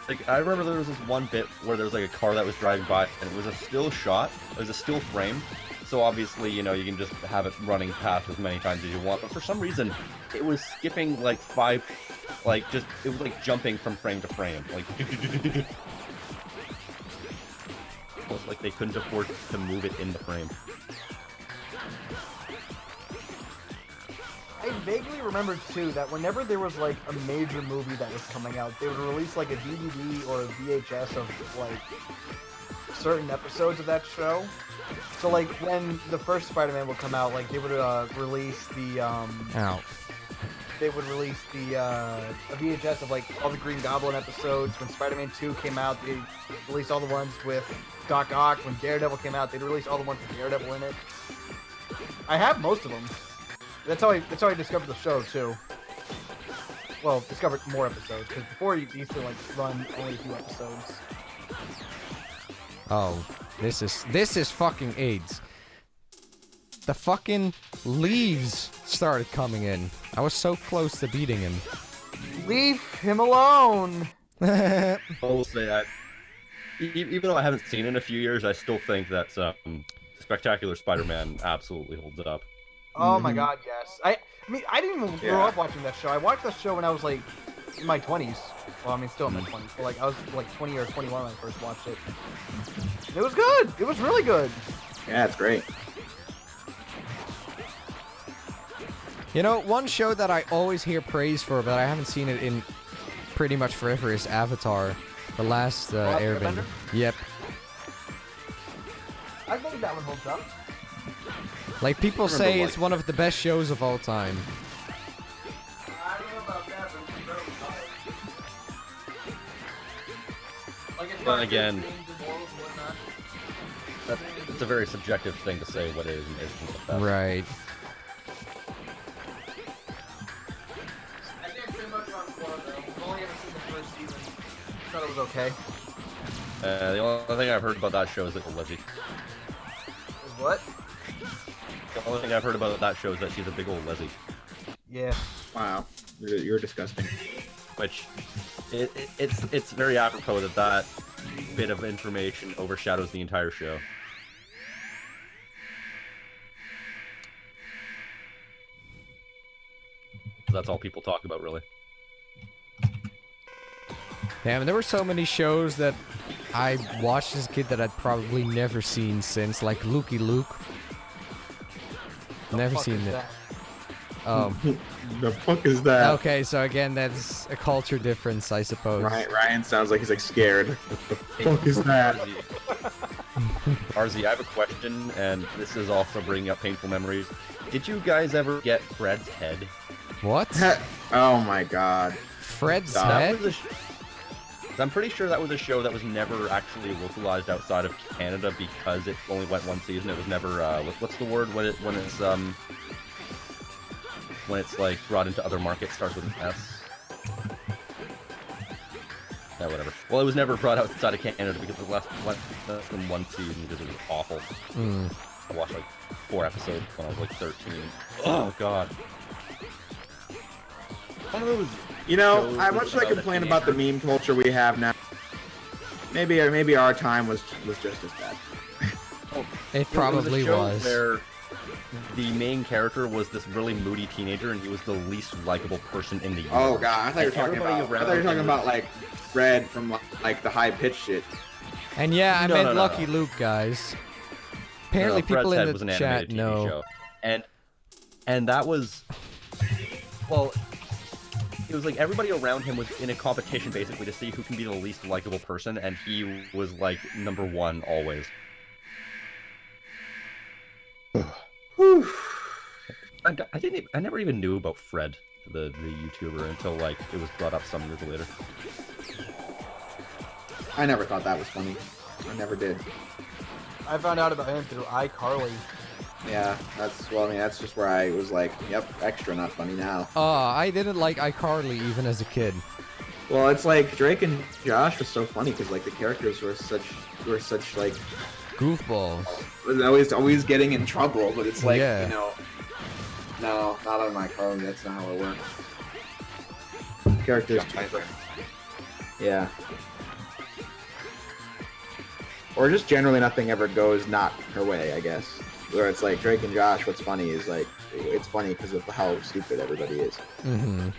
Like, I remember there was this one bit where there was like a car that was driving by, and it was a still shot. It was a still frame, So obviously, you know, you can just have it running past as many times as you want. But for some reason, it was skipping like it was like jumping from frame to frame. Like, almost like they couldn't afford to move it in the frame. I vaguely remember too that whenever there was like a major movie that was coming out, they would release like a DVD or a VHS of like certain episodes of that show. So like when the first Spider-Man would come out, like they would release the they would release the a VHS of like all the Green Goblin episodes. When Spider-Man 2 came out, they released all the ones with Doc Ock. When Daredevil came out, they'd release all the ones with Daredevil in it. I have most of them. That's how I discovered the show too. Well, discovered more episodes because before you used to like run only a few episodes. Oh, this is fucking AIDS. The fucking leaves started coming in. I was so close to beating him. Leave him alone. I will say that even though I haven't seen it in a few years, I still think that Spectacular Spider-Man absolutely holds it up. Oh my god, yes. I mean, I didn't even grow up watching that show. I watched that show when I was like in my 20s. Well, I mean, still in my 20s. But like, I was like 20 or 21 when I first watched it. It was good. It was really good. Yeah, it's great. You know, one show that I always hear praise for, but I haven't seen it in pretty much forever, is Avatar, The Last Airbender. Yep. I think that one holds up. Like, people say it's one of the best shows of all time. I don't know about that, but it's But again, it's a very subjective thing to say what is and isn't the best. Right. I think I'm pretty much on board, though. I've only ever seen the first season. I thought it was okay. The only thing I've heard about that show is that Lizzie. Is what? The only thing I've heard about that show is that she's a big old Lizzie. Yeah. Wow, you're disgusting. Which, it's very apropos that that bit of information overshadows the entire show. That's all people talk about, really. Damn, there were so many shows that I watched as a kid that I'd probably never seen since, like Lukey Luke. Never seen it. Oh. The fuck is that? Okay, so again, that's a culture difference, I suppose. Ryan sounds like he's like scared. What the fuck is that? RZ, I have a question, and this is also bringing up painful memories. Did you guys ever get Fred's head? What? Oh my god. Fred's That head? was I'm pretty sure that was a show that was never actually localized outside of Canada because it only went one season. It was never what's the word when it's like brought into other markets, starts with an S. Yeah, whatever. Well, it was never brought outside of Canada because it went less than one season because it was awful. I watched like 4 episodes when I was like 13. Oh god. One of those. You know, much as I complain about the meme culture we have now, maybe our time was just as bad. It probably was. Where the main character was this really moody teenager, and he was the least likable person in the universe. Oh god, I thought you were talking about like Fred from like the high pitched shit. And yeah, I meant Lucky Luke, guys. Apparently, people in the chat know. And that was, well, it was like everybody around him was in a competition basically to see who can be the least likable person, and he was like number 1 always. I never even knew about Fred, the YouTuber, until like it was brought up some years later. I never thought that was funny. I never did. I found out about him through iCarly. Yeah, that's just where I was like, yep, extra not funny now. I didn't like iCarly even as a kid. Well, it's like Drake and Josh was so funny because like the characters were such like goofballs. Always getting in trouble, but it's like, yeah. You know, no, not on iCarly. That's not how it works. Characters. Yeah. Or just generally nothing ever goes not her way, I guess. where it's like Drake and Josh. What's funny is like it's funny because of how stupid everybody is. Mm-hmm.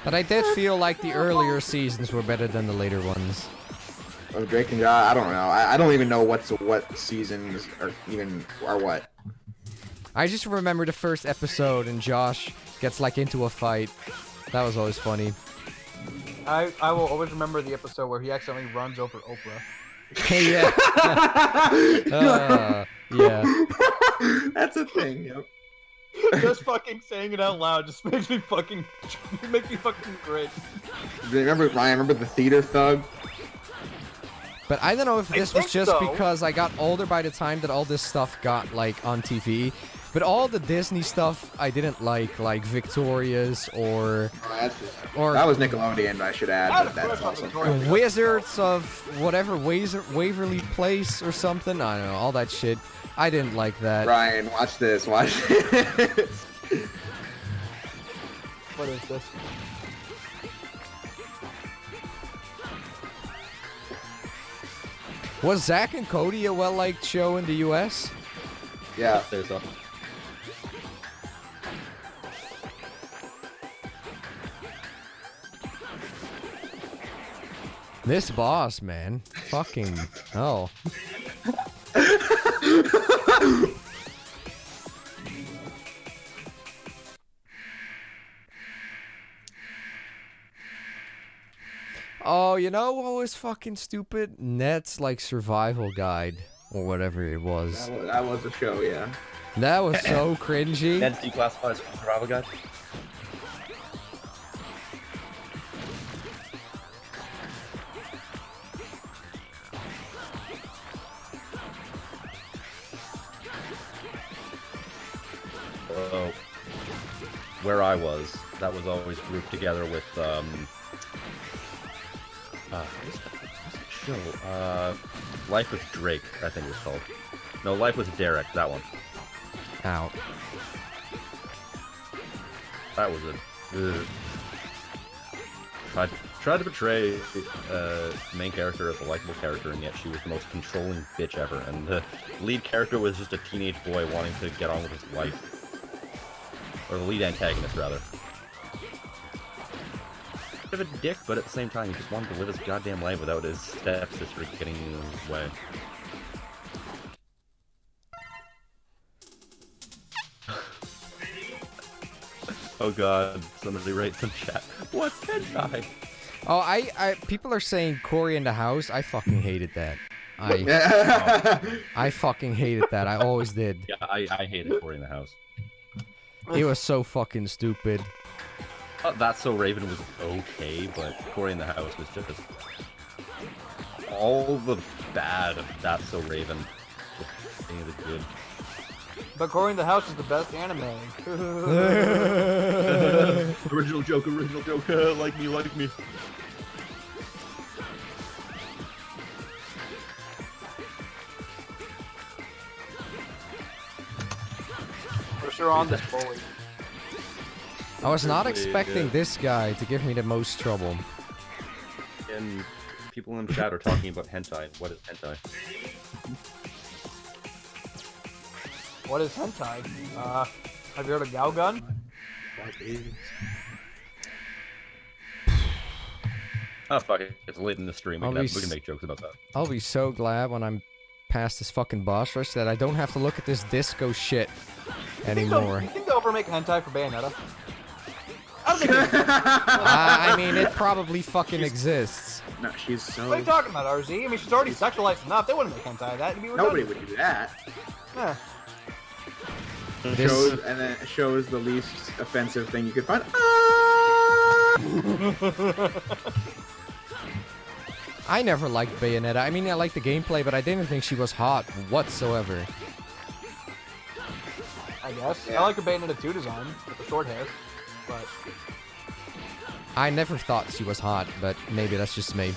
But I did feel like the earlier seasons were better than the later ones. Of Drake and Josh, I don't know. I don't even know what seasons are what. I just remember the first episode and Josh gets like into a fight. That was always funny. I will always remember the episode where he accidentally runs over Oprah. Yeah. Yeah. That's a thing. Yep. Just fucking saying it out loud just makes me fucking great. Remember the theater thug? But I don't know if this was just so. because I got older by the time that all this stuff got like on TV. But all the Disney stuff I didn't like Victorious or that was Nickelodeon, I should add. But that's also Wizards of whatever, Waverly Place or something. I don't know, all that shit. I didn't like that. Ryan, watch this. Watch this. What is this? Was Zack and Cody a well-liked show in the US? Yeah. There's a... This boss, man. Fucking hell. Oh, you know what was fucking stupid? Net's like survival guide or whatever it was. That was a show, yeah. That was so cringy. Ned's declassified as survival guide. Where I was, that was always grouped together with what's that show? Life with Drake, I think it was called. No, Life with Derek, that one. Out. That was tried to portray main character as a likable character, and yet she was the most controlling bitch ever. And the lead character was just a teenage boy wanting to get on with his life. Or the lead antagonist, rather. Bit of a dick, but at the same time, he just wanted to live his goddamn life without his stepsister getting in his way. Oh god, somebody writes in chat. What's hentai? Oh, people are saying Cory in the House. I fucking hated that. I fucking hated that. I always did. Yeah, I hated Cory in the House. It was so fucking stupid. That's So Raven was okay, but Cory in the House was just all the bad of That's So Raven. Just any of the good. But Cory in the House is the best anime. Original joke, like me. We're sure on this bully. I was not expecting this guy to give me the most trouble. And people in the chat are talking about hentai. What is hentai? What is hentai? Have you heard of Galgun? Oh fuck it, it's late in the stream. We can make jokes about that. I'll be so glad when I'm past this fucking boss rush that I don't have to look at this disco shit anymore. You think they'll ever make hentai for Bayonetta? I don't think I mean, it probably fucking exists. No, she's so... What are you talking about, RZ? I mean, she's already sexualized enough. They wouldn't make hentai of that. It'd be Nobody redundant. would do that. Yeah. And then it shows the least offensive thing you could find. I never liked Bayonetta. I mean, I liked the gameplay, but I didn't think she was hot whatsoever. I guess. Yeah. I like her Bayonetta 2 design with the short hair, but... I never thought she was hot, but maybe that's just me.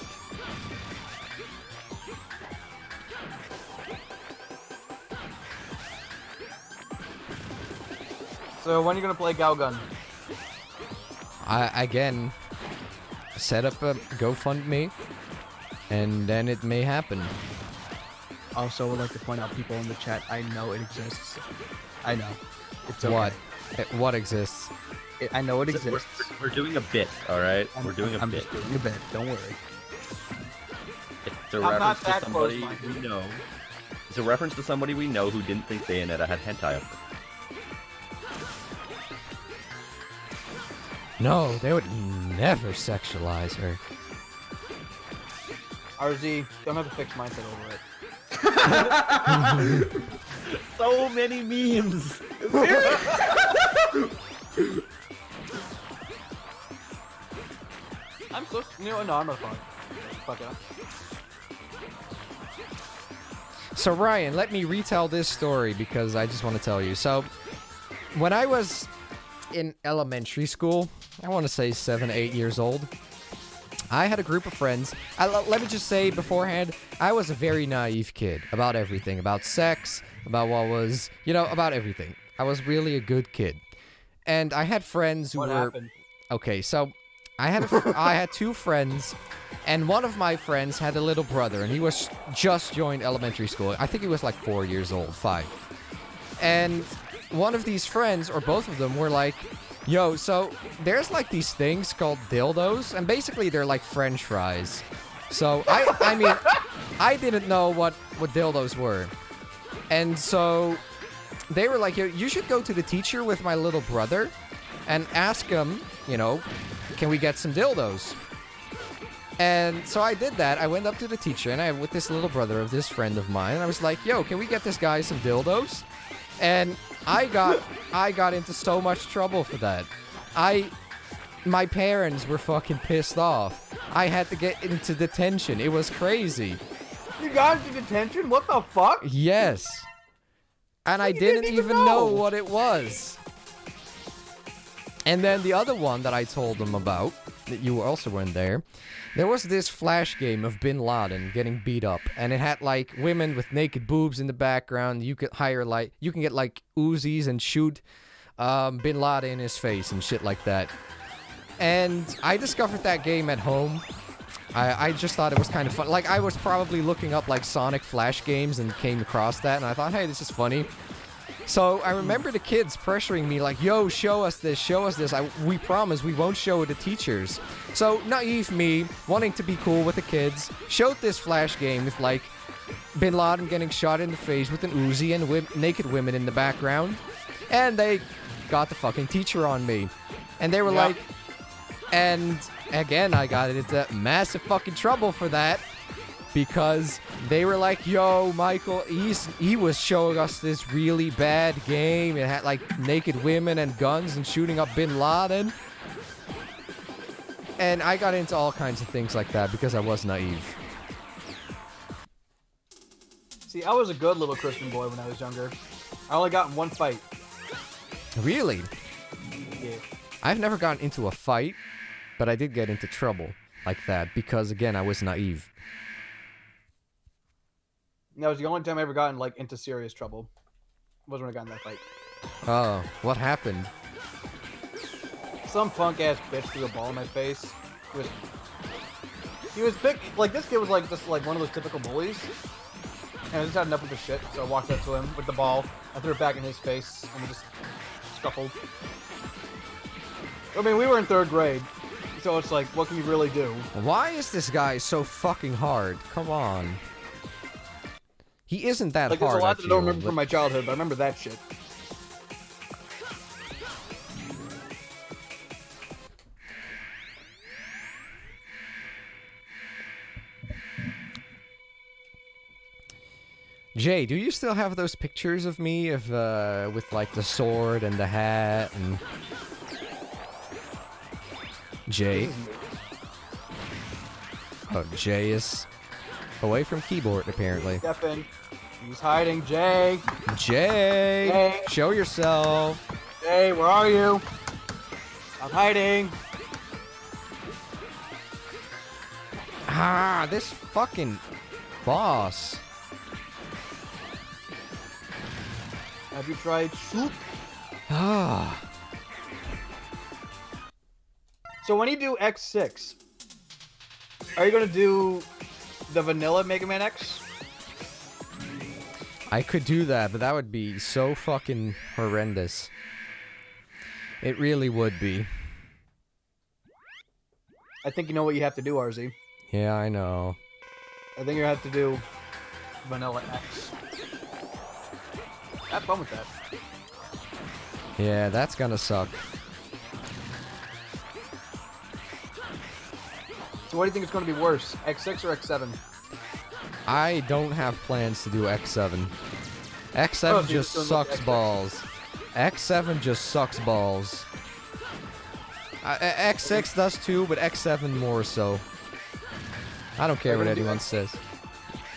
So when are you gonna play Galgun? Again, set up a GoFundMe, and then it may happen. also would like to point out people in the chat. I know it exists. I know. It's okay. What exists? I know it exists. We're doing a bit, all right? We're doing a I'm bit. just doing a bit. Don't worry. It's a I'm not reference to that somebody close-minded. we know. It's a reference to somebody we know who didn't think Bayonetta had hentai up. No, they would never sexualize her. RZ, don't have a fixed mindset over it. So many memes. I'm so no, I'm not fine. Fuck it. So Ryan, let me retell this story because I just want to tell you. So, when I was in elementary school, I want to say 7, 8 years old, I had a group of friends. Let me just say beforehand, I was a very naive kid about everything, about sex, about what was, about everything. I was really a good kid. And I had friends who What were... happened? Okay, so I had 2 friends, and one of my friends had a little brother, and he was just joined elementary school. I think he was like 4 years old, 5. And one of these friends, or both of them, were like, yo, so there's like these things called dildos, and basically they're like French fries. So I mean, I didn't know what dildos were. And so they were like, yo, you should go to the teacher with my little brother and ask him, can we get some dildos? And so I did that. I went up to the teacher, and with this little brother of this friend of mine, and I was like, yo, can we get this guy some dildos? And I got into so much trouble for that. My parents were fucking pissed off. I had to get into detention. It was crazy. You got into detention? What the fuck? Yes. And I didn't even know what it was. And then the other one that I told them about, that you also went there was this flash game of Bin Laden getting beat up, and it had like women with naked boobs in the background. You could you can get like Uzis and shoot Bin Laden in his face and shit like that. And I discovered that game at home. I just thought it was kind of fun. Like, I was probably looking up like Sonic Flash games and came across that, and I thought, hey, this is funny. So I remember the kids pressuring me like, yo, show us this, show us this. We promise we won't show it to teachers. So naive me, wanting to be cool with the kids, showed this Flash game with like Bin Laden getting shot in the face with an Uzi and naked women in the background. And they got the fucking teacher on me. And they were like, and again, I got into massive fucking trouble for that. Because they were like, yo, Michael, he was showing us this really bad game. It had like naked women and guns and shooting up Bin Laden. And I got into all kinds of things like that because I was naive. See, I was a good little Christian boy when I was younger. I only got in one fight. Really? Yeah. I've never gotten into a fight, but I did get into trouble like that because, again, I was naive. That was the only time I ever got into serious trouble. Was when I got in that fight. Oh, what happened? Some punk ass bitch threw a ball in my face. He was big. Like, this kid was just one of those typical bullies. And I just had enough of his shit, so I walked up to him with the ball. I threw it back in his face, and we just scuffled. I mean, we were in 3rd grade, so it's like, what can you really do? Why is this guy so fucking hard? Come on. He isn't that There's hard. a lot that I don't remember from my childhood, but I remember that shit. Jay, do you still have those pictures of me with like the sword and the hat and Jay? Oh, Jay is away from keyboard apparently. Stefan, he's hiding. Jay, Jay, show yourself. Jay, where are you? I'm hiding. Ah, this fucking boss. Have you tried shoot? Ah. So when you do X6, are you gonna do the vanilla Mega Man X? I could do that, but that would be so fucking horrendous. It really would be. I think you know what you have to do, RZ. Yeah, I know. I think you have to do Vanilla X. Have fun with that. Yeah, that's gonna suck. So what do you think is going to be worse, X6 or X7? I don't have plans to do X7. X7 Oh, so you're just doing sucks X6. balls. X7 just sucks balls. X6 does too, but X7 more so. I don't care You're what gonna do anyone X- says.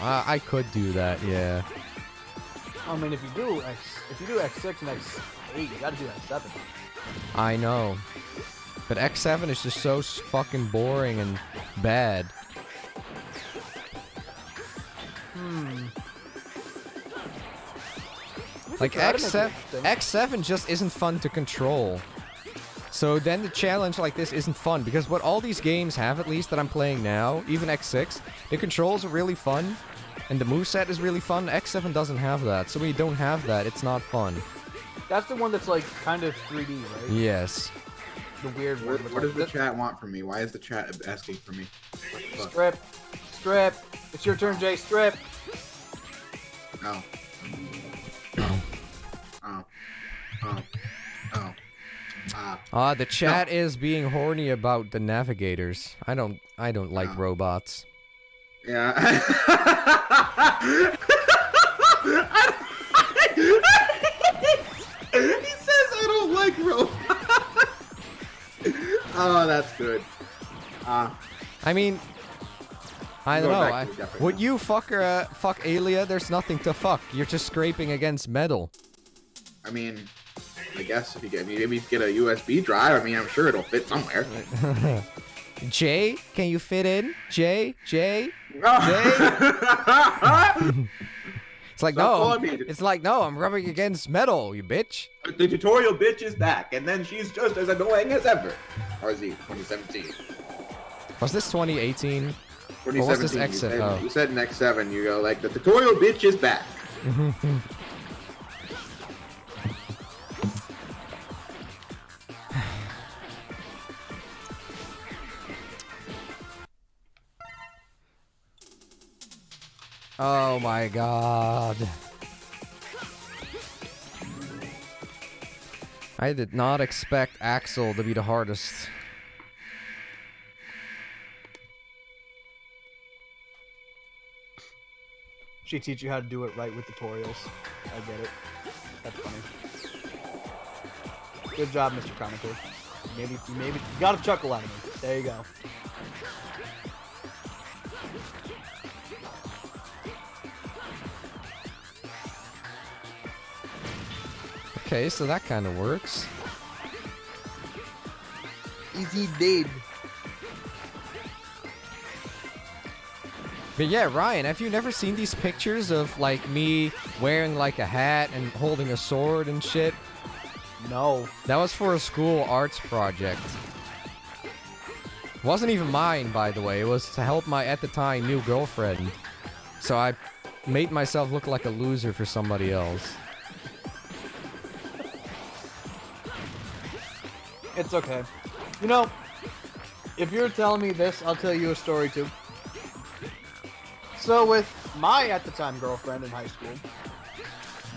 I could do that, yeah. I mean, if you do X6 and X8, you gotta do X7. I know. But X7 is just so fucking boring and bad. Like X7, X7 just isn't fun to control. So then the challenge like this isn't fun, because what all these games have, at least that I'm playing now, even X6, the controls are really fun, and the moveset is really fun. X7 doesn't have that, so when you don't have that, it's not fun. That's the one that's like kind of 3D, right? Yes. The weird one. What does the chat want from me? Why is the chat asking for me? Fuck. Strip. Strip. It's your turn, Jay. Strip. Oh. Oh. The chat is being horny about the navigators. I don't like robots. Yeah. He says I don't like robots. Oh, that's good. I mean, I don't Going know. back to the Jeopardy Would now. you fuck Alia? There's nothing to fuck. You're just scraping against metal. I mean, I guess if you get maybe get a USB drive, I mean, I'm sure it'll fit somewhere. Jay, can you fit in? Jay? It's like, Stop no. calling me. It's like, no, I'm rubbing against metal, you bitch. The tutorial bitch is back, and then she's just as annoying as ever. RZ 2017. Was this 2018? 2017. Or was this X7? You said in X7, you go like, the tutorial bitch is back. Oh my god. I did not expect Axel to be the hardest. She teach you how to do it right with tutorials. I get it. That's funny. Good job, Mr. Commenter. Maybe you got a chuckle out of me. There you go. Okay, so that kind of works. Easy did. But yeah, Ryan, have you never seen these pictures of, like, me wearing, like, a hat and holding a sword and shit? No. That was for a school arts project. Wasn't even mine, by the way. It was to help my, at the time, new girlfriend. So I made myself look like a loser for somebody else. It's okay. You know, if you're telling me this, I'll tell you a story too. So with my, at the time, girlfriend in high school,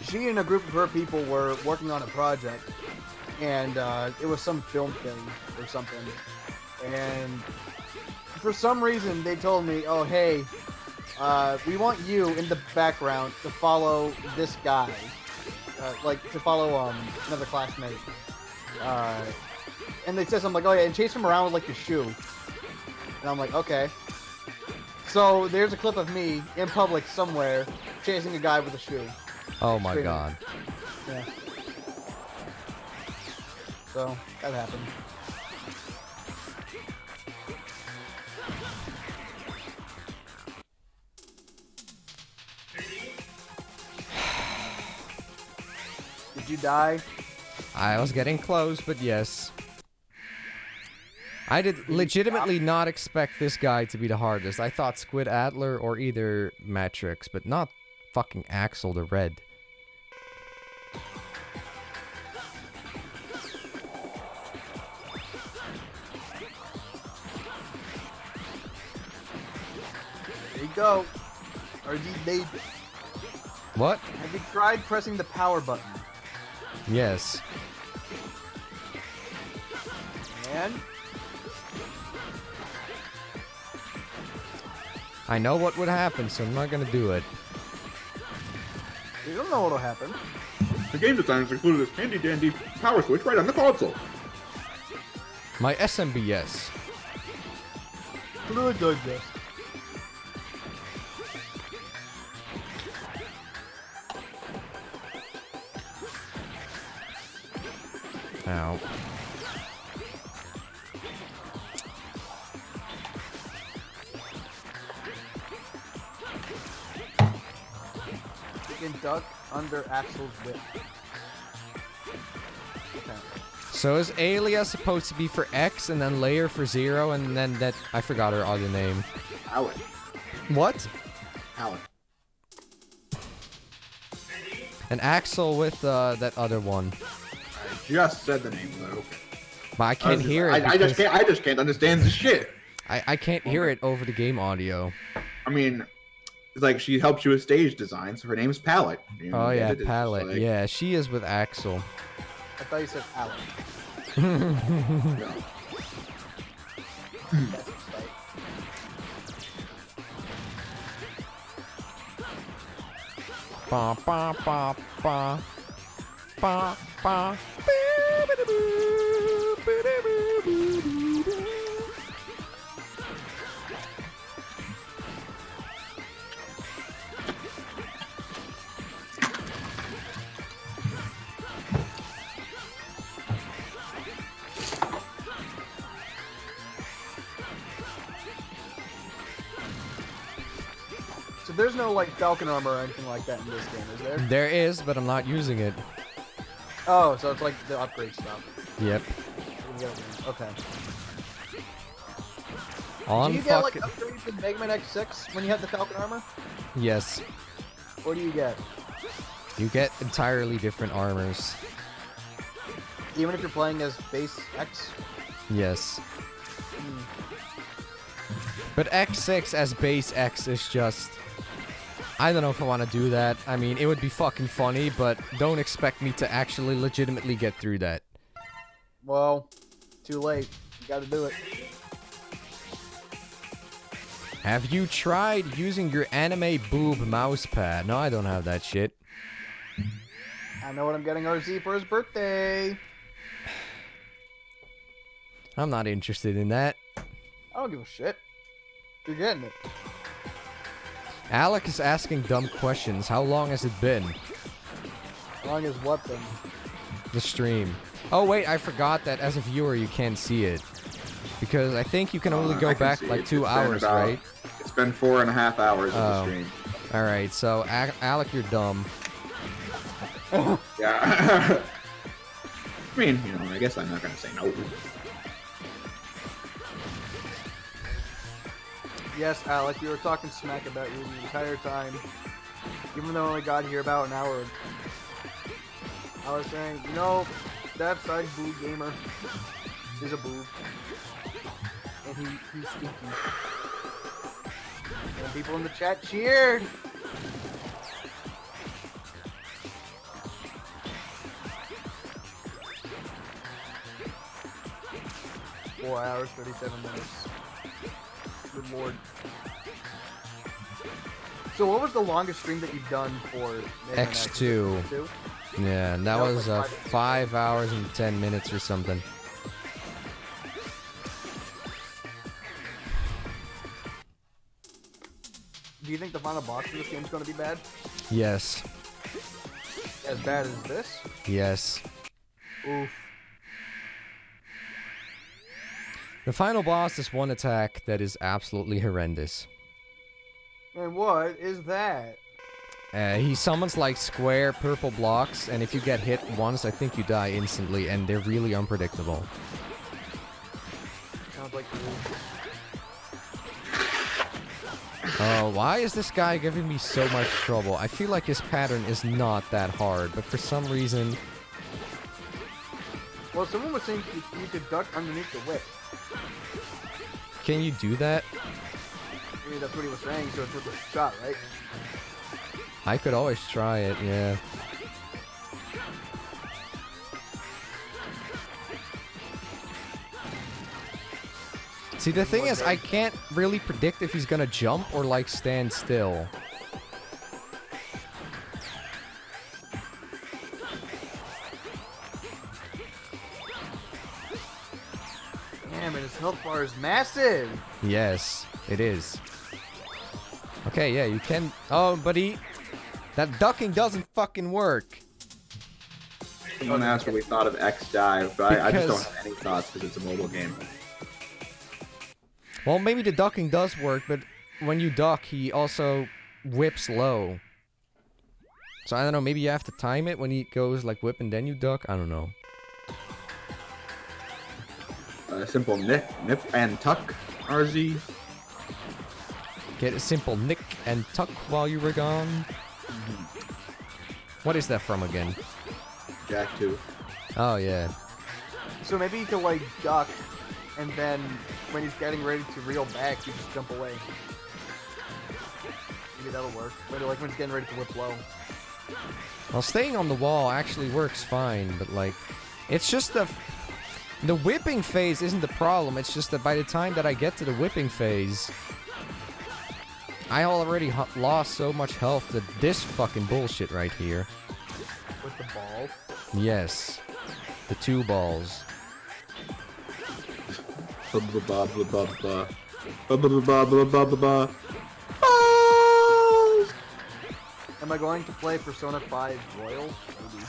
she and a group of her people were working on a project, and it was some film thing or something. And for some reason, they told me, oh, hey, we want you in the background to follow this guy. Like, to follow another classmate. And they said something like, oh yeah, and chase him around with like your shoe. And I'm like, okay. So there's a clip of me in public somewhere chasing a guy with a shoe. Oh my Screaming. god. Yeah. So that happened. Did you die? I was getting close, but yes. I did legitimately not expect this guy to be the hardest. I thought Squid Adler or either Matrix, but not fucking Axel the red. There you go. RG made. What? Have you tried pressing the power button? Yes. And I know what would happen, so I'm not gonna do it. you don't know what'll happen. The game designers included this handy dandy power switch right on the console. My SMBS. Fluid digest. Ow. You can duck under Axel's whip. Okay. So is Alia supposed to be for X and then layer for 0 and then that I forgot her other name. Alec. What? Alec. And Axel with that other one. I just said the name though. But I can't hear it. I just can't understand the shit. I can't hear it over the game audio. I mean, it's like she helps you with stage design, so her name's Palette. You know, Oh yeah, it's Palette. like- Yeah, she is with Axel. I thought you said Alec. No. That's right. Ba ba ba ba ba ba. So there's no like Falcon armor or anything like that in this game, is there? There is, but I'm not using it. Oh, so it's like the upgrade stuff. Yep. Okay. On Do you get like fucking. upgrades in Mega Man X6 when you have the Falcon armor? Yes. What do you get? You get entirely different armors. Even if you're playing as base X? Yes. Hmm. But X6 as base X is just... I don't know if I want to do that. I mean, it would be fucking funny, but don't expect me to actually legitimately get through that. Well, too late. You gotta do it. Have you tried using your anime boob mouse pad? No, I don't have that shit. I know what I'm getting RZ for his birthday. I'm not interested in that. I don't give a shit. You're getting it. Alec is asking dumb questions. How long has it been? As long as what then? The stream. Oh wait, I forgot that as a viewer you can't see it. Because I think you can only go I can back see like it. 2 It's been hours, about- right? It's been 4.5 hours of the Oh. stream. Alright, so Alec, you're dumb. Yeah. I mean, you know, I guess I'm not gonna say no. Yes, Alec, you were talking smack about you the entire time. Even though I only got here about an hour. I was saying, you know, that side boob gamer is a boob. And he's stinky. And people in the chat cheered! Four hours, 37 minutes. Good lord. So what was the longest stream that you've done for Mega Man X2. X2? Yeah, and that That was was like 5 hours and 10 minutes or something. Do you think the final boss for this game is going to be bad? Yes. As bad as this? Yes. Oof. The final boss is one attack that is absolutely horrendous. And what is that? He summons like square purple blocks, and if you get hit once, I think you die instantly, and they're really unpredictable. Sounds like you. Oh, why is this guy giving me so much trouble? I feel like his pattern is not that hard, but for some reason... Well, someone was saying you could duck underneath the whip. Can you do that? I mean, that's what he was saying, so it's worth a shot, right? I could always try it, yeah. See, the thing is, I can't really predict if he's gonna jump or, like, stand still. Damn, and his health bar is massive! Yes, it is. Okay, yeah, you can... Oh, but that ducking doesn't fucking work. Someone asked what we thought of X Dive, but I just don't have any thoughts because it's a mobile game. Well, maybe the ducking does work, but when you duck, he also whips low. So I don't know, maybe you have to time it when he goes like whip and then you duck? I don't know. Simple nip and tuck, RZ. Get a simple nick and tuck while you were gone. What is that from again? Jack 2. Oh, yeah. So maybe you could, like, duck, and then when he's getting ready to reel back, you just jump away. Maybe that'll work. But, like, when he's getting ready to whip low. Well, staying on the wall actually works fine, but, like, it's just the whipping phase isn't the problem. It's just that by the time that I get to the whipping phase, I already lost so much health to this fucking bullshit right here. With the balls? Yes. The 2 balls. Am I going to play Persona 5 Royal? Maybe.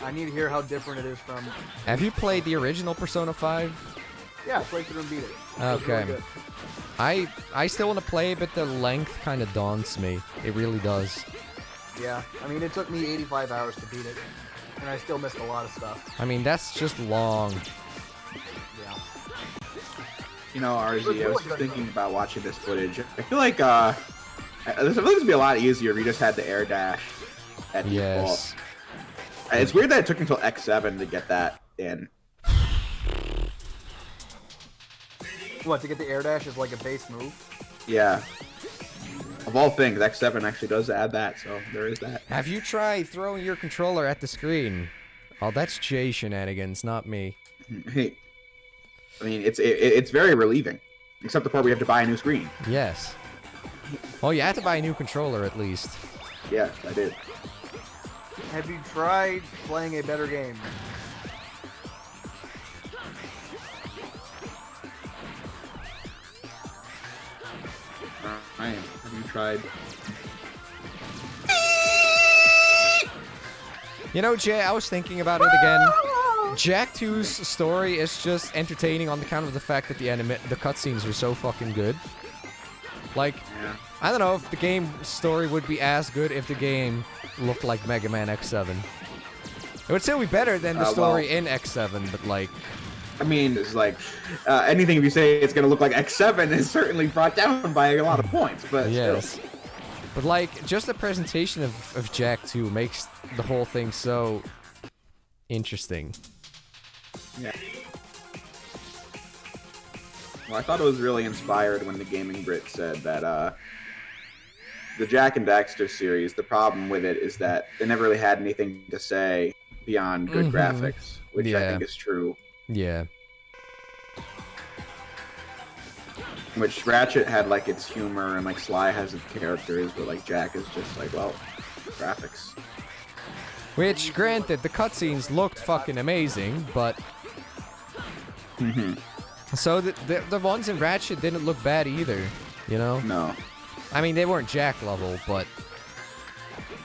I need to hear how different it is from... Have you played the original Persona 5? Yeah, I played through and beat it. Okay. Really good. I still want to play, but the length kind of daunts me. It really does. Yeah, I mean, it took me 85 hours to beat it, and I still missed a lot of stuff. I mean, that's just long. Yeah. You know, RZ, I was just thinking about watching this footage. I feel like, this would be a lot easier if you just had the air dash at default. Yes. It's weird that it took until X7 to get that in. What, to get the air dash is like a base move? Yeah. Of all things, X7 actually does add that, so there is that. Have you tried throwing your controller at the screen? Oh, that's Jay shenanigans, not me. Hey, I mean, it's very relieving, except the part where you have to buy a new screen. Yes. Well, you have to buy a new controller at least. Yes, I did. Have you tried playing a better game? I am. Have you tried? You know, Jay, I was thinking about it again. Jak 2's story is just entertaining on account of the fact that the cutscenes are so fucking good. Like, Yeah. I don't know if the game story would be as good if the game looked like Mega Man X7. It would still be better than the story in X7, but like... I mean, it's like, anything if you say it's gonna look like X7 is certainly brought down by a lot of points, but yes. still. But like, just the presentation of Jak 2 makes the whole thing so interesting. Yeah. Well, I thought it was really inspired when the Gaming Brit said that, the Jak and Daxter series, the problem with it is that they never really had anything to say beyond good graphics, which I think is true. Yeah. Which Ratchet had like its humor and like Sly has its characters, but like Jak is just like, well, graphics. Which, granted, the cutscenes looked fucking amazing, but... So the ones in Ratchet didn't look bad either, you know? No. I mean, they weren't Jak level, but...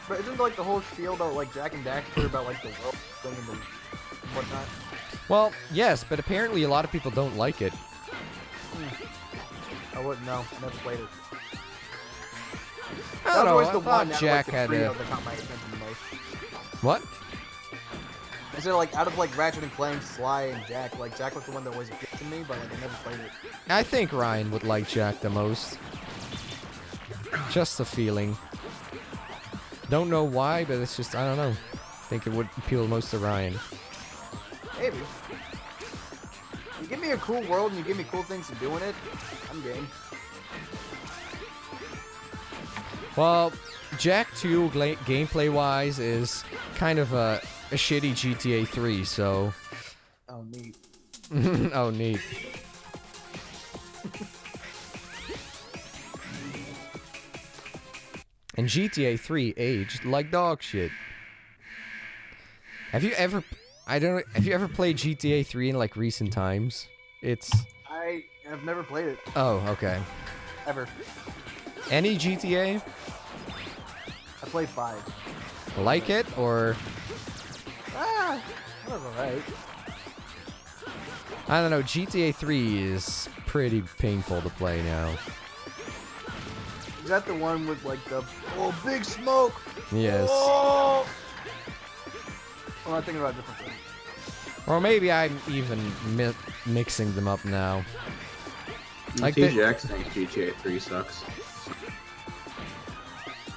But isn't like the whole spiel about like Jak and Daxter about like the world thing and whatnot? Well, yes, but apparently a lot of people don't like it. I wouldn't know. I never played it. I don't know, always I the thought one out Jak of, like, had the trio a... that caught my attention the most. What? I said, like, out of like Ratchet and Clank, Sly, and Jak, like Jak was the one that always appealed to me, but like I never played it. I think Ryan would like Jak the most. Just a feeling. Don't know why, but it's just, I don't know. I think it would appeal most to Ryan. Maybe. You give me a cool world and you give me cool things to do in it, I'm game. Well, Jak 2 gameplay-wise is kind of a shitty GTA 3, so... Oh, neat. Oh, neat. And GTA 3 aged like dog shit. Have you ever... have you ever played GTA 3 in, like, recent times? It's... I have never played it. Oh, okay. Ever. Any GTA? I played 5. Like it, or... Ah, that was alright. I don't know, GTA 3 is pretty painful to play now. Is that the one with, like, the... Oh, big smoke! Yes. Oh! Well, I'm thinking about a different thing. Or maybe I'm even mixing them up now. Like TJX thinks GTA 3 sucks.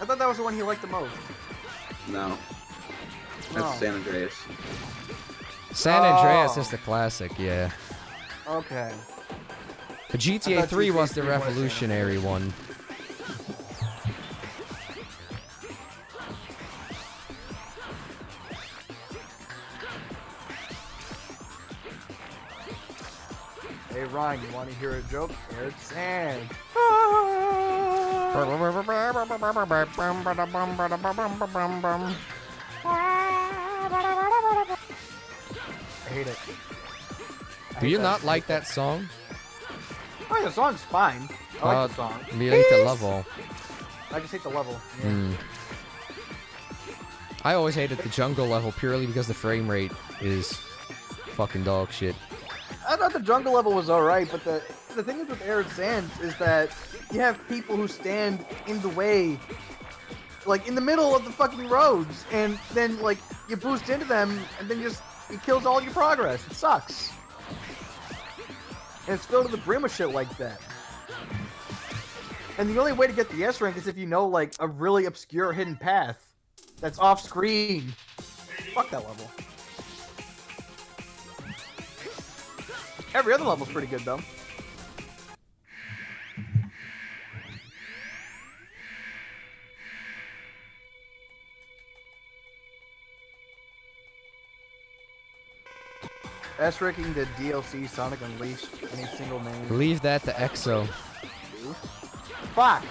I thought that was the one he liked the most. No. That's Oh. San Andreas. San Andreas is the classic, yeah. Okay. But I GTA thought 3 was GTA the 3 was San revolutionary one. Hey, Ryan, you want to hear a joke? Arid sand. I hate it. Do you not like that song? Oh, yeah, the song's fine. I like the song. You hate the level. I just hate the level. Yeah. Mm. I always hated the jungle level purely because the frame rate is fucking dog shit. I thought the jungle level was alright, but the thing is with Arid Sands is that you have people who stand in the way, like in the middle of the fucking roads, and then like you boost into them, and then it kills all your progress. It sucks. And it's filled to the brim with shit like that. And the only way to get the S rank is if you know like a really obscure hidden path that's off screen. Fuck that level. Every other level's pretty good though. S-ranking the DLC Sonic Unleashed any single name. Leave that to EXO. Fuck!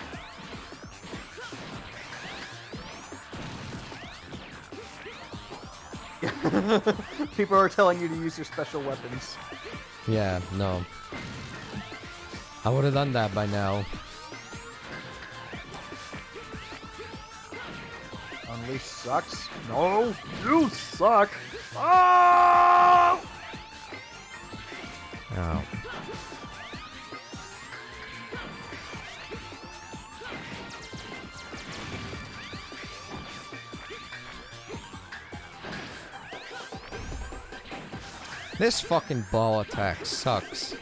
People are telling you to use your special weapons. Yeah, no. I would have done that by now. Unleashed sucks? No, you suck! Oh! Oh. This fucking ball attack sucks.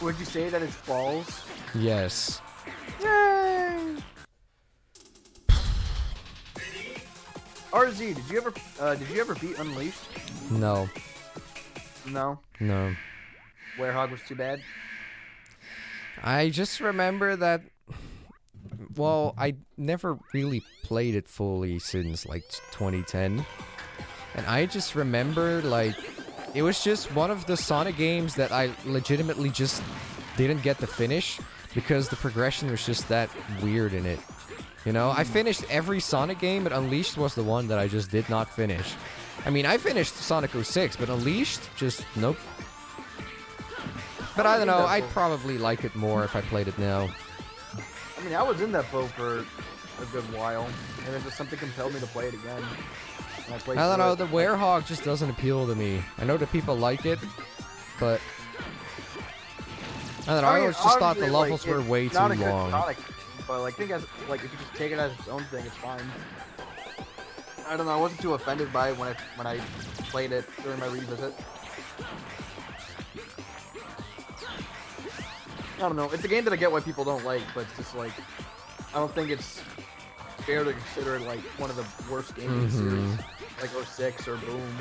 Would you say that it's balls? Yes. Yay! RZ, did you ever beat Unleashed? No. No. No. Werehog was too bad. I just remember that... Well, I never really played it fully since, like, 2010. And I just remember, like, it was just one of the Sonic games that I legitimately just didn't get to finish because the progression was just that weird in it. You know, I finished every Sonic game, but Unleashed was the one that I just did not finish. I mean, I finished Sonic 06, but Unleashed, just nope. But I don't know, I'd probably like it more if I played it now. I mean, I was in that boat for a good while, and then just something compelled me to play it again. And I played I don't through know, it. the Werehog just doesn't appeal to me. I know that people like it, but... I don't know, I always just thought the obviously, levels were it's way too not a good long. Sonic, but like, I think if you just take it as its own thing, it's fine. I don't know, I wasn't too offended by it when I played it during my revisit. I don't know. It's a game that I get why people don't like, but it's just like I don't think it's fair to consider it like one of the worst games in the series, like 06 or Boom.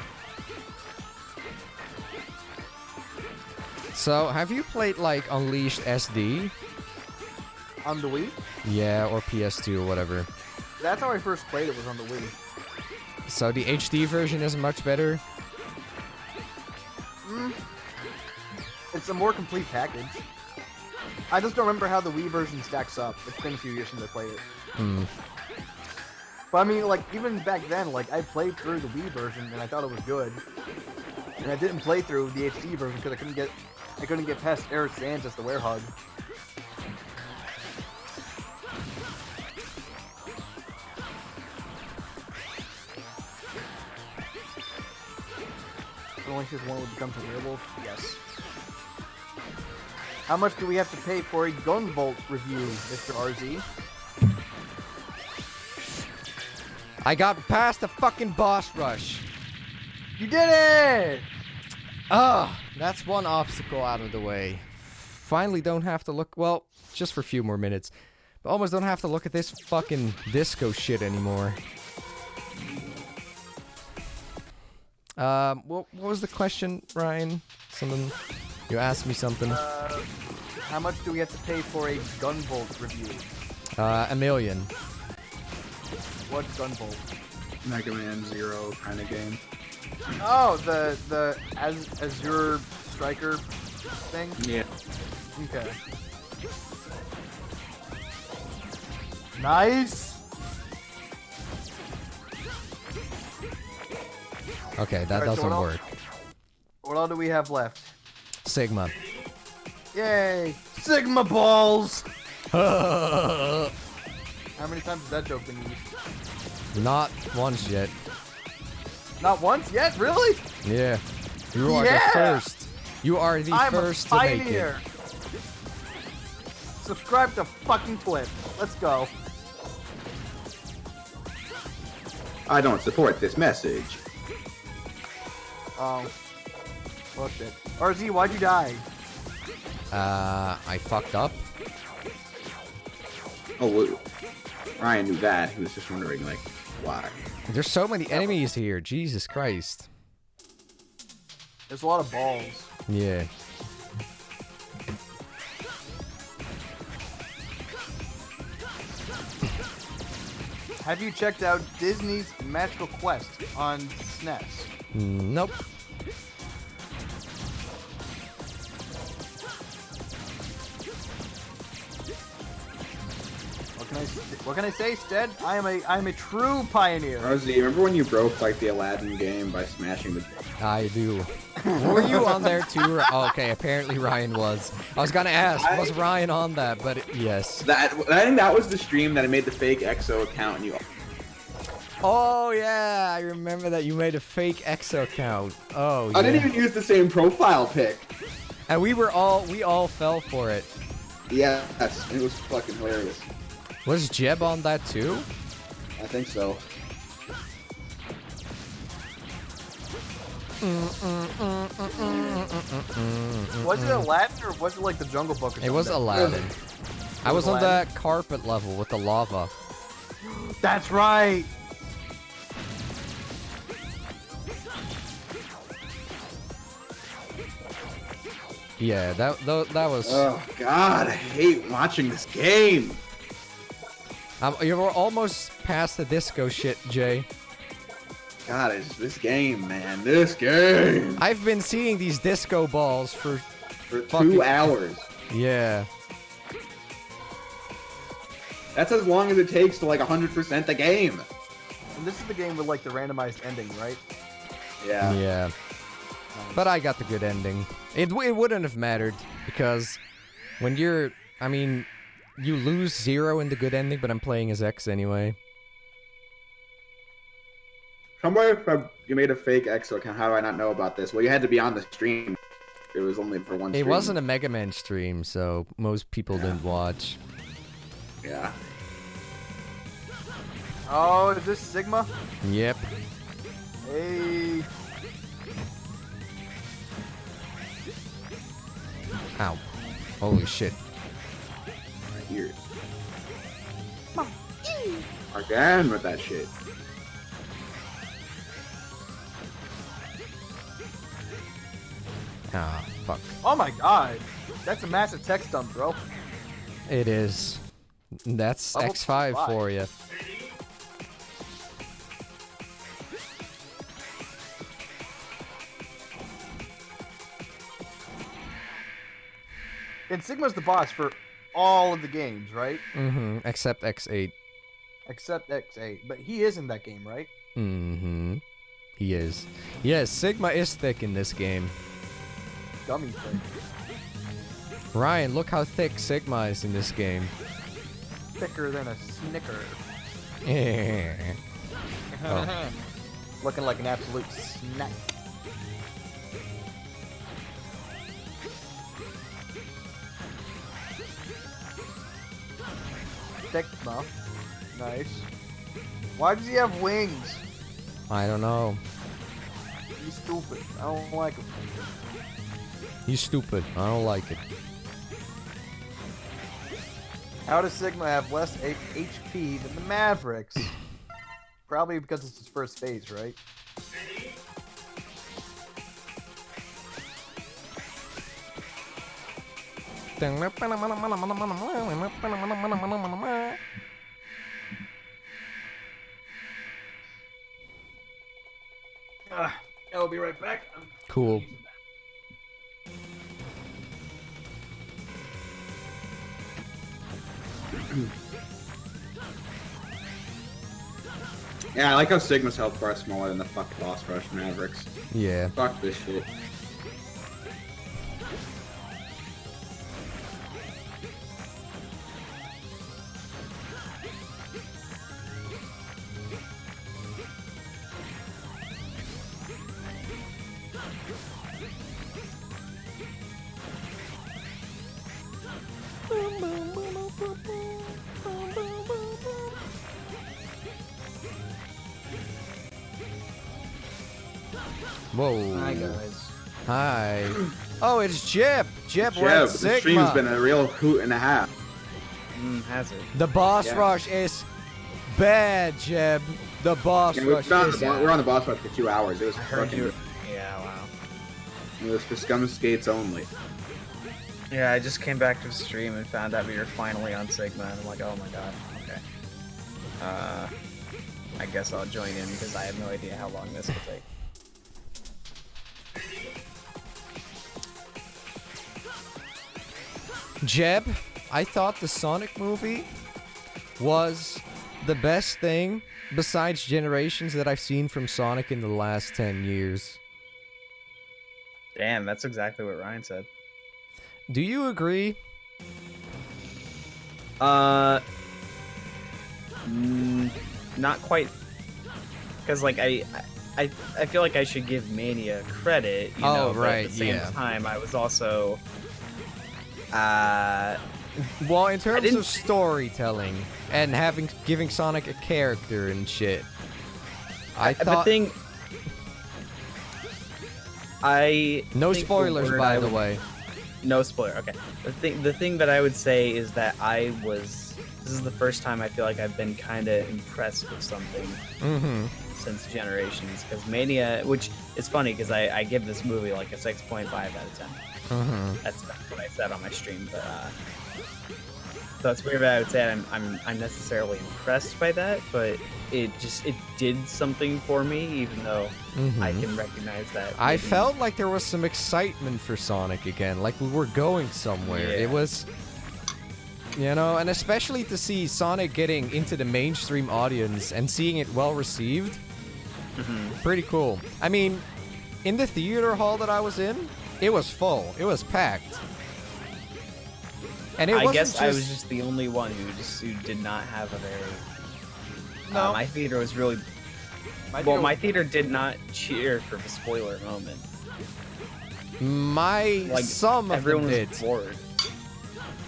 So, have you played like Unleashed SD? On the Wii? Yeah, or PS2 or whatever. That's how I first played it, was on the Wii. So the HD version is much better? It's a more complete package. I just don't remember how the Wii version stacks up. It's been a few years since I played it. But I mean, like, even back then, like, I played through the Wii version and I thought it was good. And I didn't play through the HD version because I couldn't get past Eric Sands as the werehog. Only because one would become a werewolf? Yes. How much do we have to pay for a Gunvolt review, Mr. RZ? I got past the fucking boss rush. You did it! Ah, that's one obstacle out of the way. Finally don't have to look, well, just for a few more minutes. But almost don't have to look at this fucking disco shit anymore. What was the question, Ryan? Something, you asked me something. How much do we have to pay for a Gunvolt review? $1 million. What's Gunvolt? Mega Man Zero kind of game. Oh, the Azure Striker thing? Yeah. Okay. Nice! Okay, that Alright, so doesn't work. What all do we have left? Sigma. Yay! Sigma balls! Not How many times has that joke been used? once yet. Not once yet? Really? Yeah. You are the first. You are the I'm first a to make it. pioneer. Subscribe to fucking Twitch. Let's go. I don't support this message. Oh. Well, shit. RZ, why'd you die? I fucked up. Oh, well, Ryan knew that. He was just wondering, like, why. There's so many enemies here. Jesus Christ. There's a lot of balls. Yeah. Have you checked out Disney's Magical Quest on SNES? Nope. What can I say, Stead? I am a true pioneer. Rosie, remember when you broke, like, the Aladdin game by smashing the... I do. Were you on there too? Oh, okay, apparently Ryan was. I was gonna ask, was Ryan on that? But yes. I think that was the stream that I made the fake EXO account and you... Oh yeah, I remember that you made a fake EXO account. Oh yeah. I didn't even use the same profile pic. And we all fell for it. Yes, it was fucking hilarious. Was Jeb on that too? I think so. Was it Aladdin or was it like the Jungle Book or something? It was Aladdin. I was on the carpet level with the lava. That's right. Yeah, that was. Oh god, I hate watching this game. You were almost past the disco shit, Jay. God, it's this game, man. This game. I've been seeing these disco balls for 2 hours. Yeah. That's as long as it takes to like 100% the game. And this is the game with like the randomized ending, right? Yeah. Yeah. But I got the good ending. It wouldn't have mattered because when you're, I mean, you lose 0 in the good ending, but I'm playing as X anyway. Somewhere you made a fake EXO account. How do I not know about this? Well, you had to be on the stream. It was only for one stream. It wasn't a Mega Man stream, so most people didn't watch. Yeah. Oh, is this Sigma? Yep. Hey. Ow. Holy shit. ears. Again with that shit. Ah, fuck. Oh my god. That's a massive text dump, bro. It is. That's Level X5 5. for you. And Sigma's the boss for all of the games, right? Mm-hmm. Except X8. Except X8. But he is in that game, right? Mm-hmm. He is. Yes, Sigma is thick in this game. Dummy thing. Ryan, look how thick Sigma is in this game. Thicker than a Snicker. Oh. Looking like an absolute snack. Sigma. Nice. Why does he have wings? I don't know. He's stupid. I don't like him. He's stupid. I don't like it. How does Sigma have less HP than the Mavericks? Probably because it's his first phase, right? I'll be right back. Cool. Yeah, I like how Sigma's health bar is smaller than the fuck boss rush Mavericks. Yeah. Fuck this shit. Whoa. Hi guys. Hi. Oh, it's Jeb. Jeb Red The Sigma. stream's been a real hoot and a half. Has it? The boss Yeah. rush is bad, Jeb. The boss And rush is we're on the boss fight for 2 hours. It was Heard fucking. you. Yeah, wow. It was for scum skates only. Yeah, I just came back to the stream and found out we were finally on Sigma, and I'm like, oh my god, okay. I guess I'll join in because I have no idea how long this will take. Jeb, I thought the Sonic movie was the best thing besides Generations that I've seen from Sonic in the last 10 years. Damn, that's exactly what Ryan said. Do you agree? Not quite, because like I feel like I should give Mania credit, you know, but right, at the same yeah. time I was also Well, in terms didn't- of storytelling and giving Sonic a character and shit, I the thought... thing I No think spoilers, word by I the would- way. No spoiler. Okay. The thing that I would say is that this is the first time I feel like I've been kind of impressed with something Mm-hmm. since Generations, because Mania, which is funny because I give this movie like a 6.5 out of 10. Mm-hmm. That's what I said on my stream, but so it's weird that I would say I'm necessarily impressed by that, but it did something for me, even though I can recognize that. I maybe- felt like there was some excitement for Sonic again, like we were going somewhere. Yeah. It was, you know, and especially to see Sonic getting into the mainstream audience and seeing it well received, pretty cool. I mean, in the theater hall that I was in, it was full. It was packed. And it I wasn't guess just... I was just the only one who did not have a very. No. My theater was really. My theater did not cheer for the spoiler moment. Like some of everyone them was did. bored.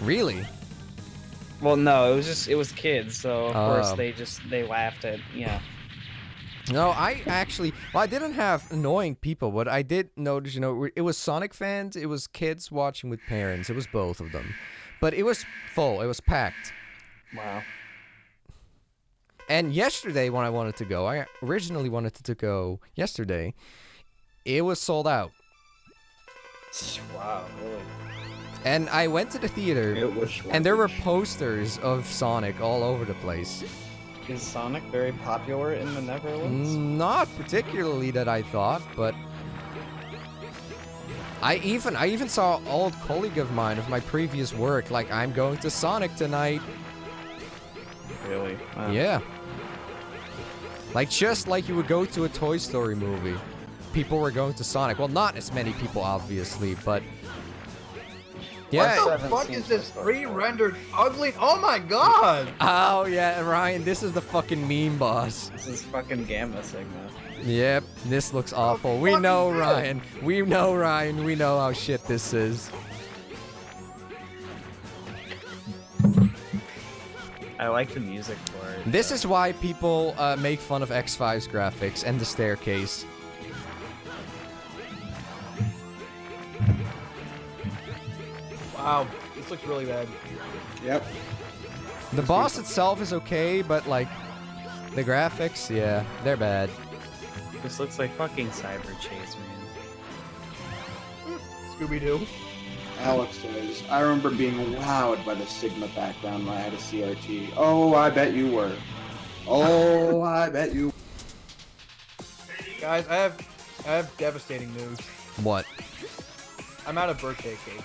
Really? Well, no, it was kids, so of course Oh. they laughed at No, I actually, well, I didn't have annoying people, but I did notice, you know, it was Sonic fans, it was kids watching with parents, it was both of them. but it was full. It was packed. Wow. And yesterday, when I wanted to go, I originally wanted to go yesterday. It was sold out. Wow, really? And I went to the theater, It was and there were posters of Sonic all over the place. Is Sonic very popular in the Netherlands? Not particularly that I thought, but I even saw an old colleague of mine of my previous work, like, I'm going to Sonic tonight. Really? Wow. Yeah. Like, just like you would go to a Toy Story movie. People were going to Sonic. Well, not as many people, obviously, but... Yeah. What the fuck is this pre-rendered ugly? Oh my god! Oh, yeah, Ryan, this is the fucking meme boss. This is fucking Gamma Sigma. Yep, this looks awful. We fuck know, is this? Ryan. We know, Ryan. We know how shit this is. I like the music for it. This is why people make fun of X5's graphics and the staircase. Wow, this looks really bad. Yep. The boss itself is okay, but, like, the graphics, yeah, they're bad. This looks like fucking Cyber Chase, man. Scooby-Doo. Alex says, I remember being wowed by the Sigma background when I had a CRT. Oh, I bet you were. Oh, I bet you. Guys, I have devastating news. What? I'm out of birthday cake.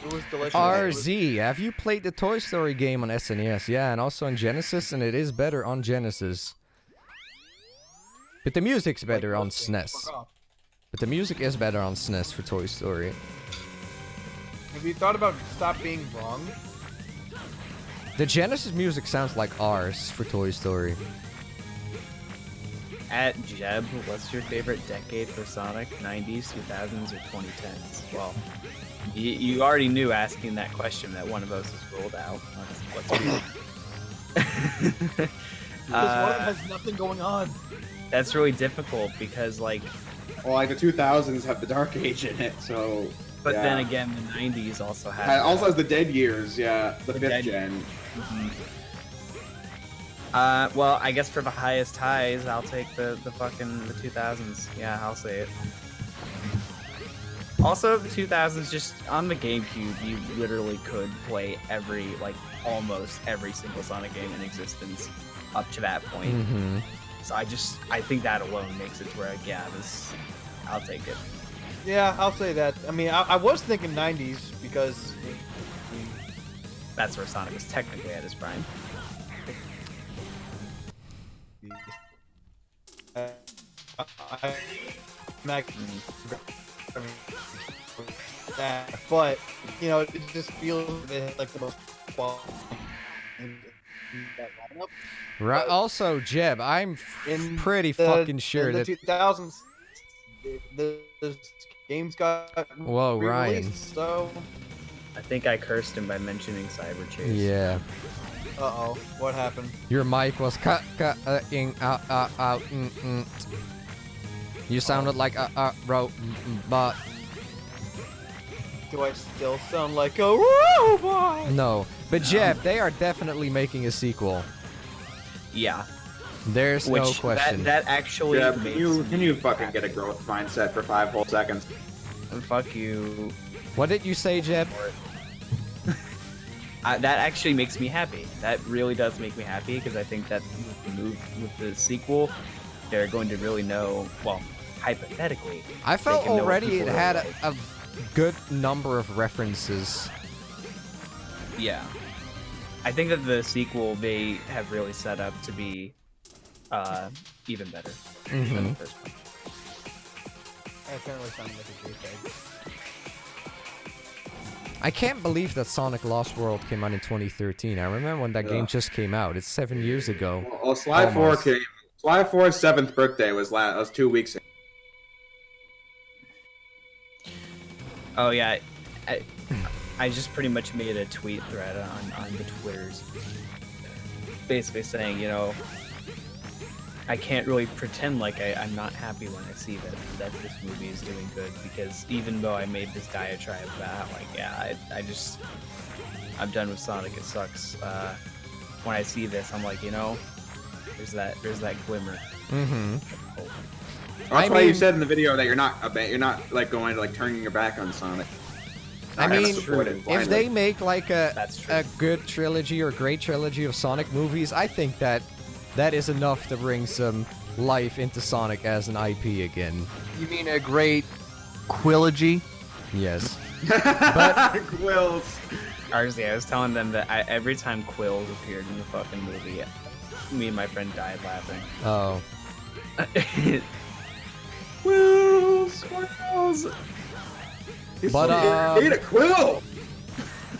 It was delicious. RZ, have you played the Toy Story game on SNES? Yeah, and also on Genesis, and it is better on Genesis. But the music's better on SNES. But the music is better on SNES for Toy Story. Have you thought about stop being wrong? The Genesis music sounds like ours for Toy Story. At Jeb, what's your favorite decade for Sonic? 90s, 2000s, or 2010s? Well, you already knew asking that question that one of us is ruled out. Let's Because one has nothing going on. That's really difficult because, like... Well, like the 2000s have the Dark Age in it, so... But yeah. then again, the 90s also have... It also has the Dead Years, yeah, the 5th Dead- gen. Mhm. Well, I guess for the highest highs, I'll take the 2000s. Yeah, I'll say it. Also, the 2000s, just on the GameCube, you literally could play almost every single Sonic game in existence up to that point. Mm-hmm. So I think that alone makes it to where, I'll take it. Yeah, I'll say that. I mean, I was thinking 90s because... That's where Sonic was technically at his prime. But you know, it just feels like the most quality in that lineup. Right. Also, Jeb, I'm pretty fucking sure in the that 2000s, the games got Whoa, Ryan. re-released, so I think I cursed him by mentioning Cyber Chase. yeah, uh-oh, what happened? your mic was cutting out. You sounded like bro, but Do I still sound like a robot? no. But Jeb, they are definitely making a sequel. Yeah. There's no Which question. that actually Yeah, makes can you fucking get a growth mindset for 5 whole seconds? fuck you. What did you say, Jeb? That actually makes me happy. That really does make me happy because I think that with the sequel, they're going to really know. Well, hypothetically, I felt can know what already it people had really a good number of references. yeah. I think that the sequel they have really set up to be even better than the first one. That apparently sounded like a douchebag. I can't believe that Sonic Lost World came out in 2013. I remember when that game just came out. It's 7 years ago. Well, Sly 4 Almost. came. Sly 4's 7th birthday was 2 weeks ago. Oh yeah, I just pretty much made a tweet thread on the Twitters, basically saying, you know, I can't really pretend like I'm not happy when I see that this movie is doing good, because even though I made this diatribe about like, yeah, I'm done with Sonic, it sucks. When I see this, I'm like, you know, there's that glimmer. Mm-hmm. That's why you said in the video that you're not like going to like turning your back on Sonic. I mean, if they blindly. make like a good trilogy or great trilogy of Sonic movies, I think that is enough to bring some life into Sonic as an IP again. You mean a great Quillogy? Yes. But Quills. Honestly, I was telling them that every time Quills appeared in the fucking movie, me and my friend died laughing. Oh. Quills. But Need a quill.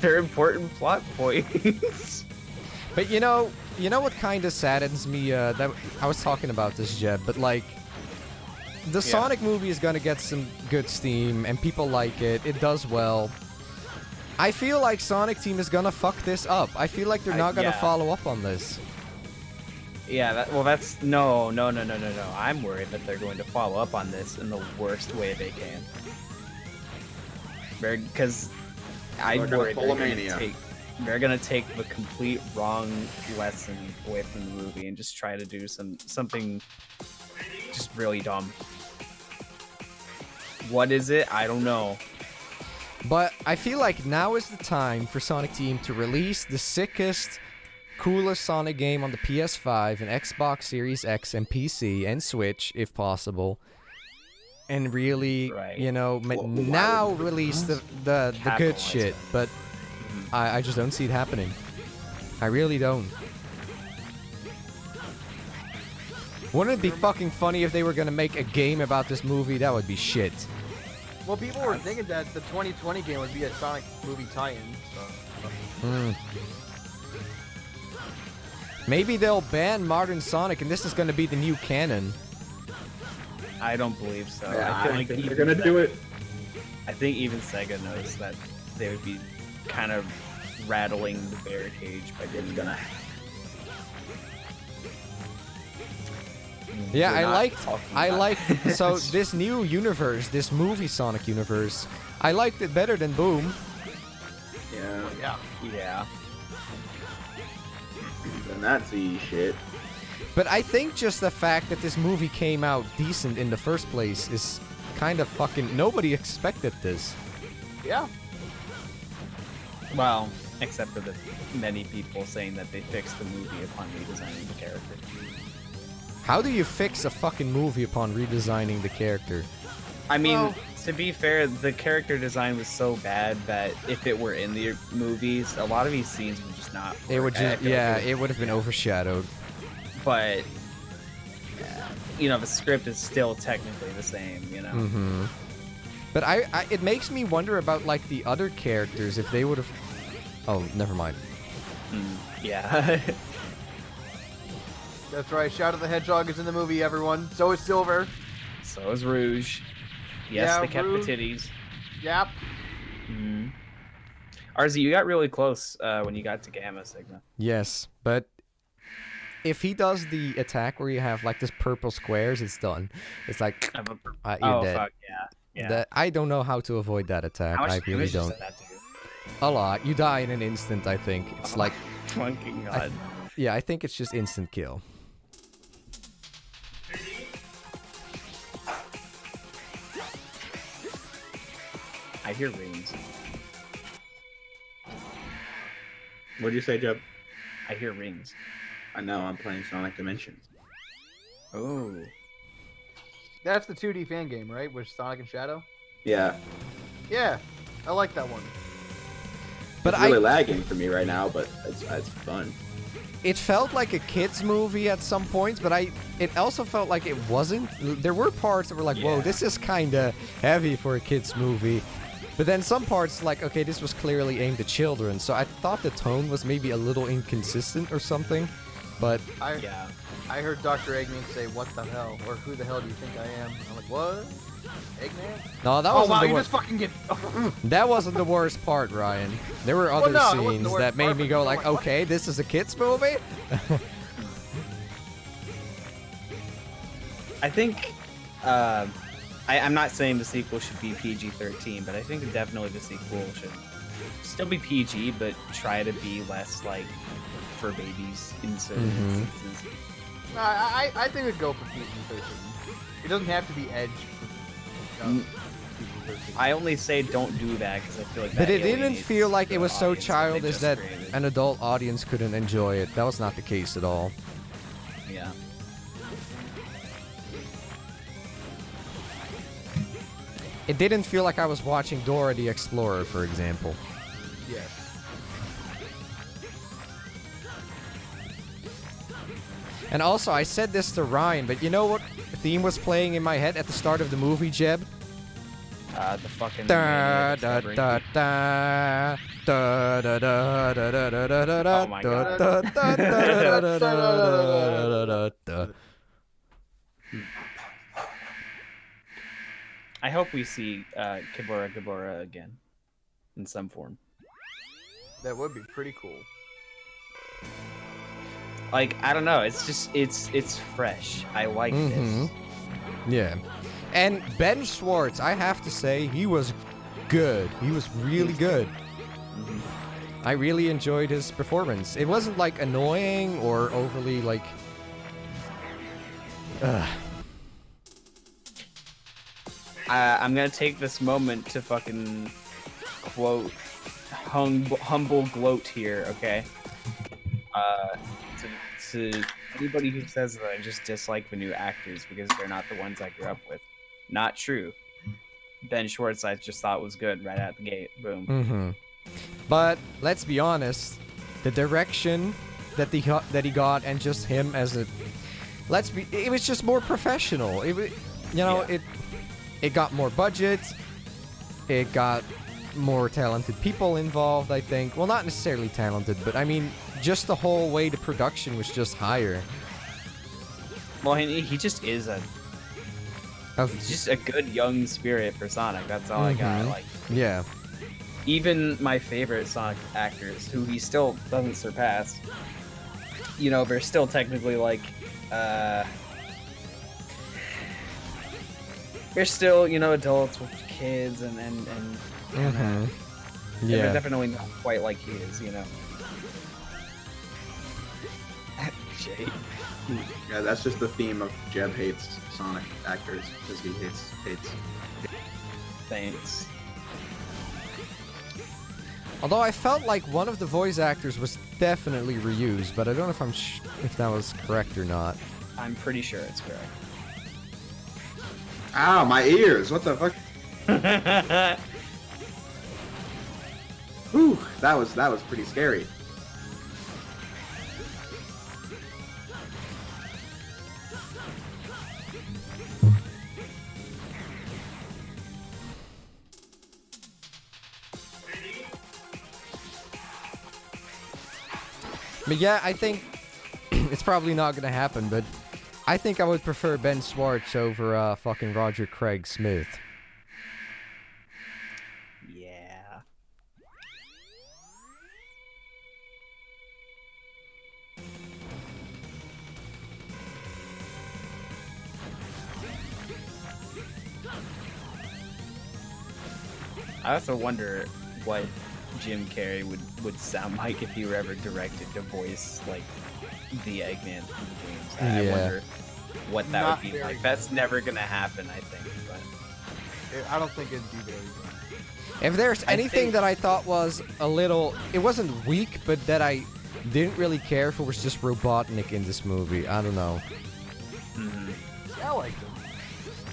They're important plot points. But you know what kind of saddens me? That I was talking about this, Jeb, but like, the Sonic movie is gonna get some good steam, and people like it. It does well. I feel like Sonic Team is gonna fuck this up. I feel like they're not gonna follow up on this. Yeah, that's no. I'm worried that they're going to follow up on this in the worst way they can. Because I'm worried they're gonna take the complete wrong lesson away from the movie and just try to do something just really dumb. What is it? I don't know. But I feel like now is the time for Sonic Team to release the sickest, coolest Sonic game on the PS5 and Xbox Series X and PC and Switch, if possible. And really, you know, now release the good shit. But I just don't see it happening. I really don't. Wouldn't it be fucking funny if they were gonna make a game about this movie? That would be shit. Well, people were thinking that the 2020 game would be a Sonic movie tie-in, so... Maybe they'll ban Modern Sonic and this is gonna be the new canon. I don't believe so. Yeah, I feel like they're gonna do it. I think even Sega knows that they would be kind of rattling the bear cage by doing that. Yeah, I liked so this new universe, this movie Sonic universe, I liked it better than Boom. Yeah. And that's the shit. But I think just the fact that this movie came out decent in the first place is kind of fucking... Nobody expected this. Yeah. Well, except for the many people saying that they fixed the movie upon redesigning the character. How do you fix a fucking movie upon redesigning the character? I mean, to be fair, the character design was so bad that if it were in the movies, a lot of these scenes would just not work. It would just... it would have been overshadowed. But, you know, the script is still technically the same, you know? Mm-hmm. But it makes me wonder about, like, the other characters, if they would have... Oh, never mind. Yeah. That's right, Shadow the Hedgehog is in the movie, everyone. So is Silver. So is Rouge. Yes, Yeah, they kept Rouge. the titties. Yep. RZ, you got really close when you got to Gamma Sigma. Yes, but... If he does the attack where you have, like, this purple squares, it's done. It's like, you're dead. Fuck, yeah. I don't know how to avoid that attack. How much I really damage does don't. that do? A lot. You die in an instant, I think. It's like... Fucking god. Yeah, I think it's just instant kill. I hear rings. What'd you say, Jeb? I hear rings. I know, I'm playing Sonic Dimensions. Oh. That's the 2D fan game, right? With Sonic and Shadow? Yeah. Yeah. I like that one. But It's really lagging for me right now, but it's fun. It felt like a kid's movie at some points, but it also felt like it wasn't. There were parts that were like, whoa, this is kind of heavy for a kid's movie. But then some parts, like, okay, this was clearly aimed at children, so I thought the tone was maybe a little inconsistent or something. But I heard Dr. Eggman say, "What the hell?" or "Who the hell do you think I am?" I'm like, "What? Eggman?" No, that wasn't the you worst. just fucking get. That wasn't the worst part, Ryan. There were other no, it wasn't scenes the worst that made part, me but go you know like, what? okay, this is a kid's movie. I think I'm not saying the sequel should be PG-13, but I think definitely the sequel should still be PG, but try to be less like for babies in certain instances. I think it'd go for PG-13. It doesn't have to be edge. PG-13. I only say don't do that because I feel like. But it didn't feel like it was so audience childish they that just created. an adult audience couldn't enjoy it. That was not the case at all. Yeah. It didn't feel like I was watching Dora the Explorer, for example. Yes. And also, I said this to Ryan, but you know what theme was playing in my head at the start of the movie, Jeb? The fucking. Da da Discovery. da da da da da da da da da da da Oh my da God. da da da da da da da. I hope we see Kibora Gabora again, in some form. That would be pretty cool. Like, I don't know. It's just it's fresh. I like this. Yeah. And Ben Schwartz, I have to say, he was good. He was really good. I really enjoyed his performance. It wasn't like annoying or overly like. I'm gonna take this moment to fucking quote humble gloat here, okay? To anybody who says that I just dislike the new actors because they're not the ones I grew up with, not true. Ben Schwartz, I just thought was good right out the gate. Boom. But let's be honest, the direction that he got and just him as a, it was just more professional. It was, it got more budget. It got more talented people involved, I think. Well, not necessarily talented, but I mean, just the whole way the production was just higher. Well, he just is he's just a good young spirit for Sonic. That's all I got. Like, yeah. even my favorite Sonic actors, who he still doesn't surpass, you know, they're still technically like, they're still, you know, adults with kids and they're definitely not quite like he is, you know. Jay. Yeah, that's just the theme of Jeb hates Sonic actors because he hates. Thanks. Although I felt like one of the voice actors was definitely reused, but I don't know if if that was correct or not. I'm pretty sure it's correct. Ow, my ears! What the fuck? Whew, that was pretty scary. But yeah, I think it's probably not gonna happen, but I think I would prefer Ben Schwartz over fucking Roger Craig Smith. Yeah. I also wonder what Jim Carrey would sound like if he were ever directed to voice like the Eggman from the games. I wonder what that Not would be very like. That's never gonna happen, I think. But I don't think it'd be very good. If there's anything think- that I thought was a little, it wasn't weak, but that I didn't really care for was just Robotnik in this movie. I don't know. I like him.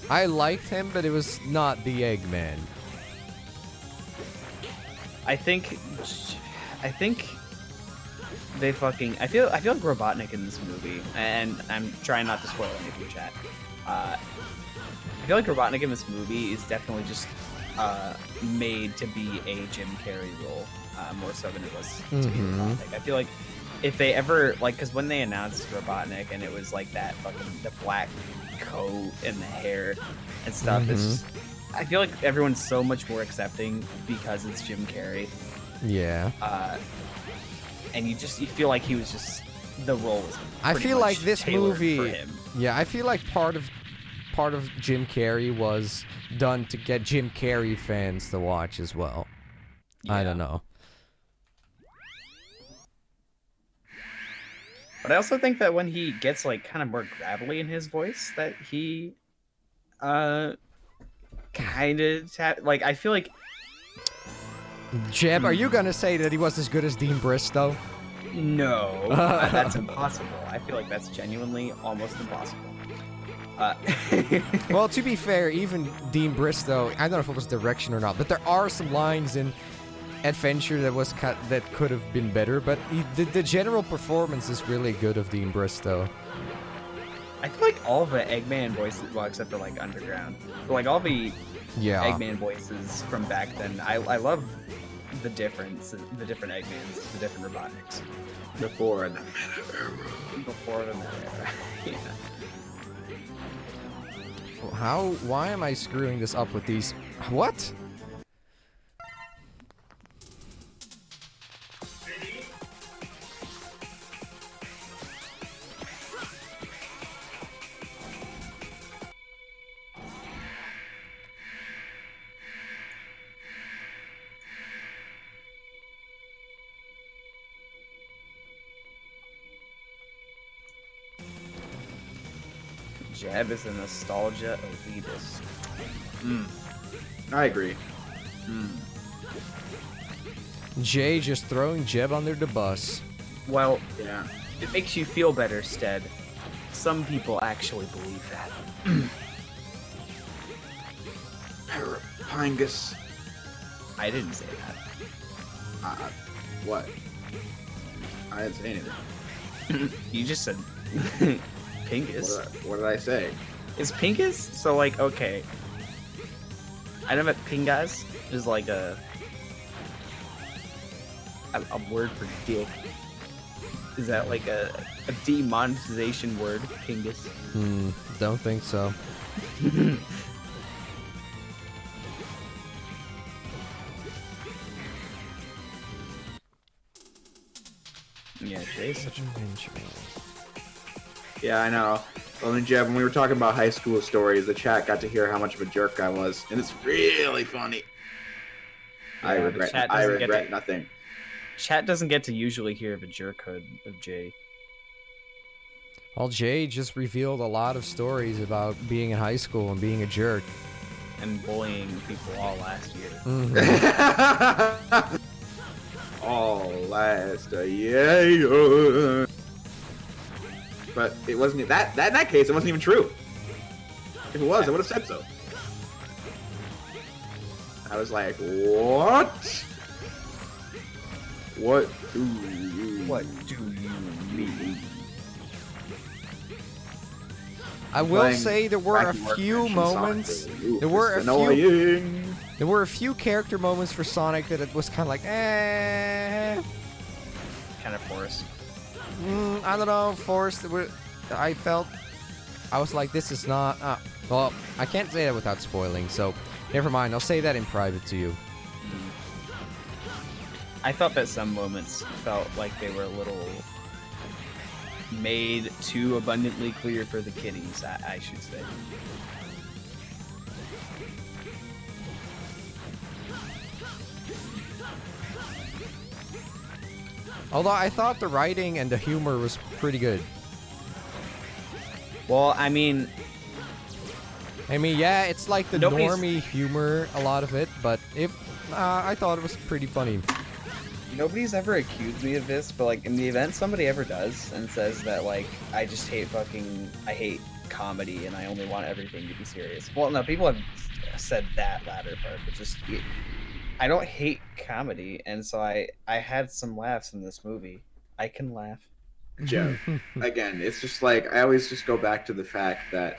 I liked him, but it was not the Eggman. I think they fucking. I feel like Robotnik in this movie, and I'm trying not to spoil anything, chat. I feel like Robotnik in this movie is definitely just made to be a Jim Carrey role, more so than it was to be Robotnik. I feel like if they ever because when they announced Robotnik and it was like that fucking the black coat and the hair and stuff, it's just, I feel like everyone's so much more accepting because it's Jim Carrey. Yeah. And you feel like he was just the role was I pretty feel much like this tailored movie. for him. Yeah, I feel like part of part of Jim Carrey was done to get Jim Carrey fans to watch as well. I don't know. But I also think that when he gets like kind of more gravelly in his voice, that he kind of like, I feel like Jeb, are you gonna say that he was as good as Dean Bristow? no, that's impossible. I feel like that's genuinely almost impossible. Well, to be fair, even Dean Bristow, I don't know if it was direction or not, but there are some lines in Adventure that could have been better, but the general performance is really good of Dean Bristow. I feel like all the Eggman voices, well, except for like Underground, but like all the Eggman voices from back then, I love the difference, the different Eggmans, the different Robotniks. Before the meta era. Before the meta era. Yeah. Why am I screwing this up with these? What? Jeb is a nostalgia elitist. I agree. Jay just throwing Jeb under the bus. Well, Yeah. it makes you feel better, Stead. Some people actually believe that. Parapingus. I didn't say that. What? I didn't say anything. You just said Pingus. What did I say? Is Pingus? So like, okay. I know that Pingas is like a word for dick. Is that like a demonetization word, Pingus? Don't think so. Yeah, Jay's such a Yeah, I know. Well, I mean, Jeb, when we were talking about high school stories, the chat got to hear how much of a jerk I was, and it's really funny. Yeah, I the regret. chat I doesn't get regret to- nothing. Chat doesn't get to usually hear the jerkhood of Jay. Well, Jay just revealed a lot of stories about being in high school and being a jerk. And bullying people all last year. All last year. But it wasn't that in that case it wasn't even true. If it was, I would have said so. I was like, what? What do you mean? I will say there were a few moments. There were a few character moments for Sonic that it was kind of like, Kind of forced. I don't know, forced. I was like, this is not. Well, I can't say that without spoiling, so never mind. I'll say that in private to you. I thought that some moments felt like they were a little made too abundantly clear for the kiddies, I should say. Although I thought the writing and the humor was pretty good. Well, I mean, yeah, it's like the Nobody's- normie humor, a lot of it, but I thought it was pretty funny. nobody's ever accused me of this, but like in the event somebody ever does and says that like I hate comedy and I only want everything to be serious. Well, no, people have said that latter part, but just I don't hate comedy, and so I had some laughs in this movie. I can laugh. Joe, again, it's just like I always just go back to the fact that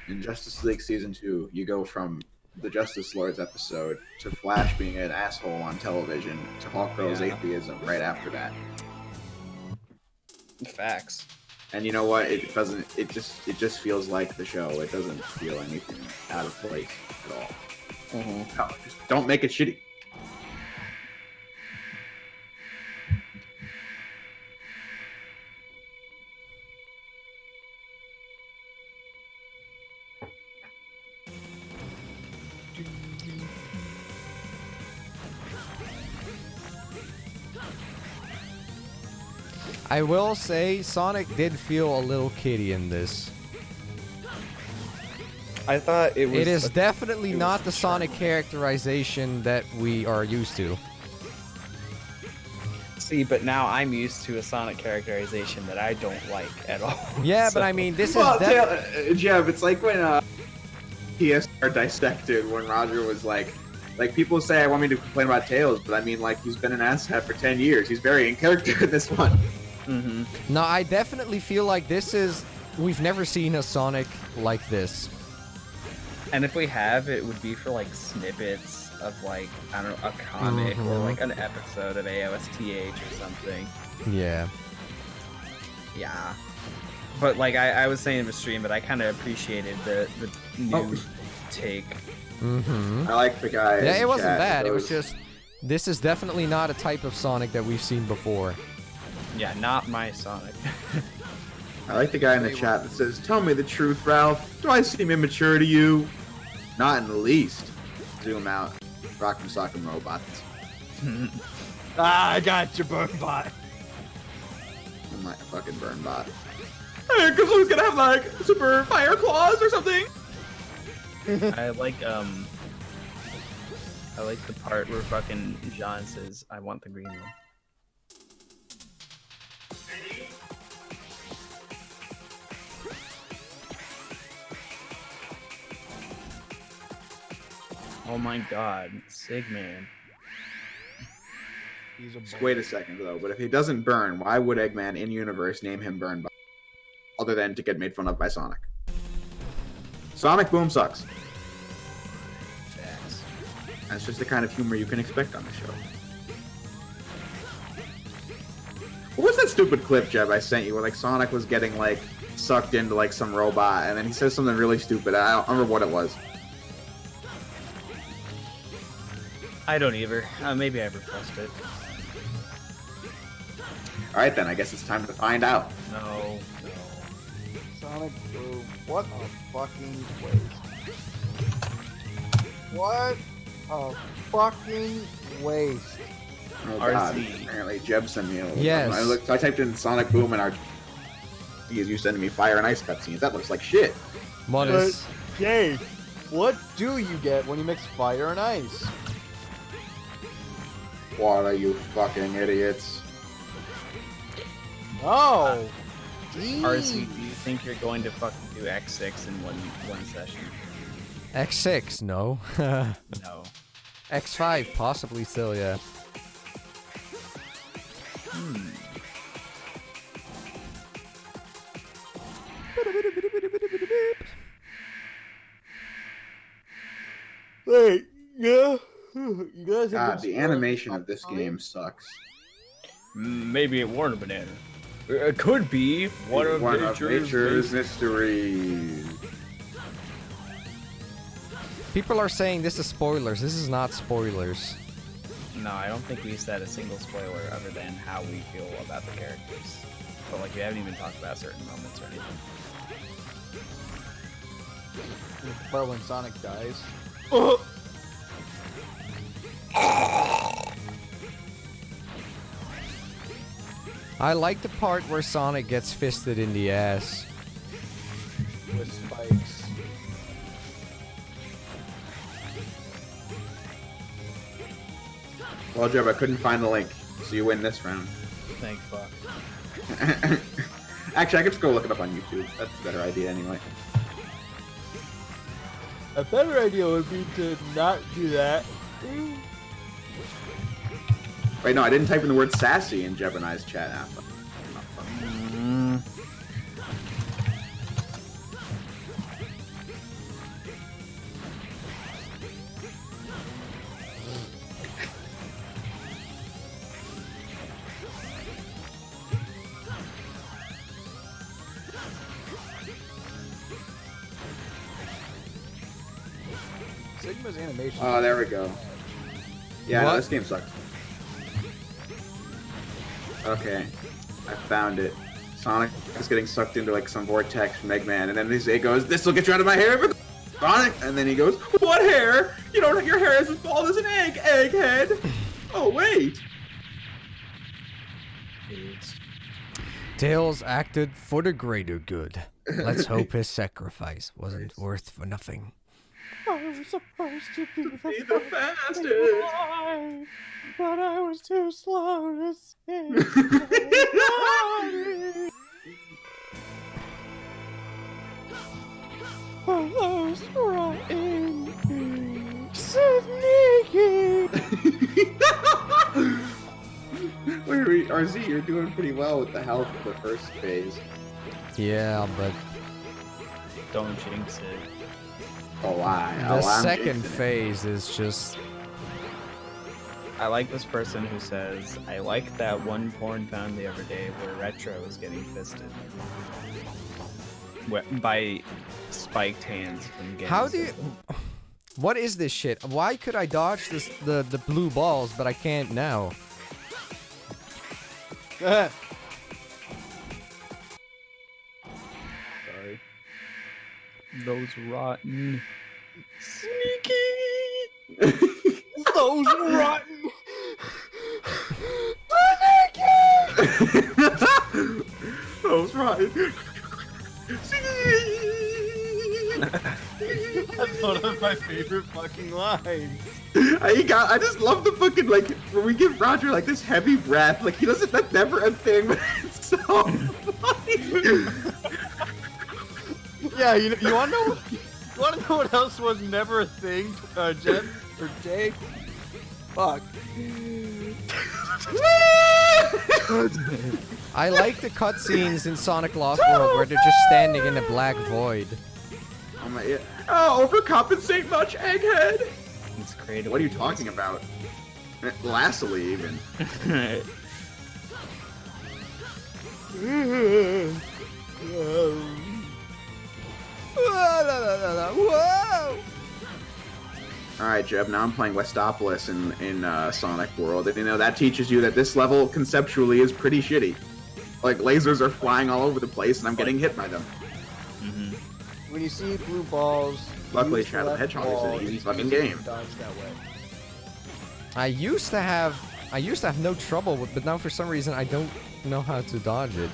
in Justice League Season 2, you go from the Justice Lords episode to Flash being an asshole on television to Hawkgirl's atheism right after that. Facts. And you know what? It doesn't. It just feels like the show. It doesn't feel anything out of place at all. No, just don't make it shitty. I will say Sonic did feel a little kiddie in this. I thought it was. It is definitely not the Sonic characterization that we are used to. See, but now I'm used to a Sonic characterization that I don't like at all. Yeah, So- but I mean, this is Well, definitely... Jeb, it's like when PSR dissected when Roger was like people say I want me to complain about Tails, but I mean, like, he's been an asshat for 10 years. He's very in character in this one. Mm-hmm. No, I definitely feel like this is... We've never seen a Sonic like this. And if we have, it would be for like snippets of like, I don't know, a comic or like an episode of AOSTH or something. Yeah. Yeah. But like I was saying in the stream, but I kind of appreciated the new take. Mm-hmm. I like the guy. Yeah, in it wasn't chat bad. who It was goes, just... This is definitely not a type of Sonic that we've seen before. Yeah, not my Sonic. I like the guy in the chat that says, "Tell me the truth, Ralph. Do I seem immature to you?" Not in the least. Zoom out. Rock'em Sock'em Robots. I got your burn bot. I'm like a fucking burn bot. Hey, because who's gonna have like super fire claws or something? I like the part where fucking Jean says, "I want the green one." Oh my god, Sigman. He's a Just wait a second though, but if he doesn't burn, why would Eggman in universe name him Burn Bot? Other than to get made fun of by Sonic. Sonic Boom sucks. Facts. That's just the kind of humor you can expect on the show. What was that stupid clip, Jeb, I sent you where like Sonic was getting like sucked into like some robot and then he says something really stupid. I don't remember what it was. I don't either. Maybe I repressed it. Alright then, I guess it's time to find out. No. Sonic Boom. What a fucking waste. What a fucking waste. Oh god, RC. apparently Jeb sent me a Yes. I typed in Sonic Boom and you sending me fire and ice cutscenes. That looks like shit. What is... Yay! What do you get when you mix fire and ice? What are you fucking idiots? Oh! RC, do you think you're going to fucking do X6 in one session? X6? No. No. X5? Possibly still, yeah. Wait, yeah? You guys God, the animation of this game sucks. Maybe it weren't a banana. It could be one of nature's mysteries. People are saying this is spoilers. This is not spoilers. No, I don't think we said a single spoiler other than how we feel about the characters. But like we haven't even talked about certain moments or anything. The part when Sonic dies. I like the part where Sonic gets fisted in the ass. With spikes. Well, Jeb, I couldn't find the link, so you win this round. Thank fuck. Actually, I could just go look it up on YouTube. That's a better idea anyway. A better idea would be to not do that. Wait, no, I didn't type in the word sassy in Jeb and I's chat app. Sigma's animation. Oh, there we go. Yeah, no, What? this game sucks. Okay, I found it. Sonic is getting sucked into like some vortex from Eggman, and then it goes, "This will get you out of my hair, Sonic." And then he goes, "What hair? You don't. Your hair is as bald as an egg, egghead." Oh wait. Dudes. Tails acted for the greater good. Let's hope his sacrifice wasn't worth for nothing. I was supposed to be the fastest. alive, but I was too slow to see. Those rotten sneaky. Wait, RZ, you're doing pretty well with the health of the first phase. Yeah, but Don't jinx it. Oh, why? the second phase is just... I like this person who says, I like that one porn found the other day where Retro is getting fisted. By spiked hands from getting How do you... fisted. What is this shit? Why could I dodge this the blue balls, but I can't now? Sorry. Those rotten... Those rotten. Those right. That's one of my favorite fucking lines. I just love the fucking, like, when we give Roger, like, this heavy breath, like, he doesn't, that's never a thing, but it's so funny. Yeah, you wanna know? You wanna know what else was never a thing, Jen or Jay? Fuck. I like the cutscenes in Sonic Lost World where they're just standing in a black void. Oh my, yeah. Oh, overcompensate much, egghead? It's creative. What are you talking about? Lastly, even. Whoa! Alright, Jeb, now I'm playing Westopolis in Sonic World, and you know, that teaches you that this level conceptually is pretty shitty. Like, lasers are flying all over the place, and I'm getting hit by them. When you see blue balls, Luckily, use the Shadow the left Hedgehog is an ball easy and fucking use it to game. dodge that way. I used to have no trouble with, but now for some reason I don't know how to dodge it.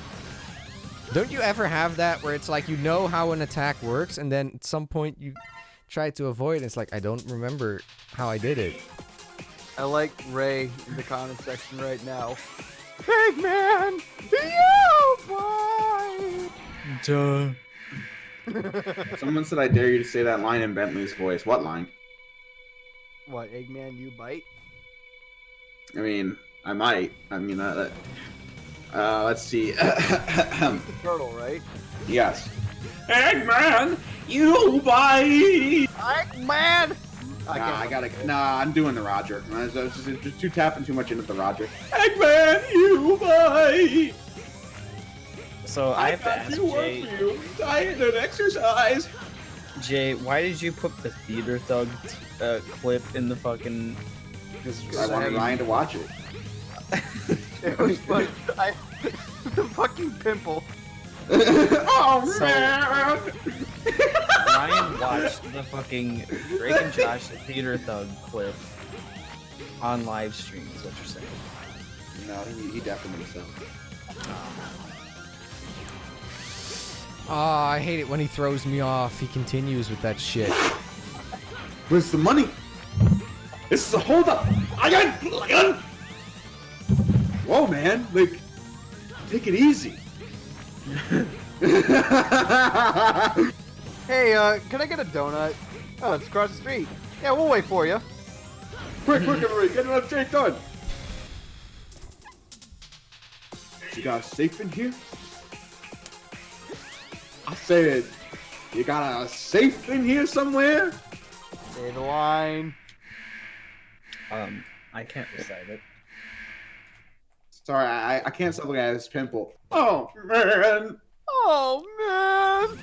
Don't you ever have that where it's like you know how an attack works, and then at some point you try to avoid it, it's like I don't remember how I did it. I like Ray in the comment section right now. Eggman, you boy! Duh. Someone said I dare you to say that line in Bentley's voice. What line? What, Eggman, you bite? I mean, I might. I mean, let's see. The turtle, right? Yes. Eggman, you bite! Eggman! I'm doing the Roger. I was just too tapping too much into the Roger. Eggman, you bite! So I have to ask Jay, you. Diet and exercise. Jay, why did you put the Theater Thug clip in the fucking... Because I wanted Ryan to watch it. It was fun. The fucking pimple. Oh, So- man! Ryan watched the fucking Drake and Josh the Theater Thug clip on live stream, is what you're saying. No, he definitely so. Oh, I hate it when he throws me off. He continues with that shit. Where's the money? This is a holdup. Whoa, man! Like, take it easy. Hey, can I get a donut? Oh, it's across the street. Yeah, we'll wait for you. Quick, everybody, get an update done. You got a safe in here? I said, you got a safe in here somewhere? Say the line. I can't recite it. Sorry, I can't stop looking at this pimple. Oh, man! Oh, man!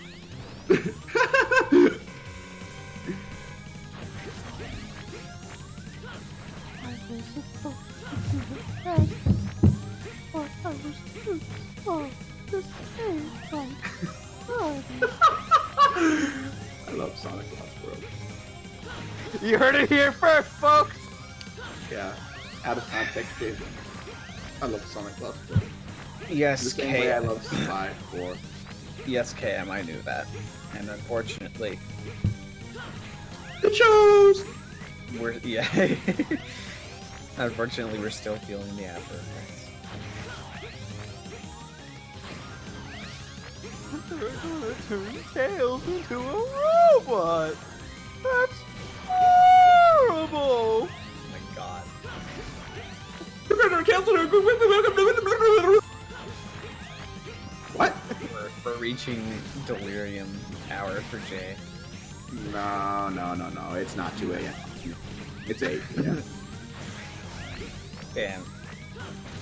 I love Sonic Lost World. You heard it here first, folks! Yeah, out of context, Jason. I love Sonic Lost World. Yes, The same way I love Survive 4. Yes, KM, I knew that. And unfortunately, It shows! unfortunately, we're still feeling the after effects. Turn Tails into a robot. That's horrible. Oh my god. What? We're reaching delirium hour for Jay. No. It's not 2 a.m. It's 8 p.m. Damn.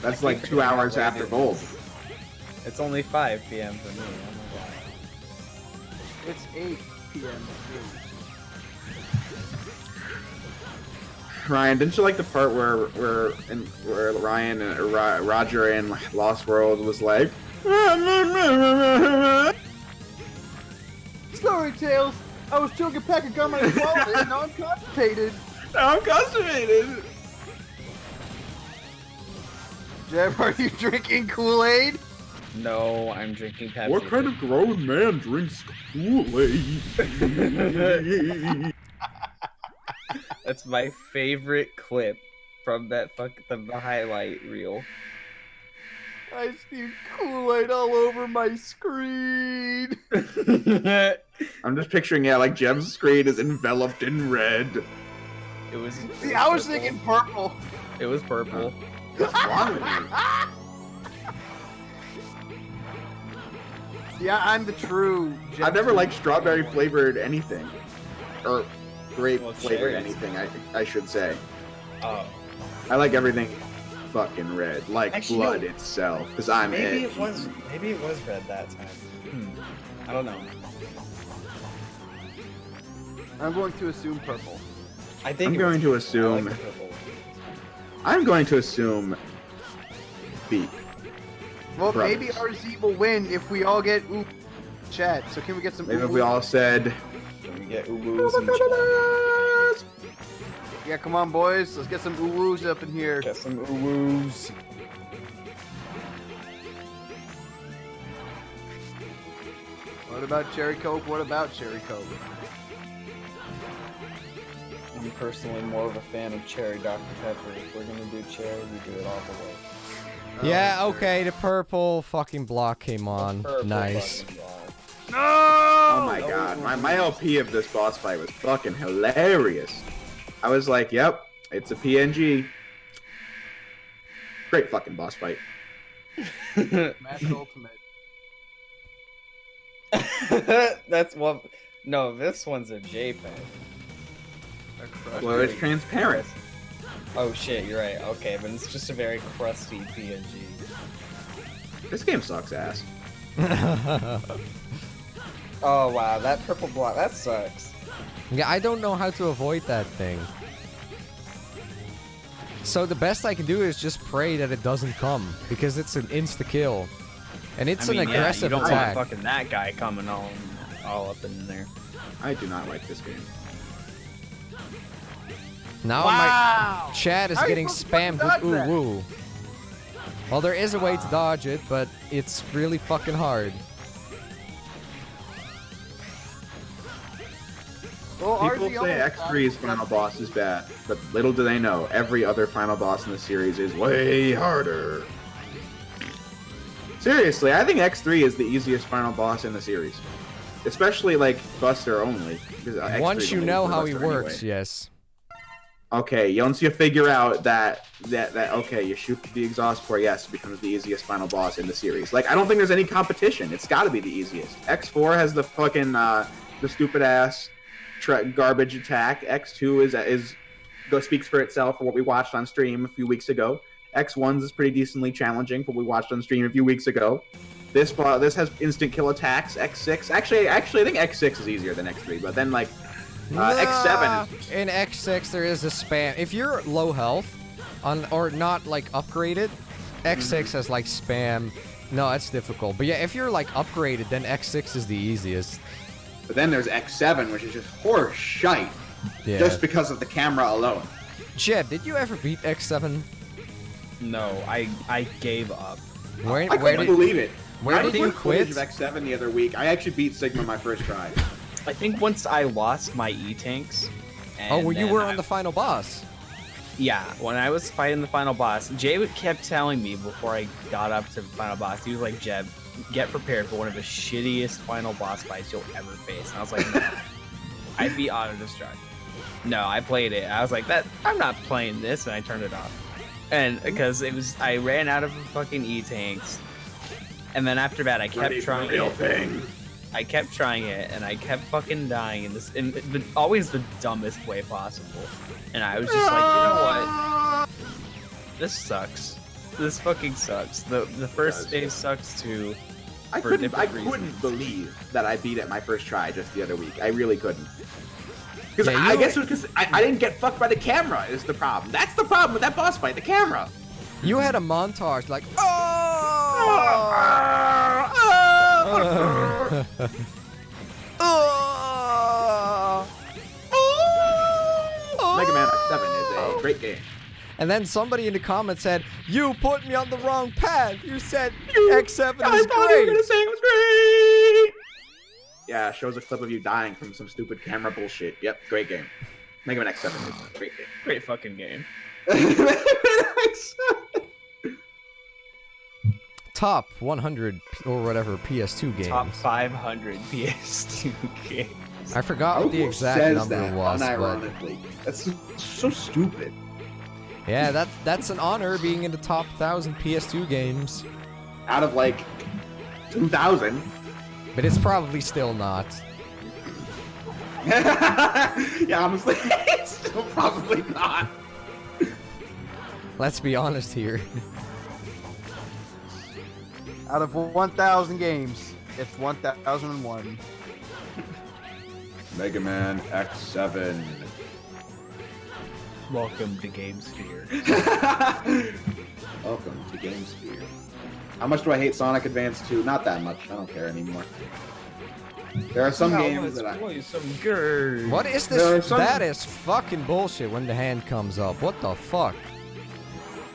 That's like 2 hours after gold. It's only 5 p.m. for me. Oh my god. It's 8 p.m. Ryan, didn't you like the part where Ryan and Roger in Lost World was like, Sorry, Tails. I was choking a pack of gum and I swallowed it, and now I'm constipated. I'm constipated. Jeb, are you drinking Kool-Aid? No, I'm drinking Pepsi. What kind of grown man drinks Kool-Aid? That's my favorite clip from that the highlight reel. I spewed Kool-Aid all over my screen. I'm just picturing, like Jeb's screen is enveloped in red. It was. See, I was thinking purple. It was purple. What's wrong with you? Yeah, I'm the true Jeb. I've never liked strawberry flavored anything. Or grape flavored cherries. anything, I should say. Oh. I like everything fucking red, like Actually, blood no. itself, because I'm Maybe edgy. it was red that time. I don't know. I'm going to assume purple. I think I'm it going was- to I assume. like the purple. I'm going to assume beak. Well, Brothers. maybe RZ will win if we all get ooh chat. So can we get some Maybe if ooh? we all said. Can we get uwoos in chat? Yeah, come on, boys. Let's get some ooh-woos up in here. Get some uwoos. What about Cherry Coke? What about Cherry Coke? I'm personally more of a fan of cherry Dr. Pepper. If we're gonna do cherry, we do it all the way. Yeah, Oh, okay, the purple fucking block came on. Purple Nice. fucking block. No! Oh my god, my LP of this boss fight was fucking hilarious. I was like, yep, it's a PNG. Great fucking boss fight. Match Ultimate. That's one. No, this one's a JPEG. Well, it's transparent. Oh shit, you're right. Okay, but it's just a very crusty PNG. This game sucks ass. Oh wow, that purple block, that sucks. Yeah, I don't know how to avoid that thing. So the best I can do is just pray that it doesn't come, because it's an insta-kill. And it's an aggressive you don't attack. want fucking that guy coming all up in there. I do not like this game. Now Wow! my chat is How are you getting supposed to spammed dodge with that? ooh-woo. Well, there is a way to dodge it, but it's really fucking hard. Well, People RZ say almost X3's final boss is bad, but little do they know, every other final boss in the series is way harder. Seriously, I think X3 is the easiest final boss in the series. Especially, like, Buster only. because X3 Once is you only know for how he Buster works, anyway. yes. Okay, once you figure out that okay, you shoot the exhaust port, yes, it becomes the easiest final boss in the series. Like, I don't think there's any competition. It's got to be the easiest. X4 has the fucking the stupid ass garbage attack. X2 speaks for itself for what we watched on stream a few weeks ago. X1's is pretty decently challenging for what we watched on stream a few weeks ago. This has instant kill attacks. X6 actually I think X6 is easier than X3, but then like X7 is In X6, there is a spam. If you're low health, or not like upgraded, X6 has like spam. No, it's difficult. But yeah, if you're like upgraded, then X6 is the easiest. But then there's X7, which is just horse shite, Yeah. just because of the camera alone. Jed, did you ever beat X7? No, I gave up. I couldn't believe it. Where did you footage quit? of X7 the other week. I actually beat Sigma my first try. I think once I lost my E-tanks. Oh, well, you were on the final boss. Yeah, when I was fighting the final boss, Jay kept telling me before I got up to the final boss, he was like, Jeb, get prepared for one of the shittiest final boss fights you'll ever face. And I was like, no. I'd be auto-destruct. No, I played it. I was like, I'm not playing this, and I turned it off. And because I ran out of fucking E-tanks. And then after that, I kept trying it. I kept trying it, and I kept fucking dying in always the dumbest way possible. And I was just like, you know what? This sucks. This fucking sucks. The first phase sucks too. I couldn't believe that I beat it my first try just the other week. I really couldn't. Because I guess it was because I didn't get fucked by the camera is the problem. That's the problem with that boss fight, the camera. You had a montage like, Mega Man X7 is a great game. And then somebody in the comments said, "You put me on the wrong path. You said X7 is great." I thought you were gonna say it was great. Yeah, shows a clip of you dying from some stupid camera bullshit. Yep, great game. Mega Man X7 is a great game. Great fucking game. Top 100 or whatever PS2 games. Top 500 PS2 games. I forgot what the exact number was. Unironically. That's so stupid. Yeah, that's an honor being in the top 1,000 PS2 games. Out of like 2,000. But it's probably still not. Yeah, honestly, it's still probably not. Let's be honest here. Out of 1,000 games, it's 1,001. Mega Man X7. Welcome to GameSphere. Welcome to GameSphere. How much do I hate Sonic Advance 2? Not that much. I don't care anymore. There are some games that I... What is this? That is fucking bullshit when the hand comes up. What the fuck?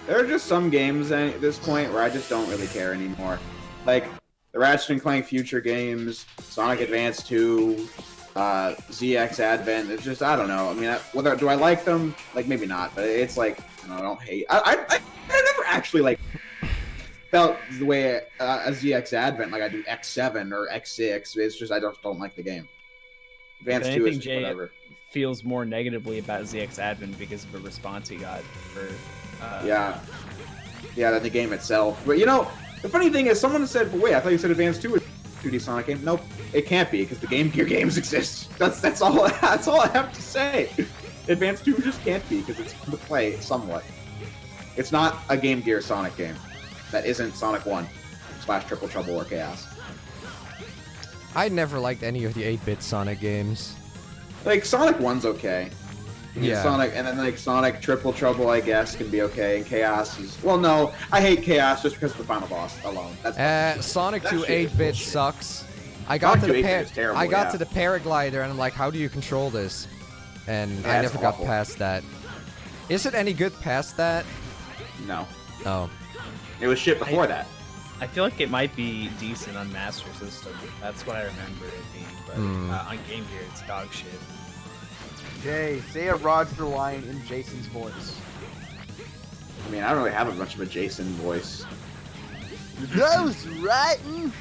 There are just some games at this point where I just don't really care anymore. Like, the Ratchet & Clank Future games, Sonic Advance 2, ZX Advent. It's just, I don't know. I mean, whether do I like them? Like, maybe not, but it's like, I don't hate. I never actually, like, felt the way a ZX Advent, like I do X7 or X6. It's just, I don't like the game. Advance 2 is just whatever. Feels more negatively about ZX Advent because of the response he got for... Yeah, the game itself. But you know, the funny thing is, someone said, "But wait, I thought you said Advance 2 was a 2D Sonic game." Nope, it can't be because the Game Gear games exist. That's all. That's all I have to say. Advance 2 just can't be because it's fun to play somewhat. It's not a Game Gear Sonic game. That isn't Sonic 1 / Triple Trouble or Chaos. I never liked any of the 8-bit Sonic games. Like Sonic 1's okay. Yeah. Sonic, and then like Sonic Triple Trouble, I guess, can be okay. And Chaos is no. I hate Chaos just because of the final boss alone. That's Sonic 2 shit is 8-bit bullshit. sucks. I got to the 8-bit is terrible, I got yeah. to the paraglider and I'm like, how do you control this? And Yeah, I it's never got awful. past that. Is it any good past that? No. Oh. It was shit before that. I feel like it might be decent on Master System. That's what I remember it being. But on Game Gear, it's dog shit. Jay, say a Roger line in Jason's voice. I mean, I don't really have a much of a Jason voice. Those rotten,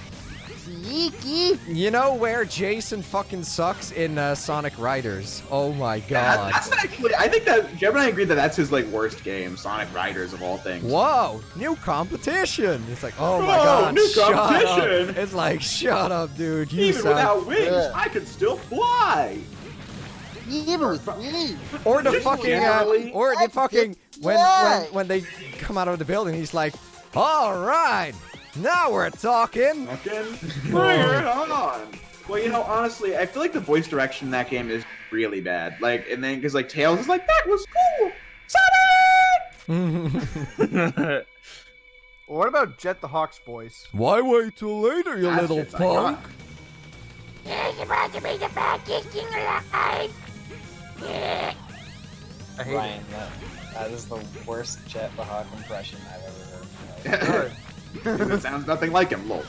sneaky. You know where Jason fucking sucks in Sonic Riders? Oh my Yeah, god. that's actually. I think that Jeb and I agree that that's his like worst game, Sonic Riders of all things. Whoa, new competition. It's like, oh my Whoa, god, new shut competition. up. It's like, shut up, dude. You Even sound... without wings, Yeah. I could still fly. Even with me. Or the Just fucking, generally, or the fucking, when they come out of the building, he's like, all right, now we're talking. Fucking bring it on. Well, you know, honestly, I feel like the voice direction in that game is really bad. Like, and then because like Tails is like, that was cool, Sonic. Well, what about Jet the Hawk's voice? Why wait till later, you That little shit's punk? iconic. I hate Ryan, that is the worst Jet the Hawk impression I've ever heard. it. Alright. It sounds nothing like him, lol.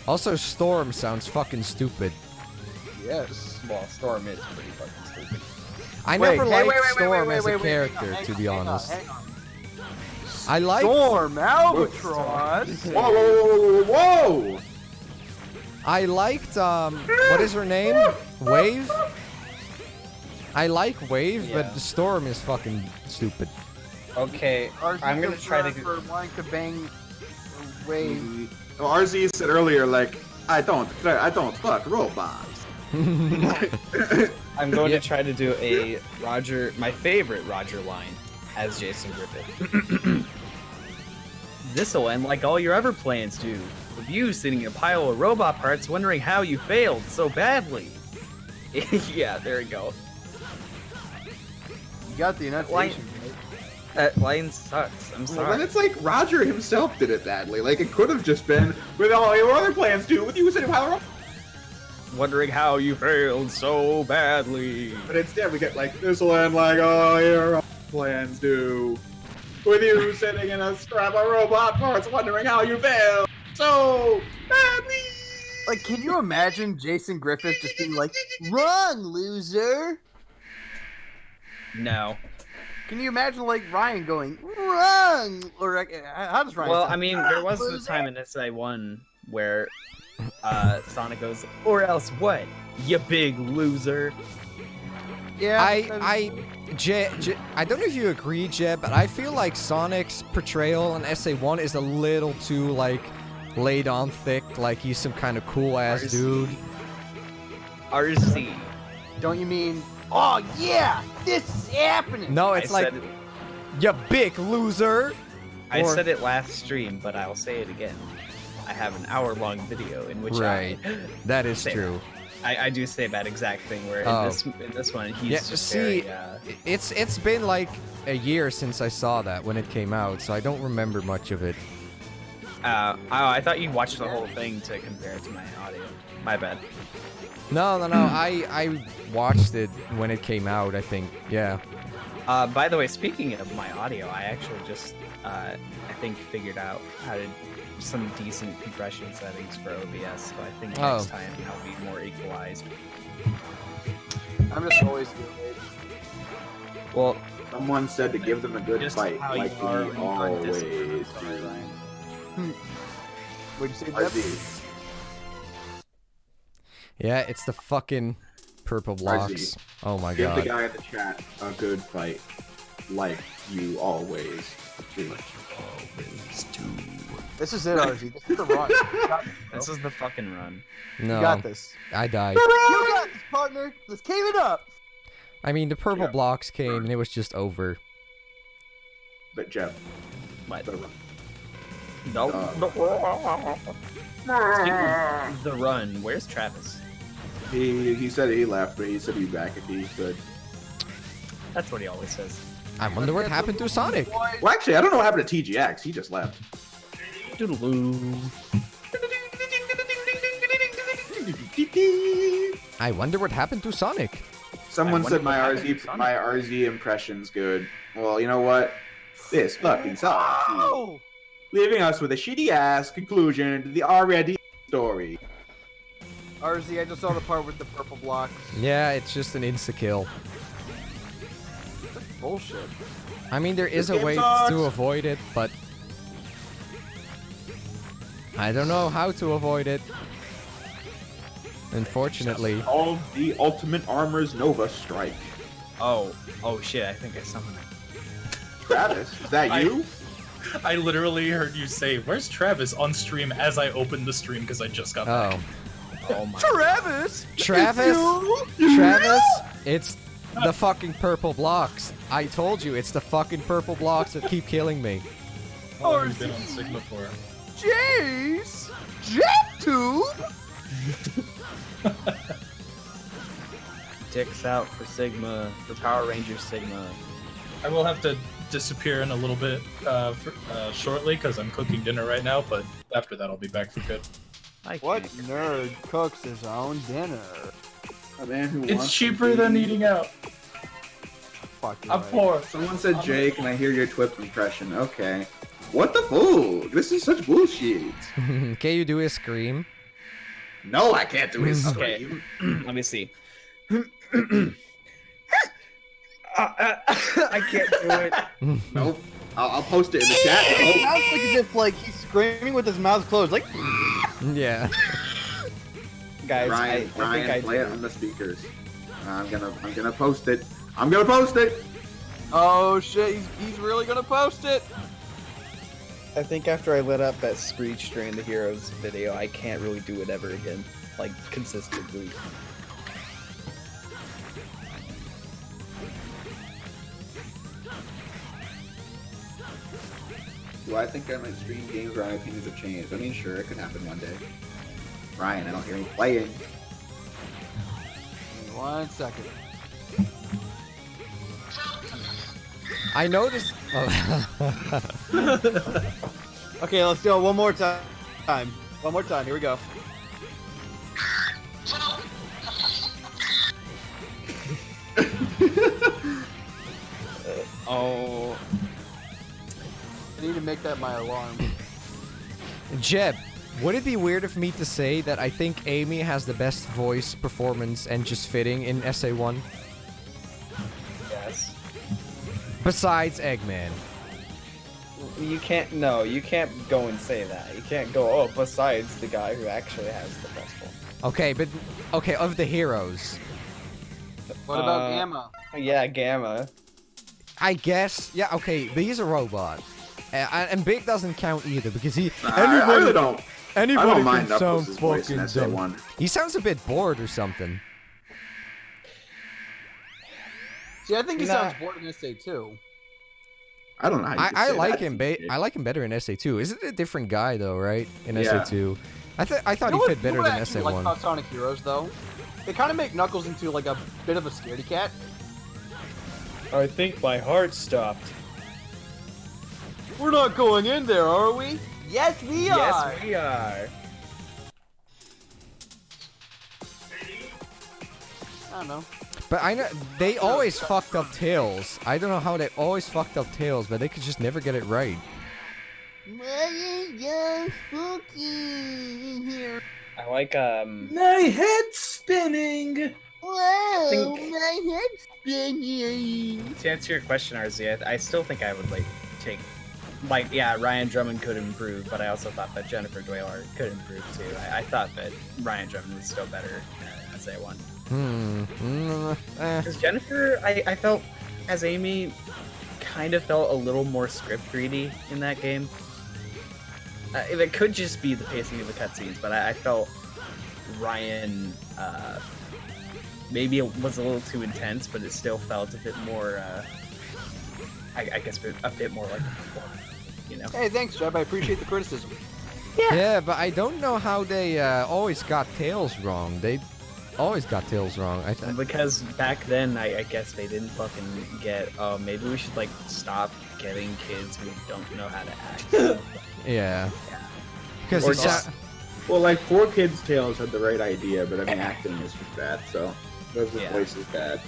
Also, Storm sounds fucking stupid. Yes. Well, Storm is pretty fucking stupid. I Wait, never hey, liked wait, Storm as a hang character, on, to be honest. hang on. I liked... Storm Albatross. Whoa, whoa, whoa, whoa, whoa! I liked, what is her name? Wave? I like Wave, Yeah. but the Storm is fucking stupid. Okay, I'm gonna try to. For wanting to bang Wave. Well, RZ said earlier, like, I don't fuck robots. I'm going to try to do a Roger, my favorite Roger line, as Jason Griffith. This'll end like all your other plans do, with you sitting in a pile of robot parts wondering how you failed so badly. Yeah, there we go. You got the enunciation. That line sucks. I'm Well, sorry. then it's like Roger himself did it badly. Like, it could have just been, with all your other plans do, with you sitting in a pile of robots. Wondering how you failed so badly. But instead, we get like, this'll end like all your plans do. With you sitting in a scrap of robot parts wondering how you failed so badly. Like, can you imagine Jason Griffith just being like, "Wrong, loser"? No. Can you imagine like Ryan going, "Wrong"? Or like, how does Ryan? Well, sound? I mean, there was the Loser. time in SA1 where Sonic goes, "Or else what? You big loser." Yeah. I don't know if you agree, Jeb, but I feel like Sonic's portrayal in SA1 is a little too, like, laid on thick, like he's some kind of cool-ass RC. dude. RC. Don't you mean? Oh yeah, this is happening. No, it's like, you big loser! I Or- said it last stream, but I'll say it again. I have an hour-long video in which Right. That is Say true. I do say that exact thing. Where Oh. in this one, he's Yeah, just see, very, it's been like a year since I saw that when it came out, so I don't remember much of it. I thought you watched the whole thing to compare it to my audio. My bad. No, I watched it when it came out, I think. Yeah. By the way, speaking of my audio, I actually just I think figured out how to some decent compression settings for OBS. So I think Oh. next time I'll be more equalized. I'm just always good. Well, Someone said to give them a good Just fight, how you like we are when you are always disciplined. do. What'd you say, Jeb? RZ. Yeah, it's the fucking purple blocks. RZ. Oh my Give the god. guy at the chat a good fight, like you always do. This is it, RZ. This is the run. You got this, bro. this is the fucking run. No, You got this. I died. You got this, partner. Let's keep it up. I mean, the purple Yeah. blocks came and it was just over. But Jeff, What? the- No. Uh, The run. Where's Travis? he said he left, but he said he'd be back if he could. That's what he always says. I wonder what happened to Sonic. Well, actually, I don't know what happened to TGX. He just left. Doodaloo. I wonder what happened to Sonic. Someone wonder said my what happened to RZ Sonic. my RZ impression's good. Well, you know what? This fucking sucks. Oh. Leaving us with a shitty ass conclusion to the already story. RZ, I just saw the part with the purple blocks. Yeah, it's just an insta-kill. That's bullshit. I mean, there is This a game way sucks. to avoid it, but I don't know how to avoid it. Unfortunately. All the Ultimate Armor's Nova Strike. Oh shit! I think I summoned him. Travis, is that you? I literally heard you say, "Where's Travis?" on stream as I opened the stream because I just got back. Oh. Oh my. Travis. Travis? It's you? Travis? It's the fucking purple blocks. I told you, it's the fucking purple blocks that keep killing me. How long have you been on Sigma for? Jeez. JetTube. Dicks out for Sigma, for Power Rangers Sigma. I will have to disappear in a little bit shortly because I'm cooking dinner right now, but after that I'll be back for good. What nerd cooks his own dinner? A man who It's wants cheaper to than be- eating out. fuck. You're Of right. course. Someone said Jake, and I hear your Twip impression. Okay. What the fool? This is such bullshit. Can you do a scream? No, I can't do his Okay. scream. Let me see. I can't do it. Nope. I'll post it in the chat. It sounds like as if like he's screaming with his mouth closed, like. Yeah. Guys, Ryan, I think I play do. it on the speakers. I'm gonna post it. I'm gonna post it. Oh shit, he's really gonna post it. I think after I lit up that Screech during the Heroes video, I can't really do it ever again, like consistently. Do I think I might stream games where my opinions have changed? I mean, sure, it could happen one day. Ryan, I don't hear you playing. 1 second. I noticed. Oh. Okay, let's do it one more time. One more time. Here we go. Oh, I need to make that my alarm. Jeb, would it be weird of me to say that I think Amy has the best voice performance and just fitting in SA1? yes. Besides Eggman. You can't. No, you can't go and say that. You can't go. Oh, besides the guy who actually has the best one. Okay, but okay, of the heroes, What about Gamma? Yeah, Gamma. I guess. Yeah, okay, but he's a robot, and Big doesn't count either because he. I really don't. I Anybody don't can mind sound Knuckles' voice in fucking dumb. SA1. He sounds a bit bored or something. See, I think he Nah. sounds bored in SA2. I don't know. How you could I say like that. him. I like him better in SA2. Is it a different guy though? Right in Yeah. SA2, I thought You know he fit better what I than actually like SA1. about Sonic Heroes, though? They kind of make Knuckles into like a bit of a scaredy cat. I think my heart stopped. We're not going in there, are we? Yes, we are. Yes, we are. I don't know. But I know they always fucked up Tails. I don't know how they always fucked up Tails, but they could just never get it right. I like My head's spinning. Whoa, think- my head's spinning. To answer your question, RZ, I still think I would like take, like, yeah, Ryan Drummond could improve, but I also thought that Jennifer Dwayler could improve too. I thought that Ryan Drummond was still better as A1. Because Jennifer, I felt as Amy, kind of felt a little more script greedy in that game. It could just be the pacing of the cutscenes, but I felt Ryan. Maybe it was a little too intense, but it still felt a bit more, I guess, a bit more like a performance, you know? Hey, thanks, Jeb. I appreciate the criticism. Yeah, but I don't know how they always got Tails wrong. They always got Tails wrong. Because back then, I guess they didn't fucking get, oh, maybe we should, like, stop getting kids who don't know how to act. Yeah. Because Or he's just- not- Well, like 4Kids Tales had the right idea, but I mean acting is just bad. So the Yeah. voice is bad.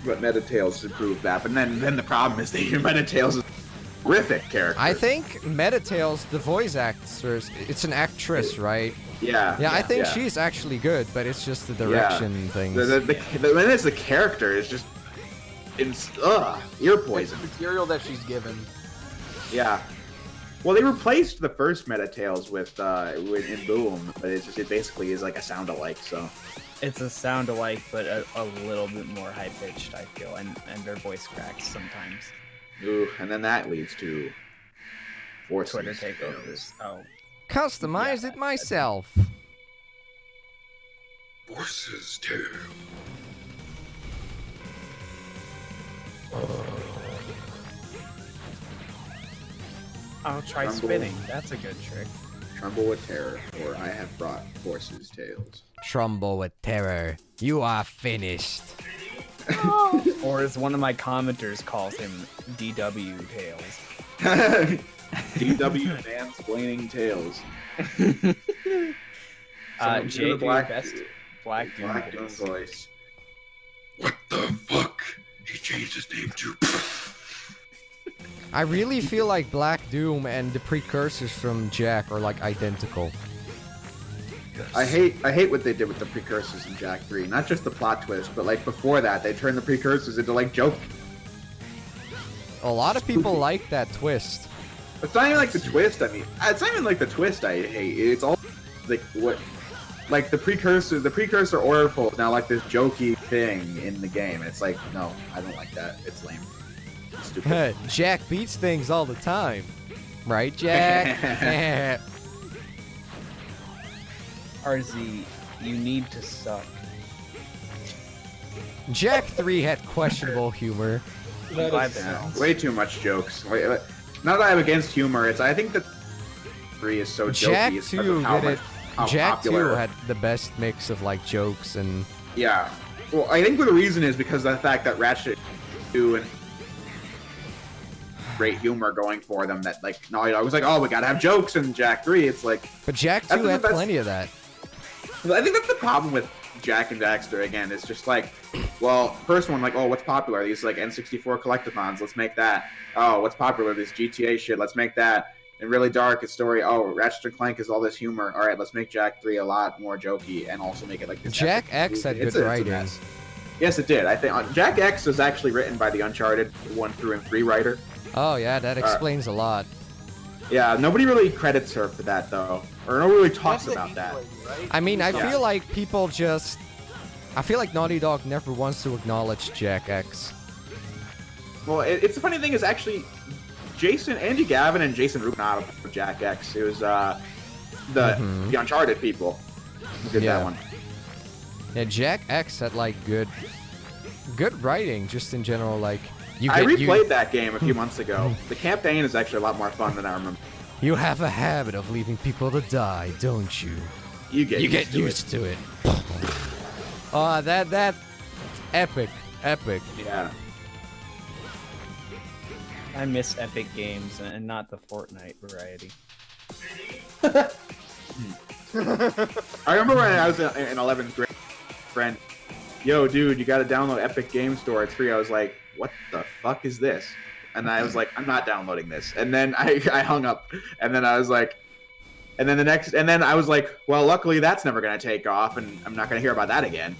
But MetaTales improved that. But then the problem is that MetaTales is a horrific character. I think MetaTails, the voice actress, it's an actress, right? Yeah. Yeah, I think yeah. she's actually good, but it's just the direction things. When it's the character, it's just ear It's poison. the material that she's given. Yeah. Well, they replaced the first MetaTales with in Boom, but it basically is like a sound alike. So It's a sound alike, but a little bit more high pitched, I feel, and their voice cracks sometimes. ooh, and then that leads to Forces Twitter takeovers. Oh, Customize Yeah, it myself. Forces too. I'll try Rumble. spinning. That's a good trick. Tremble with terror, or I have brought Forces Tales. Trumble with terror. You are finished. Or as one of my commenters calls him, DW Tails. DW mansplaining Tales. Someone Jay, do the do your best Black Doom Black Doom voice. voice. What the fuck? He changed his name to. I really feel like Black Doom and the precursors from Jack are like identical. I hate what they did with the precursors in Jak 3. Not just the plot twist, but like before that, they turned the precursors into like joke. A lot of people like that twist. It's not even like the twist. I mean, it's not even like the twist I hate. It's all like what, like the precursor oracle is now like this jokey thing in the game. It's like, no, I don't like that. It's lame. It's stupid. Jack beats things all the time, right, Jack? RZ, you need to suck. Jak 3 had questionable humor. Way too much jokes. Not that I'm against humor. I think that 3 is so Jak jokey. 2 did it. Jak 2 popular. had the best mix of like jokes and. Yeah. Well, I think the reason is because of the fact that Ratchet 2 and great humor going for them. That like Naughty Dog was like, oh, we gotta have jokes in Jak 3. It's like. But Jak 2 had plenty of that. I think that's the problem with Jak and Daxter again. It's just like, well, first one, like, oh, what's popular? These like N64 collectathons. Let's make that. Oh, what's popular? This GTA shit. Let's make that. And really dark a story. Oh, Ratchet and Clank is all this humor. All right, let's make Jak 3 a lot more jokey and also make it like this. Jak X had good writing. Yes, it did. I think Jak X is actually written by the Uncharted 1 through and 3 writer. Oh yeah, that explains a lot. Yeah, nobody really credits her for that though, or nobody really talks about that. I mean, I feel like people just. I feel like Naughty Dog never wants to acknowledge Jak X. Well, it's the funny thing is actually, Andy Gavin and Jason Rubin out of Jak X. It was the Uncharted people who did that one. Yeah, Jak X had like good writing, just in general. Like I replayed that game a few months ago. The campaign is actually a lot more fun than I remember. You have a habit of leaving people to die, don't you? You get used to it. Oh, that epic. Yeah. I miss epic games and not the Fortnite variety. I remember when I was in 11th grade, friend, yo, dude, you got to download Epic Game Store. It's free. I was like, what the fuck is this? And I was like, I'm not downloading this. And then I hung up. And then I was like, and then I was like, well, luckily that's never gonna take off, and I'm not gonna hear about that again.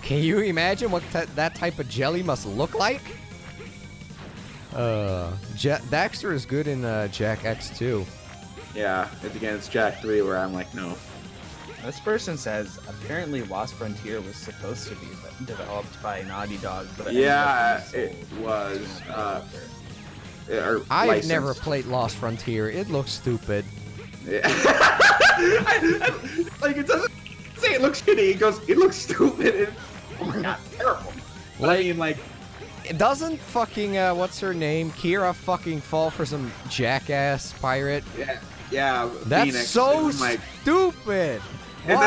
Can you imagine what that type of jelly must look like? Daxter is good in Jak X too. Yeah, it's Jak 3 where I'm like, no. This person says apparently Lost Frontier was supposed to be developed by Naughty Dog, but it was. I've never played Lost Frontier. It looks stupid. Yeah. Like it doesn't say it looks shitty. It goes, it looks stupid. Oh my god, terrible. But I mean, like, it doesn't fucking what's her name? Kira fucking fall for some jackass pirate. Yeah. That's Phoenix, so like, stupid. And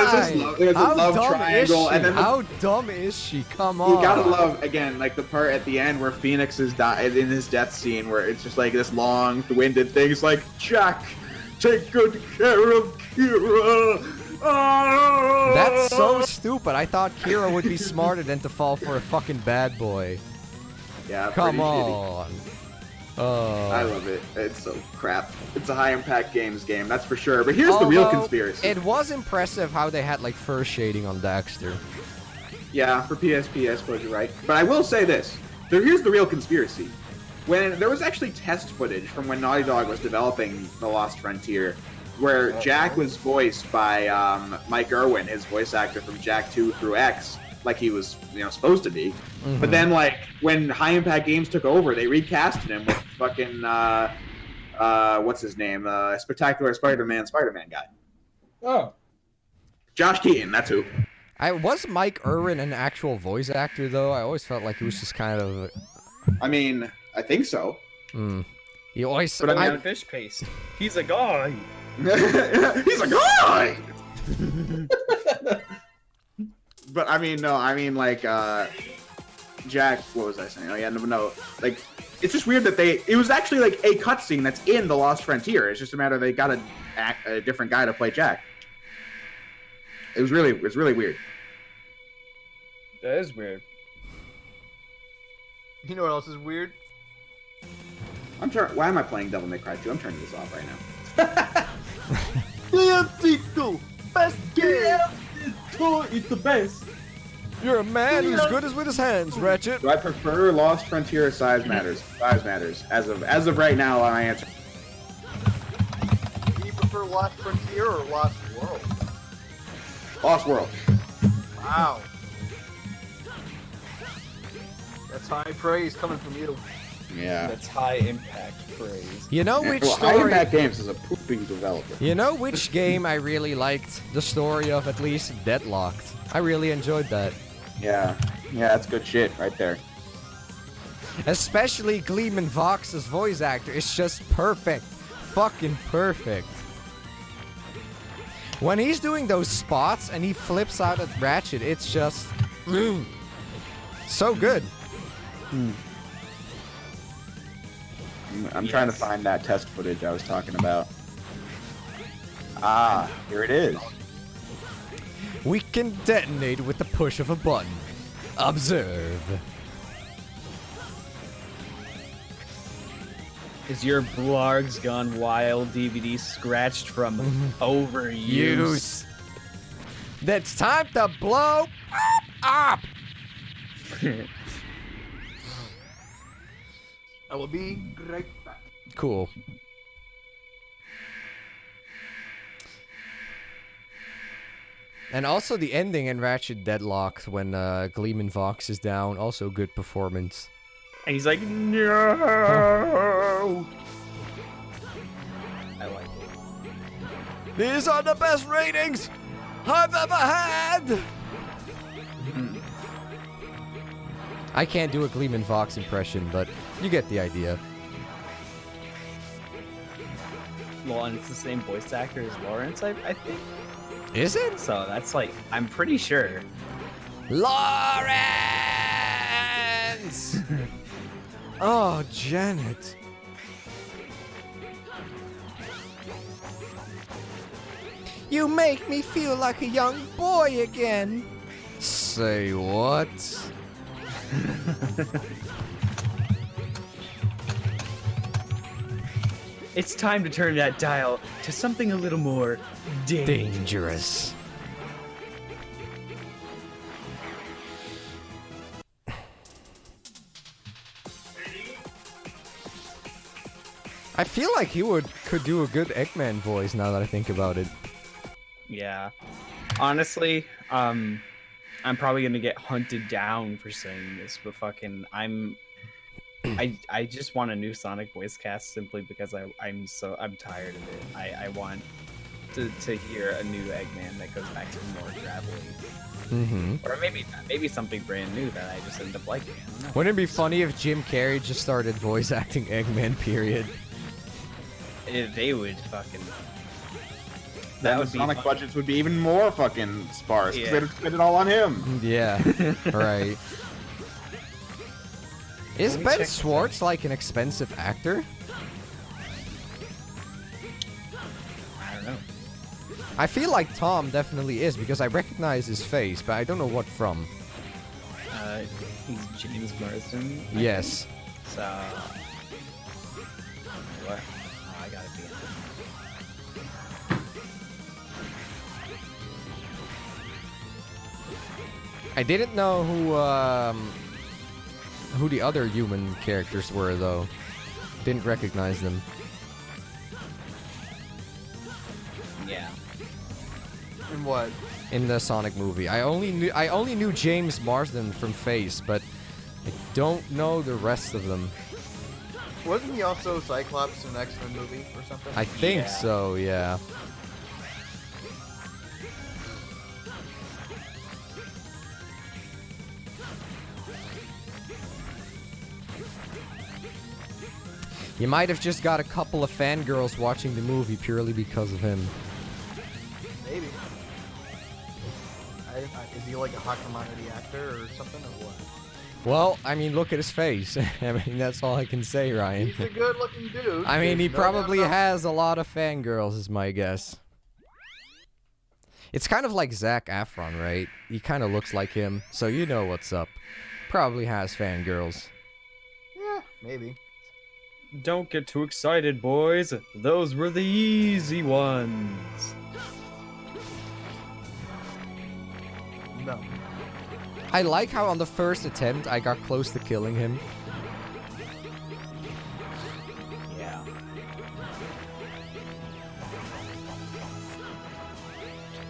there's a love triangle, and then how dumb is she? Come on. You gotta love again, like the part at the end where Phoenix is in his death scene, where it's just like this long-winded thing. It's like, Jack, take good care of Kira. Oh! That's so stupid. I thought Kira would be smarter than to fall for a fucking bad boy. Yeah, come on. I love it. It's so crap. It's a high-impact games game, that's for sure. But here's the real conspiracy. It was impressive how they had like fur shading on Daxter. Yeah, for PSP, I suppose you're right. But I will say this. Here's the real conspiracy. When there was actually test footage from when Naughty Dog was developing The Lost Frontier, where Jack was voiced by Mike Irwin, his voice actor from Jak 2 through X, like he was, supposed to be. Mm-hmm. But then, like, when High Impact Games took over, they recasted him with fucking, what's his name? Spectacular Spider-Man guy. Oh. Josh Keaton, that's who. Was Mike Irwin an actual voice actor, though? I always felt like he was just kind of... I mean, I think so. He always... But I mean, fish paste. He's a guy. He's a guy! But I mean, no, like, Jack, what was I saying? Oh yeah, no, like, it's just weird that it was actually like a cutscene that's in The Lost Frontier. It's just a matter they got a different guy to play Jack. It's really weird. That is weird. You know what else is weird? Why am I playing Devil May Cry 2? I'm turning this off right now. Leoncito, best game. It's the best. You're a man who's good as with his hands, Ratchet. Do I prefer Lost Frontier or Size Matters? Size Matters. As of right now, my answer. Do you prefer Lost Frontier or Lost World? Lost World. Wow. That's high praise coming from you. Yeah. That's high impact praise. You know which Well, story? High Impact Games is a poopy developer. You know which game I really liked the story of, at least? Deadlocked. I really enjoyed that. Yeah. Yeah, that's good shit right there. Especially Gleeman Vox's voice actor. It's just perfect. Fucking perfect. When he's doing those spots and he flips out at Ratchet, it's just... so good. I'm trying to find that test footage I was talking about. Ah, here it is. We can detonate with the push of a button. Observe. Is your Blargs Gone Wild DVD scratched from overuse? That's time to blow up. I will be right back. Cool. And also the ending in Ratchet Deadlocked when Gleeman Vox is down. Also good performance. And he's like, no. I like it. These are the best ratings I've ever had. I can't do a Gleeman Vox impression, but you get the idea. Well, and it's the same voice actor as Lawrence, I think. Is it? So that's like, I'm pretty sure. Lawrence! Oh, Janet. You make me feel like a young boy again. Say what? It's time to turn that dial to something a little more Dangerous. I feel like he could do a good Eggman voice now that I think about it. Yeah. Honestly, I'm probably gonna get hunted down for saying this, but fucking I just want a new Sonic voice cast simply because I'm tired of it. I want to hear a new Eggman that goes back to more gravelly. Or maybe something brand new that I just end up liking. I don't know. Wouldn't it be funny if Jim Carrey just started voice acting Eggman, period? They would fucking. Then That would the be Sonic fun. budgets would be even more fucking sparse because Yeah. they'd spend it all on him. Yeah, right. Is Let me Ben check Schwartz like an expensive actor? I don't know. I feel like Tom definitely is because I recognize his face, but I don't know what from. He's James Marsden. I Yes. think. So. What? Oh, I gotta be in. I didn't know who the other human characters were though. Didn't recognize them. Yeah. In what? In the Sonic movie. I only knew James Marsden from face, but I don't know the rest of them. Wasn't he also Cyclops in an X-Men movie or something? I think Yeah. so, yeah. You might have just got a couple of fangirls watching the movie purely because of him. Maybe. Is he like a hot commodity actor or something, or what? Well, I mean, look at his face. I mean, that's all I can say, Ryan. He's a good-looking dude. I mean, he There's no doubt probably about it. has a lot of fangirls, is my guess. It's kind of like Zac Efron, right? He kind of looks like him, so you know what's up. Probably has fangirls. Yeah, maybe. Don't get too excited, boys. Those were the easy ones. No. I like how on the first attempt I got close to killing him. Yeah.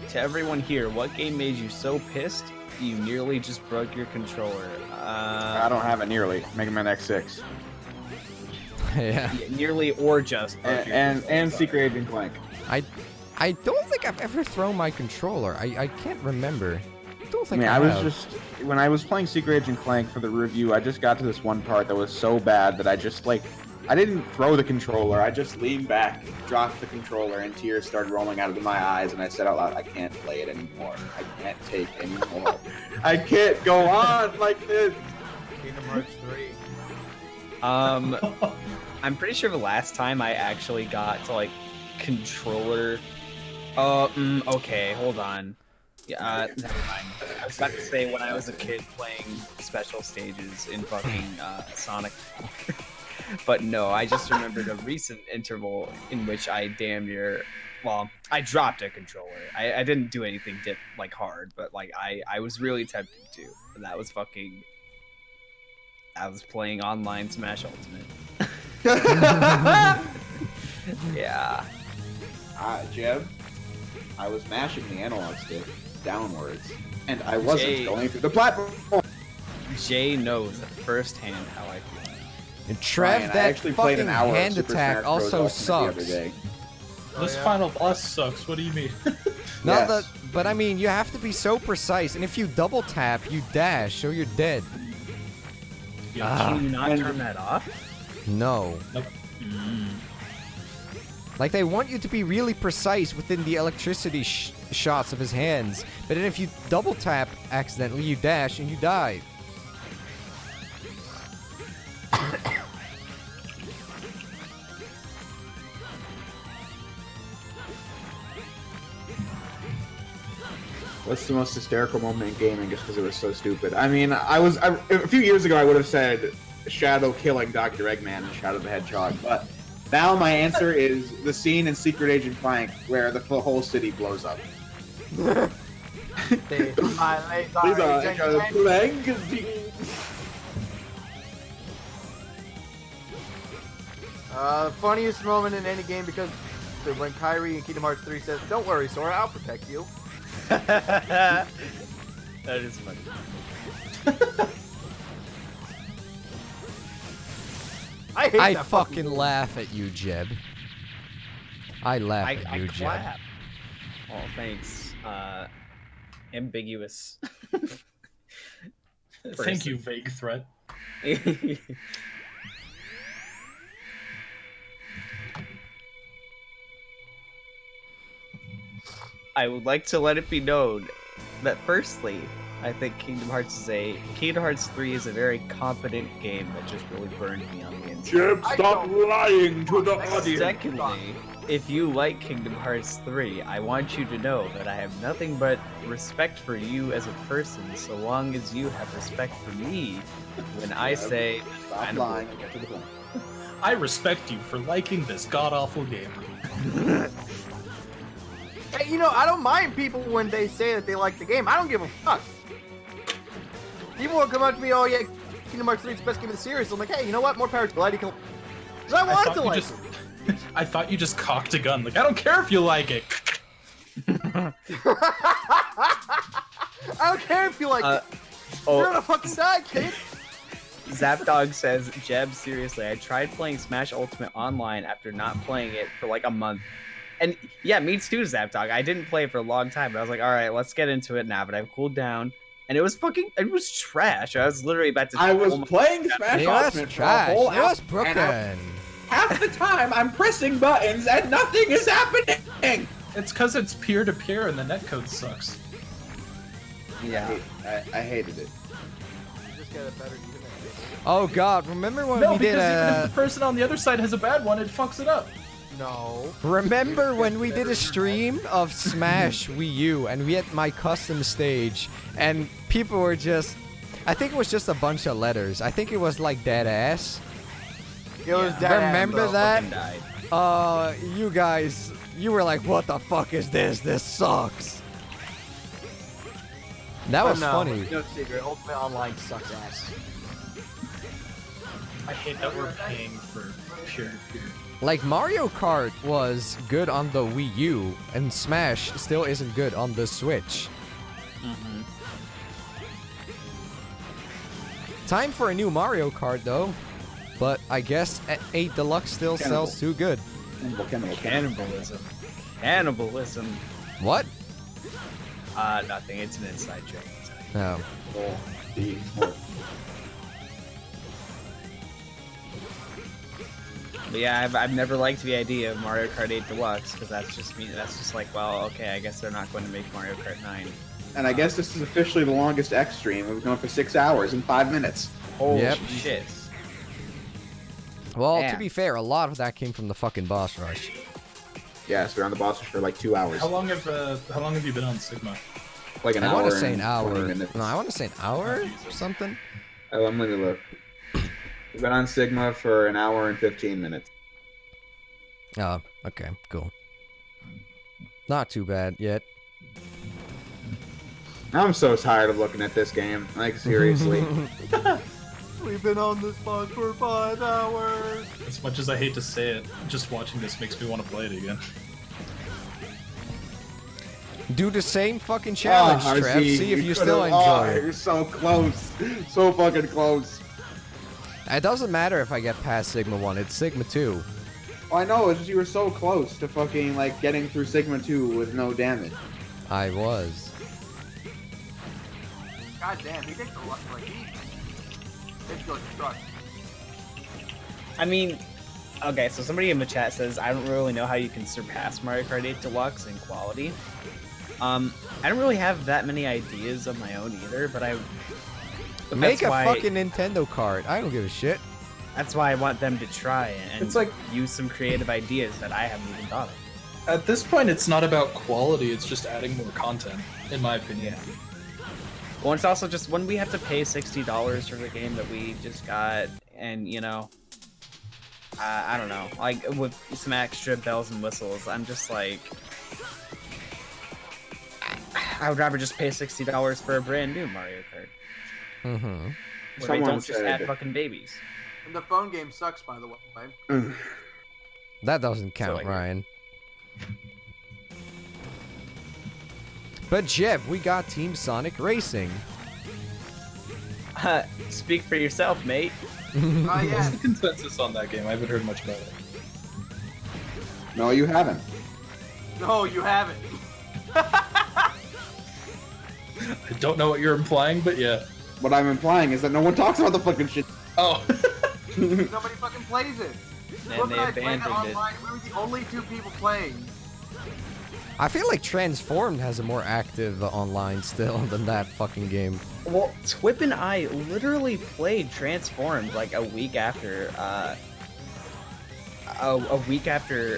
To everyone here, what game made you so pissed you nearly just broke your controller? I don't have it nearly. Mega Man X6. Yeah. Nearly or just broke your And controller. Secret Agent Clank. I don't think I've ever thrown my controller. I can't remember. I don't think I was when I was playing Secret Agent Clank for the review, I just got to this one part that was so bad that I just I didn't throw the controller. I just leaned back, dropped the controller, and tears started rolling out of my eyes. And I said out loud, "I can't play it anymore. I can't take anymore. I can't go on like this." Kingdom Hearts 3. I'm pretty sure the last time I actually got to like controller. Okay, hold on. Yeah, never mind. I was about to say when I was a kid playing special stages in fucking Sonic 4. But no, I just remembered a recent interval in which I damn near, well, I dropped a controller. I didn't do anything like hard, but like I was really tempted to. And that was fucking, I was playing online Smash Ultimate. Yeah. Jeb, I was mashing the analog stick downwards, and I wasn't going through the platform. Jay knows firsthand how I feel. And Trev, Ryan, I that actually played fucking an hour of hand Super attack Smash Bros. also Ultimate sucks. The other day. This final boss sucks. What do you mean? No, Yes. but I mean, you have to be so precise, and if you double tap, you dash, so you're dead. Can you not turn that off? No. Nope. Like, they want you to be really precise within the electricity shots of his hands, but then if you double tap accidentally, you dash and you die. What's the most hysterical moment in gaming just because it was so stupid? I mean, a few years ago I would have said Shadow killing Dr. Eggman and Shadow the Hedgehog, but now my answer is the scene in Secret Agent Clank where the whole city blows up. Funniest moment in any game because when Kyrie in Kingdom Hearts 3 says, "Don't worry, Sora, I'll protect you." That is funny. I hate I that fucking laugh at you, Jeb. I laugh at you, I Jeb. clap. Oh, thanks. Ambiguous. Thank you, vague threat. I would like to let it be known that firstly, I think Kingdom Hearts 3 is a very competent game that just really burned me on the inside. Jeb, stop lying to the audience. Secondly, if you like Kingdom Hearts 3, I want you to know that I have nothing but respect for you as a person, so long as you have respect for me when I say... Stop lying and get to the point. I respect you for liking this god-awful game. Hey, you know, I don't mind people when they say that they like the game. I don't give a fuck. People will come up to me, "Oh yeah, Kingdom Hearts 3 is the best game of the series." I'm like, hey, you know what? More power to you. Because I wanted to like it. I thought you just cocked a gun. Like, I don't care if you like it. I don't care if you like it. You're gonna fucking die, kid. Zapdog says, Jeb, seriously, I tried playing Smash Ultimate online after not playing it for like a month. And yeah, me too, Zapdog. I didn't play it for a long time, but I was like, all right, let's get into it now. But I've cooled down, and it was trash. I was literally about to. I was playing Smash It was Ultimate for a trash. whole It was hour, broken. and half the time I'm pressing buttons and nothing is happening. It's because it's peer-to-peer and the netcode sucks. Yeah. I hated it. You just get a better Ethernet. Oh god, remember when No, we because did even if the person on the other side has a bad one, it fucks it up. No. Remember when we did a stream of Smash Wii U and we had my custom stage and people were just... I think it was just a bunch of letters. I think it was like dead ass. It was dead Remember ass, that? You guys, you were like, what the fuck is this? This sucks. That was funny. No secret, Ultimate Online sucks ass. I hate that we're paying for peer-to-peer. Like, Mario Kart was good on the Wii U, and Smash still isn't good on the Switch. Time for a new Mario Kart, though. But I guess 8 Deluxe still sells too good. Cannibalism. Cannibalism. What? Nothing. It's an inside joke. No. But yeah, I've never liked the idea of Mario Kart 8 Deluxe because that's just like, well, okay, I guess they're not going to make Mario Kart 9. And I guess this is officially the longest Xtreme. We've gone for 6 hours and 5 minutes. Holy shit. Well, Damn. to be fair, a lot of that came from the fucking boss rush. Yes, we're on the boss for like 2 hours. How long have you been on Sigma? Like an I hour. want to say an and hour. 20 minutes. No, I want to say an hour or something. Oh, I'm gonna look. We've been on Sigma for an hour and 15 minutes. Oh, okay, cool. Not too bad yet. I'm so tired of looking at this game. Like, seriously. We've been on this boss for 5 hours. As much as I hate to say it, just watching this makes me want to play it again. Do the same fucking challenge, Trev. See if you still enjoy it. You're so close. So fucking close. It doesn't matter if I get past Sigma 1. It's Sigma 2. Well, I know, it's just you were so close to fucking, like, getting through Sigma 2 with no damage. I was. God damn, he takes a lot. Like, he takes like a truck. I mean, okay, so somebody in the chat says, I don't really know how you can surpass Mario Kart 8 Deluxe in quality. I don't really have that many ideas of my own either, but Make a fucking Nintendo card. I don't give a shit. That's why I want them to try and It's like- use some creative ideas that I haven't even thought of. At this point, it's not about quality, it's just adding more content, in my opinion. Well, it's also just when we have to pay $60 for the game that we just got, and, you know, I don't know, like, with some extra bells and whistles, I'm just like, I would rather just pay $60 for a brand new Mario Kart. Mm-hmm. Where they Someone don't just said- add fucking babies. And the phone game sucks, by the way. That doesn't count, like- Ryan. But Jeff, we got Team Sonic Racing. Speak for yourself, mate. Yeah. What's the consensus on that game? I haven't heard much about it. No, you haven't. No, you haven't. I don't know what you're implying, but yeah. What I'm implying is that no one talks about the fucking shit. Oh. Nobody fucking plays it. And Look, they I played it abandoned it. online. We were the only 2 people playing. I feel like Transformed has a more active online still than that fucking game. Well, Twip and I literally played Transformed like a week after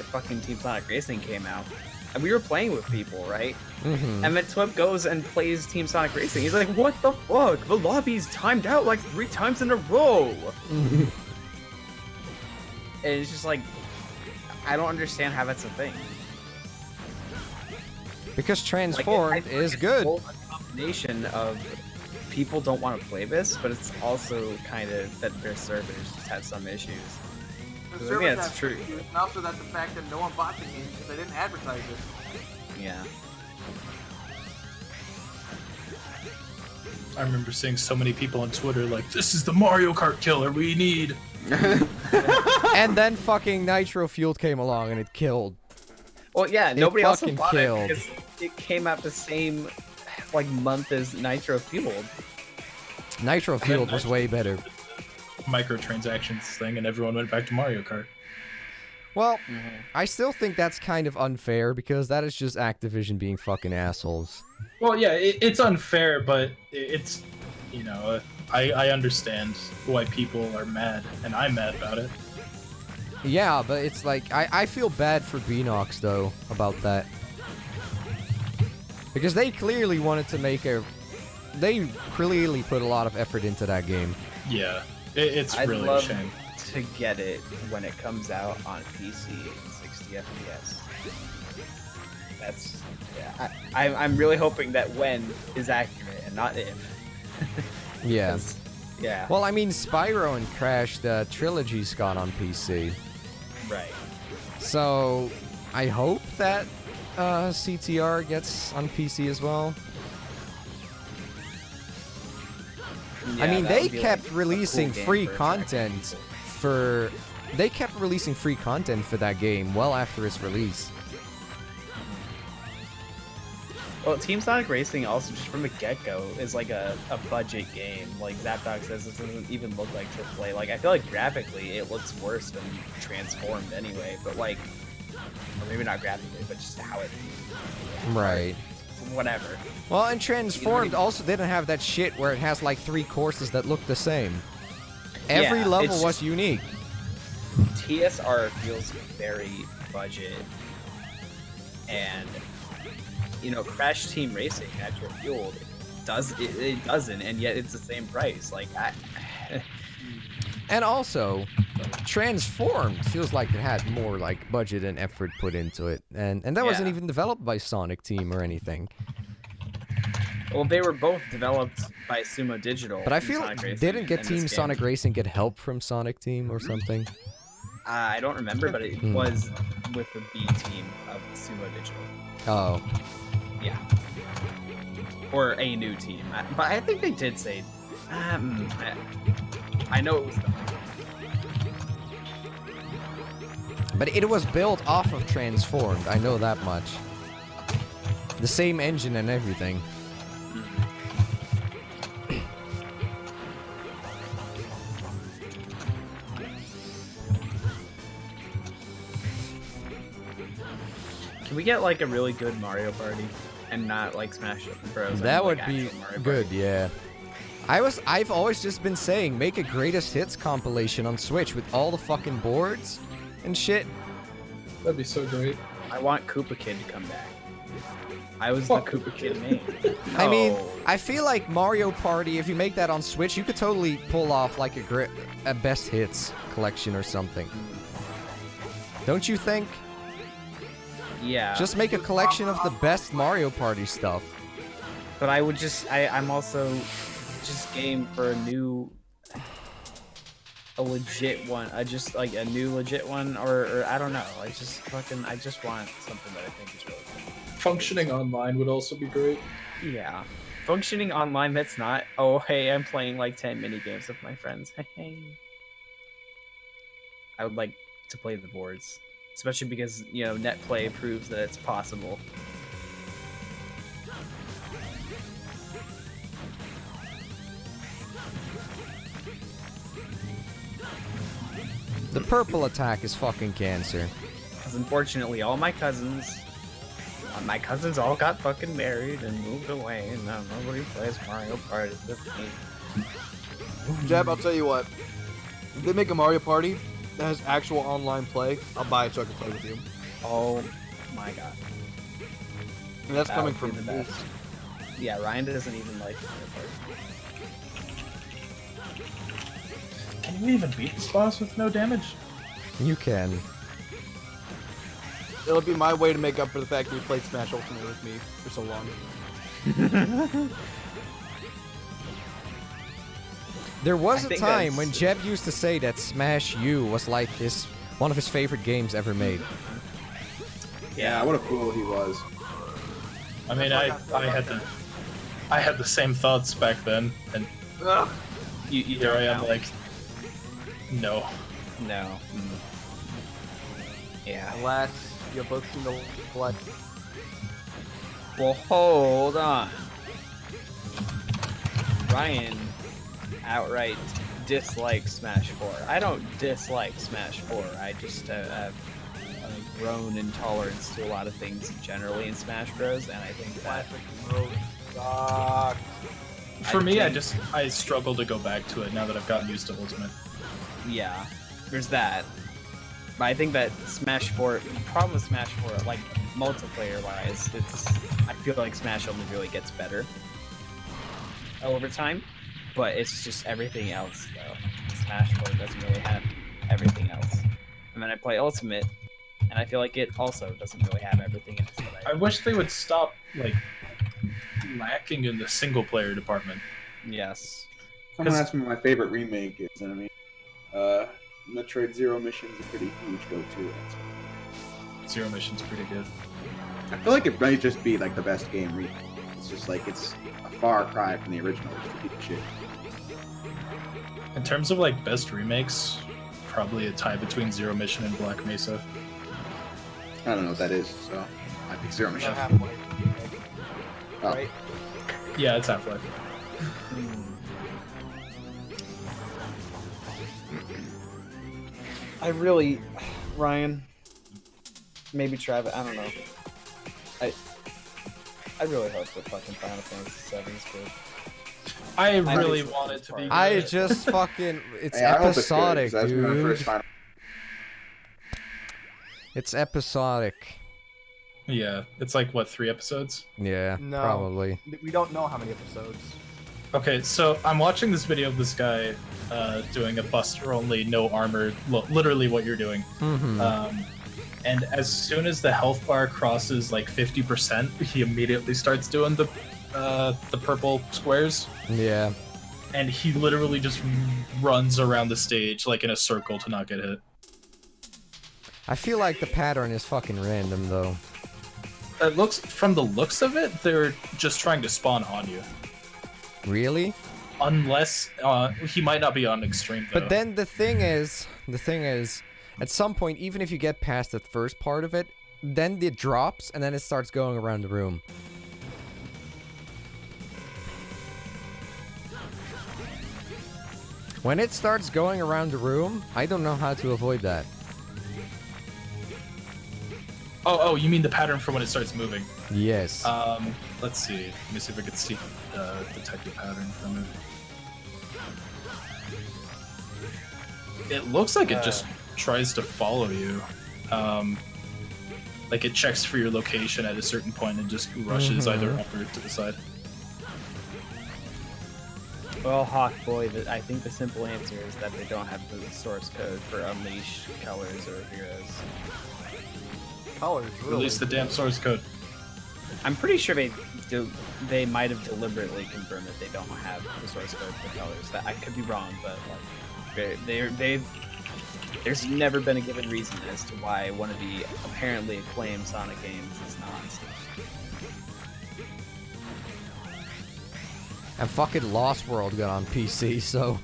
fucking Team Sonic Racing came out. And we were playing with people, right? Mm-hmm. And then Twip goes and plays Team Sonic Racing. He's like, what the fuck? The lobby's timed out like 3 times in a row. And it's just like, I don't understand how that's a thing. Because Like, Transformed I is it's good. both a combination of people don't want to play this, but it's also kind of that their servers just have some issues. The Yeah, servers it's have true. issues, and also that's the fact that no one bought the game because they didn't advertise it. Yeah. I remember seeing so many people on Twitter like, this is the Mario Kart killer we need. And then fucking Nitro Fueled came along and it killed. Well, yeah, nobody else fucking bought killed. it because it came out the same like month as Nitro Fueled. Nitro Fueled was way better. Microtransactions thing, and everyone went back to Mario Kart. Well, I still think that's kind of unfair because that is just Activision being fucking assholes. Well, yeah, it's unfair, but it's, you know, I understand why people are mad, and I'm mad about it. Yeah, but it's like I feel bad for Beanox though about that. Because they clearly wanted to make they clearly put a lot of effort into that game. Yeah, it's I'd really love a shame. to get it when it comes out on PC in 60 FPS. That's I'm really hoping that when is accurate and not if. Yeah. 'Cause, yeah. Well, I mean, Spyro and Crash, the trilogy's gone on PC. Right. So, I hope that CTR gets on PC as well. Yeah, I mean, that they would be, kept like, a releasing cool game free for a content for... They kept releasing free content for that game well after its release. Well, Team Sonic Racing also just from the get-go is like a budget game. Like Zapdog says, it doesn't even look like AAA. Like I feel like graphically it looks worse than Transformed anyway. But like, or maybe not graphically, but just how it. Right. Whatever. Well, and Transformed also didn't have that shit where it has like 3 courses that look the same. Every Yeah, level it's was just- unique. TSR feels very budget, and you know, Crash Team Racing at your Fueled it doesn't, and yet it's the same price. Like, And also, Transformed feels like it had more like budget and effort put into it, and that wasn't Yeah. even developed by Sonic Team or anything. well, they were both developed by Sumo Digital. But I in feel Sonic Racing didn't get and Team this game. Sonic Racing get help from Sonic Team or something? I don't remember, but it was with the B team of Sumo Digital. Oh, Yeah. Or a new team. But I think they did say. I know it was. but it was built off of Transformed. I know that much. The same engine and everything. Can we get like a really good Mario Party and not like Smash Bros? That and, would like, be actual Mario good, Party? yeah. I've always just been saying, make a greatest hits compilation on Switch with all the fucking boards and shit. That'd be so great. I want Koopa Kid to come back. I was Fuck the Koopa Kid main. I mean, No. I feel like Mario Party, if you make that on Switch, you could totally pull off like a best hits collection or something. Don't you think? Yeah. Just make a collection of the best Mario Party stuff. But I would just. I'm also just game for a legit one. Just like a new legit one, or I don't know. I just want something that I think is really cool. Functioning online would also be great. Yeah. Functioning online, that's not, oh, hey, I'm playing like 10 mini games with my friends. Hey. I would like to play the boards. Especially because, you know, net play proves that it's possible. The purple attack is fucking cancer. Because unfortunately, all my cousins all got fucking married and moved away, and now nobody plays Mario Party with me. Jeb, I'll tell you what. If they make a Mario Party that has actual online play, I'll buy it so I can play with you. Oh my god. And that's That coming would be from the me. best. Yeah, Ryan doesn't even like Mario Party. Can you even beat this boss with no damage? You can. It'll be my way to make up for the fact that you played Smash Ultimate with me for so long. There was I a think time that's- when Jeb used to say that Smash U was like one of his favorite games ever made. Yeah, what a fool he was. I mean, I had the same thoughts back then, and Ugh. You here I am, now. like, no. No. Yeah. Alas, you're both seen the blood. Well, hold on. Ryan outright dislikes Smash 4. I don't dislike Smash 4. I just have a grown intolerance to a lot of things generally in Smash Bros. And I think that Classic mode sucks. For me, think- I struggle to go back to it now that I've gotten used to Ultimate. yeah, there's that. But I think that Smash 4, the problem with Smash 4, like multiplayer-wise, I feel like Smash only really gets better over time. But it's just everything else, though. Smash 4 doesn't really have everything else. And then I play Ultimate, and I feel like it also doesn't really have everything else. I wish they would stop, like, lacking in the single-player department. Yes. Someone asked me what my favorite remake is, and I mean, Metroid Zero Mission's a pretty huge go-to. Zero Mission's pretty good. I feel like it might just be like the best game remake. It's just like it's a far cry from the original, which is deep shit. In terms of like best remakes, probably a tie between Zero Mission and Black Mesa. I don't know what that is, so I pick Zero Mission. Oh. Right? Yeah, it's Half-Life. I really, Ryan, maybe Travis, I don't know. I really hope that fucking Final Fantasy VII is good. I really want it to be good. I just fucking... It's Hey, I hope it's good, episodic, 'cause that's my dude. first Final. It's episodic. Yeah, it's like, what, 3 episodes? Yeah, No. probably. We don't know how many episodes. Okay, so I'm watching this video of this guy doing a buster only, no armor, literally what you're doing. Mm-hmm. And as soon as the health bar crosses like 50%, he immediately starts doing the purple squares. Yeah. And he literally just runs around the stage like in a circle to not get hit. I feel like the pattern is fucking random, though. It looks, from the looks of it, they're just trying to spawn on you. Really? Unless he might not be on Xtreme though. But then the thing is, at some point, even if you get past the first part of it, then it drops and then it starts going around the room. When it starts going around the room, I don't know how to avoid that. Oh, you mean the pattern for when it starts moving? Yes. Let's see. Let me see if I can see detect the pattern from it. It looks like it just tries to follow you. Like it checks for your location at a certain point and just rushes either up or to the side. Well, Hawk Boy, I think the simple answer is that they don't have the source code for Unleash, Colors, or Heroes. Colors, really? Release the damn source code. I'm pretty sure they might have deliberately confirmed that they don't have the source code for Colors. That I could be wrong, but like there's never been a given reason as to why one of the apparently acclaimed Sonic games is not on Steam. And fucking Lost World got on PC, so...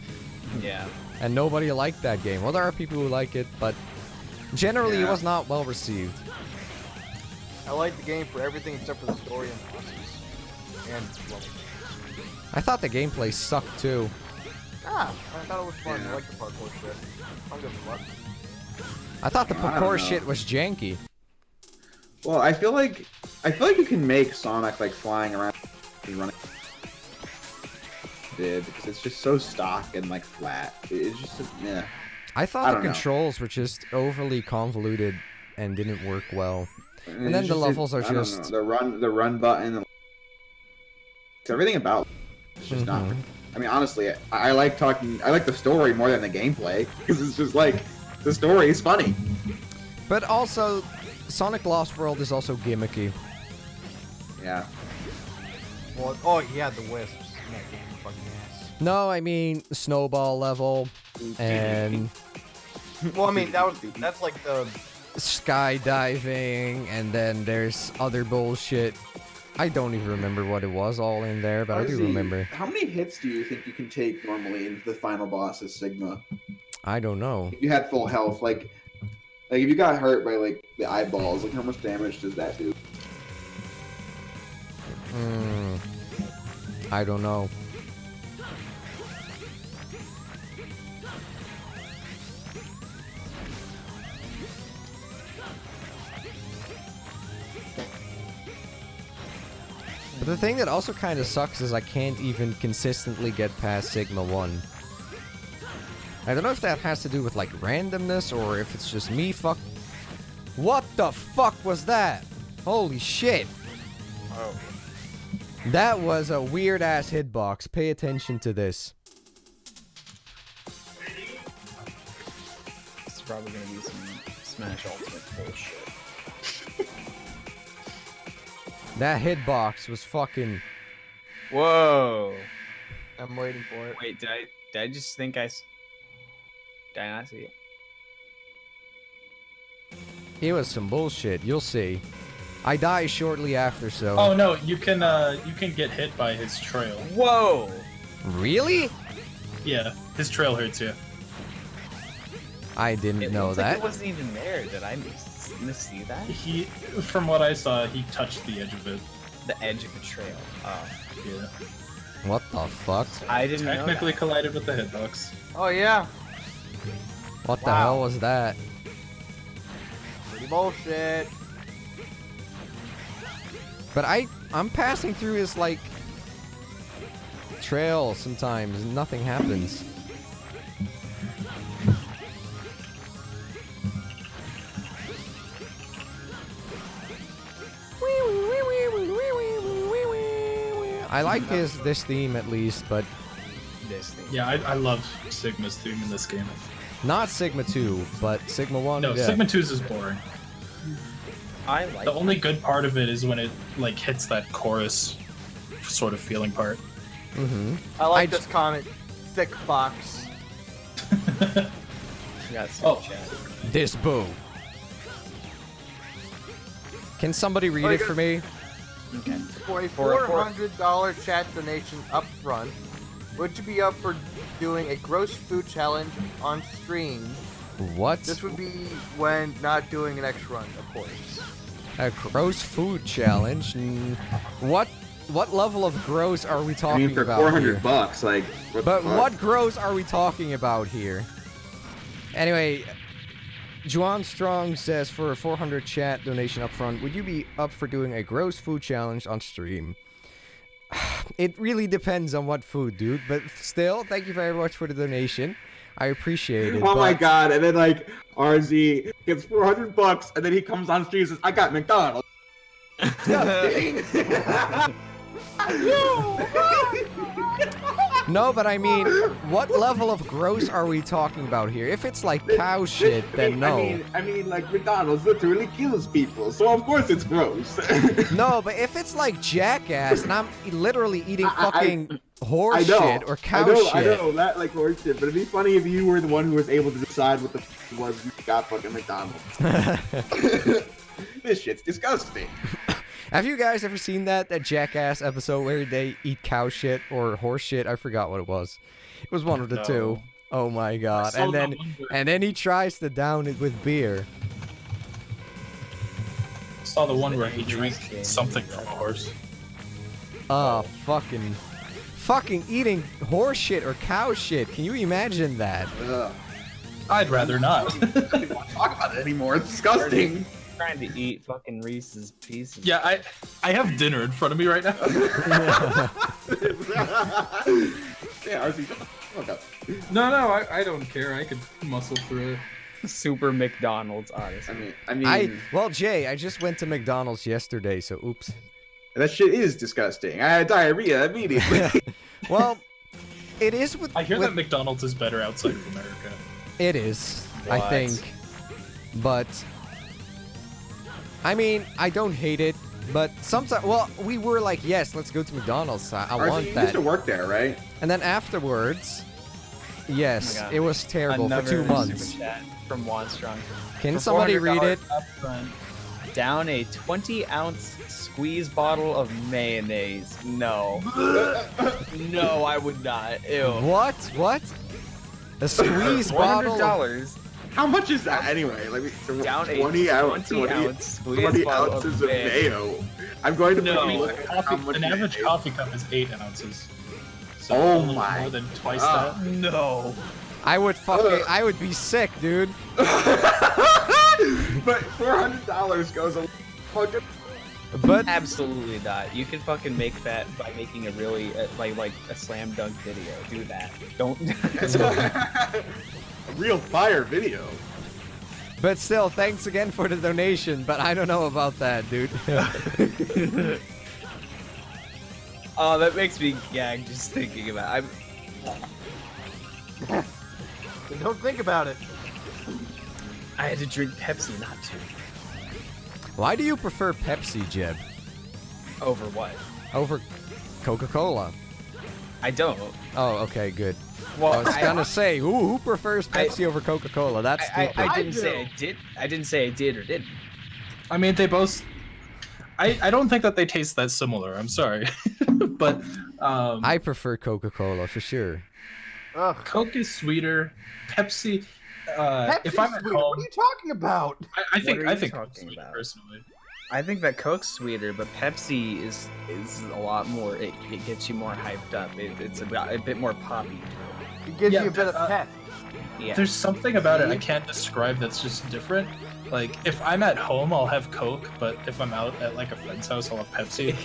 Yeah. And nobody liked that game. Well, there are people who like it, but generally it was not well received. I like the game for everything except for the story and bosses. And levels. I thought the gameplay sucked too. I thought it was fun. I like the parkour shit. I'll give it luck. I thought the I don't parkour know. shit was janky. Well, I feel like you can make Sonic like flying around and running. Because it's just so stock and like flat. It's just yeah. I thought I the don't know. controls were just overly convoluted and didn't work well. And then It's the just- levels are I don't know, just... the run button. It's everything about. It's just not. I mean, honestly, I like the story more than the gameplay because it's just like the story is funny. But also, Sonic Lost World is also gimmicky. Yeah. Well, oh, he had the wisps in that game. Fucking ass. No, I mean snowball level and Well, I mean, that's like the... skydiving, and then there's other bullshit. I don't even remember what it was all in there, but I do remember. How many hits do you think you can take normally into the final boss as Sigma? I don't know. If you had full health, like if you got hurt by like the eyeballs, like how much damage does that do? I don't know. But the thing that also kind of sucks is I can't even consistently get past Sigma 1. I don't know if that has to do with like randomness or if it's just me What the fuck was that? Holy shit. Oh. That was a weird ass hitbox. Pay attention to this. It's probably gonna be some Smash Ultimate bullshit. That hitbox was fucking... Whoa. I'm waiting for it. Wait, did I just think did I not see it? It was some bullshit. You'll see. I die shortly after, so... Oh no, you can get hit by his trail. Whoa! Really? Yeah, his trail hurts you. I didn't know looks that. Like it wasn't even there. Did I see that? From what I saw, he touched the edge of it. The edge of the trail. Oh. Yeah. What the fuck? I didn't know Technically that. collided with the hitbox. Oh yeah. What the hell was that? Pretty bullshit. But I'm passing through his, like, trail sometimes and nothing happens. I like this theme at least, but This thing. Yeah, I love Sigma's theme in this game. not Sigma 2, but Sigma 1. No, yeah. Sigma 2's is boring. I like The only good part of it is when it like hits that chorus sort of feeling part. Mm-hmm. I like this comment. Thick box. Yeah, Oh. chat. This boo. Can somebody read it for me? Okay. For a For a- $400 chat donation up front, would you be up for doing a gross food challenge on stream? What? This would be when not doing an X run, of course. A gross food challenge? What level of gross are we I talking mean, for about 400 here? bucks, like. But the fuck? what gross are we talking about here? Anyway, Juan Strong says for a 400 chat donation up front, would you be up for doing a gross food challenge on stream? It really depends on what food, dude. But still, thank you very much for the donation. I appreciate it. Oh my but- god! And then like RZ gets 400 bucks, and then he comes on stream and says, "I got McDonald's." Disgusting. No, but I mean, what level of gross are we talking about here? If it's like cow shit, then no. I mean, like McDonald's literally kills people, so of course it's gross. No, but if it's like Jackass and I'm literally eating I- fucking horse I know, shit or cow shit. I know, that like horse shit, but it'd be funny if you were the one who was able to decide what the f was you got fucking McDonald's. This shit's disgusting. Have you guys ever seen that Jackass episode where they eat cow shit or horse shit? I forgot what it was. It was one of the two. Oh my god. saw And that then one where- and then he tries to down it with beer. Saw the one where he drank something from a horse. Fucking eating horse shit or cow shit. Can you imagine that? Ugh. I'd rather not. I don't want to talk about it anymore. It's disgusting. Trying to eat fucking Reese's Pieces. Yeah, I have dinner in front of me right now. Yeah, RZ, shut the fuck up. No, I don't care. I could muscle through it. Super McDonald's, honestly. I mean, Well, Jay, I just went to McDonald's yesterday, so oops. that shit is disgusting. I had diarrhea immediately. Well, it is with I hear with- that McDonald's is better outside of America. It is, I What? think. But I mean, I don't hate it, but sometimes, well, we were like, yes, let's go to McDonald's. I RZ, want you that. used to work there, right? And then afterwards, yes, Oh my God. it was terrible for Another 2 months. super chat from Juan Strong. Can For somebody read $400 it? upfront, down a 20-ounce squeeze bottle of mayonnaise. No. No, I would not. Ew. What? What? A squeeze bottle? $400 How much is that anyway? Like down a 20 ounce 20-ounce squeeze 20 bottle ounces of of mayo. I'm going to No. put me look at how much An average mayo- coffee cup is 8 ounces. So Oh a little my more than twice God. that. No. I would I would be sick, dude. But $400 goes a hundred. But Absolutely not. You can fucking make that by making a really like a slam dunk video. Do that. Don't. A real fire video. but still, thanks again for the donation. But I don't know about that, dude. Oh, that makes me gag just thinking about it. Don't think about it. I had to drink Pepsi not to. Why do you prefer Pepsi, Jeb, Over what? over Coca-Cola? I don't. Oh, okay, good. Well, I was gonna say, who prefers Pepsi over Coca-Cola? That's stupid. I didn't do. say I did. I didn't say I did or didn't. I mean, they both. I don't think that they taste that similar. I'm sorry, but I prefer Coca-Cola for sure. Ugh. Coke is sweeter. Pepsi. Pepsi's If I'm at sweet. home, What are you talking about? I think What are you Coke's talking sweet, about? personally. I think that Coke's sweeter, but Pepsi is a lot more. It gets you more hyped up. It's a bit more poppy. It gives Yeah, you a bit of pep. Yeah. There's something about it I See? can't describe that's just different. Like if I'm at home, I'll have Coke, but if I'm out at like a friend's house, I'll have Pepsi.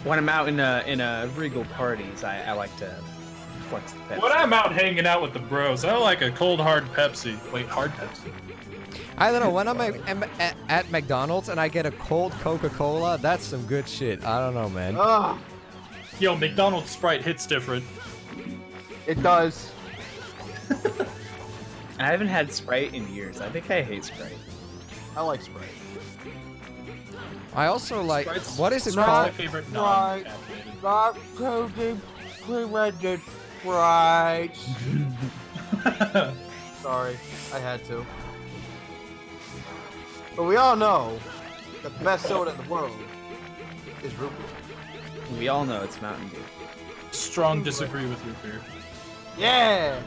When I'm out in a Regal parties, I like to flex the Pepsi. When I'm out hanging out with the bros, I like a cold hard Pepsi. Wait, hard Pepsi. I don't know, when I'm at McDonald's and I get a cold Coca-Cola, that's some good shit. I don't know, man. Ugh. Yo, McDonald's Sprite hits different. It does. I haven't had Sprite in years. I think I hate Sprite. I like Sprite. I also like, Sprite's- what is it Sprite's my called? favorite Right. non-caffeinated. Not coated, pre-rendered Sprite. Sorry, I had to. But we all know that the best soda in the world is root beer. We all know it's Mountain Dew. Strong disagree with root beer. Yeah!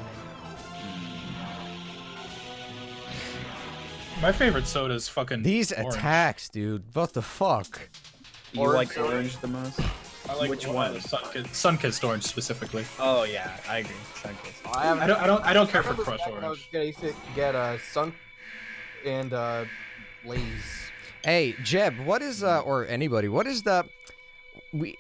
My favorite soda is fucking These orange. attacks, dude. What the fuck? You Orange like soda? orange the most? I like Which one? one? Sun-kissed orange specifically. Oh yeah, I agree. Sunkist. I don't care for remember crushed back when I was orange. a kid, I used to get Sunk and Lay's. Hey, Jeb, what is, or anybody, what is the,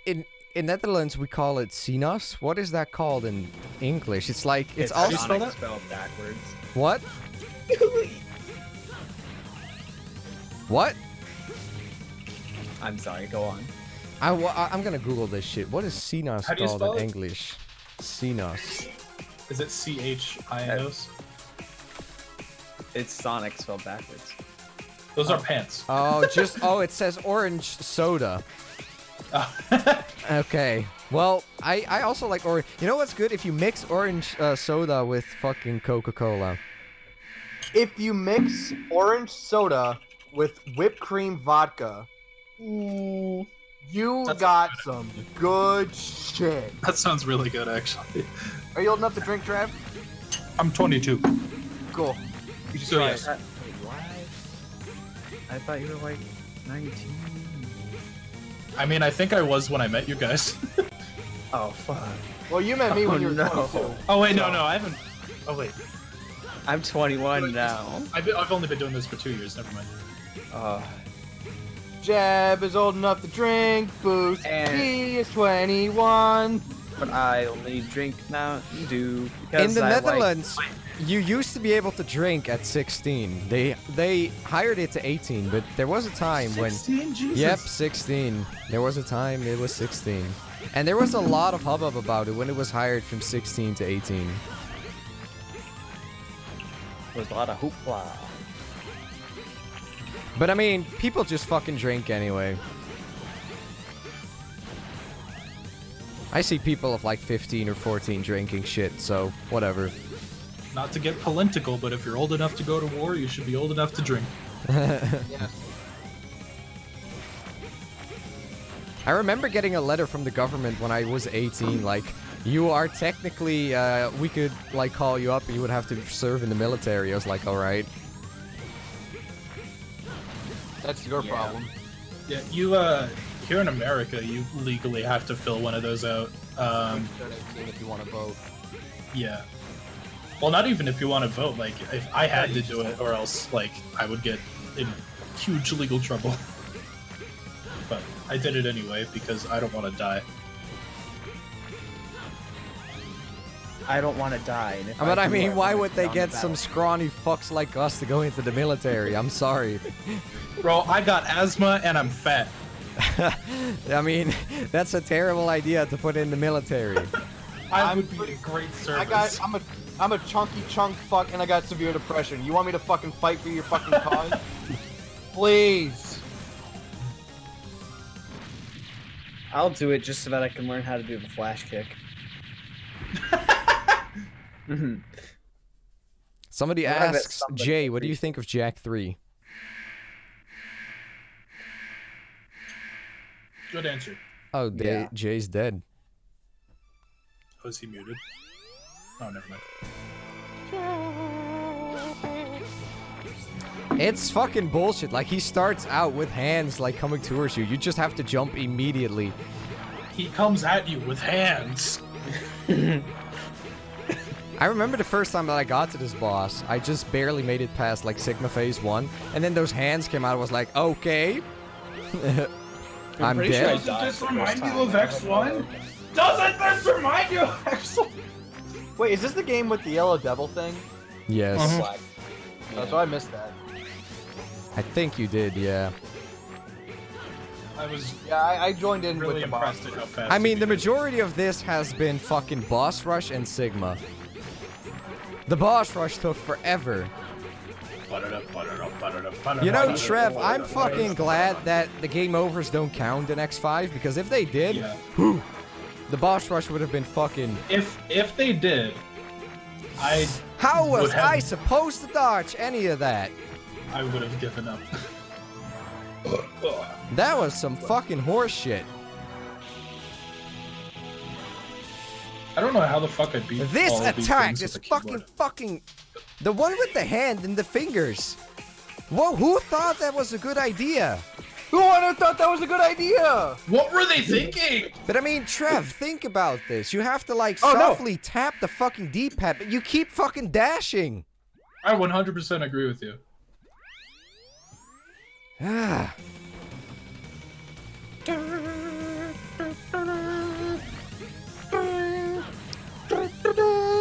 in Netherlands we call it sinas. What is that called in English? It's like, it's How do you also, spell that? spelled backwards. what? What? I'm sorry. Go on. I'm gonna Google this shit. What is sinas How do you called spell in it? English? Sinas. Is it CHINOS? It's Sonic spelled backwards. Those are pants. Oh, it says orange soda. Oh. Okay. Well, I also like orange. You know what's good? If you mix orange soda with fucking Coca-Cola. If you mix orange soda with whipped cream vodka, you That's got some good shit. That sounds really good, actually. Are you old enough to drink, Trav? I'm 22. Cool. You should So try yes. it. What? I thought you were like 19. I mean, I think I was when I met you guys. Oh fuck. Well, you met me when Oh, you were no. 22. Oh wait, no, I haven't. Oh wait, I'm 21 now. I've only been doing this for 2 years. Never mind. Jeb is old enough to drink booze. And- He is 21. But I only drink Mountain Dew because In the I Netherlands, you used to be able to drink at 16. They hired it to 18, but there was a time when 16, Jesus. Yep, 16. There was a time it was 16. And there was a lot of hubbub about it when it was hired from 16 to 18. There's a lot of hoopla. But I mean, people just fucking drink anyway. I see people of like 15 or 14 drinking shit, so whatever. Not to get political, but if you're old enough to go to war, you should be old enough to drink. Yeah. I remember getting a letter from the government when I was 18, like, you are technically, we could, like, call you up and you would have to serve in the military. I was like, alright. That's your problem. Yeah, you here in America, you legally have to fill one of those out. Turn 18 if you want to vote. Yeah. Well, not even if you want to vote. Like, if I had to do it, or else, like, I would get in huge legal trouble. but I did it anyway because I don't want to die. I don't want to die. And if But I do, mean, why wanna would they on the get some scrawny fucks like us to go into the military? I'm sorry. Bro, I got asthma and I'm fat. I mean, that's a terrible idea to put in the military. I would be a great service. I'm a chunky chunk fuck, and I got severe depression. You want me to fucking fight for your fucking cause? Please. I'll do it just so that I can learn how to do the flash kick. Somebody I bet asks, somebody Jay, what do you agrees. think of Jack 3? Good answer. Oh, Yeah. Jay's dead. Oh, is he muted? Oh, never mind. It's fucking bullshit. Like, he starts out with hands, like, coming towards you. You just have to jump immediately. He comes at you with hands. I remember the first time that I got to this boss, I just barely made it past, like, Sigma Phase 1. And then those hands came out. I was like, okay. I'm pretty sure dead. I died This the first remind you time. of X1? Doesn't this remind you of X1? Wait, is this the game with the yellow devil thing? Yes. Uh-huh. Oh, so I missed that. I think you did, yeah. I was Yeah, I joined in really with the boss. impressed at how fast I mean, he the did it. majority of this has been fucking boss rush and Sigma. The boss rush took forever. You know, Trev, I'm fucking glad that the game overs don't count in X5, because if they did, Yeah. the boss rush would have been fucking... If they did, How was would have- I supposed to dodge any of that? I would have given up. That was some fucking horse shit. I don't know how the fuck I beat This all of these attack things is with a keyboard. fucking... The one with the hand and the fingers. Whoa, who thought that was a good idea? Who would have thought that was a good idea? What were they thinking? But I mean, Trev, think about this. You have to, like, Oh, no. softly tap the fucking D-pad, but you keep fucking dashing. I 100% agree with you. Ah.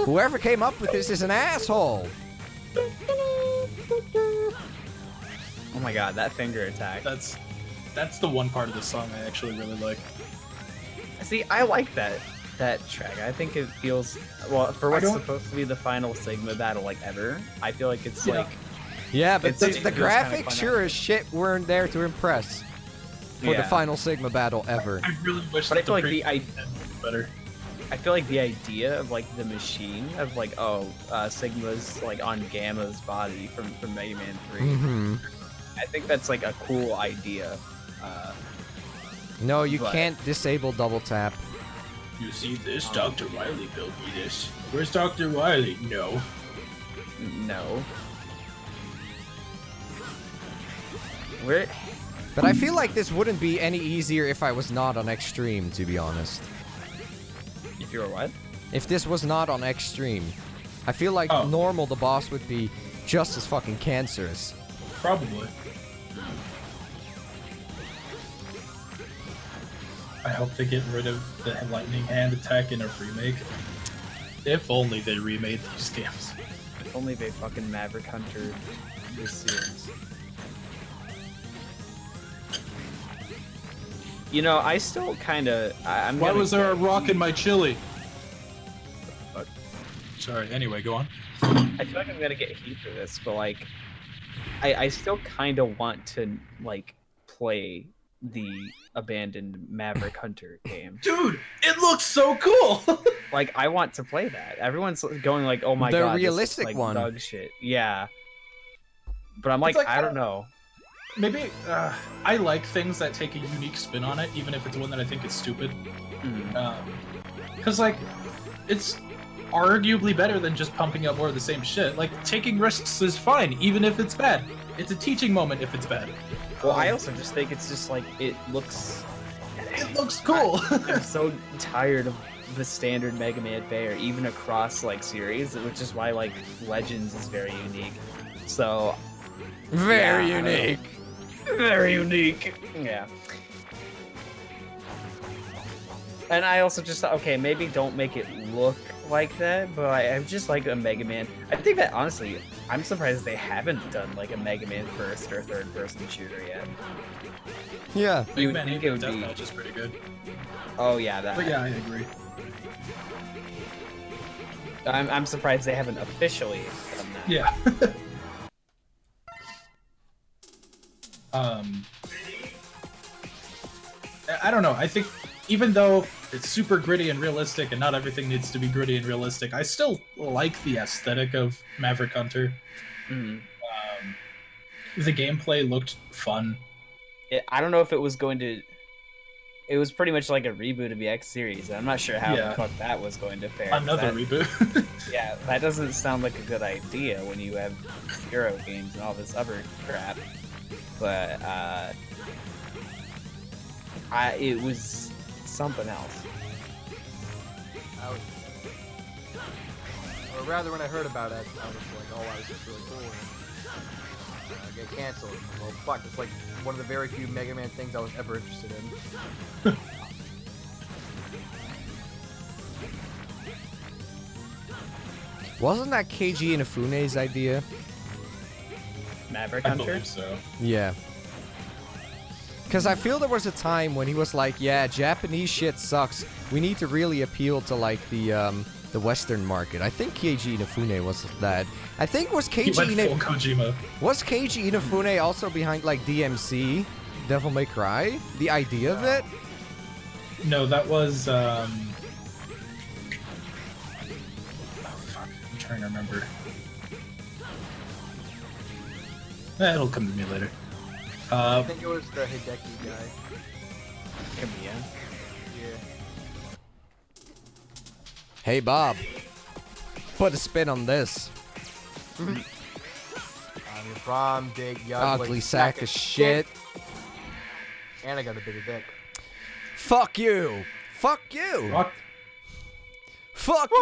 Whoever came up with this is an asshole. Oh my god, that finger attack. That's the one part of the song I actually really like. See, I like that track. I think it feels well for what's don't- supposed to be the final Sigma battle like ever. I feel like it's Yeah. like Yeah, but It the feels kinda graphics fun sure as shit weren't there to impress for the Yeah. final Sigma battle ever. I really wish But I that feel like pre- the was better. I feel like the idea of like the machine of like Sigma's like on Gamma's body from Mega Man 3. Mm-hmm. I think that's like a cool idea. No, you But- can't disable double tap. You see this? Dr. Wily built me this. Where's Dr. Wily? No. No. Where? But I feel like this wouldn't be any easier if I was not on Xtreme, to be honest. If you were what? If this was not on Xtreme, I feel like Oh. normal the boss would be just as fucking cancerous. Probably. I hope they get rid of the lightning hand attack in a remake. If only they remade these games. If only they fucking Maverick Hunter this series. You know, I still kind of. I'm. Why gonna was there a get rock in my chili? Fuck. Sorry, anyway, go on. I feel like I'm gonna get heat for this, but like, I still kind of want to like play the abandoned Maverick Hunter game. Dude, it looks so cool! Like, I want to play that. Everyone's going like, "Oh my The god, realistic this is, like, one. dog shit." Yeah, but I'm like, like, I don't know. Maybe, I like things that take a unique spin on it, even if it's one that I think is stupid. Mm. Because, like, it's arguably better than just pumping out more of the same shit. Like, taking risks is fine, even if it's bad. It's a teaching moment if it's bad. Well, I also just think it's just like it looks. It looks cool! I'm so tired of the standard Mega Man fare, even across like series, which is why like Legends is very unique. So Very Yeah, I don't know. unique. very unique. Yeah. And I also just thought, okay, maybe don't make it look like that, but I'm just like a Mega Man. I think that honestly, I'm surprised they haven't done like a Mega Man first or third person shooter yet. Yeah. Mega You would Man think it would be- Deathmatch is pretty good. Oh yeah, that. But yeah, I agree. I'm surprised they haven't officially done that. Yeah. I don't know. I think even though it's super gritty and realistic, and not everything needs to be gritty and realistic, I still like the aesthetic of Maverick Hunter. Mhm. The gameplay looked fun. I don't know if it was going to. It was pretty much like a reboot of the X series. I'm not sure how Yeah. the fuck that was going to fare. Another That- reboot. Yeah, that doesn't sound like a good idea when you have Zero games and all this other crap. But it was something else. Or rather, when I heard about it, I was like, oh, wow, this is really cool. And get canceled. Well, fuck, it's like one of the very few Mega Man things I was ever interested in. Wasn't that Keiji Inafune's idea? Maverick I Hunter? believe so. Yeah. Because I feel there was a time when he was like, yeah, Japanese shit sucks. We need to really appeal to, like, the Western market. I think Keiji Inafune was that. I think was He went Keiji full Kojima. Was Keiji Inafune also behind, like, DMC? Devil May Cry? The idea of it? No, that was oh fuck, I'm trying to remember. It'll come to me later. I think it was the Hideki guy. Kamiya. Yeah. Hey, Bob. Put a spin on this. I'm your prom dig, young Ugly sack of shit. And I got a bigger dick. Fuck you. Fuck you. Rock, Fuck you.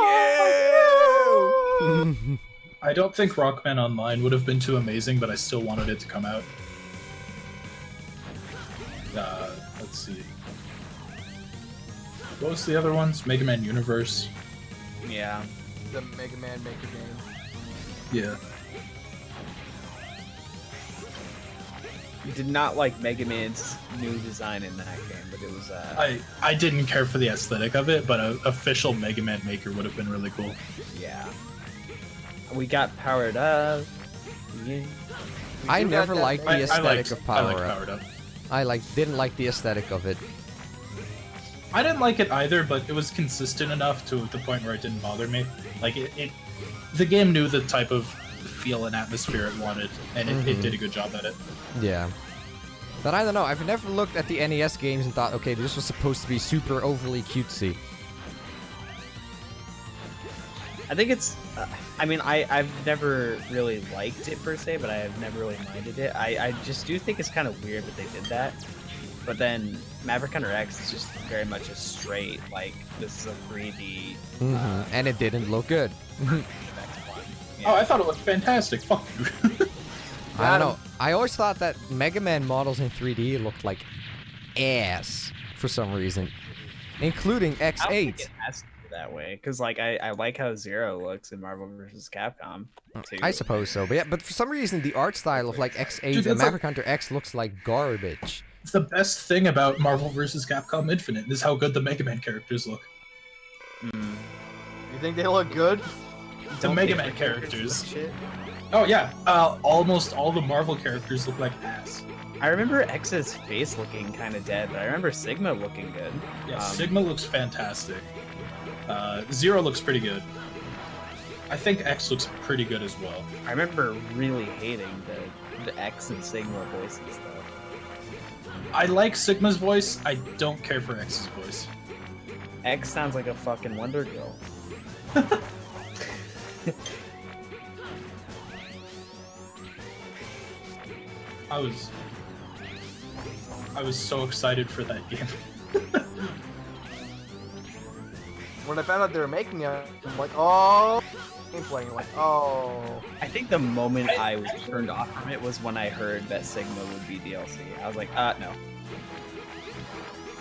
I don't think Rockman Online would have been too amazing, but I still wanted it to come out. Let's see. What was the other ones? Mega Man Universe. Yeah. The Mega Man Maker game. Yeah. You did not like Mega Man's new design in that game, but it was I didn't care for the aesthetic of it, but an official Mega Man Maker would have been really cool. yeah. We got powered up. Yeah. I do never got that liked the Mega- aesthetic of I Power liked Up. Powered Up. I didn't like the aesthetic of it. I didn't like it either, but it was consistent enough to the point where it didn't bother me. Like the game knew the type of feel and atmosphere it wanted, and it did a good job at it. Yeah. But I don't know, I've never looked at the NES games and thought, okay, this was supposed to be super overly cutesy. I think it's. I mean, I've never really liked it per se, but I have never really minded it. I just do think it's kind of weird that they did that. But then Maverick Hunter X is just very much a straight, like, this is a 3D. And it didn't look good. Back to one. Oh, I thought it looked fantastic. Fuck you. I don't know. I always thought that Mega Man models in 3D looked like ass for some reason. Including I don't think X8. it has to be that way, because like I like how Zero looks in Marvel vs. Capcom. Too. I suppose so. But yeah, but for some reason the art style of like X8 Dude, and that's Maverick Hunter X looks like garbage. The best thing about Marvel vs. Capcom Infinite is how good the Mega Man characters look. You think they look good? The Don't Mega they Man look characters. shit? Oh yeah, almost all the Marvel characters look like ass. I remember X's face looking kind of dead, but I remember Sigma looking good. Yeah, Sigma looks fantastic. Zero looks pretty good. I think X looks pretty good as well. I remember really hating the X and Sigma voices though. I like Sigma's voice. I don't care for X's voice. X sounds like a fucking Wonder Girl. I was so excited for that game. When I found out they were making it, I'm like, oh. gameplay, you're like, oh. I think the moment I was turned off from it was when I heard that Sigma would be DLC. I was like, no.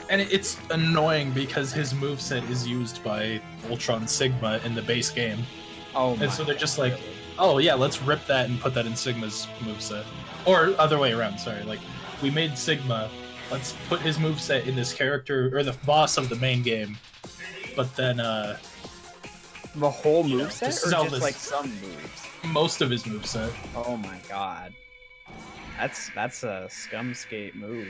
And it's annoying because his moveset is used by Ultron Sigma in the base game. Oh my. And so they're just like, oh yeah, let's rip that and put that in Sigma's moveset. Or other way around, sorry. Like, we made Sigma, let's put his moveset in this character, or the boss of the main game. But then, The whole You know, moveset, just or sell just this- like some moves? most of his moveset. Oh my god. That's a scumskate move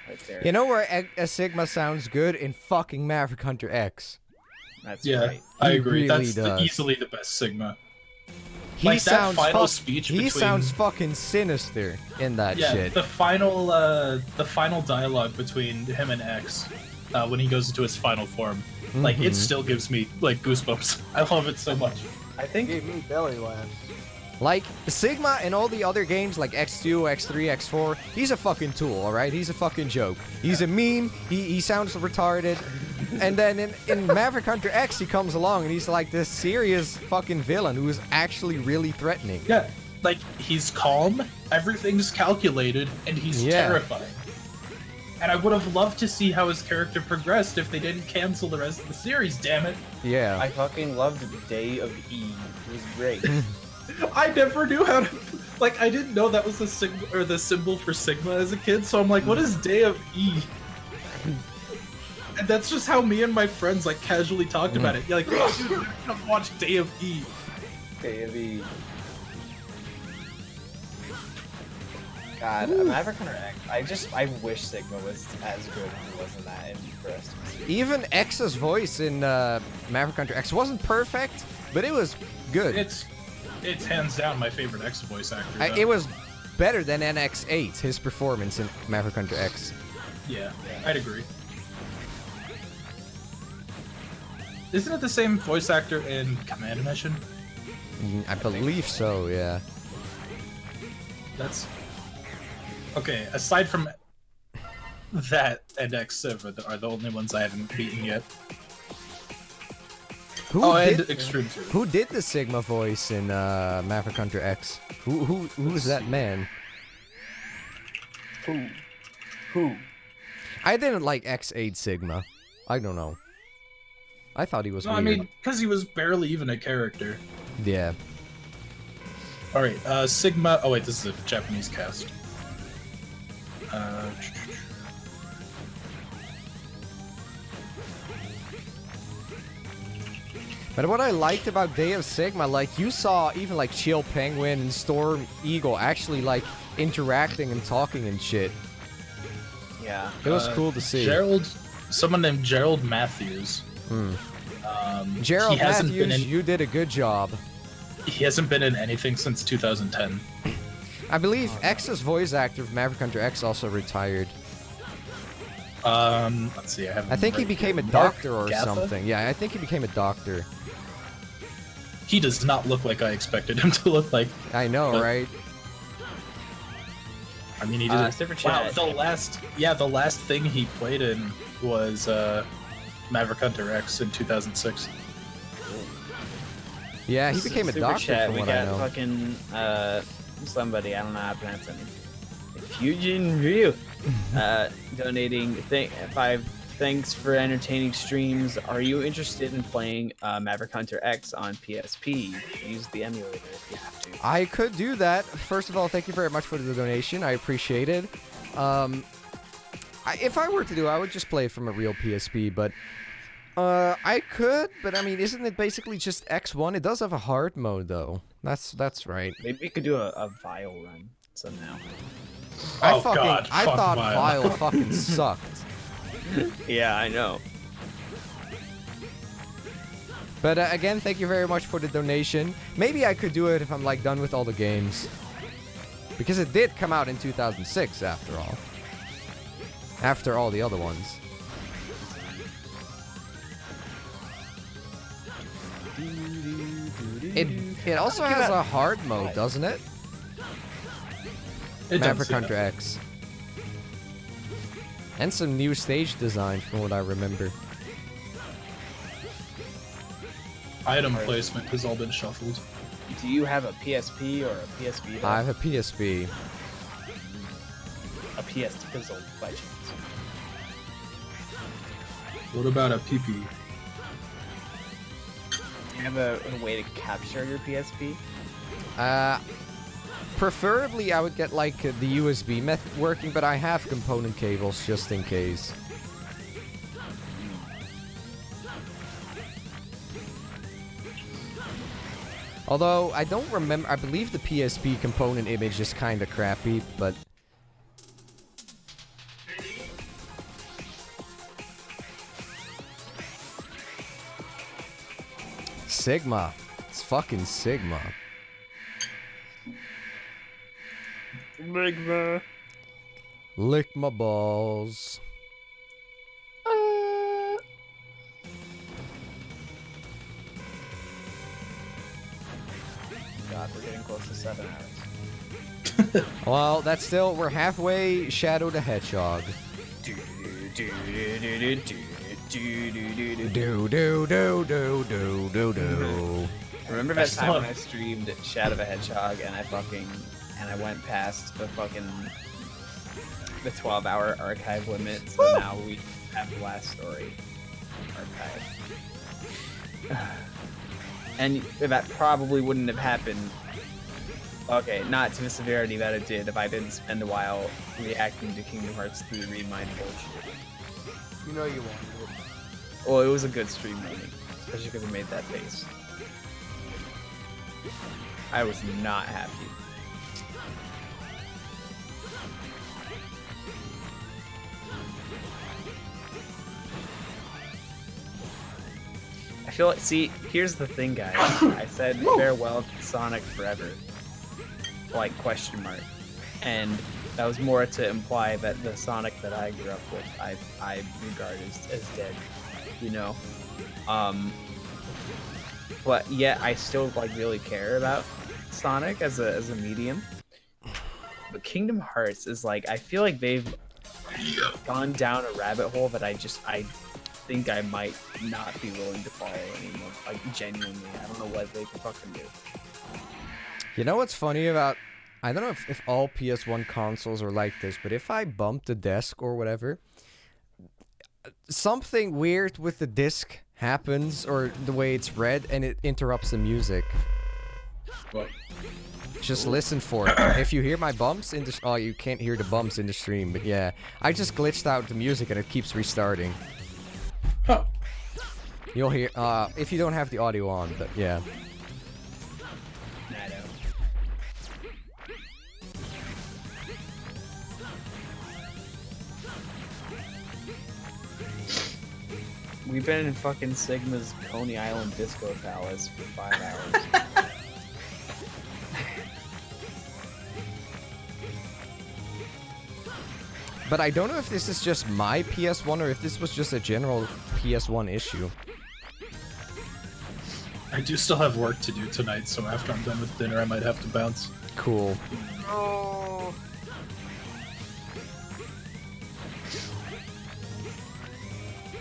right there. You know where a Sigma sounds good? In fucking Maverick Hunter X. That's Yeah, right. I He agree. really That's does. easily the best Sigma. He Like, that sounds final speech He between- sounds fucking sinister in that Yeah, shit. the final dialogue between him and X, when he goes into his final form, like, it still gives me, like, goosebumps. I love it so much. I think Gave me belly laughs. Like, Sigma and all the other games, like X2, X3, X4, he's a fucking tool, alright? He's a fucking joke. He's a meme, he sounds retarded. And then in Maverick Hunter X, he comes along and he's like this serious fucking villain who is actually really threatening. Yeah, like, he's calm, everything's calculated, and he's terrifying. And I would have loved to see how his character progressed if they didn't cancel the rest of the series, damn it. Yeah. I fucking loved Day of E. It was great. I never knew how to... Like, I didn't know that was the symbol for Sigma as a kid, so I'm like, what is Day of E? And that's just how me and my friends, like, casually talked about it. You're like, oh, dude, we're gonna watch Day of E. Day of E. God, Maverick Hunter X. I wish Sigma was as good as it was in that and for us to see. Even X's voice in Maverick Hunter X wasn't perfect, but it was good. It's hands down my favorite X voice actor. though. It was better than NX8, his performance in Maverick Hunter X. Yeah, I'd agree. Isn't it the same voice actor in Command Mission? I believe so, yeah. That's... Okay, aside from that and X7 are the only ones I haven't beaten yet. Who and did, Xtreme 2. who did the Sigma voice in Maverick Hunter X? Who was that man? Who? I didn't like X8 Sigma. I don't know. I thought he was No, weird. I mean, because he was barely even a character. Yeah. Alright, Sigma... Oh wait, this is a Japanese cast. But what I liked about Day of Sigma, like, you saw even, like, Chill Penguin and Storm Eagle actually, like, interacting and talking and shit. Yeah. It was cool to see. Someone named Gerald Matthews. Gerald he hasn't Matthews, been in, you did a good job. He hasn't been in anything since 2010. I believe X's voice actor of Maverick Hunter X also retired. Let's see, I think he became a Mark doctor or Gatha? something. Yeah, I think he became a doctor. He does not look like I expected him to look like. I know, But- right? I mean, he did. Super Wow, chat. the last thing he played in was Maverick Hunter X in 2006. Yeah, he became a Super doctor chat, from we what I got know. fucking somebody, I don't know how to pronounce it. Fusion Ryu donating 5 thanks for entertaining streams. Are you interested in playing Maverick Hunter X on PSP? Use the emulator if you have to. I could do that. First of all, thank you very much for the donation. I appreciate it. If I were to do it, I would just play it from a real PSP, but I could, but I mean, isn't it basically just X1? It does have a hard mode, though. That's right. Maybe we could do a Vile run somehow. Oh, I God, fuck thought Vile. Vile fucking sucked. Yeah, I know. But again, thank you very much for the donation. Maybe I could do it if I'm like done with all the games. Because it did come out in 2006 after all. After all the other ones. It also has a hard mode, doesn't it? It Maverick does, yeah. Hunter X. And some new stage design from what I remember. Item placement has all been shuffled. Do you have a PSP or a PSP? I have a PSP. A PS Pizzle by chance. What about a PP? Do you have a way to capture your PSP? Preferably I would get like the USB method working, but I have component cables just in case. Although, I don't remember, I believe the PSP component image is kinda crappy, but... Sigma. It's fucking Sigma. Ligma. Lick my balls. God, we're getting close to 7 hours. Well, that's still, we're halfway Shadow the Hedgehog. Do do do do do do do. Remember that time when I streamed Shadow the Hedgehog and I went past the 12-hour archive limit, so now we have the last story archive. And that probably wouldn't have happened. Okay, not to the severity that it did if I didn't spend a while reacting to Kingdom Hearts 3 Remind bullshit. You know you wanted it. Well, it was a good stream moment, especially because it made that face. I was not happy. I feel like, see, here's the thing, guys. I said farewell to Sonic Forever. Like, question mark. And that was more to imply that the Sonic that I grew up with, I regard as dead, you know? But yet I still, like, really care about Sonic as a medium. But Kingdom Hearts is, like, I feel like they've gone down a rabbit hole that I think I might not be willing to follow anymore. Like, genuinely, I don't know what they can fucking do. You know what's funny about... I don't know if all PS1 consoles are like this, but if I bump the desk or whatever, something weird with the disc happens, or the way it's read, and it interrupts the music. What? Just listen for it. If you hear my bumps in the... Oh, you can't hear the bumps in the stream, but yeah. I just glitched out the music and it keeps restarting. Huh. You'll hear... if you don't have the audio on, but yeah. I don't. We've been in fucking Sigma's Coney Island Disco Palace for 5 hours. But I don't know if this is just my PS1 or if this was just a general PS1 issue. I do still have work to do tonight, so after I'm done with dinner, I might have to bounce. Cool. Oh.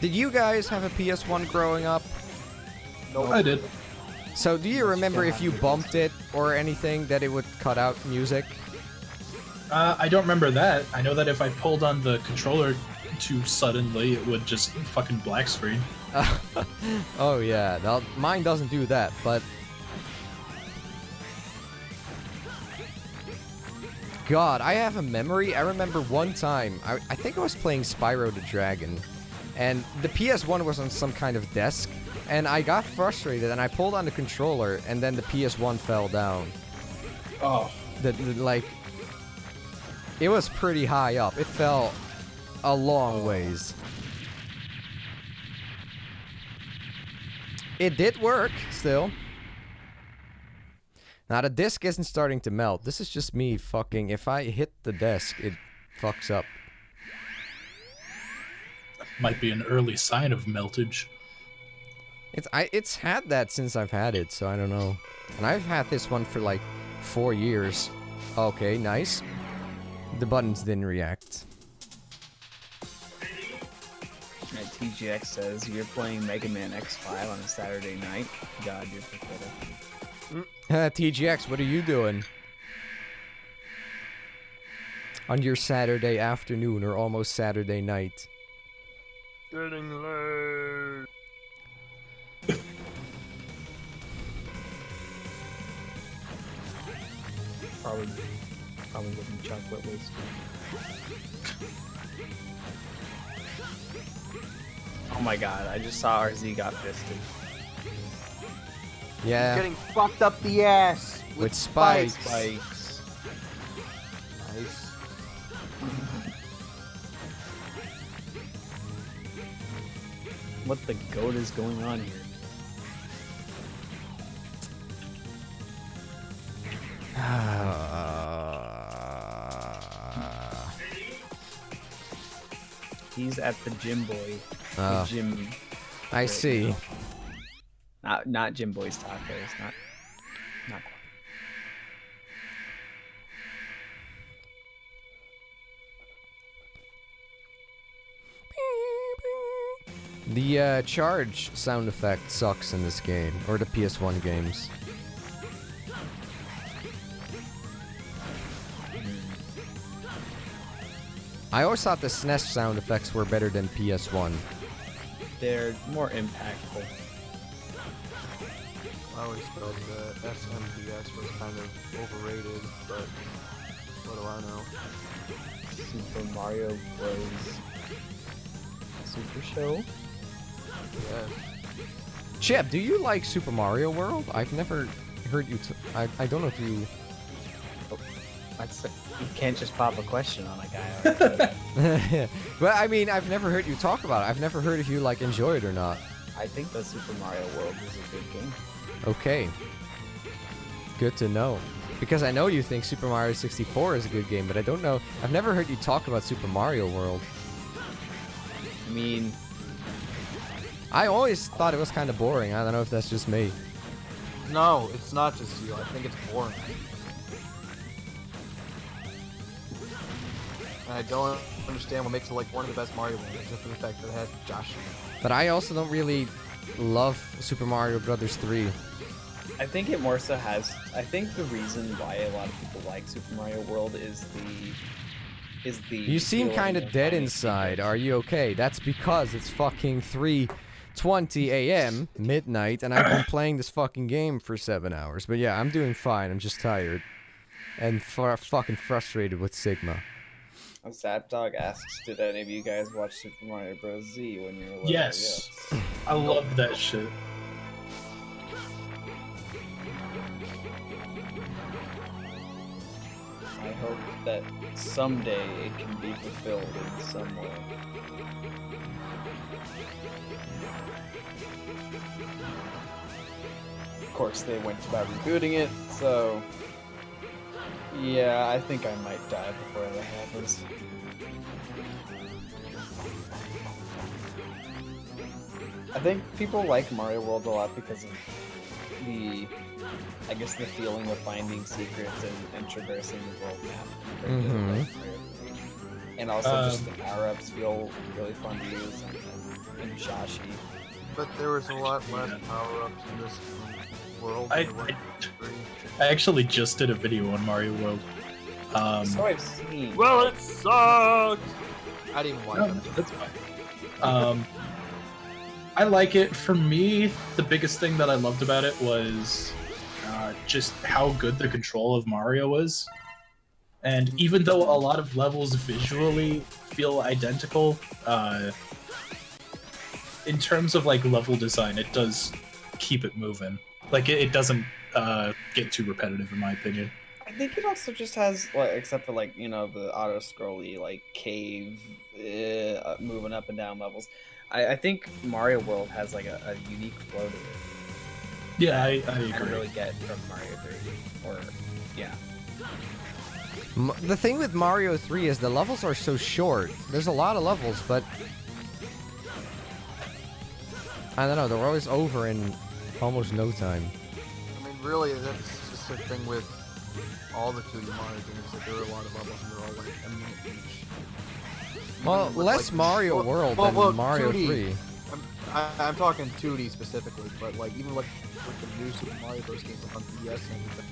Did you guys have a PS1 growing up? Nope. I did. So do you remember if you bumped it or anything that it would cut out music? I don't remember that. I know that if I pulled on the controller too suddenly, it would just fucking black screen. Oh yeah, now, mine doesn't do that, but... God, I have a memory. I remember one time, I think I was playing Spyro the Dragon, and the PS1 was on some kind of desk, and I got frustrated, and I pulled on the controller, and then the PS1 fell down. Oh. Like... It was pretty high up. It fell a long ways. It did work, still. Now, the disc isn't starting to melt. This is just me fucking... If I hit the desk, it fucks up. Might be an early sign of meltage. It's had that since I've had it, so I don't know. And I've had this one for like 4 years. Okay, nice. The buttons didn't react. TGX says you're playing Mega Man X5 on a Saturday night. God, you're pathetic. TGX, what are you doing on your Saturday afternoon or almost Saturday night? Getting late. Probably getting chocolate wasted. Oh my god, I just saw RZ got fisted. Yeah. Getting fucked up the ass With spikes. Spikes. Nice. What the goat is going on here? He's at the gym boy. The gym. I right see. now. Not Gym Boy's tacos. Not quite. The charge sound effect sucks in this game, or the PS1 games. I always thought the SNES sound effects were better than PS1. They're more impactful. I always felt that SMBS was kind of overrated, but what do I know? Super Mario Bros. Super Show. Yeah. Chip, do you like Super Mario World? I've never heard you. I don't know if you. You can't just pop a question on a guy. Like But I mean, I've never heard you talk about it. I've never heard if you like enjoy it or not. I think that Super Mario World is a good game. Okay. Good to know. Because I know you think Super Mario 64 is a good game, but I don't know. I've never heard you talk about Super Mario World. I mean, I always thought it was kind of boring. I don't know if that's just me. No, it's not just you. I think it's boring. And I don't understand what makes it like one of the best Mario games, except for the fact that it has Josh in it. But I also don't really love Super Mario Brothers 3. I think it more so has. I think the reason why a lot of people like Super Mario World is the. You seem feeling kind of dead finding inside. secrets. Are you okay? That's because it's fucking 3:20 a.m. midnight, and I've been playing this fucking game for 7 hours. But yeah, I'm doing fine. I'm just tired and fucking frustrated with Sigma. Zapdog asks, "Did any of you guys watch Super Mario Bros. Z when you were little?" Yes. I love that shit. I hope that someday it can be fulfilled in some way. Of course, they went about rebooting it, so yeah, I think I might die before that happens. I think people like Mario World a lot because of the, I guess, the feeling of finding secrets and traversing the world map. compared to, Mhm. like, Mario 3. And also just the power-ups feel really fun to use and Joshy. But there was a lot less power-ups in this world. I- than there was in three. I actually just did a video on Mario World. So I've seen. Well, it sucked! I didn't even watch No, it. that's fine. I like it. For me, the biggest thing that I loved about it was just how good the control of Mario was. And even though a lot of levels visually feel identical, in terms of like level design, it does keep it moving. Like it doesn't get too repetitive, in my opinion. I think it also just has, like, except for like the auto scrolly like cave moving up and down levels. I think Mario World has like a unique flow to it. Yeah, I I agree. don't really get from Mario 3. Or yeah. The thing with Mario 3 is the levels are so short. There's a lot of levels, but I don't know, they're always over in almost no time. I mean, really, that's just the thing with all the 2D Mario games, that there are a lot of levels and they're all like a minute each. Well, with, less like, Mario World than Mario 2D. 3. I'm talking 2D specifically, but like even with the new Super Mario Bros. Games on DS and everything.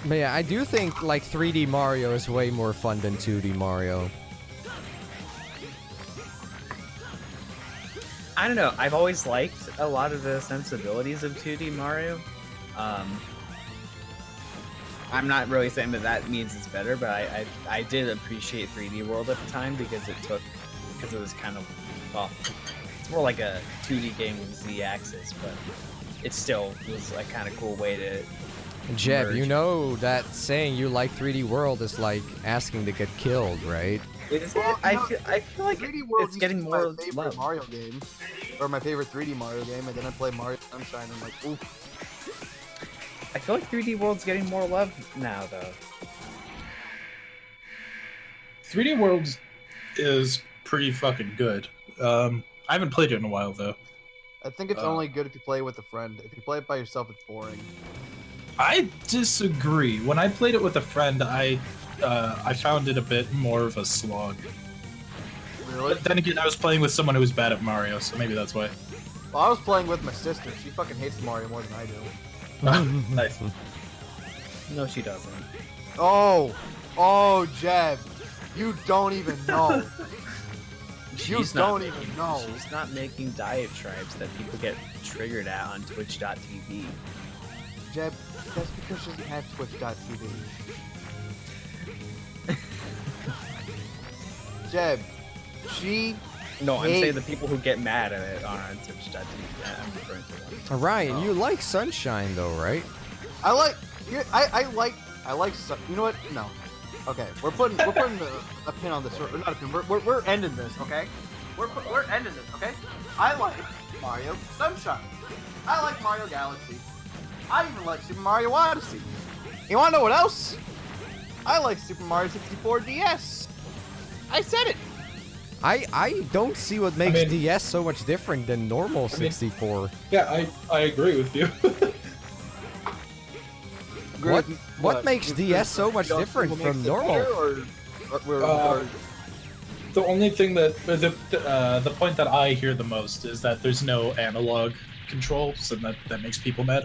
But yeah, I do think like 3D Mario is way more fun than 2D Mario. I don't know. I've always liked a lot of the sensibilities of 2D Mario. I'm not really saying that means it's better, but I did appreciate 3D World at the time because it was kind of, well, it's more like a 2D game with Z-axis, but it still was a kind of cool way to. Jeb, merge. you know that saying you like 3D World is like asking to get killed, right? Well, I you know, feel like 3D World it's used getting to be more my favorite love. Mario game, or my favorite 3D Mario game, and then I played Mario Sunshine and like, oof. I feel like 3D World's getting more love now, though. 3D World is pretty fucking good. I haven't played it in a while though. I think it's only good if you play with a friend. If you play it by yourself, it's boring. I disagree. When I played it with a friend, I found it a bit more of a slog. Really? But then again, I was playing with someone who was bad at Mario, so maybe that's why. Well, I was playing with my sister. She fucking hates Mario more than I do. Nice. No, she doesn't. Oh, Jeb, you don't even know. You don't even know. She's not making diatribes that people get triggered at on Twitch.tv. Jeb, that's because she doesn't have Twitch.tv. Jeb, she. No, I'm Hey. saying the people who get mad at it are on Twitch.tv. I'm referring to them. Ryan, you like Sunshine though, right? I like. I like. You know what? No. Okay, we're putting a pin on this. Or not a pin. We're ending this. Okay. We're ending this. Okay. I like Mario Sunshine. I like Mario Galaxy. I even like Super Mario Odyssey. You wanna know what else? I like Super Mario 64 DS. I said it. I don't see what makes mean- DS so much different than normal 64. Yeah, I agree with you. What makes DS so much different from normal? The only thing that the point that I hear the most is that there's no analog controls, and that makes people mad.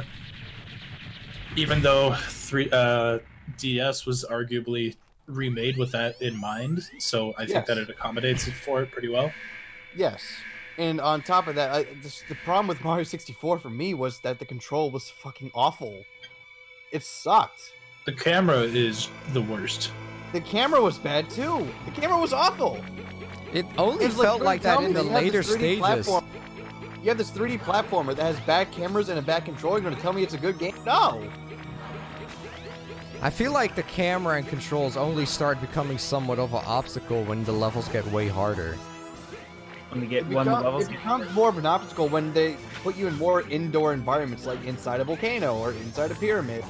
Even though DS was arguably remade with that in mind, so I think Yes. that it accommodates for it pretty well. Yes. And on top of that, the problem with Mario 64 for me was that the control was fucking awful. It sucked. The camera is the worst. The camera was bad too. The camera was awful. It only It's felt you're like telling that in me the you have later this 3D stages. platform- You have this 3D platformer that has bad cameras and a bad control. You're gonna tell me it's a good game? No. I feel like the camera and controls only start becoming somewhat of an obstacle when the levels get way harder. When they get It one levels. becomes more of an obstacle when they put you in more indoor environments, like inside a volcano or inside a pyramid,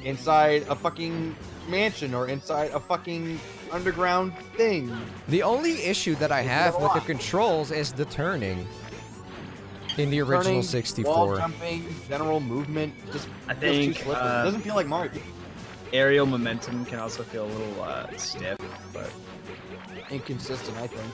inside a fucking mansion or inside a fucking underground thing. The only issue that I It's have a with the lot. controls is the turning in the original Turning, wall 64. jumping, general movement, just I feels too think, slippery. It doesn't feel like Mario. Aerial momentum can also feel a little stiff, but Inconsistent, I think.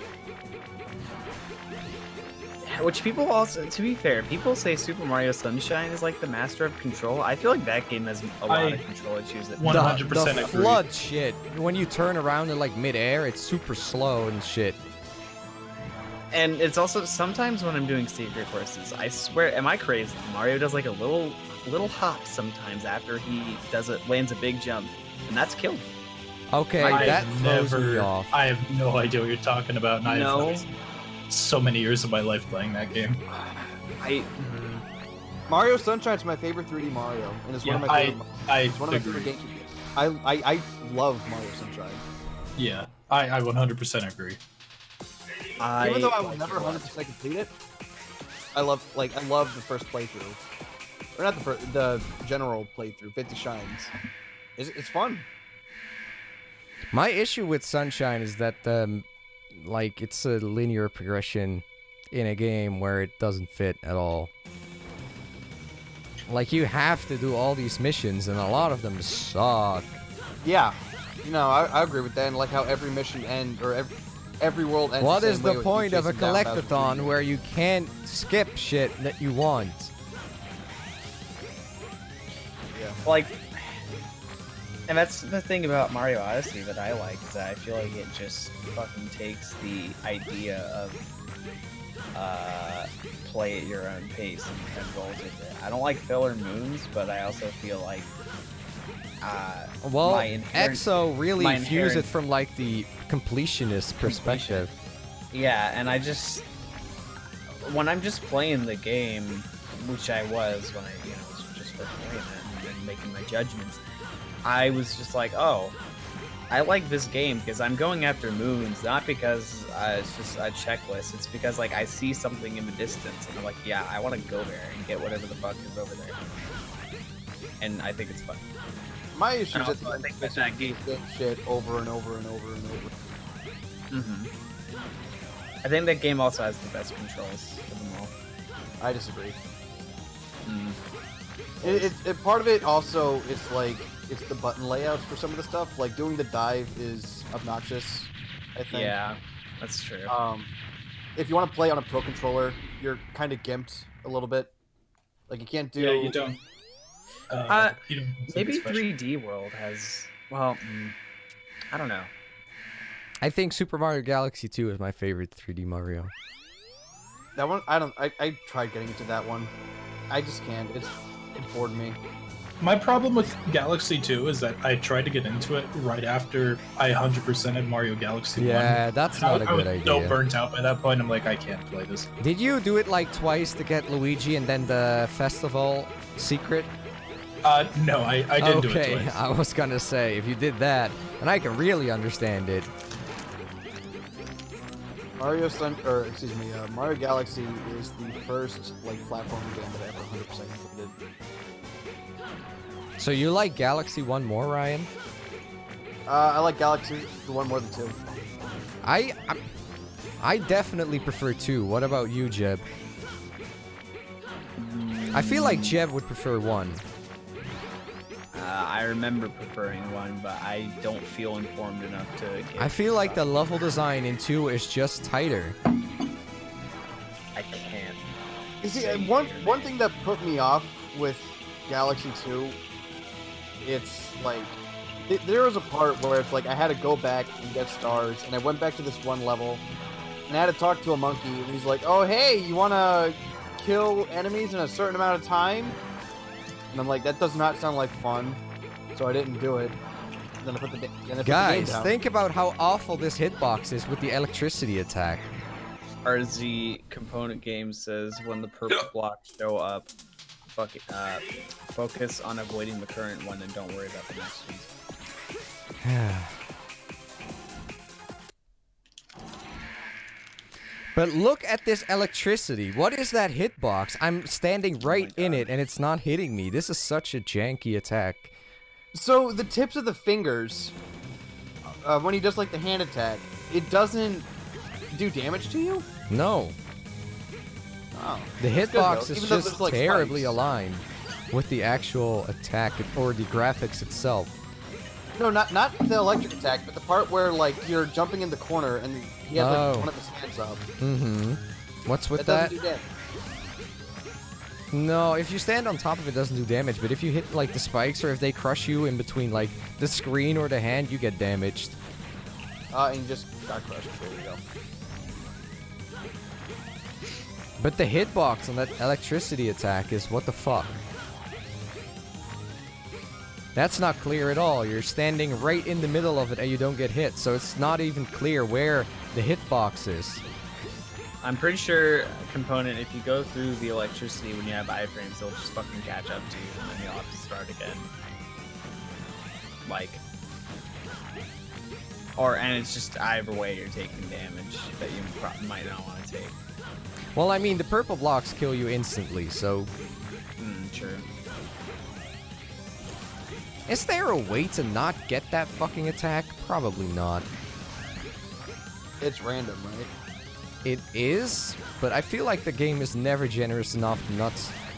which people also, to be fair, people say Super Mario Sunshine is like the master of control. I feel like that game has a lot of control issues. That 100% the agree. flood shit. When you turn around in like midair, it's super slow and shit. And it's also sometimes when I'm doing secret courses, I swear, am I crazy? Mario does like a little hop sometimes after he lands a big jump, and that's killed. Okay, I that have throws me never. off. I have no idea what you're talking about. And No. I've so many years of my life playing that game. Mario Sunshine's my favorite 3D Mario, and it's one of my favorite. It's one of my favorite agree. games. I love Mario Sunshine. Yeah, I 100% agree. Even though I will never 100% complete it, I love the first playthrough, or not the general playthrough, 50 Shines. It's fun. My issue with Sunshine is that like it's a linear progression in a game where it doesn't fit at all. Like you have to do all these missions and a lot of them suck. Yeah, I agree with that. And like how every mission every world ends What the is same way the with you point of a chasing down Bowser collectathon Jr.? where you can't skip shit that you want? Like, and that's the thing about Mario Odyssey that I like, is that I feel like it just fucking takes the idea of play at your own pace and rolls with it. I don't like filler moons, but I also feel like Well, my inherent- EXO really my views it inherent- from like the completionist perspective. Yeah, and I just, when I'm just playing the game, which I was when I, was just first playing it and making my judgments, I was just like, oh, I like this game because I'm going after moons, not because it's just a checklist. It's because like I see something in the distance and I'm like, yeah, I want to go there and get whatever the fuck is over there. And I think it's fun. My issue And is also, I think that that game. same shit over and over and over and over. I think that game also has the best controls of them all. I disagree. Mm. It part of it also, it's like, it's the button layouts for some of the stuff. Like, doing the dive is obnoxious, I think. Yeah, that's true. If you want to play on a Pro Controller, you're kind of gimped a little bit. Like, you can't do... Yeah, you don't. You don't Maybe especially- 3D World has. Well, I don't know. I think Super Mario Galaxy 2 is my favorite 3D Mario. That one, I tried getting into that one. I just can't. It bored me. My problem with Galaxy 2 is that I tried to get into it right after I 100%ed Mario Galaxy 1. Yeah, that's not a good I was so idea. burnt out by that point, I'm like, I can't play this. Did you do it like twice to get Luigi and then the festival secret? No, I didn't do it Okay, twice. I was gonna say, if you did that, then I can really understand it. Mario Galaxy is the first like platforming game that I ever 100% completed. So you like Galaxy 1 more, Ryan? I like Galaxy the one more than 2. I definitely prefer 2. What about you, Jeb? I feel like Jeb would prefer 1. I remember preferring 1, but I don't feel informed enough to get. I feel like the level design in 2 is just tighter. I can't. You see, one thing that put me off with Galaxy 2, it's like there was a part where it's like I had to go back and get stars, and I went back to this one level, and I had to talk to a monkey, and he's like, "Oh, hey, you want to kill enemies in a certain amount of time?" And I'm like, that does not sound like fun, so I didn't do it. Then I put the game Guys, down. think about how awful this hitbox is with the electricity attack. RZ Component Game says when the purple blocks show up, focus on avoiding the current one and don't worry about the next one. But look at this electricity. What is that hitbox? I'm standing right in it and it's not hitting me. This is such a janky attack. So the tips of the fingers, when he does like the hand attack, it doesn't do damage to you? No. Oh. The That's good, hitbox though, is even though just there's, like, terribly spikes. aligned with the actual attack or the graphics itself. No, not the electric attack, but the part where like you're jumping in the corner and he has like, one of his hands up. Mm-hmm. What's with That that? doesn't do damage. No, if you stand on top of it, it doesn't do damage. But if you hit like the spikes or if they crush you in between like the screen or the hand, you get damaged. And you just got crushed. There you go. But the hitbox on that electricity attack is what the fuck. That's not clear at all. You're standing right in the middle of it and you don't get hit. So it's not even clear where the hitbox is. I'm pretty sure Component, if you go through the electricity when you have iframes, they'll just fucking catch up to you and then you'll have to start again. Like, and it's just either way you're taking damage that you might not want to take. Well, I mean, the purple blocks kill you instantly, so... True. Is there a way to not get that fucking attack? Probably not. It's random, right? It is, but I feel like the game is never generous enough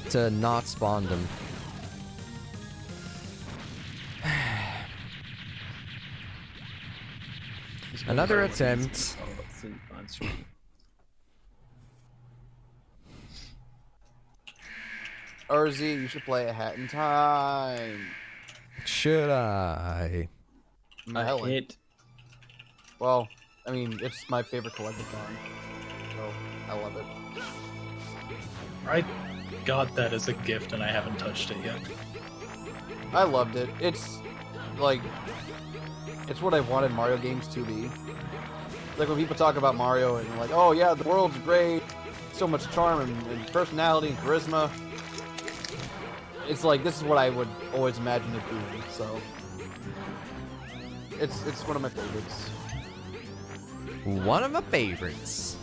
to not spawn them. Another attempt. on stream. RZ, you should play A Hat in Time. Should I? Helen. Hit. Well, I mean, it's my favorite collectathon, so I love it. I got that as a gift and I haven't touched it yet. I loved it. It's like, it's what I wanted Mario games to be. It's like when people talk about Mario and they're like, oh yeah, the world's great, so much charm and personality and charisma. It's like, this is what I would always imagine it being, so. It's one of my favorites. One of my favorites.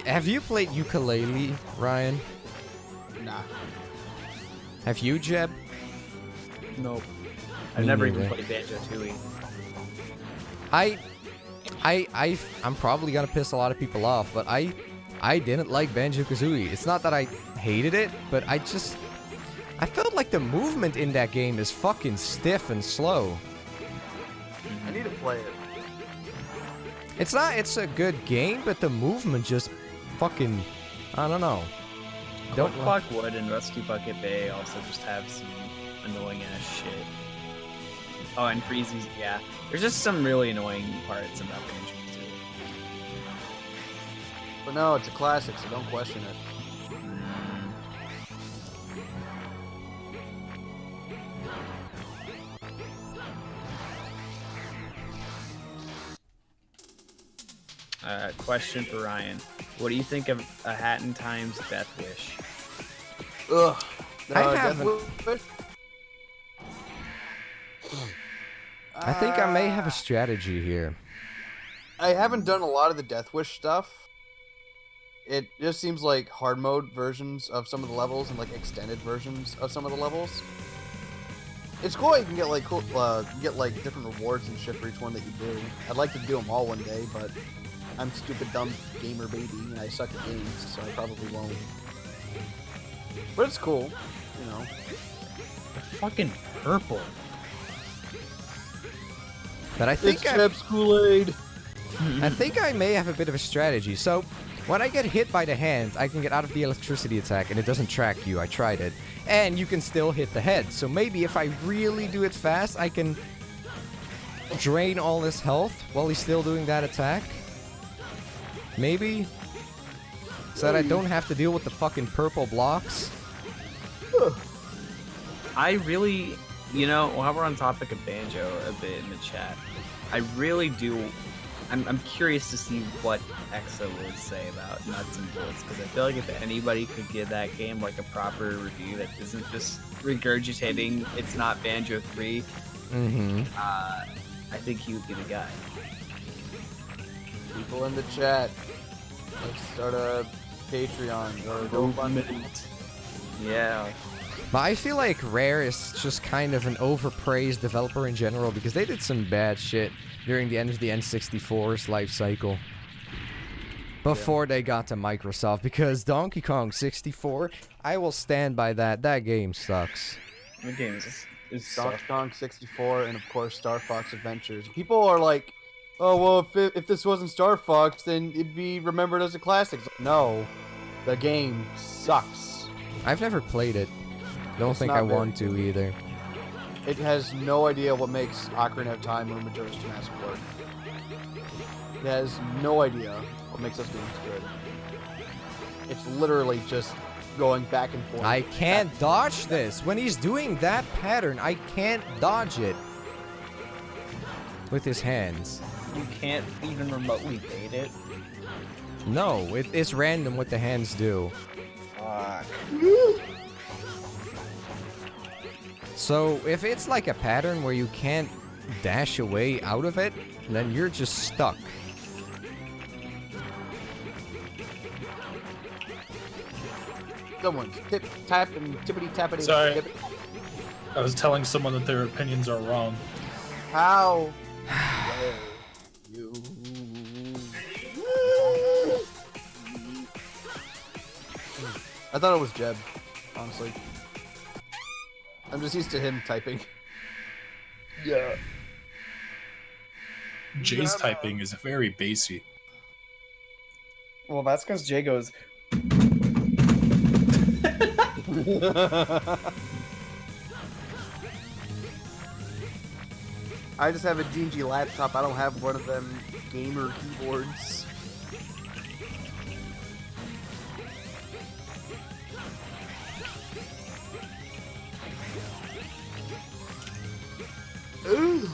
Have you played ukulele, Ryan? Nah. Have you, Jeb? Nope. I've Me never even neither. played Banjo-Tooie. I'm probably gonna piss a lot of people off, but I didn't like Banjo-Kazooie. It's not that I hated it, but I felt like the movement in that game is fucking stiff and slow. I need to play it. It's a good game, but the movement just fucking, I don't know. Don't Clock Wood and Rusty Bucket Bay also just have some annoying ass shit. Oh, and Freezy's, yeah. There's just some really annoying parts about Banjo-Kazooie. But no, it's a classic, so don't question it. Question for Ryan. What do you think of A Hat in Time's Death Wish? Ugh. I Death haven't. Wish? I think I may have a strategy here. I haven't done a lot of the Death Wish stuff. It just seems like hard mode versions of some of the levels and like extended versions of some of the levels. It's cool. You can get like cool, get like different rewards and shit for each one that you do. I'd like to do them all one day, but I'm stupid, dumb gamer baby, and I suck at games, so I probably won't. But it's cool, you know. They're fucking purple. But I think It's Kool-Aid. I think I may have a bit of a strategy. So, when I get hit by the hand, I can get out of the electricity attack, and it doesn't track you. I tried it. And you can still hit the head. So maybe if I really do it fast, I can drain all his health while he's still doing that attack. Maybe? So that I don't have to deal with the fucking purple blocks. I really, you know, while we're on topic of Banjo a bit in the chat, I really do. I'm curious to see what Exa would say about Nuts and Bolts, because I feel like if anybody could give that game like a proper review that isn't just regurgitating it's not Banjo 3, I think he would be the guy. People in the chat, let's start a Patreon or GoFundMe. Yeah. But I feel like Rare is just kind of an overpraised developer in general because they did some bad shit during the end of the N64's life cycle. Before they got to Microsoft, because Donkey Kong 64, I will stand by that. That game sucks. The game is Donkey Kong 64 and of course Star Fox Adventures. People are like, oh well, if this wasn't Star Fox, then it'd be remembered as a classic. No, the game sucks. I've never played it. Don't It's think not I very want to good. either. It has no idea what makes Ocarina of Time or Majora's Mask work. It has no idea what makes those games good. It's literally just going back and forth. I can't dodge this. When he's doing that pattern, I can't dodge it. With his hands. You can't even remotely bait it. No, it's random what the hands do. Fuck. So, if it's like a pattern where you can't dash away out of it, then you're just stuck. Someone's tapping, tippity tappity. Sorry. tippity. I was telling someone that their opinions are wrong. How dare you? I thought it was Jeb, honestly. I'm just used to him typing. Yeah. Jay's typing is very bassy. Well, that's because Jay goes. I just have a dingy laptop. I don't have one of them gamer keyboards. Ooh.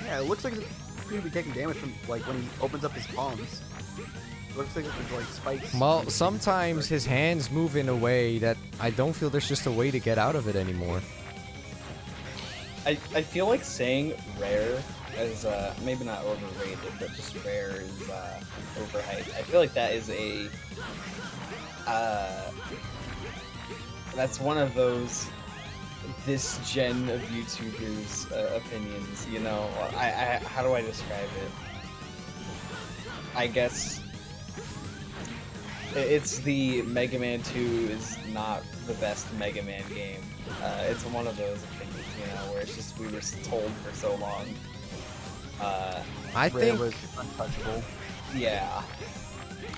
Yeah, it looks like he's going to be taking damage from, like, when he opens up his palms. It looks like there's, like, spikes. Well, sometimes his hands move in a way that I don't feel there's just a way to get out of it anymore. I feel like saying rare is maybe not overrated, but just rare is overhyped. I feel like that is a that's one of those this gen of YouTubers opinions. You know, I how do I describe it? I guess it's the Mega Man 2 is not the best Mega Man game. It's one of those opinions, you know, where it's just we were told for so long. I think was untouchable. Yeah.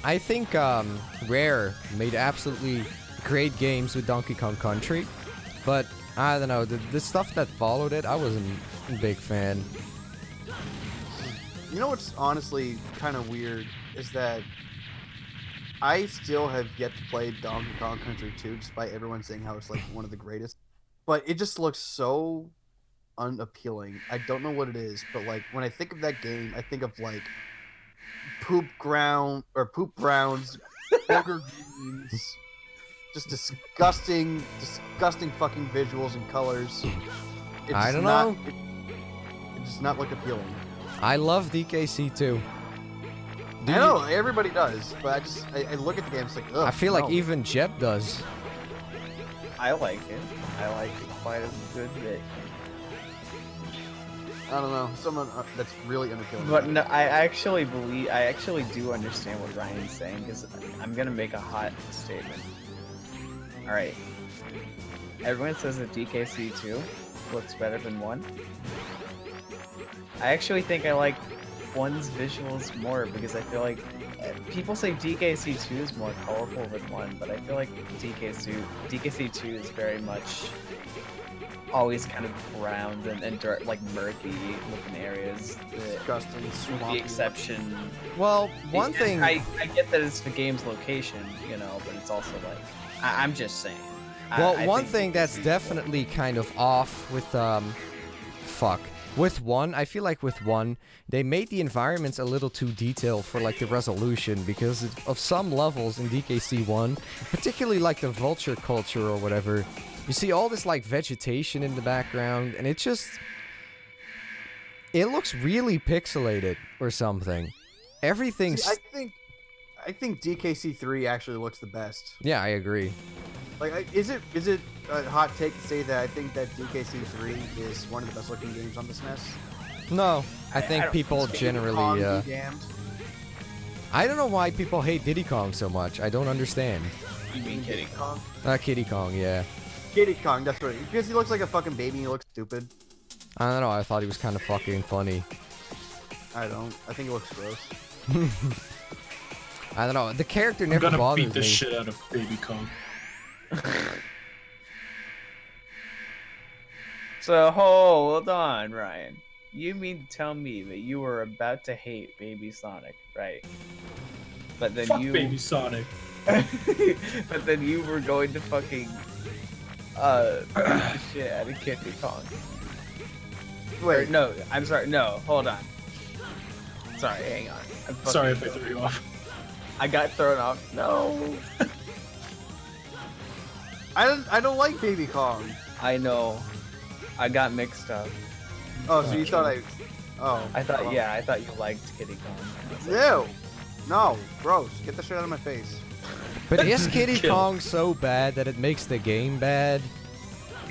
I think Rare made absolutely great games with Donkey Kong Country, but I don't know, the stuff that followed it, I wasn't a big fan. You know what's honestly kind of weird is that I still have yet to play Donkey Kong Country 2, despite everyone saying how it's like one of the greatest. But it just looks so unappealing. I don't know what it is, but like when I think of that game, I think of like poop browns, booger greens, just disgusting fucking visuals and colors. I don't know. It does not look appealing. I love DKC too. I know, everybody does, but I look at the game, it's like, ugh. I feel like even Jeb does. I like it. I like it quite a good bit. I don't know, someone that's really unappealing. But no, I actually do understand what Ryan's saying, because I'm gonna make a hot statement. Alright. Everyone says that DKC 2 looks better than 1. I actually think I like 1's visuals more, because I feel like people say DKC 2 is more colorful than 1, but I feel like DKC 2 is very much always kind of brown and dark, like murky looking areas. Disgusting, With the exception. Well, one thing I get that it's the game's location, you know, but it's also like I'm just saying. Well, I one think thing that's definitely kind of off with with 1, I feel like with 1, they made the environments a little too detailed for like the resolution, because of some levels in DKC 1, particularly like the vulture culture or whatever, you see all this like vegetation in the background, and it looks really pixelated or something. Everything's... See, I think DKC 3 actually looks the best. Yeah, I agree. Like, is it a hot take to say that I think that DKC 3 is one of the best looking games on the SNES? No, I think people generally. I don't know why people hate Diddy Kong so much. I don't understand. You mean Kiddy Kong? Kiddy Kong, yeah. Kiddy Kong, that's right. Because he looks like a fucking baby and he looks stupid. I don't know. I thought he was kind of fucking funny. I don't. I think it looks gross. I don't know. The character never bothered me. I'm gonna beat the shit out of Baby Kong. So hold on, Ryan. You mean to tell me that you were about to hate Baby Sonic, right? But then Fuck Baby Sonic. But then you were going to fucking beat the shit out of Kiddy Kong. Wait, no, I'm sorry. No, hold on. Sorry, hang on. Sorry if I threw you off. I got thrown off. No. I don't like Baby Kong. I know. I got mixed up. Oh, so you thought I... Oh. I thought you liked Kiddy Kong. Ew. No, gross. Get the shit out of my face. But is Kiddy Kong so bad that it makes the game bad?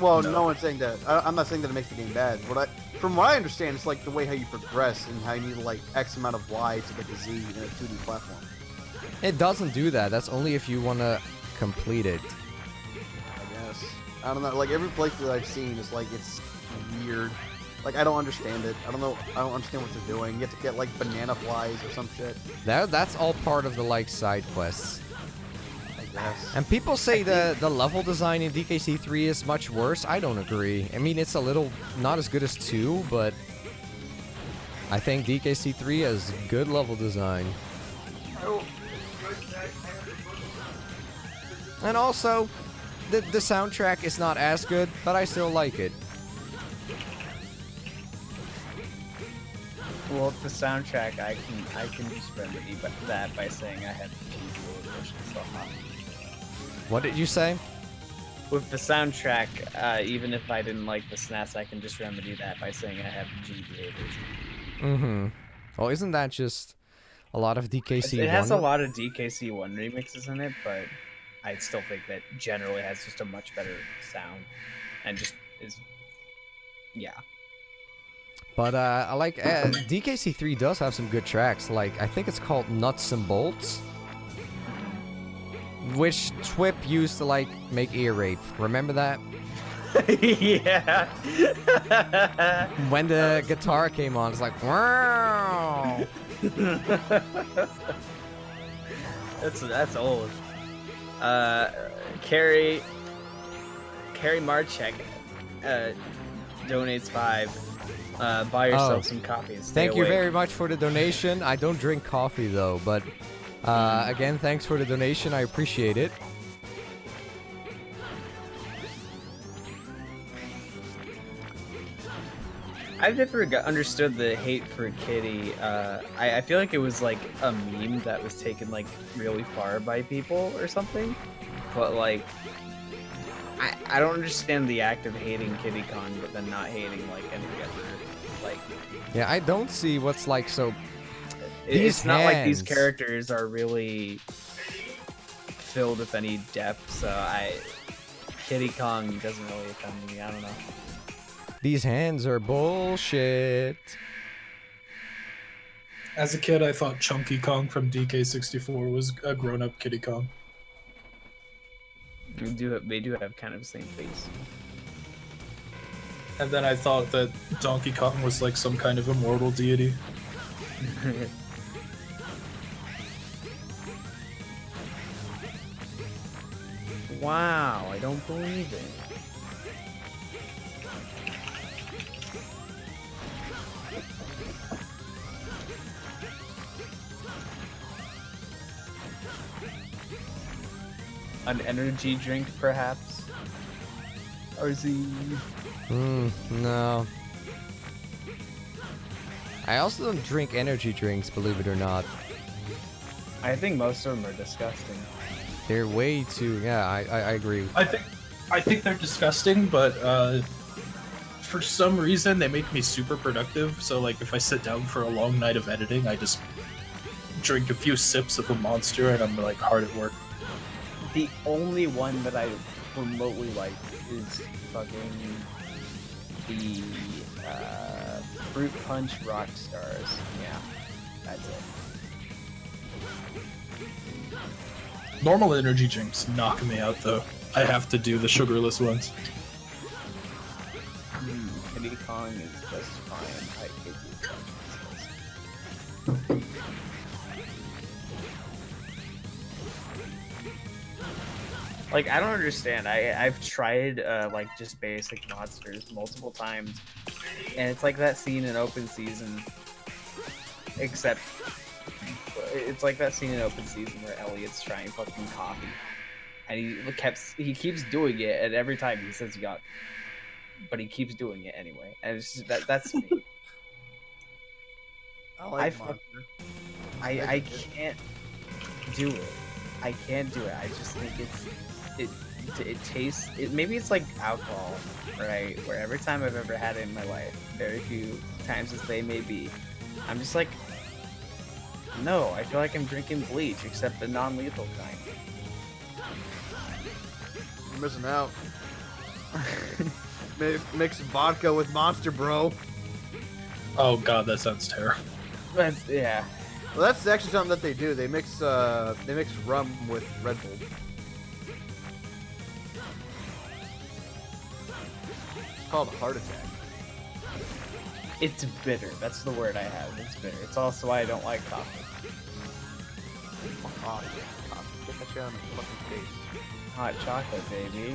Well, no one's saying that. I'm not saying that it makes the game bad. From what I understand, it's like the way how you progress and how you need like X amount of Y to get to Z in a 2D platform. It doesn't do that. That's only if you want to complete it. I guess. I don't know. Like every playthrough that I've seen is like it's weird. Like, I don't understand it. I don't know. I don't understand what they're doing. You have to get, like, banana flies or some shit. That's all part of the, like, side quests. I guess. And people say the level design in DKC3 is much worse. I don't agree. I mean, it's a little not as good as 2, but I think DKC3 has good level design. And also, the soundtrack is not as good, but I still like it. Well, the soundtrack, I can just remedy that by saying I had the GBA version somehow. What did you say? With the soundtrack, even if I didn't like the SNES, I can just remedy that by saying I have the GBA version. Mm-hmm. Well, isn't that just a lot of DKC1? It has a lot of DKC1 remixes in it, but I still think that generally has just a much better sound. And just is... yeah. But I like DKC3 does have some good tracks. Like I think it's called Nuts and Bolts, which Twip used to like make ear rape. Remember that? Yeah. When the guitar came on, it's like wow. That's old. Carrie Marchek donates 5. Buy yourself some coffee and stay Thank you awake. very much for the donation. I don't drink coffee though, but again, thanks for the donation. I appreciate it. I've never understood the hate for Kitty. I feel like it was like a meme that was taken like really far by people or something. But like, I don't understand the act of hating Kitty Kong, but then not hating like any other like. Yeah, I don't see what's like so. It's not like these characters are really filled with any depth. So Kitty Kong doesn't really offend me. I don't know. These hands are bullshit. As a kid, I thought Chunky Kong from DK64 was a grown-up Kitty Kong. They do have kind of the same face. And then I thought that Donkey Kong was like some kind of immortal deity. Wow, I don't believe it. An energy drink, perhaps? RZ. No. I also don't drink energy drinks, believe it or not. I think most of them are disgusting. They're way too. Yeah, I agree. I think they're disgusting, but for some reason they make me super productive. So like if I sit down for a long night of editing, I just drink a few sips of a Monster and I'm like hard at work. The only one that I remotely like is fucking the Fruit Punch Rock Stars. Yeah, that's it. Normal energy drinks knock me out though. I have to do the sugarless ones. Kitty Kong is just fine. I hate you. Like, I don't understand. I've tried like just basic monsters multiple times, and it's like that scene in Open Season, except it's like that scene in Open Season where Elliot's trying fucking coffee, and he keeps doing it, and every time he says yuck, but he keeps doing it anyway, and it's just, that's me. I can't do it. I can't do it. I just think it tastes. Maybe it's like alcohol, right? Where every time I've ever had it in my life, very few times as they may be, I'm just like, no. I feel like I'm drinking bleach, except the non-lethal kind. You're missing out. Mix vodka with Monster, bro. Oh god, that sounds terrible. Yeah. Well, that's actually something that they do. They mix rum with Red Bull. It's called a heart attack. It's bitter. That's the word I have. It's bitter. It's also why I don't like coffee. Fuck off. Get that shit on the fucking face. Hot chocolate, baby.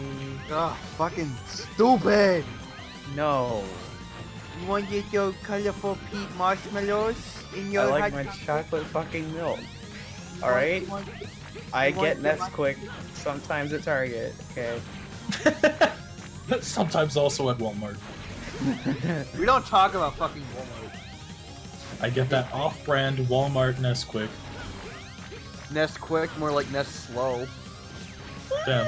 Ah, fucking stupid. No. You want to get your colorful pink marshmallows in your I like hot my chocolate? chocolate fucking milk. Alright? I get want Nesquik sometimes at Target, okay? Sometimes also at Walmart. We don't talk about fucking Walmart. I get that off-brand Walmart Nesquik. Nesquik, more like Nest Slow. Damn,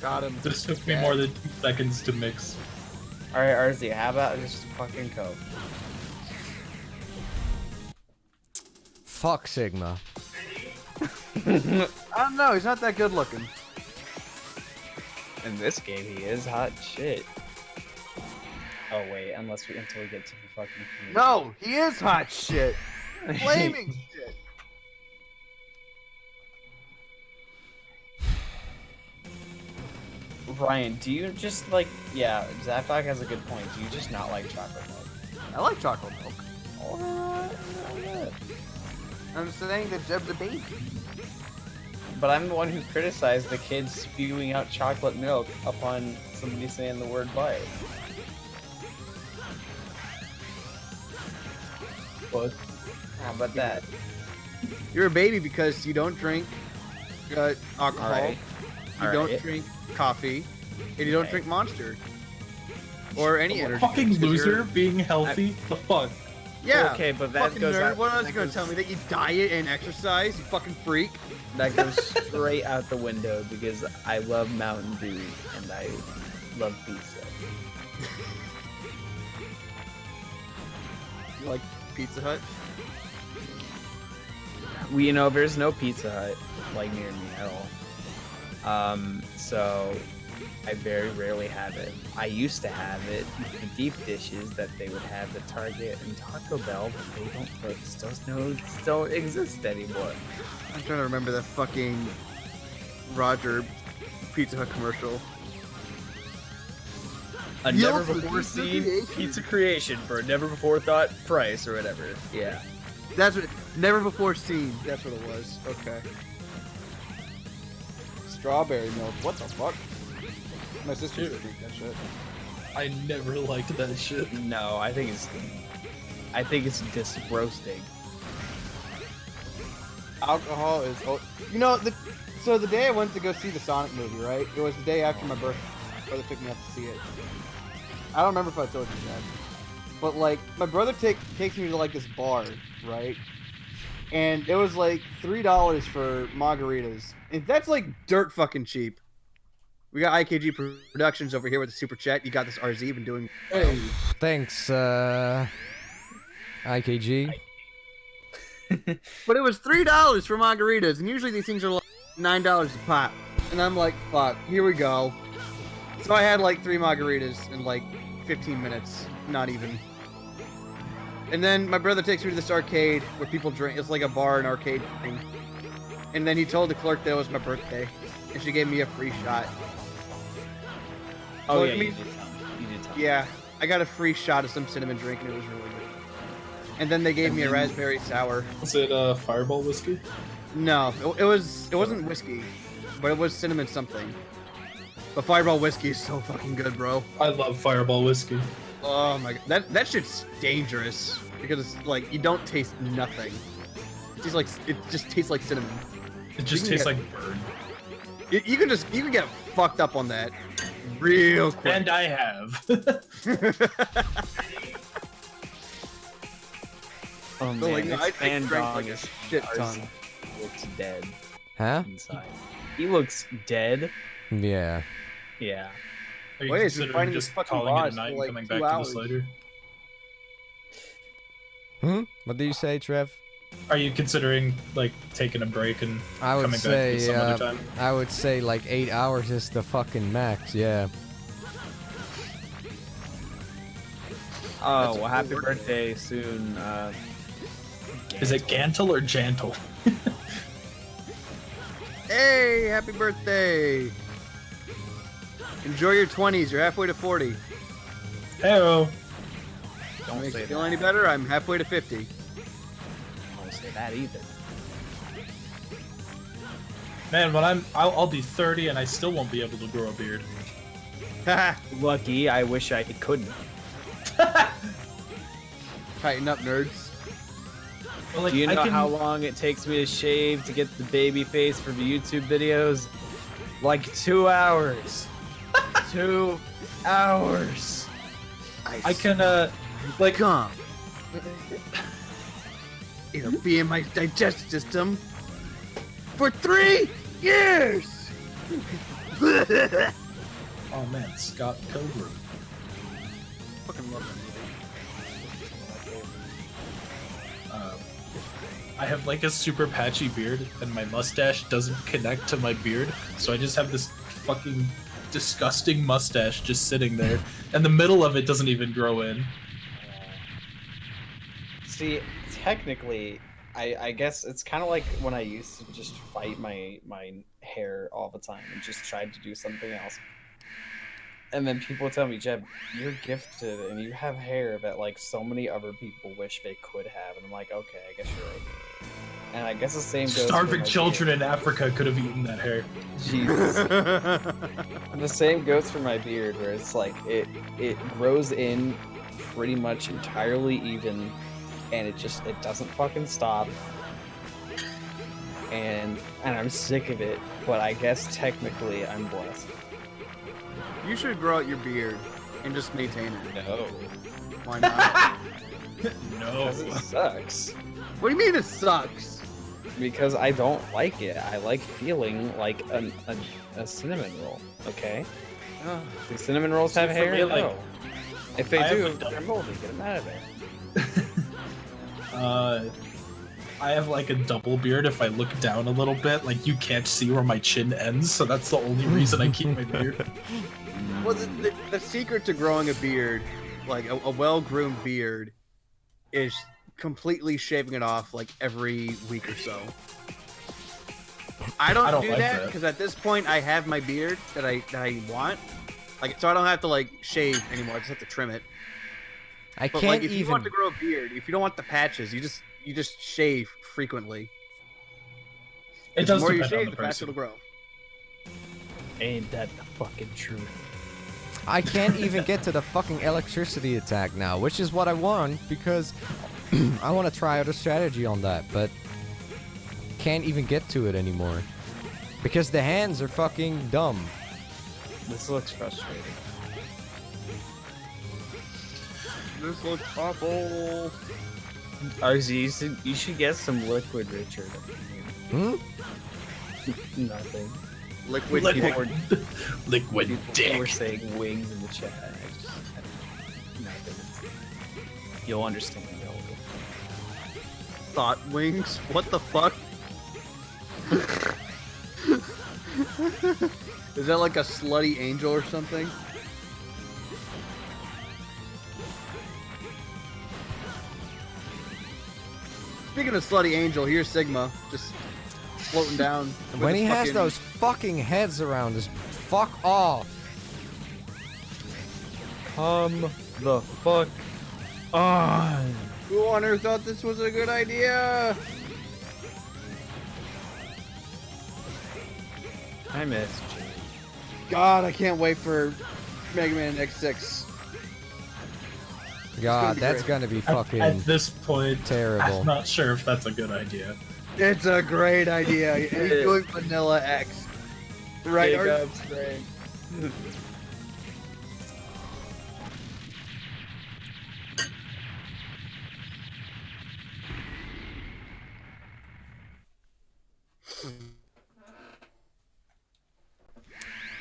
Got him. this took me more than 2 seconds to mix. Alright, RZ, how about just fucking Coke? Fuck Sigma. I don't know, he's not that good looking. In this game, he is hot shit. Oh wait, until we get to the fucking. No, he is hot shit. Flaming shit. Ryan, do you just like? Yeah, Zapdoc has a good point. Do you just not like chocolate milk? I like chocolate milk. Alright. I'm saying that Jeb's a baby. But I'm the one who criticized the kids spewing out chocolate milk upon somebody saying the word "bite." What? How about that? You're a baby because you don't drink alcohol, Alright. you don't drink coffee, and you don't Okay. drink Monster. Or any energy Fucking drinks, 'cause loser you're- being healthy? The fuck? Yeah. Okay, but that fucking goes nerd. out- What else that you gonna goes- tell me? That you diet and exercise? You fucking freak. That goes straight out the window because I love Mountain Dew and I love pizza. You like Pizza Hut? There's no Pizza Hut like near me at all. So I very rarely have it. I used to have it, the deep dishes that they would have at Target and Taco Bell, but they don't exist anymore. I'm trying to remember that fucking Roger Pizza Hut commercial. A Yo, never for before pizza seen creation. pizza creation for a never before thought price or whatever. Yeah. That's what. Never before seen. That's what it was. Okay. Strawberry milk. What the fuck? My sister used to drink that shit. I never liked that shit. No, I think it's just roasting. Alcohol is. You know, so the day I went to go see the Sonic movie, right? It was the day after my birthday. My brother took me out to see it. I don't remember if I told you that. But, like, my brother takes me to, like, this bar, right? And it was, like, $3 for margaritas. And that's, like, dirt fucking cheap. We got IKG Productions over here with the super chat. You got this RZ been doing. Hey, Thanks, IKG. But it was $3 for margaritas, and usually these things are like $9 a pop. And I'm like, fuck, here we go. So I had like 3 margaritas in like 15 minutes, not even. And then my brother takes me to this arcade where people drink. It's like a bar and arcade thing. And then he told the clerk that it was my birthday, and she gave me a free shot. Oh So, yeah, I mean, you did tell me. yeah, I got a free shot of some cinnamon drink, and it was really good. And then they gave me a raspberry sour. was it Fireball whiskey? No, it wasn't whiskey, but it was cinnamon something. But Fireball whiskey is so fucking good, bro. I love Fireball whiskey. Oh my god, that shit's dangerous because it's like you don't taste nothing. It just tastes like cinnamon. It just You can tastes get- like burn. You can get fucked up on that real quick. And I have. Oh So, man, like, this I man drank dog like a is shit RZ ton. looks dead Huh? inside. He looks dead. Yeah. Yeah. Are you Wait, he's considering fighting just this fucking calling it boss a night for, and like, coming 2 back to hours. this later? What do you say, Trev? Are you considering like taking a break and I would coming say, back to some other time? I would say like 8 hours is the fucking max. Yeah. Oh, a well, happy cool word. birthday soon. Is it Gantle or Jantle? Hey, happy birthday! Enjoy your 20s. You're halfway to 40. Heyo. Don't Makes say you feel that. any better? I'm halfway to 50. Don't say that either. Man, when I'll be 30 and I still won't be able to grow a beard. Lucky, I wish I couldn't. Tighten up, nerds. But, like, Do you I know can- how long it takes me to shave to get the baby face for the YouTube videos? Like 2 hours. 2 hours. I can like Come. It'll be in my digestive system for 3 years. oh man, Scott Pilgrim. Fucking love that movie. I have like a super patchy beard, and my mustache doesn't connect to my beard, so I just have this fucking disgusting mustache just sitting there, and the middle of it doesn't even grow in. See, technically, I guess it's kind of like when I used to just fight my hair all the time and just tried to do something else. And then people tell me, Jeb, you're gifted and you have hair that like so many other people wish they could have. And I'm like, okay, I guess you're right. And I guess the same goes for Starving my children in Africa could have eaten that hair. beard. Jesus. The same goes for my beard, where it's like it grows in pretty much entirely even, and it doesn't fucking stop. And I'm sick of it, but I guess technically I'm blessed. You should grow out your beard and just maintain it. No. Why not? No. Because it sucks. What do you mean it sucks? Because I don't like it. I like feeling like a cinnamon roll, okay? Do cinnamon rolls have for hair? me, like, No. If they I do, haven't done- they're moldy. Get them out of there. I have like a double beard. If I look down a little bit, like you can't see where my chin ends, so that's the only reason I keep my beard. Well, the secret to growing a beard, like a well-groomed beard, is completely shaving it off like every week or so. I don't do like that that. because at this point I have my beard that I want, like, so I don't have to like shave anymore. I just have to trim it. I But can't like, if you even. want to grow a beard, if you don't want the patches, you just shave frequently. It The does more you depend on shave, the the faster person. it'll grow. Ain't that the fucking truth? I can't even get to the fucking electricity attack now, which is what I want because I want to try out a strategy on that, but can't even get to it anymore because the hands are fucking dumb. This looks frustrating. This looks awful. RZ, you should get some liquid, Richard. Hmm? Nothing. Liquid. Liquid, liquid People were dick. saying wings in the chat. Nothing. You'll understand. Thought wings. What the fuck? Is that like a slutty angel or something? Speaking of slutty angel, here's Sigma, just floating down. with When he his has fucking- those fucking heads around us, fuck off. Come the fuck on. Who on earth thought this was a good idea? I missed you. God, I can't wait for Mega Man X6. God, be that's great. gonna be At fucking this point, terrible. I'm not sure if that's a good idea. It's a great idea. He's doing Vanilla X. Right, Art?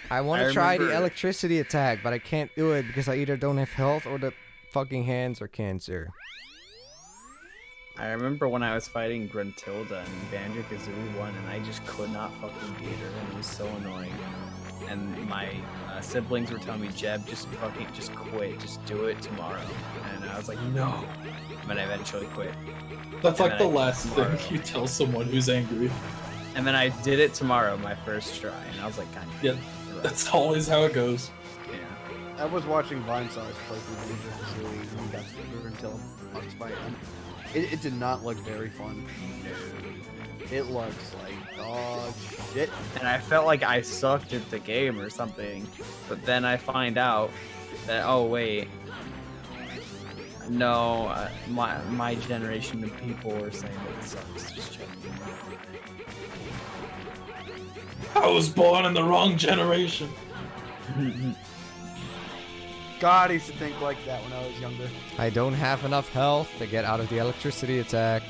I want I to try the remember- electricity attack, but I can't do it because I either don't have health or the fucking hands are cancer. I remember when I was fighting Gruntilda in Banjo-Kazooie 1, and I just could not fucking beat her, and it was so annoying. And my siblings were telling me, Jeb, just quit, just do it tomorrow. And I was like, no. But I eventually quit. That's And like then the I last did it thing tomorrow. you tell someone who's angry. And then I did it tomorrow, my first try, and I was like, kind of. Yeah, that's always how it goes. Yeah. I was watching Vine Size play through the Ninja Facility when we got through until Box Fight. It did not look very fun. It looks like dog shit. And I felt like I sucked at the game or something, but then I find out that, oh wait, no, my generation of people were saying that it sucks. Just checking. I was born in the wrong generation. God, I used to think like that when I was younger. I don't have enough health to get out of the electricity attack.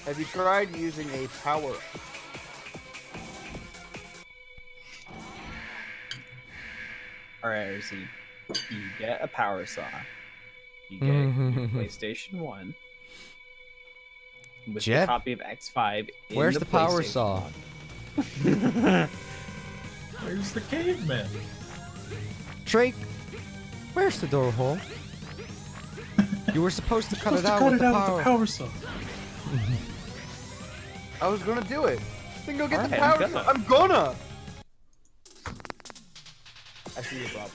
Have you tried using a power? Alright, RC. You get a power saw. You get your PlayStation 1. With Jet? a copy of X5 in Where's the power PlayStation saw? 1. Where's the caveman? Drake, where's the door hole? You were supposed to cut it out with the power. saw. I was gonna do it. Then go get the Alright, power. I'm gonna. I see your problem.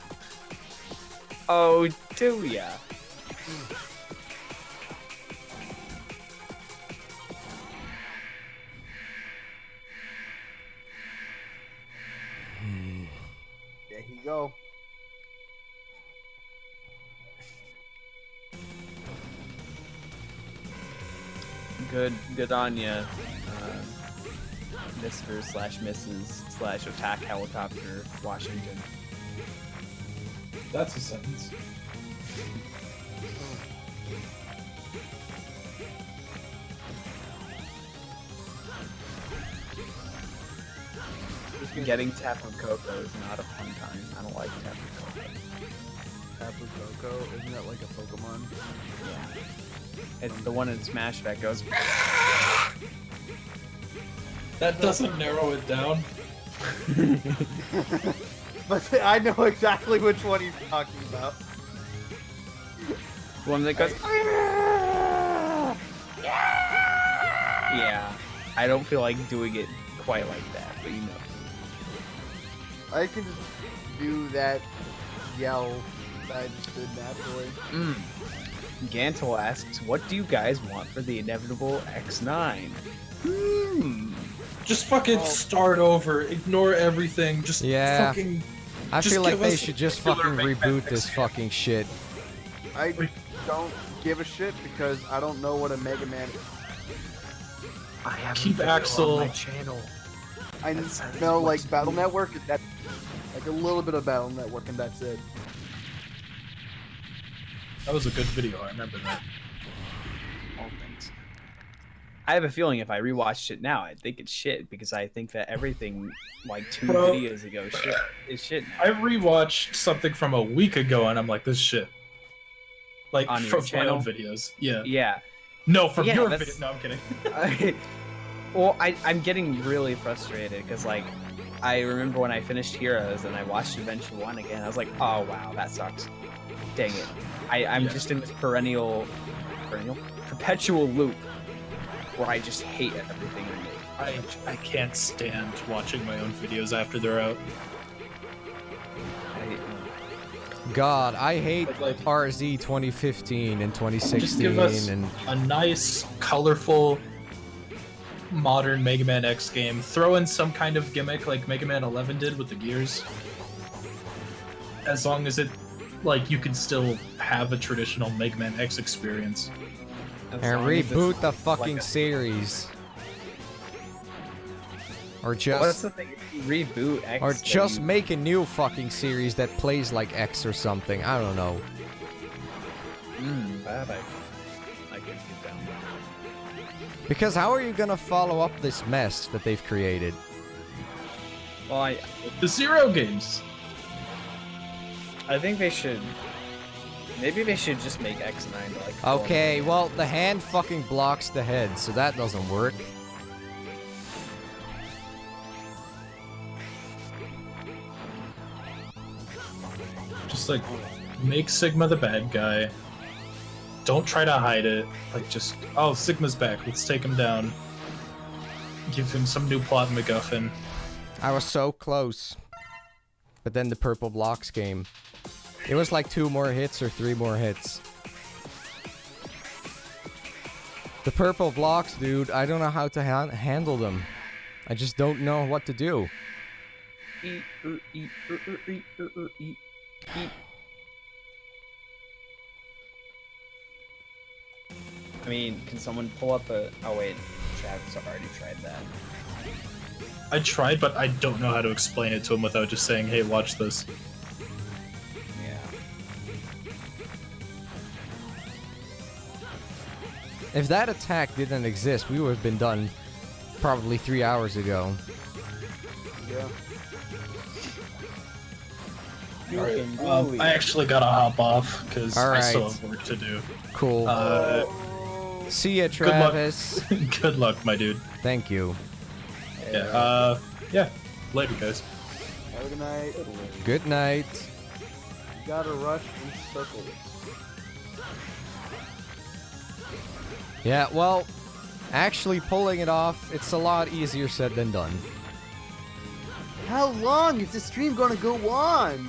Oh, do ya? There you go. Good on ya, Mr. / Mrs. / attack helicopter Washington. That's a sentence. Getting Tapu Koko is not a fun time. I don't like Tapu Koko. Tapu Koko, isn't that like a Pokemon? Yeah. It's the one in Smash that goes. That doesn't narrow it down. But I know exactly which one he's talking about. One that goes. Yeah. I don't feel like doing it quite like that, but you know. I can just do that yell that I just did naturally. Gantel asks, what do you guys want for the inevitable X9? Just fucking start over. Ignore everything. Just Yeah. fucking. I Just feel like give they us should just killer fucking Mega reboot Man this X fucking shit. I don't give a shit because I don't know what a Mega Man is. I have Keep Axel. on my channel. I know like Battle Network, that like a little bit of Battle Network, and that's it. That was a good video. I remember that. Oh, thanks. I have a feeling if I rewatched it now, I'd think it's shit because I think that everything like 2 Bro. videos ago is shit now. I rewatched something from a week ago, and I'm like, this shit. Like On your from my channel? own videos. Yeah. Yeah. No, from Yeah, your that's- video. No, I'm kidding. I'm getting really frustrated because like I remember when I finished Heroes and I watched Adventure 1 again, I was like, oh wow, that sucks. Dang it. I'm Yeah. just in this perpetual loop where I just hate everything I make. I can't stand watching my own videos after they're out. God, I hate But, like, RZ 2015 and Just 2016 give us and a nice, colorful, modern Mega Man X game. Throw in some kind of gimmick like Mega Man 11 did with the gears. As long as it, like, you can still have a traditional Mega Man X experience. As and long as it's reboot the fucking like a- series. Or What's just the thing? If you reboot X, or then just you- make a new fucking series that plays like X or something. I don't know. That I can get down. Because how are you gonna follow up this mess that they've created? Well, The Zero games. I think they should. Maybe they should just make X9 like. full Okay, Mega Man. well the hand fucking blocks the head, so that doesn't work. Just like make Sigma the bad guy. Don't try to hide it. Like just, oh, Sigma's back. Let's take him down. Give him some new plot MacGuffin. I was so close. But then the purple blocks came. It was like 2 more hits or 3 more hits. The purple blocks, dude, I don't know how to handle them. I just don't know what to do. I mean, can someone pull up a... Oh wait, Travis already tried that. I tried, but I don't know how to explain it to him without just saying, hey, watch this. Yeah. If that attack didn't exist, we would have been done probably 3 hours ago. Yeah. I actually gotta hop off, because I Alright. still have work to do. Cool. See ya, Good luck. Travis. Good luck, my dude. Thank you. Yeah, yeah. Later, guys. Have a good night. Good night. You gotta rush in circles. Yeah, well, actually pulling it off, it's a lot easier said than done. How long is this stream gonna go on?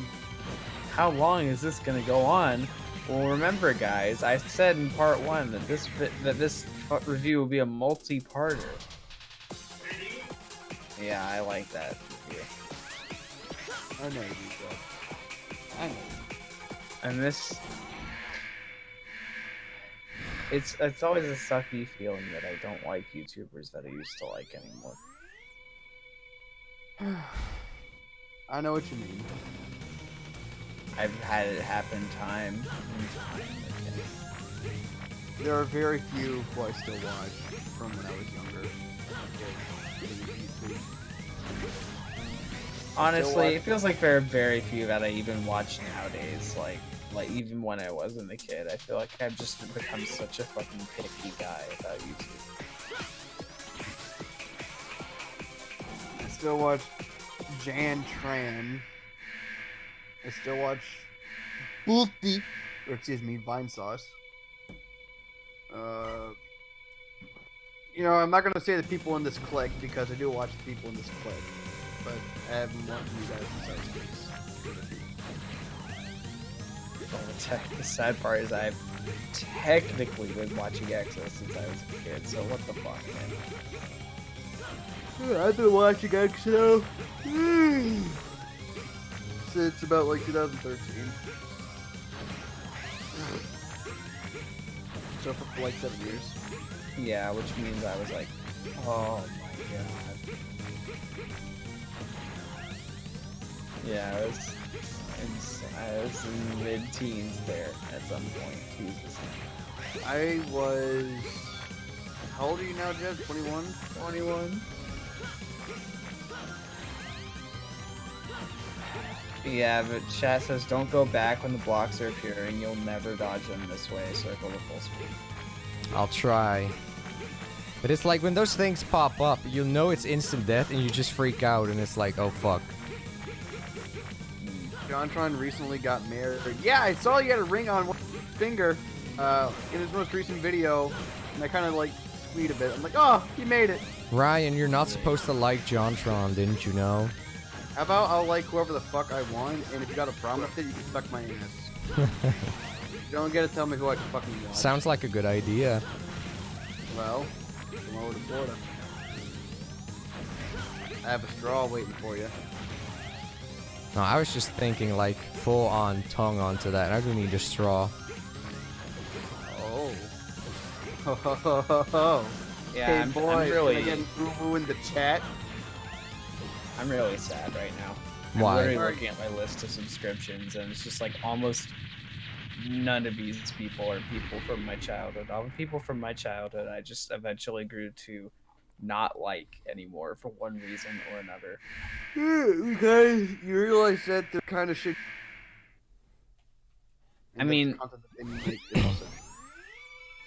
How long is this gonna go on? Well, remember, guys, I said in part 1 that this review will be a multi-parter. Yeah, I like that review. I know you do that. I know. And this... It's always a sucky feeling that I don't like YouTubers that I used to like anymore. I know what you mean. I've had it happen time and time again. There are very few who I still watch from when I was younger. Honestly, it feels like there are very few that I even watch nowadays. Like even when I wasn't a kid, I feel like I've just become such a fucking picky guy about YouTube. I still watch Jan Tran. I still watch Boofy, or excuse me, Vine Sauce. You know, I'm not gonna say the people in this clique because I do watch the people in this clique, but I haven't watched you guys besides these. The sad part is I've technically been watching EXO since I was a kid, so what the fuck, man? I've been watching EXO since about like 2013. So for like 7 years. Yeah, which means I was like, oh my god. Yeah, I was in mid-teens there at some point. Jesus. I was... How old are you now, Jeb? 21? 21. Yeah, but chat says don't go back when the blocks are appearing. You'll never dodge them this way. Circle to full speed. I'll try. But it's like when those things pop up, you know it's instant death and you just freak out and it's like, oh fuck. JonTron recently got married. Yeah, I saw he had a ring on one finger in his most recent video, and I kind of like squeed a bit. I'm like, oh, he made it. Ryan, you're not supposed to like JonTron, didn't you know? How about I'll like whoever the fuck I want, and if you got a problem with it, you can suck my ass. You don't get to tell me who I can fucking watch. Sounds like a good idea. Well, come over to Florida. I have a straw waiting for you. No, I was just thinking like full on tongue onto that. I don't need a straw. Oh. Ho ho ho ho ho. Yeah, hey I'm boy, really, can I get an ooh in the chat? I'm really sad right now. Why? I'm literally looking at my list of subscriptions, and it's just like almost none of these people are people from my childhood. All the people from my childhood, I just eventually grew to not like anymore for one reason or another. Okay, you realize that they're kind of shit. I mean,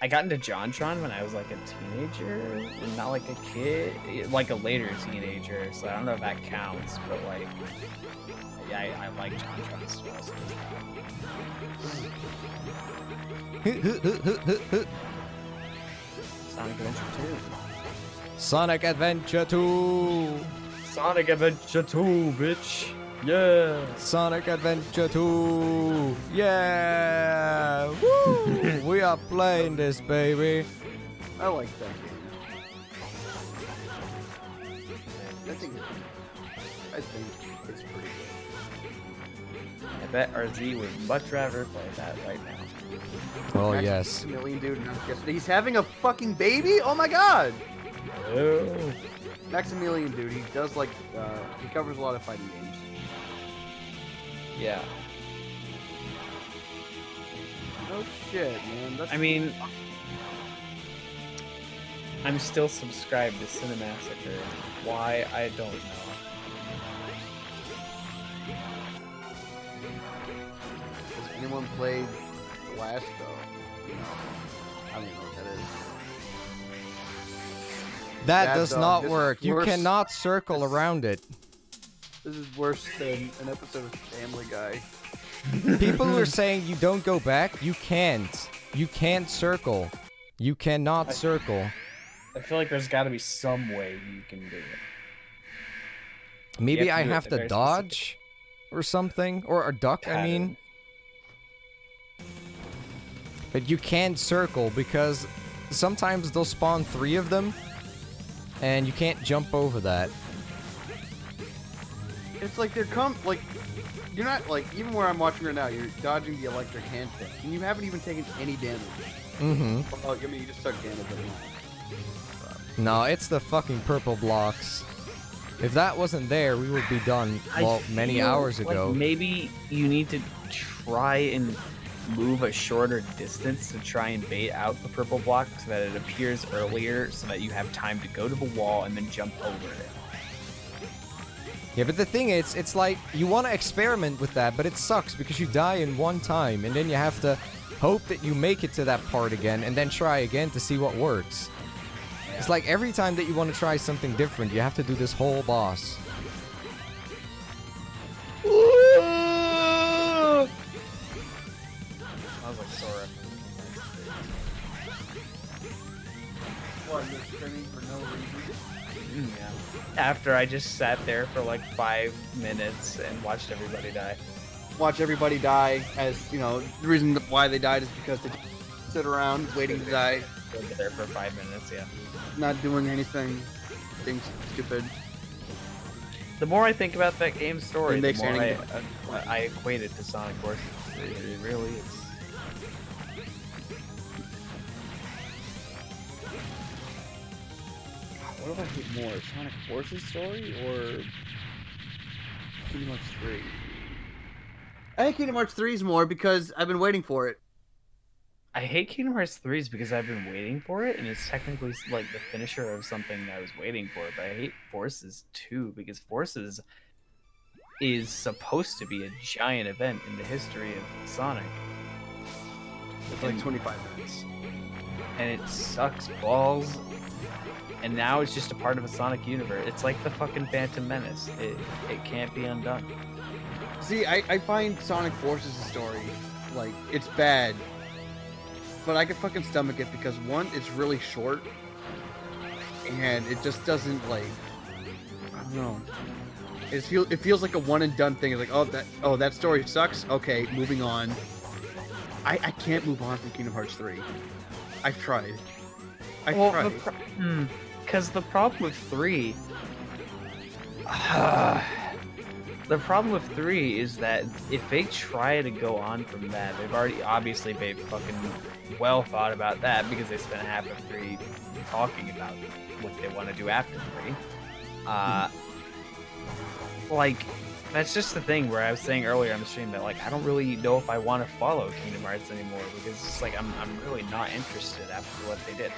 I got into JonTron when I was like a teenager, and not like a kid, like a later teenager. So I don't know if that counts, but like, yeah, I like JonTron still. Sonic Adventure 2. Sonic Adventure 2. Sonic Adventure 2, bitch. Yeah. Sonic Adventure 2. Yeah. Woo. We are playing this, baby. I like that game. I think it's pretty good. I bet RZ would much rather play that right now. Oh, Max- yes. Maximilian dude announced yesterday he's having a fucking baby? Oh my god! Oh. Maximilian dude, he does like, he covers a lot of fighting games. Yeah. Oh shit, man. That's I mean, I'm still subscribed to Cinemassacre. Why, I don't know. Has anyone played Blast though? No. I don't even know what that is. That Bad does dog, not this is work. You worse. cannot circle around it. This is worse than an episode of Family Guy. People who are saying you don't go back, you can't. You can't circle. You cannot circle. I feel like there's got to be some way you can do it. Maybe You have to I do it have the to very dodge or something. Or duck, I mean. But you can't circle because sometimes they'll spawn 3 of them. And you can't jump over that. It's like they're you're not like, even where I'm watching right now, you're dodging the electric hand thing, and you haven't even taken any damage. Mm-hmm. Well, I mean, you just took damage. No, it's the fucking purple blocks. If that wasn't there, we would be done, well, many hours ago. Like maybe you need to try and move a shorter distance to try and bait out the purple block so that it appears earlier so that you have time to go to the wall and then jump over it. Yeah, but the thing is, it's like, you want to experiment with that, but it sucks because you die in one time, and then you have to hope that you make it to that part again, and then try again to see what works. Yeah. It's like every time that you want to try something different, you have to do this whole boss. Sounds like Sora. What, you're screaming for no reason? Yeah. After I just sat there for like 5 minutes and watched everybody die. Watch everybody die, as, you know, the reason why they died is because they sit around waiting to die, Stood there for 5 minutes, yeah. not doing anything, being stupid. The more I think about that game's story, It the makes more anything I equate it to Sonic Forces. It really is. What do I hate more, Sonic Forces story or Kingdom Hearts 3? I hate Kingdom Hearts 3's more because I've been waiting for it. I hate Kingdom Hearts 3's because I've been waiting for it, and it's technically like the finisher of something I was waiting for. But I hate Forces 2 because Forces is supposed to be a giant event in the history of Sonic. It's like 25 minutes. And it sucks balls. And now it's just a part of a Sonic universe. It's like the fucking Phantom Menace. It can't be undone. See, I find Sonic Forces' story, like, it's bad. But I can fucking stomach it because, one, it's really short. And it just doesn't, like, I don't know. It feels like a one and done thing. It's like, oh, that story sucks. Okay, moving on. I can't move on from Kingdom Hearts 3. I've tried. I've tried. Because the problem with 3... the problem with 3 is that if they try to go on from that, they've fucking well thought about that because they spent half of 3 talking about what they want to do after 3. Like, that's just the thing where I was saying earlier on the stream that, like, I don't really know if I want to follow Kingdom Hearts anymore because it's like I'm really not interested after what they did.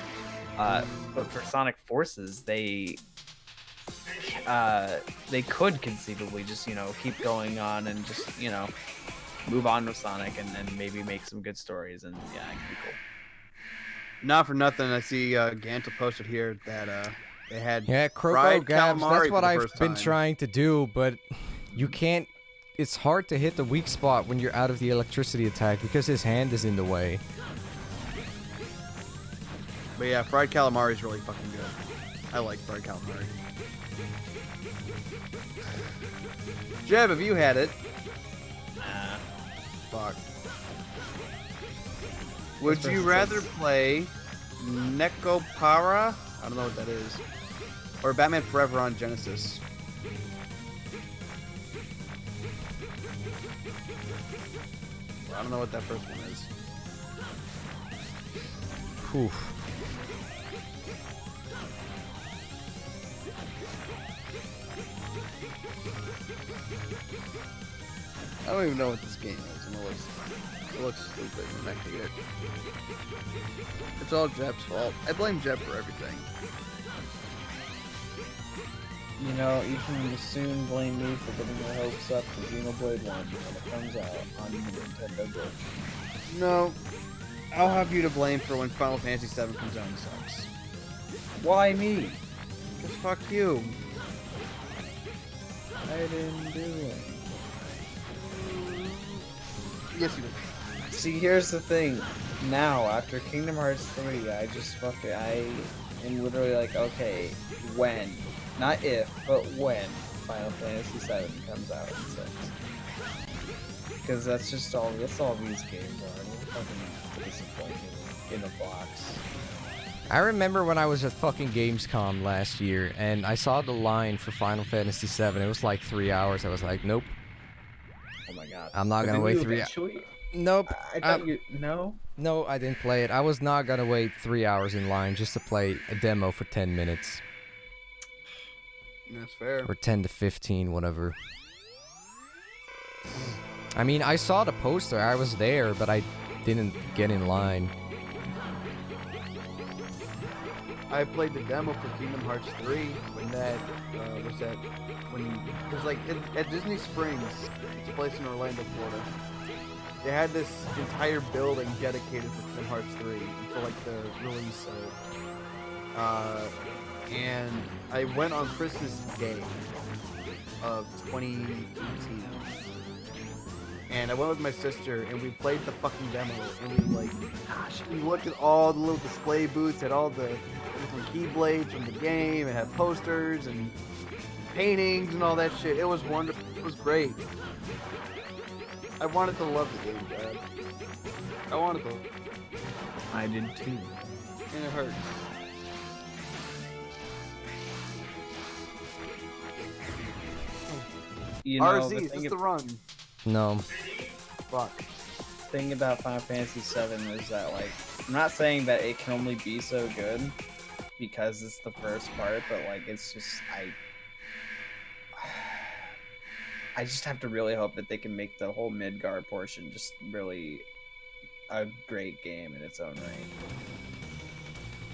But for Sonic Forces, they could conceivably just, keep going on and just, move on with Sonic and maybe make some good stories, and yeah, it could be cool. Not for nothing, I see Gantel posted here that they had Croco fried Gabs, calamari that's for what the I've first been time. trying to do, but you can't. It's hard to hit the weak spot when you're out of the electricity attack because his hand is in the way. But yeah, fried calamari is really fucking good. I like Breakout Hard. Jeb, have you had it? Nah. Fuck. Would you rather play Nekopara? I don't know what that is. Or Batman Forever on Genesis? I don't know what that first one is. Whew. I don't even know what this game is, and it looks stupid, and I hate it. It's all Jeb's fault. I blame Jeb for everything. You know, you can soon blame me for getting your hopes up for Xenoblade 1 when it comes out on the Nintendo Switch. No, I'll have you to blame for when Final Fantasy VII comes out and sucks. Why me? Because fuck you. I didn't do it. Yes, you did. See, here's the thing. Now, after Kingdom Hearts 3, I am literally like, okay, when? Not if, but when Final Fantasy VII comes out in 6. Because that's all these games are. We're fucking disappointed in a box. I remember when I was at fucking Gamescom last year, and I saw the line for Final Fantasy VII. It was like 3 hours. I was like, nope. Oh my god. I'm not gonna wait 3 hours. Nope. I thought you... No? No, I didn't play it. I was not gonna wait 3 hours in line just to play a demo for 10 minutes. That's fair. Or 10 to 15, whatever. I mean, I saw the poster. I was there, but I didn't get in line. I played the demo for Kingdom Hearts 3 when that, it was like at Disney Springs. It's a place in Orlando, Florida. They had this entire building dedicated for Kingdom Hearts 3 and for like the release of and I went on Christmas Day of 2018. And I went with my sister, and we played the fucking demo, and we looked at all the little display booths, had all the different keyblades from the game, and had posters and paintings and all that shit. It was wonderful. It was great. I wanted to love the game, Dad. I wanted to. I did too. And it hurts. You know, RZ, is this the run? No. Fuck. Thing about Final Fantasy VII is that, like, I'm not saying that it can only be so good because it's the first part, but like, it's just I just have to really hope that they can make the whole Midgard portion just really a great game in its own right.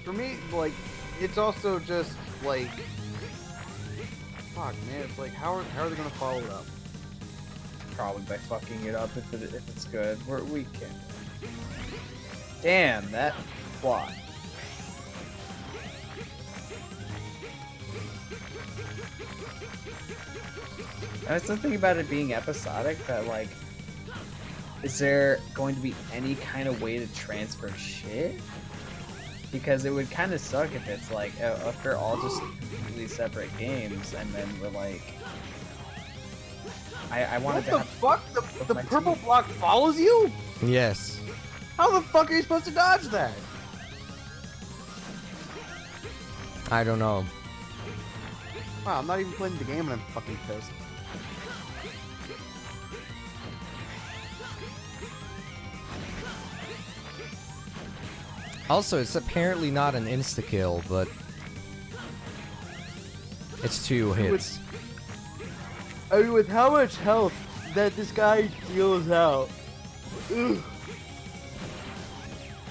For me, like, it's also just like, fuck, man. It's like, how are they gonna follow it up? Probably by fucking it up if it's good. We can. Damn, that plot. I was thinking about it being episodic, but like, is there going to be any kind of way to transfer shit? Because it would kind of suck if it's like, if they're all just completely separate games, and then we're like, I wanted what the fuck? The purple block follows you? Yes. How the fuck are you supposed to dodge that? I don't know. Wow, I'm not even playing the game and I'm fucking pissed. Also, it's apparently not an insta-kill, but it's 2 hits. I mean, with how much health that this guy deals out, ugh,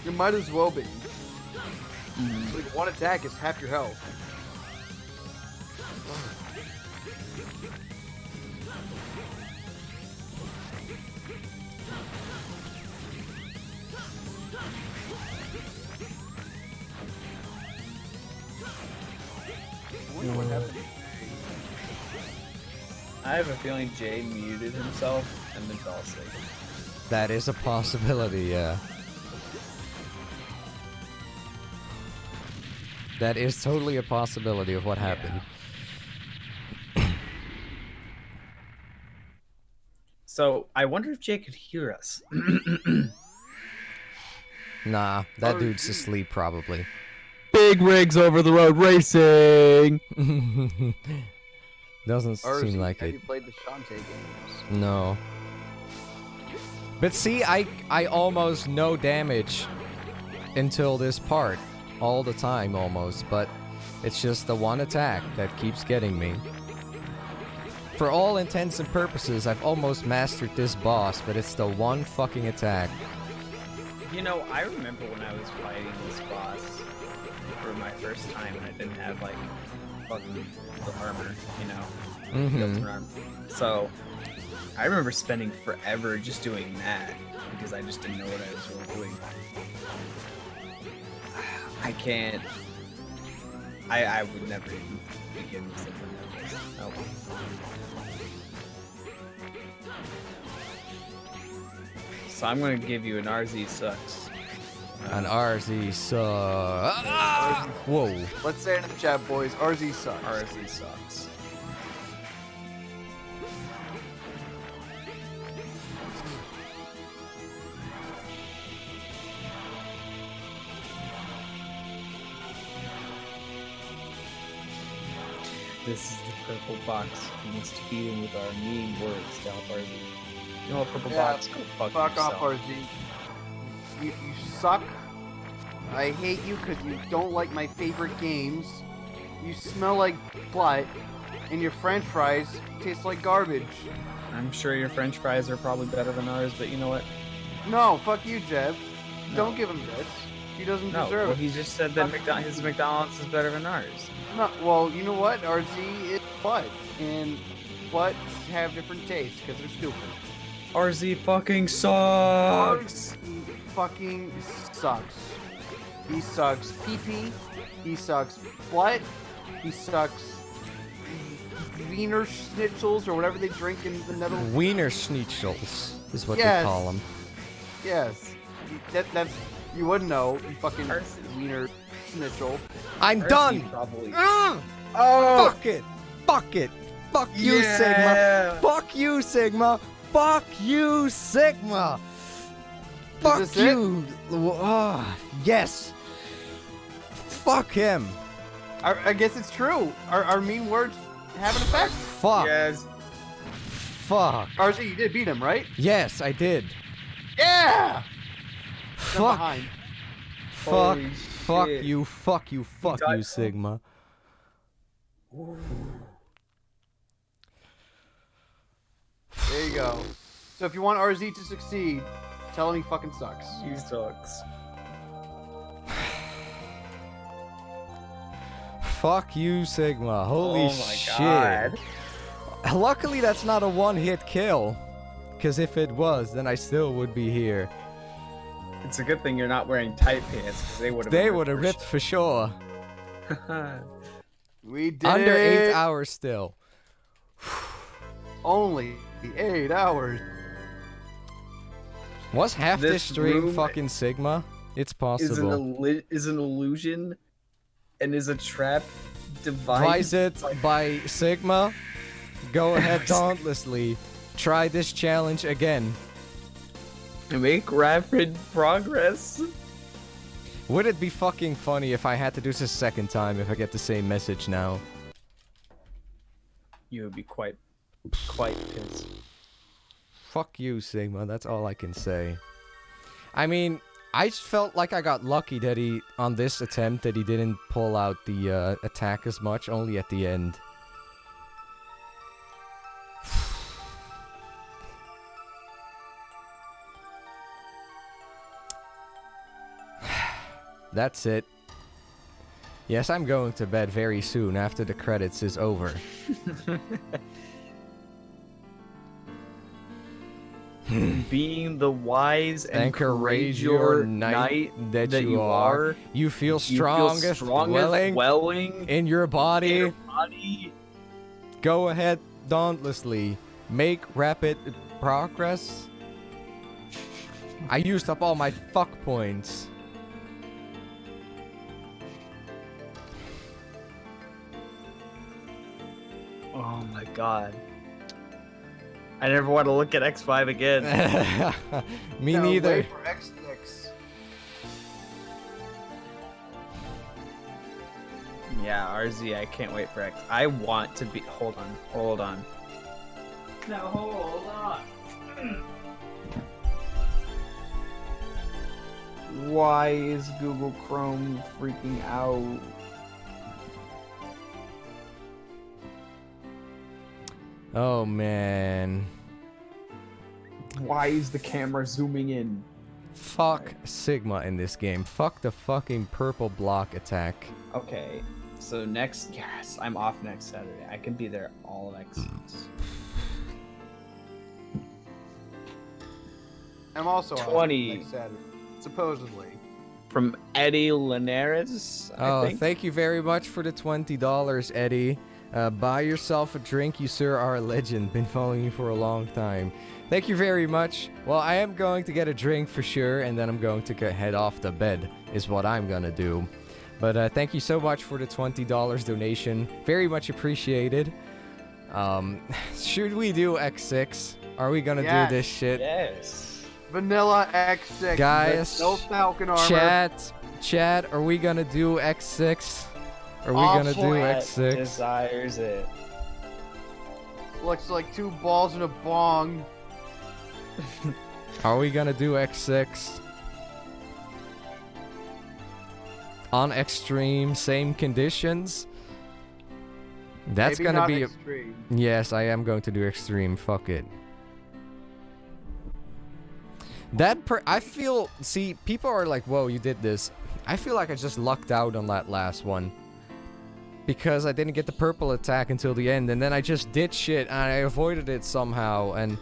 it might as well be. It's like one attack is half your health. I wonder what happened. I have a feeling Jay muted himself and then fell asleep. That is a possibility, yeah. That is totally a possibility of what happened. So I wonder if Jay could hear us. Nah, that dude's asleep probably. Big rigs over the road racing. Doesn't seem like have it. you played the Shantae games? No. But see, I almost no damage until this part. All the time, almost. But it's just the one attack that keeps getting me. For all intents and purposes, I've almost mastered this boss, but it's the one fucking attack. You know, I remember when I was fighting this boss for my first time and I didn't have, like, fucking the armor, you know? Built armor. So, I remember spending forever just doing that because I just didn't know what I was really doing. I can't... I would never even begin with something like this. Oh. So I'm gonna give you an RZ sucks. An RZ sucks. Ah! Whoa. Let's say it in the chat, boys. RZ sucks. RZ sucks. This is the purple box. We must defeat him with our mean words to help RZ. You know what, purple box? Go fuck yourself. off, RZ. You suck. I hate you because you don't like my favorite games. You smell like blood, and your French fries taste like garbage. I'm sure your French fries are probably better than ours, but you know what? No, fuck you, Jeb. No. Don't give him this. He doesn't No, deserve well, it. he just said that his McDonald's is better than ours. No, well, you know what? RZ is butt, and butts have different tastes because they're stupid. RZ fucking sucks. RZ fucking sucks. He sucks pee-pee. He sucks butt. He sucks Wiener schnitzels or whatever they drink in the Netherlands. Wiener schnitzels is what Yes. they call them. Yes. That's you wouldn't know. You fucking Wiener schnitzel. I'm RZ done. Probably. Oh, Fuck it. Fuck it. Fuck you, Sigma. Fuck you, Sigma. Fuck you, Sigma. Fuck this you. Yes. Fuck him. I guess it's true. Our mean words have an effect. Fuck. Yes. Fuck. RZ, you did beat him, right? Yes, I did. Yeah. From Fuck. behind. Fuck. Holy Fuck shit. you. Fuck you. Fuck died. you, Sigma. There you go. So if you want RZ to succeed, tell him he fucking sucks. He sucks. Fuck you, Sigma. Holy Oh my shit. God. Luckily, that's not a one-hit kill. Because if it was, then I still would be here. It's a good thing you're not wearing tight pants, because they would have. They would have ripped for sure. We did Under it. 8 hours still. Only 8 hours. Was half this This stream room fucking Sigma? It's is possible. is an illusion, and is a trap devised. Devise it by Sigma. Go ahead dauntlessly. Try this challenge again. Make rapid progress. Would it be fucking funny if I had to do this a second time if I get the same message now? You would be quite pissed. Fuck you, Sigma. That's all I can say. I mean, I just felt like I got lucky that on this attempt, that he didn't pull out the attack as much, only at the end. That's it. Yes, I'm going to bed very soon after the credits is over. Being the wise and courageous courageous knight knight that you are. You feel strongest, welling in your body. Go ahead dauntlessly. Make rapid progress. I used up all my fuck points. Oh my god. I never want to look at X5 again. Me No, neither. wait for X6. Yeah, RZ, I can't wait for X. I want to be. Hold on. No, hold on. Why is Google Chrome freaking out? Oh man. Why is the camera zooming in? Fuck Sigma in this game. Fuck the fucking purple block attack. Okay, so yes, I'm off next Saturday. I can be there all of X6. I'm also 20. on next Saturday, supposedly. From Eddie Linares, I think. Thank you very much for the $20, Eddie. Buy yourself a drink, you sir are a legend. Been following you for a long time. Thank you very much. Well, I am going to get a drink for sure, and then I'm going to head off to bed, is what I'm gonna do. But thank you so much for the $20 donation. Very much appreciated. Should we do X6? Are we gonna do this shit? Yes. Vanilla X6. Guys, no Falcon armor. Chat, are we gonna do X6? Are we gonna do X6? Desires it. Looks like two balls in a bong. Are we gonna do X6? On Xtreme, same conditions? That's Maybe gonna not be extreme. Yes, I am going to do Xtreme. Fuck it. I feel, see, people are like, whoa, you did this. I feel like I just lucked out on that last one. Because I didn't get the purple attack until the end, and then I just did shit, and I avoided it somehow, and...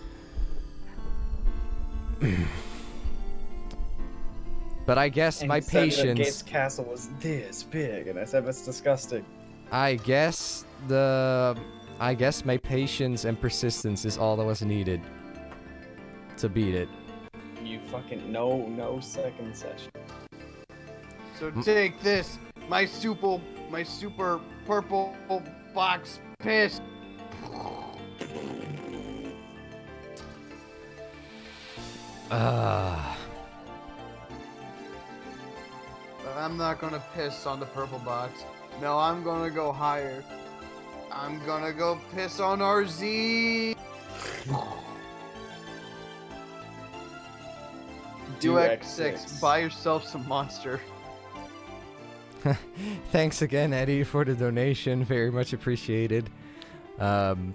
But I guess my patience... Gates Castle was this big, and I said it's disgusting. I guess my patience and persistence is all that was needed to beat it. You fucking no second session. So take this, my super purple box piss. I'm not gonna piss on the purple box. No, I'm gonna go higher. I'm gonna go piss on RZ. Do X6. Buy yourself some monster. Thanks again, Eddie, for the donation. Very much appreciated. I'm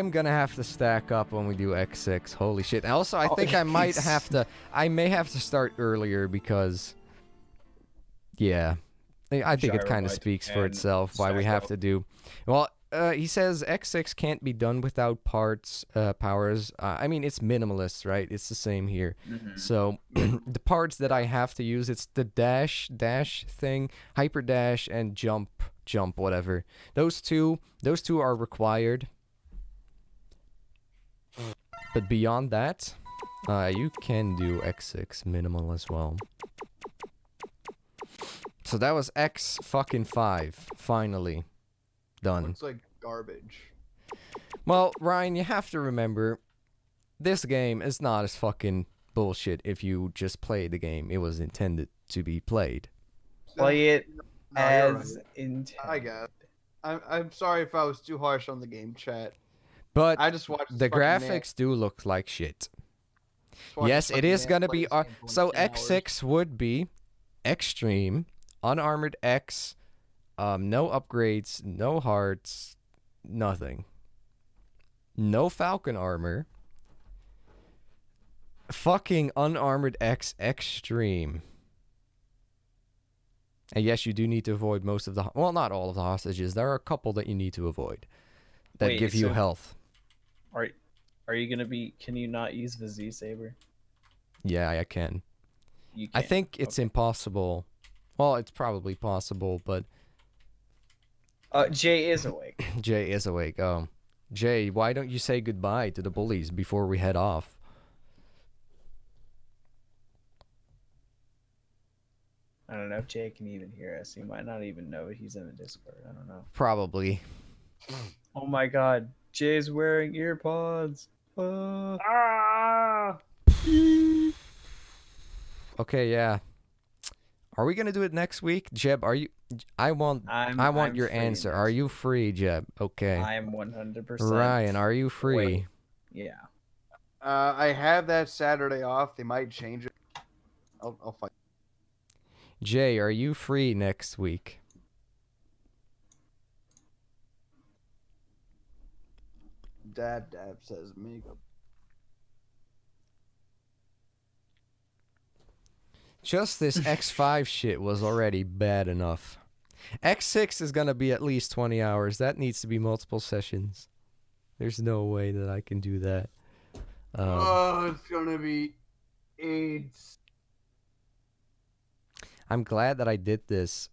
gonna have to stack up when we do X6. Holy shit. Also, I think I may have to start earlier because, yeah, I think it kind of speaks for itself why we have to do. Well, he says X6 can't be done without powers. I mean, it's minimalist, right? It's the same here. So the parts that I have to use, it's the dash thing, hyper dash, and jump, whatever. Those two are required. But beyond that, you can do X6 minimal as well. So that was X5, finally. Done. Looks like garbage. Well, Ryan, you have to remember, this game is not as fucking bullshit if you just play the game. It was intended to be played. Play it No, you're as right. intended. I guess. I'm sorry if I was too harsh on the game chat. But I just watched the graphics do look like shit. Yes, it is gonna be... so X6 would be Xtreme, unarmored X, no upgrades, no hearts, nothing. No Falcon armor. Fucking unarmored X Xtreme. And yes, you do need to avoid most of the... Well, not all of the hostages. There are a couple that you need to avoid. That give you health. Are you gonna be... Can you not use the Z-Saber? Yeah, I can. You can. I think it's impossible. Well, it's probably possible, but... Jay is awake. Jay is awake. Oh. Jay, why don't you say goodbye to the bullies before we head off? I don't know if Jay can even hear us. He might not even know he's in the Discord. I don't know. Probably. Oh my god, Jay's wearing earpods. Ah! Okay, yeah. Are we gonna do it next week, Jeb? Are you? I want I'm your free answer. next Are you week. free, Jeb? Okay. I am 100%. Ryan, are you free? Wait. Yeah. I have that Saturday off. They might change it. I'll find. Jay, are you free next week? Dab says makeup. Just this X5 shit was already bad enough. X6 is gonna be at least 20 hours. That needs to be multiple sessions. There's no way that I can do that. It's gonna be AIDS. I'm glad that I did this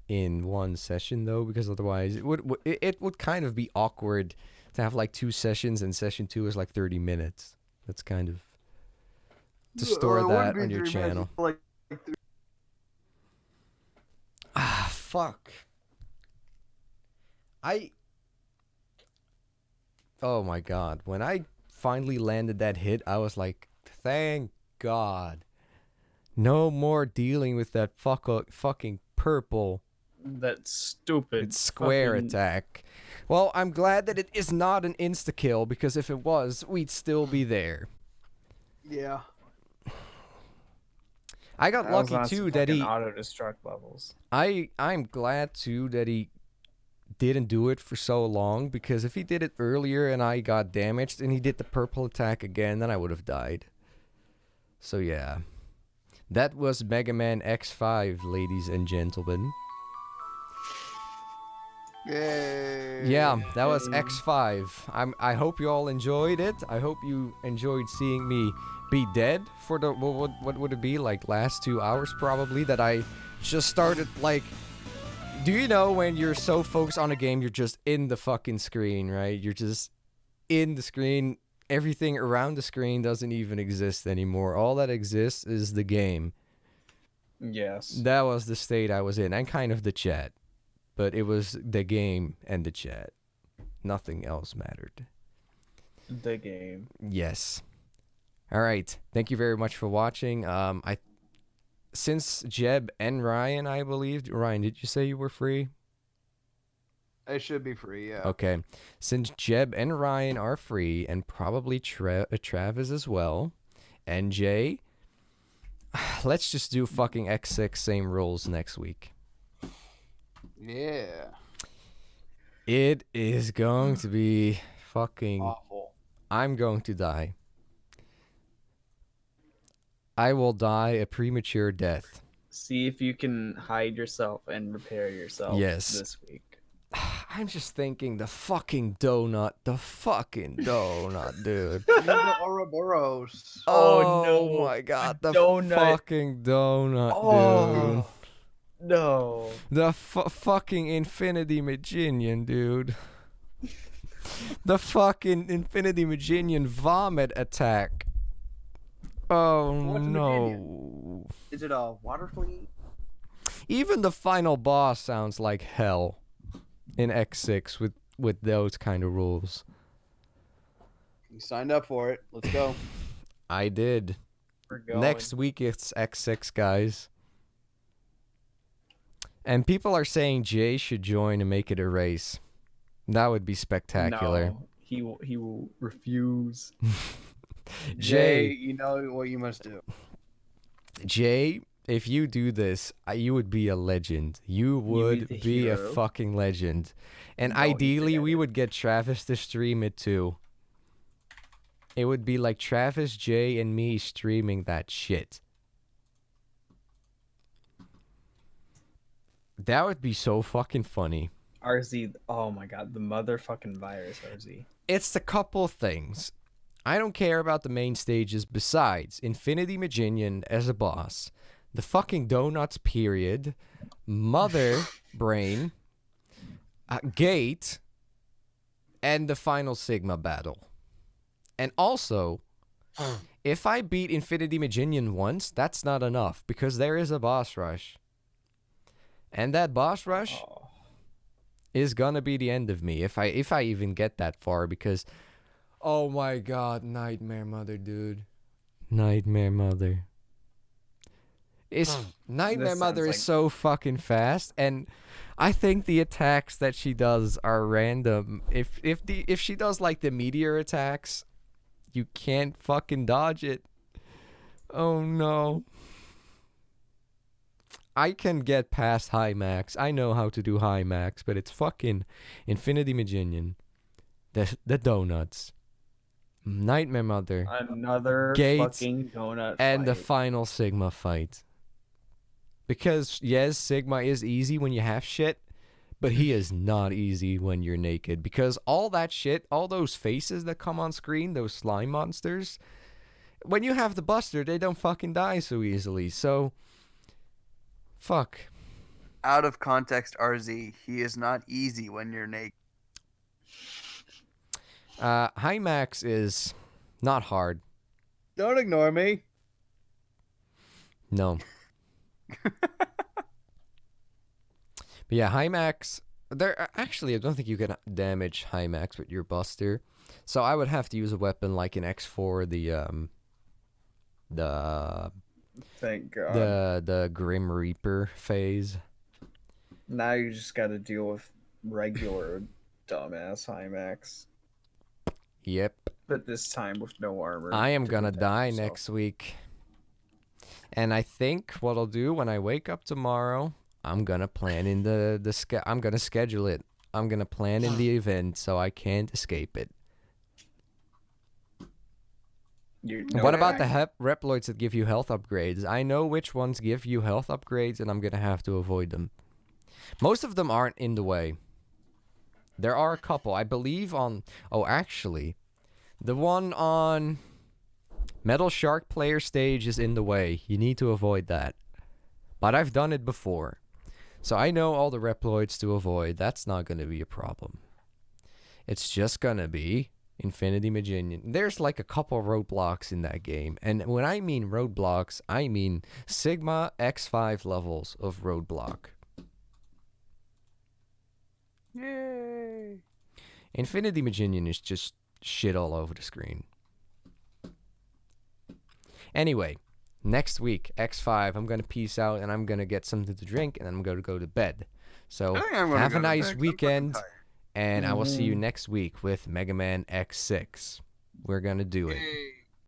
in one session though, because otherwise it would kind of be awkward to have like 2 sessions and session 2 is like 30 minutes. That's kind of to store that on your channel. Fuck. Oh my god. When I finally landed that hit, I was like, thank God. No more dealing with that fucking purple. That stupid It's square fucking... attack. Well, I'm glad that it is not an insta-kill, because if it was, we'd still be there. Yeah. I got lucky too that he auto-destruct levels. I'm glad too that he didn't do it for so long, because if he did it earlier and I got damaged and he did the purple attack again, then I would have died. So yeah. That was Mega Man X5, ladies and gentlemen. Yay. Yeah, that was X5. I hope you all enjoyed it. I hope you enjoyed seeing me be dead for the what would it be, like last 2 hours probably, that I just started like, do you know when you're so focused on a game you're just in the fucking screen, right? You're just in the screen. Everything around the screen doesn't even exist anymore. All that exists is the game. Yes. That was the state I was in, and kind of the chat. But it was the game and the chat. Nothing else mattered. The game. Yes. All right. Thank you very much for watching. Since Jeb and Ryan, I believe. Ryan, did you say you were free? I should be free, yeah. Okay. Since Jeb and Ryan are free, and probably Travis as well, and Jay, let's just do fucking X6 same rules next week. Yeah. It is going to be fucking Awful. I'm going to die. I will die a premature death. See if you can hide yourself and repair yourself this week. I'm just thinking the fucking donut. The fucking donut, dude. The Ouroboros. Oh, no. my god. The Donut. fucking donut, dude. No. The fucking Infinity Maginian, dude. The fucking Infinity Maginian vomit attack. Oh, What's no. Is it a water fleet? Even the final boss sounds like hell in X6 with those kind of rules. You signed up for it. Let's go. I did. We're going. Next week it's X6, guys. And people are saying Jay should join and make it a race. That would be spectacular. No, he will refuse. Jay, you know what you must do. Jay, if you do this, you would be a legend. You would the be a hero. fucking legend. And Don't you ideally, forget we it. would get Travis to stream it too. It would be like Travis, Jay, and me streaming that shit. That would be so fucking funny. RZ, oh my god, the motherfucking virus, RZ. It's the couple things. I don't care about the main stages besides Infinity Maginian as a boss, the fucking donuts period, Mother Brain, Gate, and the final Sigma battle. And also, if I beat Infinity Maginian once, that's not enough, because there is a boss rush. And that boss rush is gonna be the end of me if I even get that far, because oh my god, Nightmare Mother, dude. Nightmare Mother. Nightmare Mother is so fucking fast, and I think the attacks that she does are random. If she does like the meteor attacks, you can't fucking dodge it. Oh no. I can get past high max. I know how to do high max, but it's fucking Infinity Maginion. The donuts. Nightmare Mother. Another Gates, fucking donut and the fight. final Sigma fight. Because, yes, Sigma is easy when you have shit, but he is not easy when you're naked. Because all that shit, all those faces that come on screen, those slime monsters, when you have the Buster, they don't fucking die so easily. So, fuck. Out of context, RZ, he is not easy when you're naked. High max is not hard. Don't ignore me. No. But yeah, high max. Actually, I don't think you can damage high max with your Buster. So I would have to use a weapon like an X4, Thank God. the Grim Reaper phase. Now you just got to deal with regular dumbass high max. Yep. But this time with no armor. I am gonna protect die yourself. next week. And I think what I'll do when I wake up tomorrow, I'm gonna plan in I'm gonna schedule it. I'm gonna plan in the event so I can't escape it. What about the Reploids that give you health upgrades? I know which ones give you health upgrades, and I'm gonna have to avoid them. Most of them aren't in the way. There are a couple. I believe on... Oh, actually, the one on Metal Shark player stage is in the way. You need to avoid that. But I've done it before. So I know all the Reploids to avoid. That's not going to be a problem. It's just going to be Infinity Maginion. There's like a couple roadblocks in that game. And when I mean roadblocks, I mean Sigma X5 levels of roadblock. Yay! Infinity Maginion is just shit all over the screen. Anyway, next week, X5, I'm going to peace out and I'm going to get something to drink and I'm going to go to bed. So have a nice weekend, and I will see you next week with Mega Man X6. We're going to do it. Yay.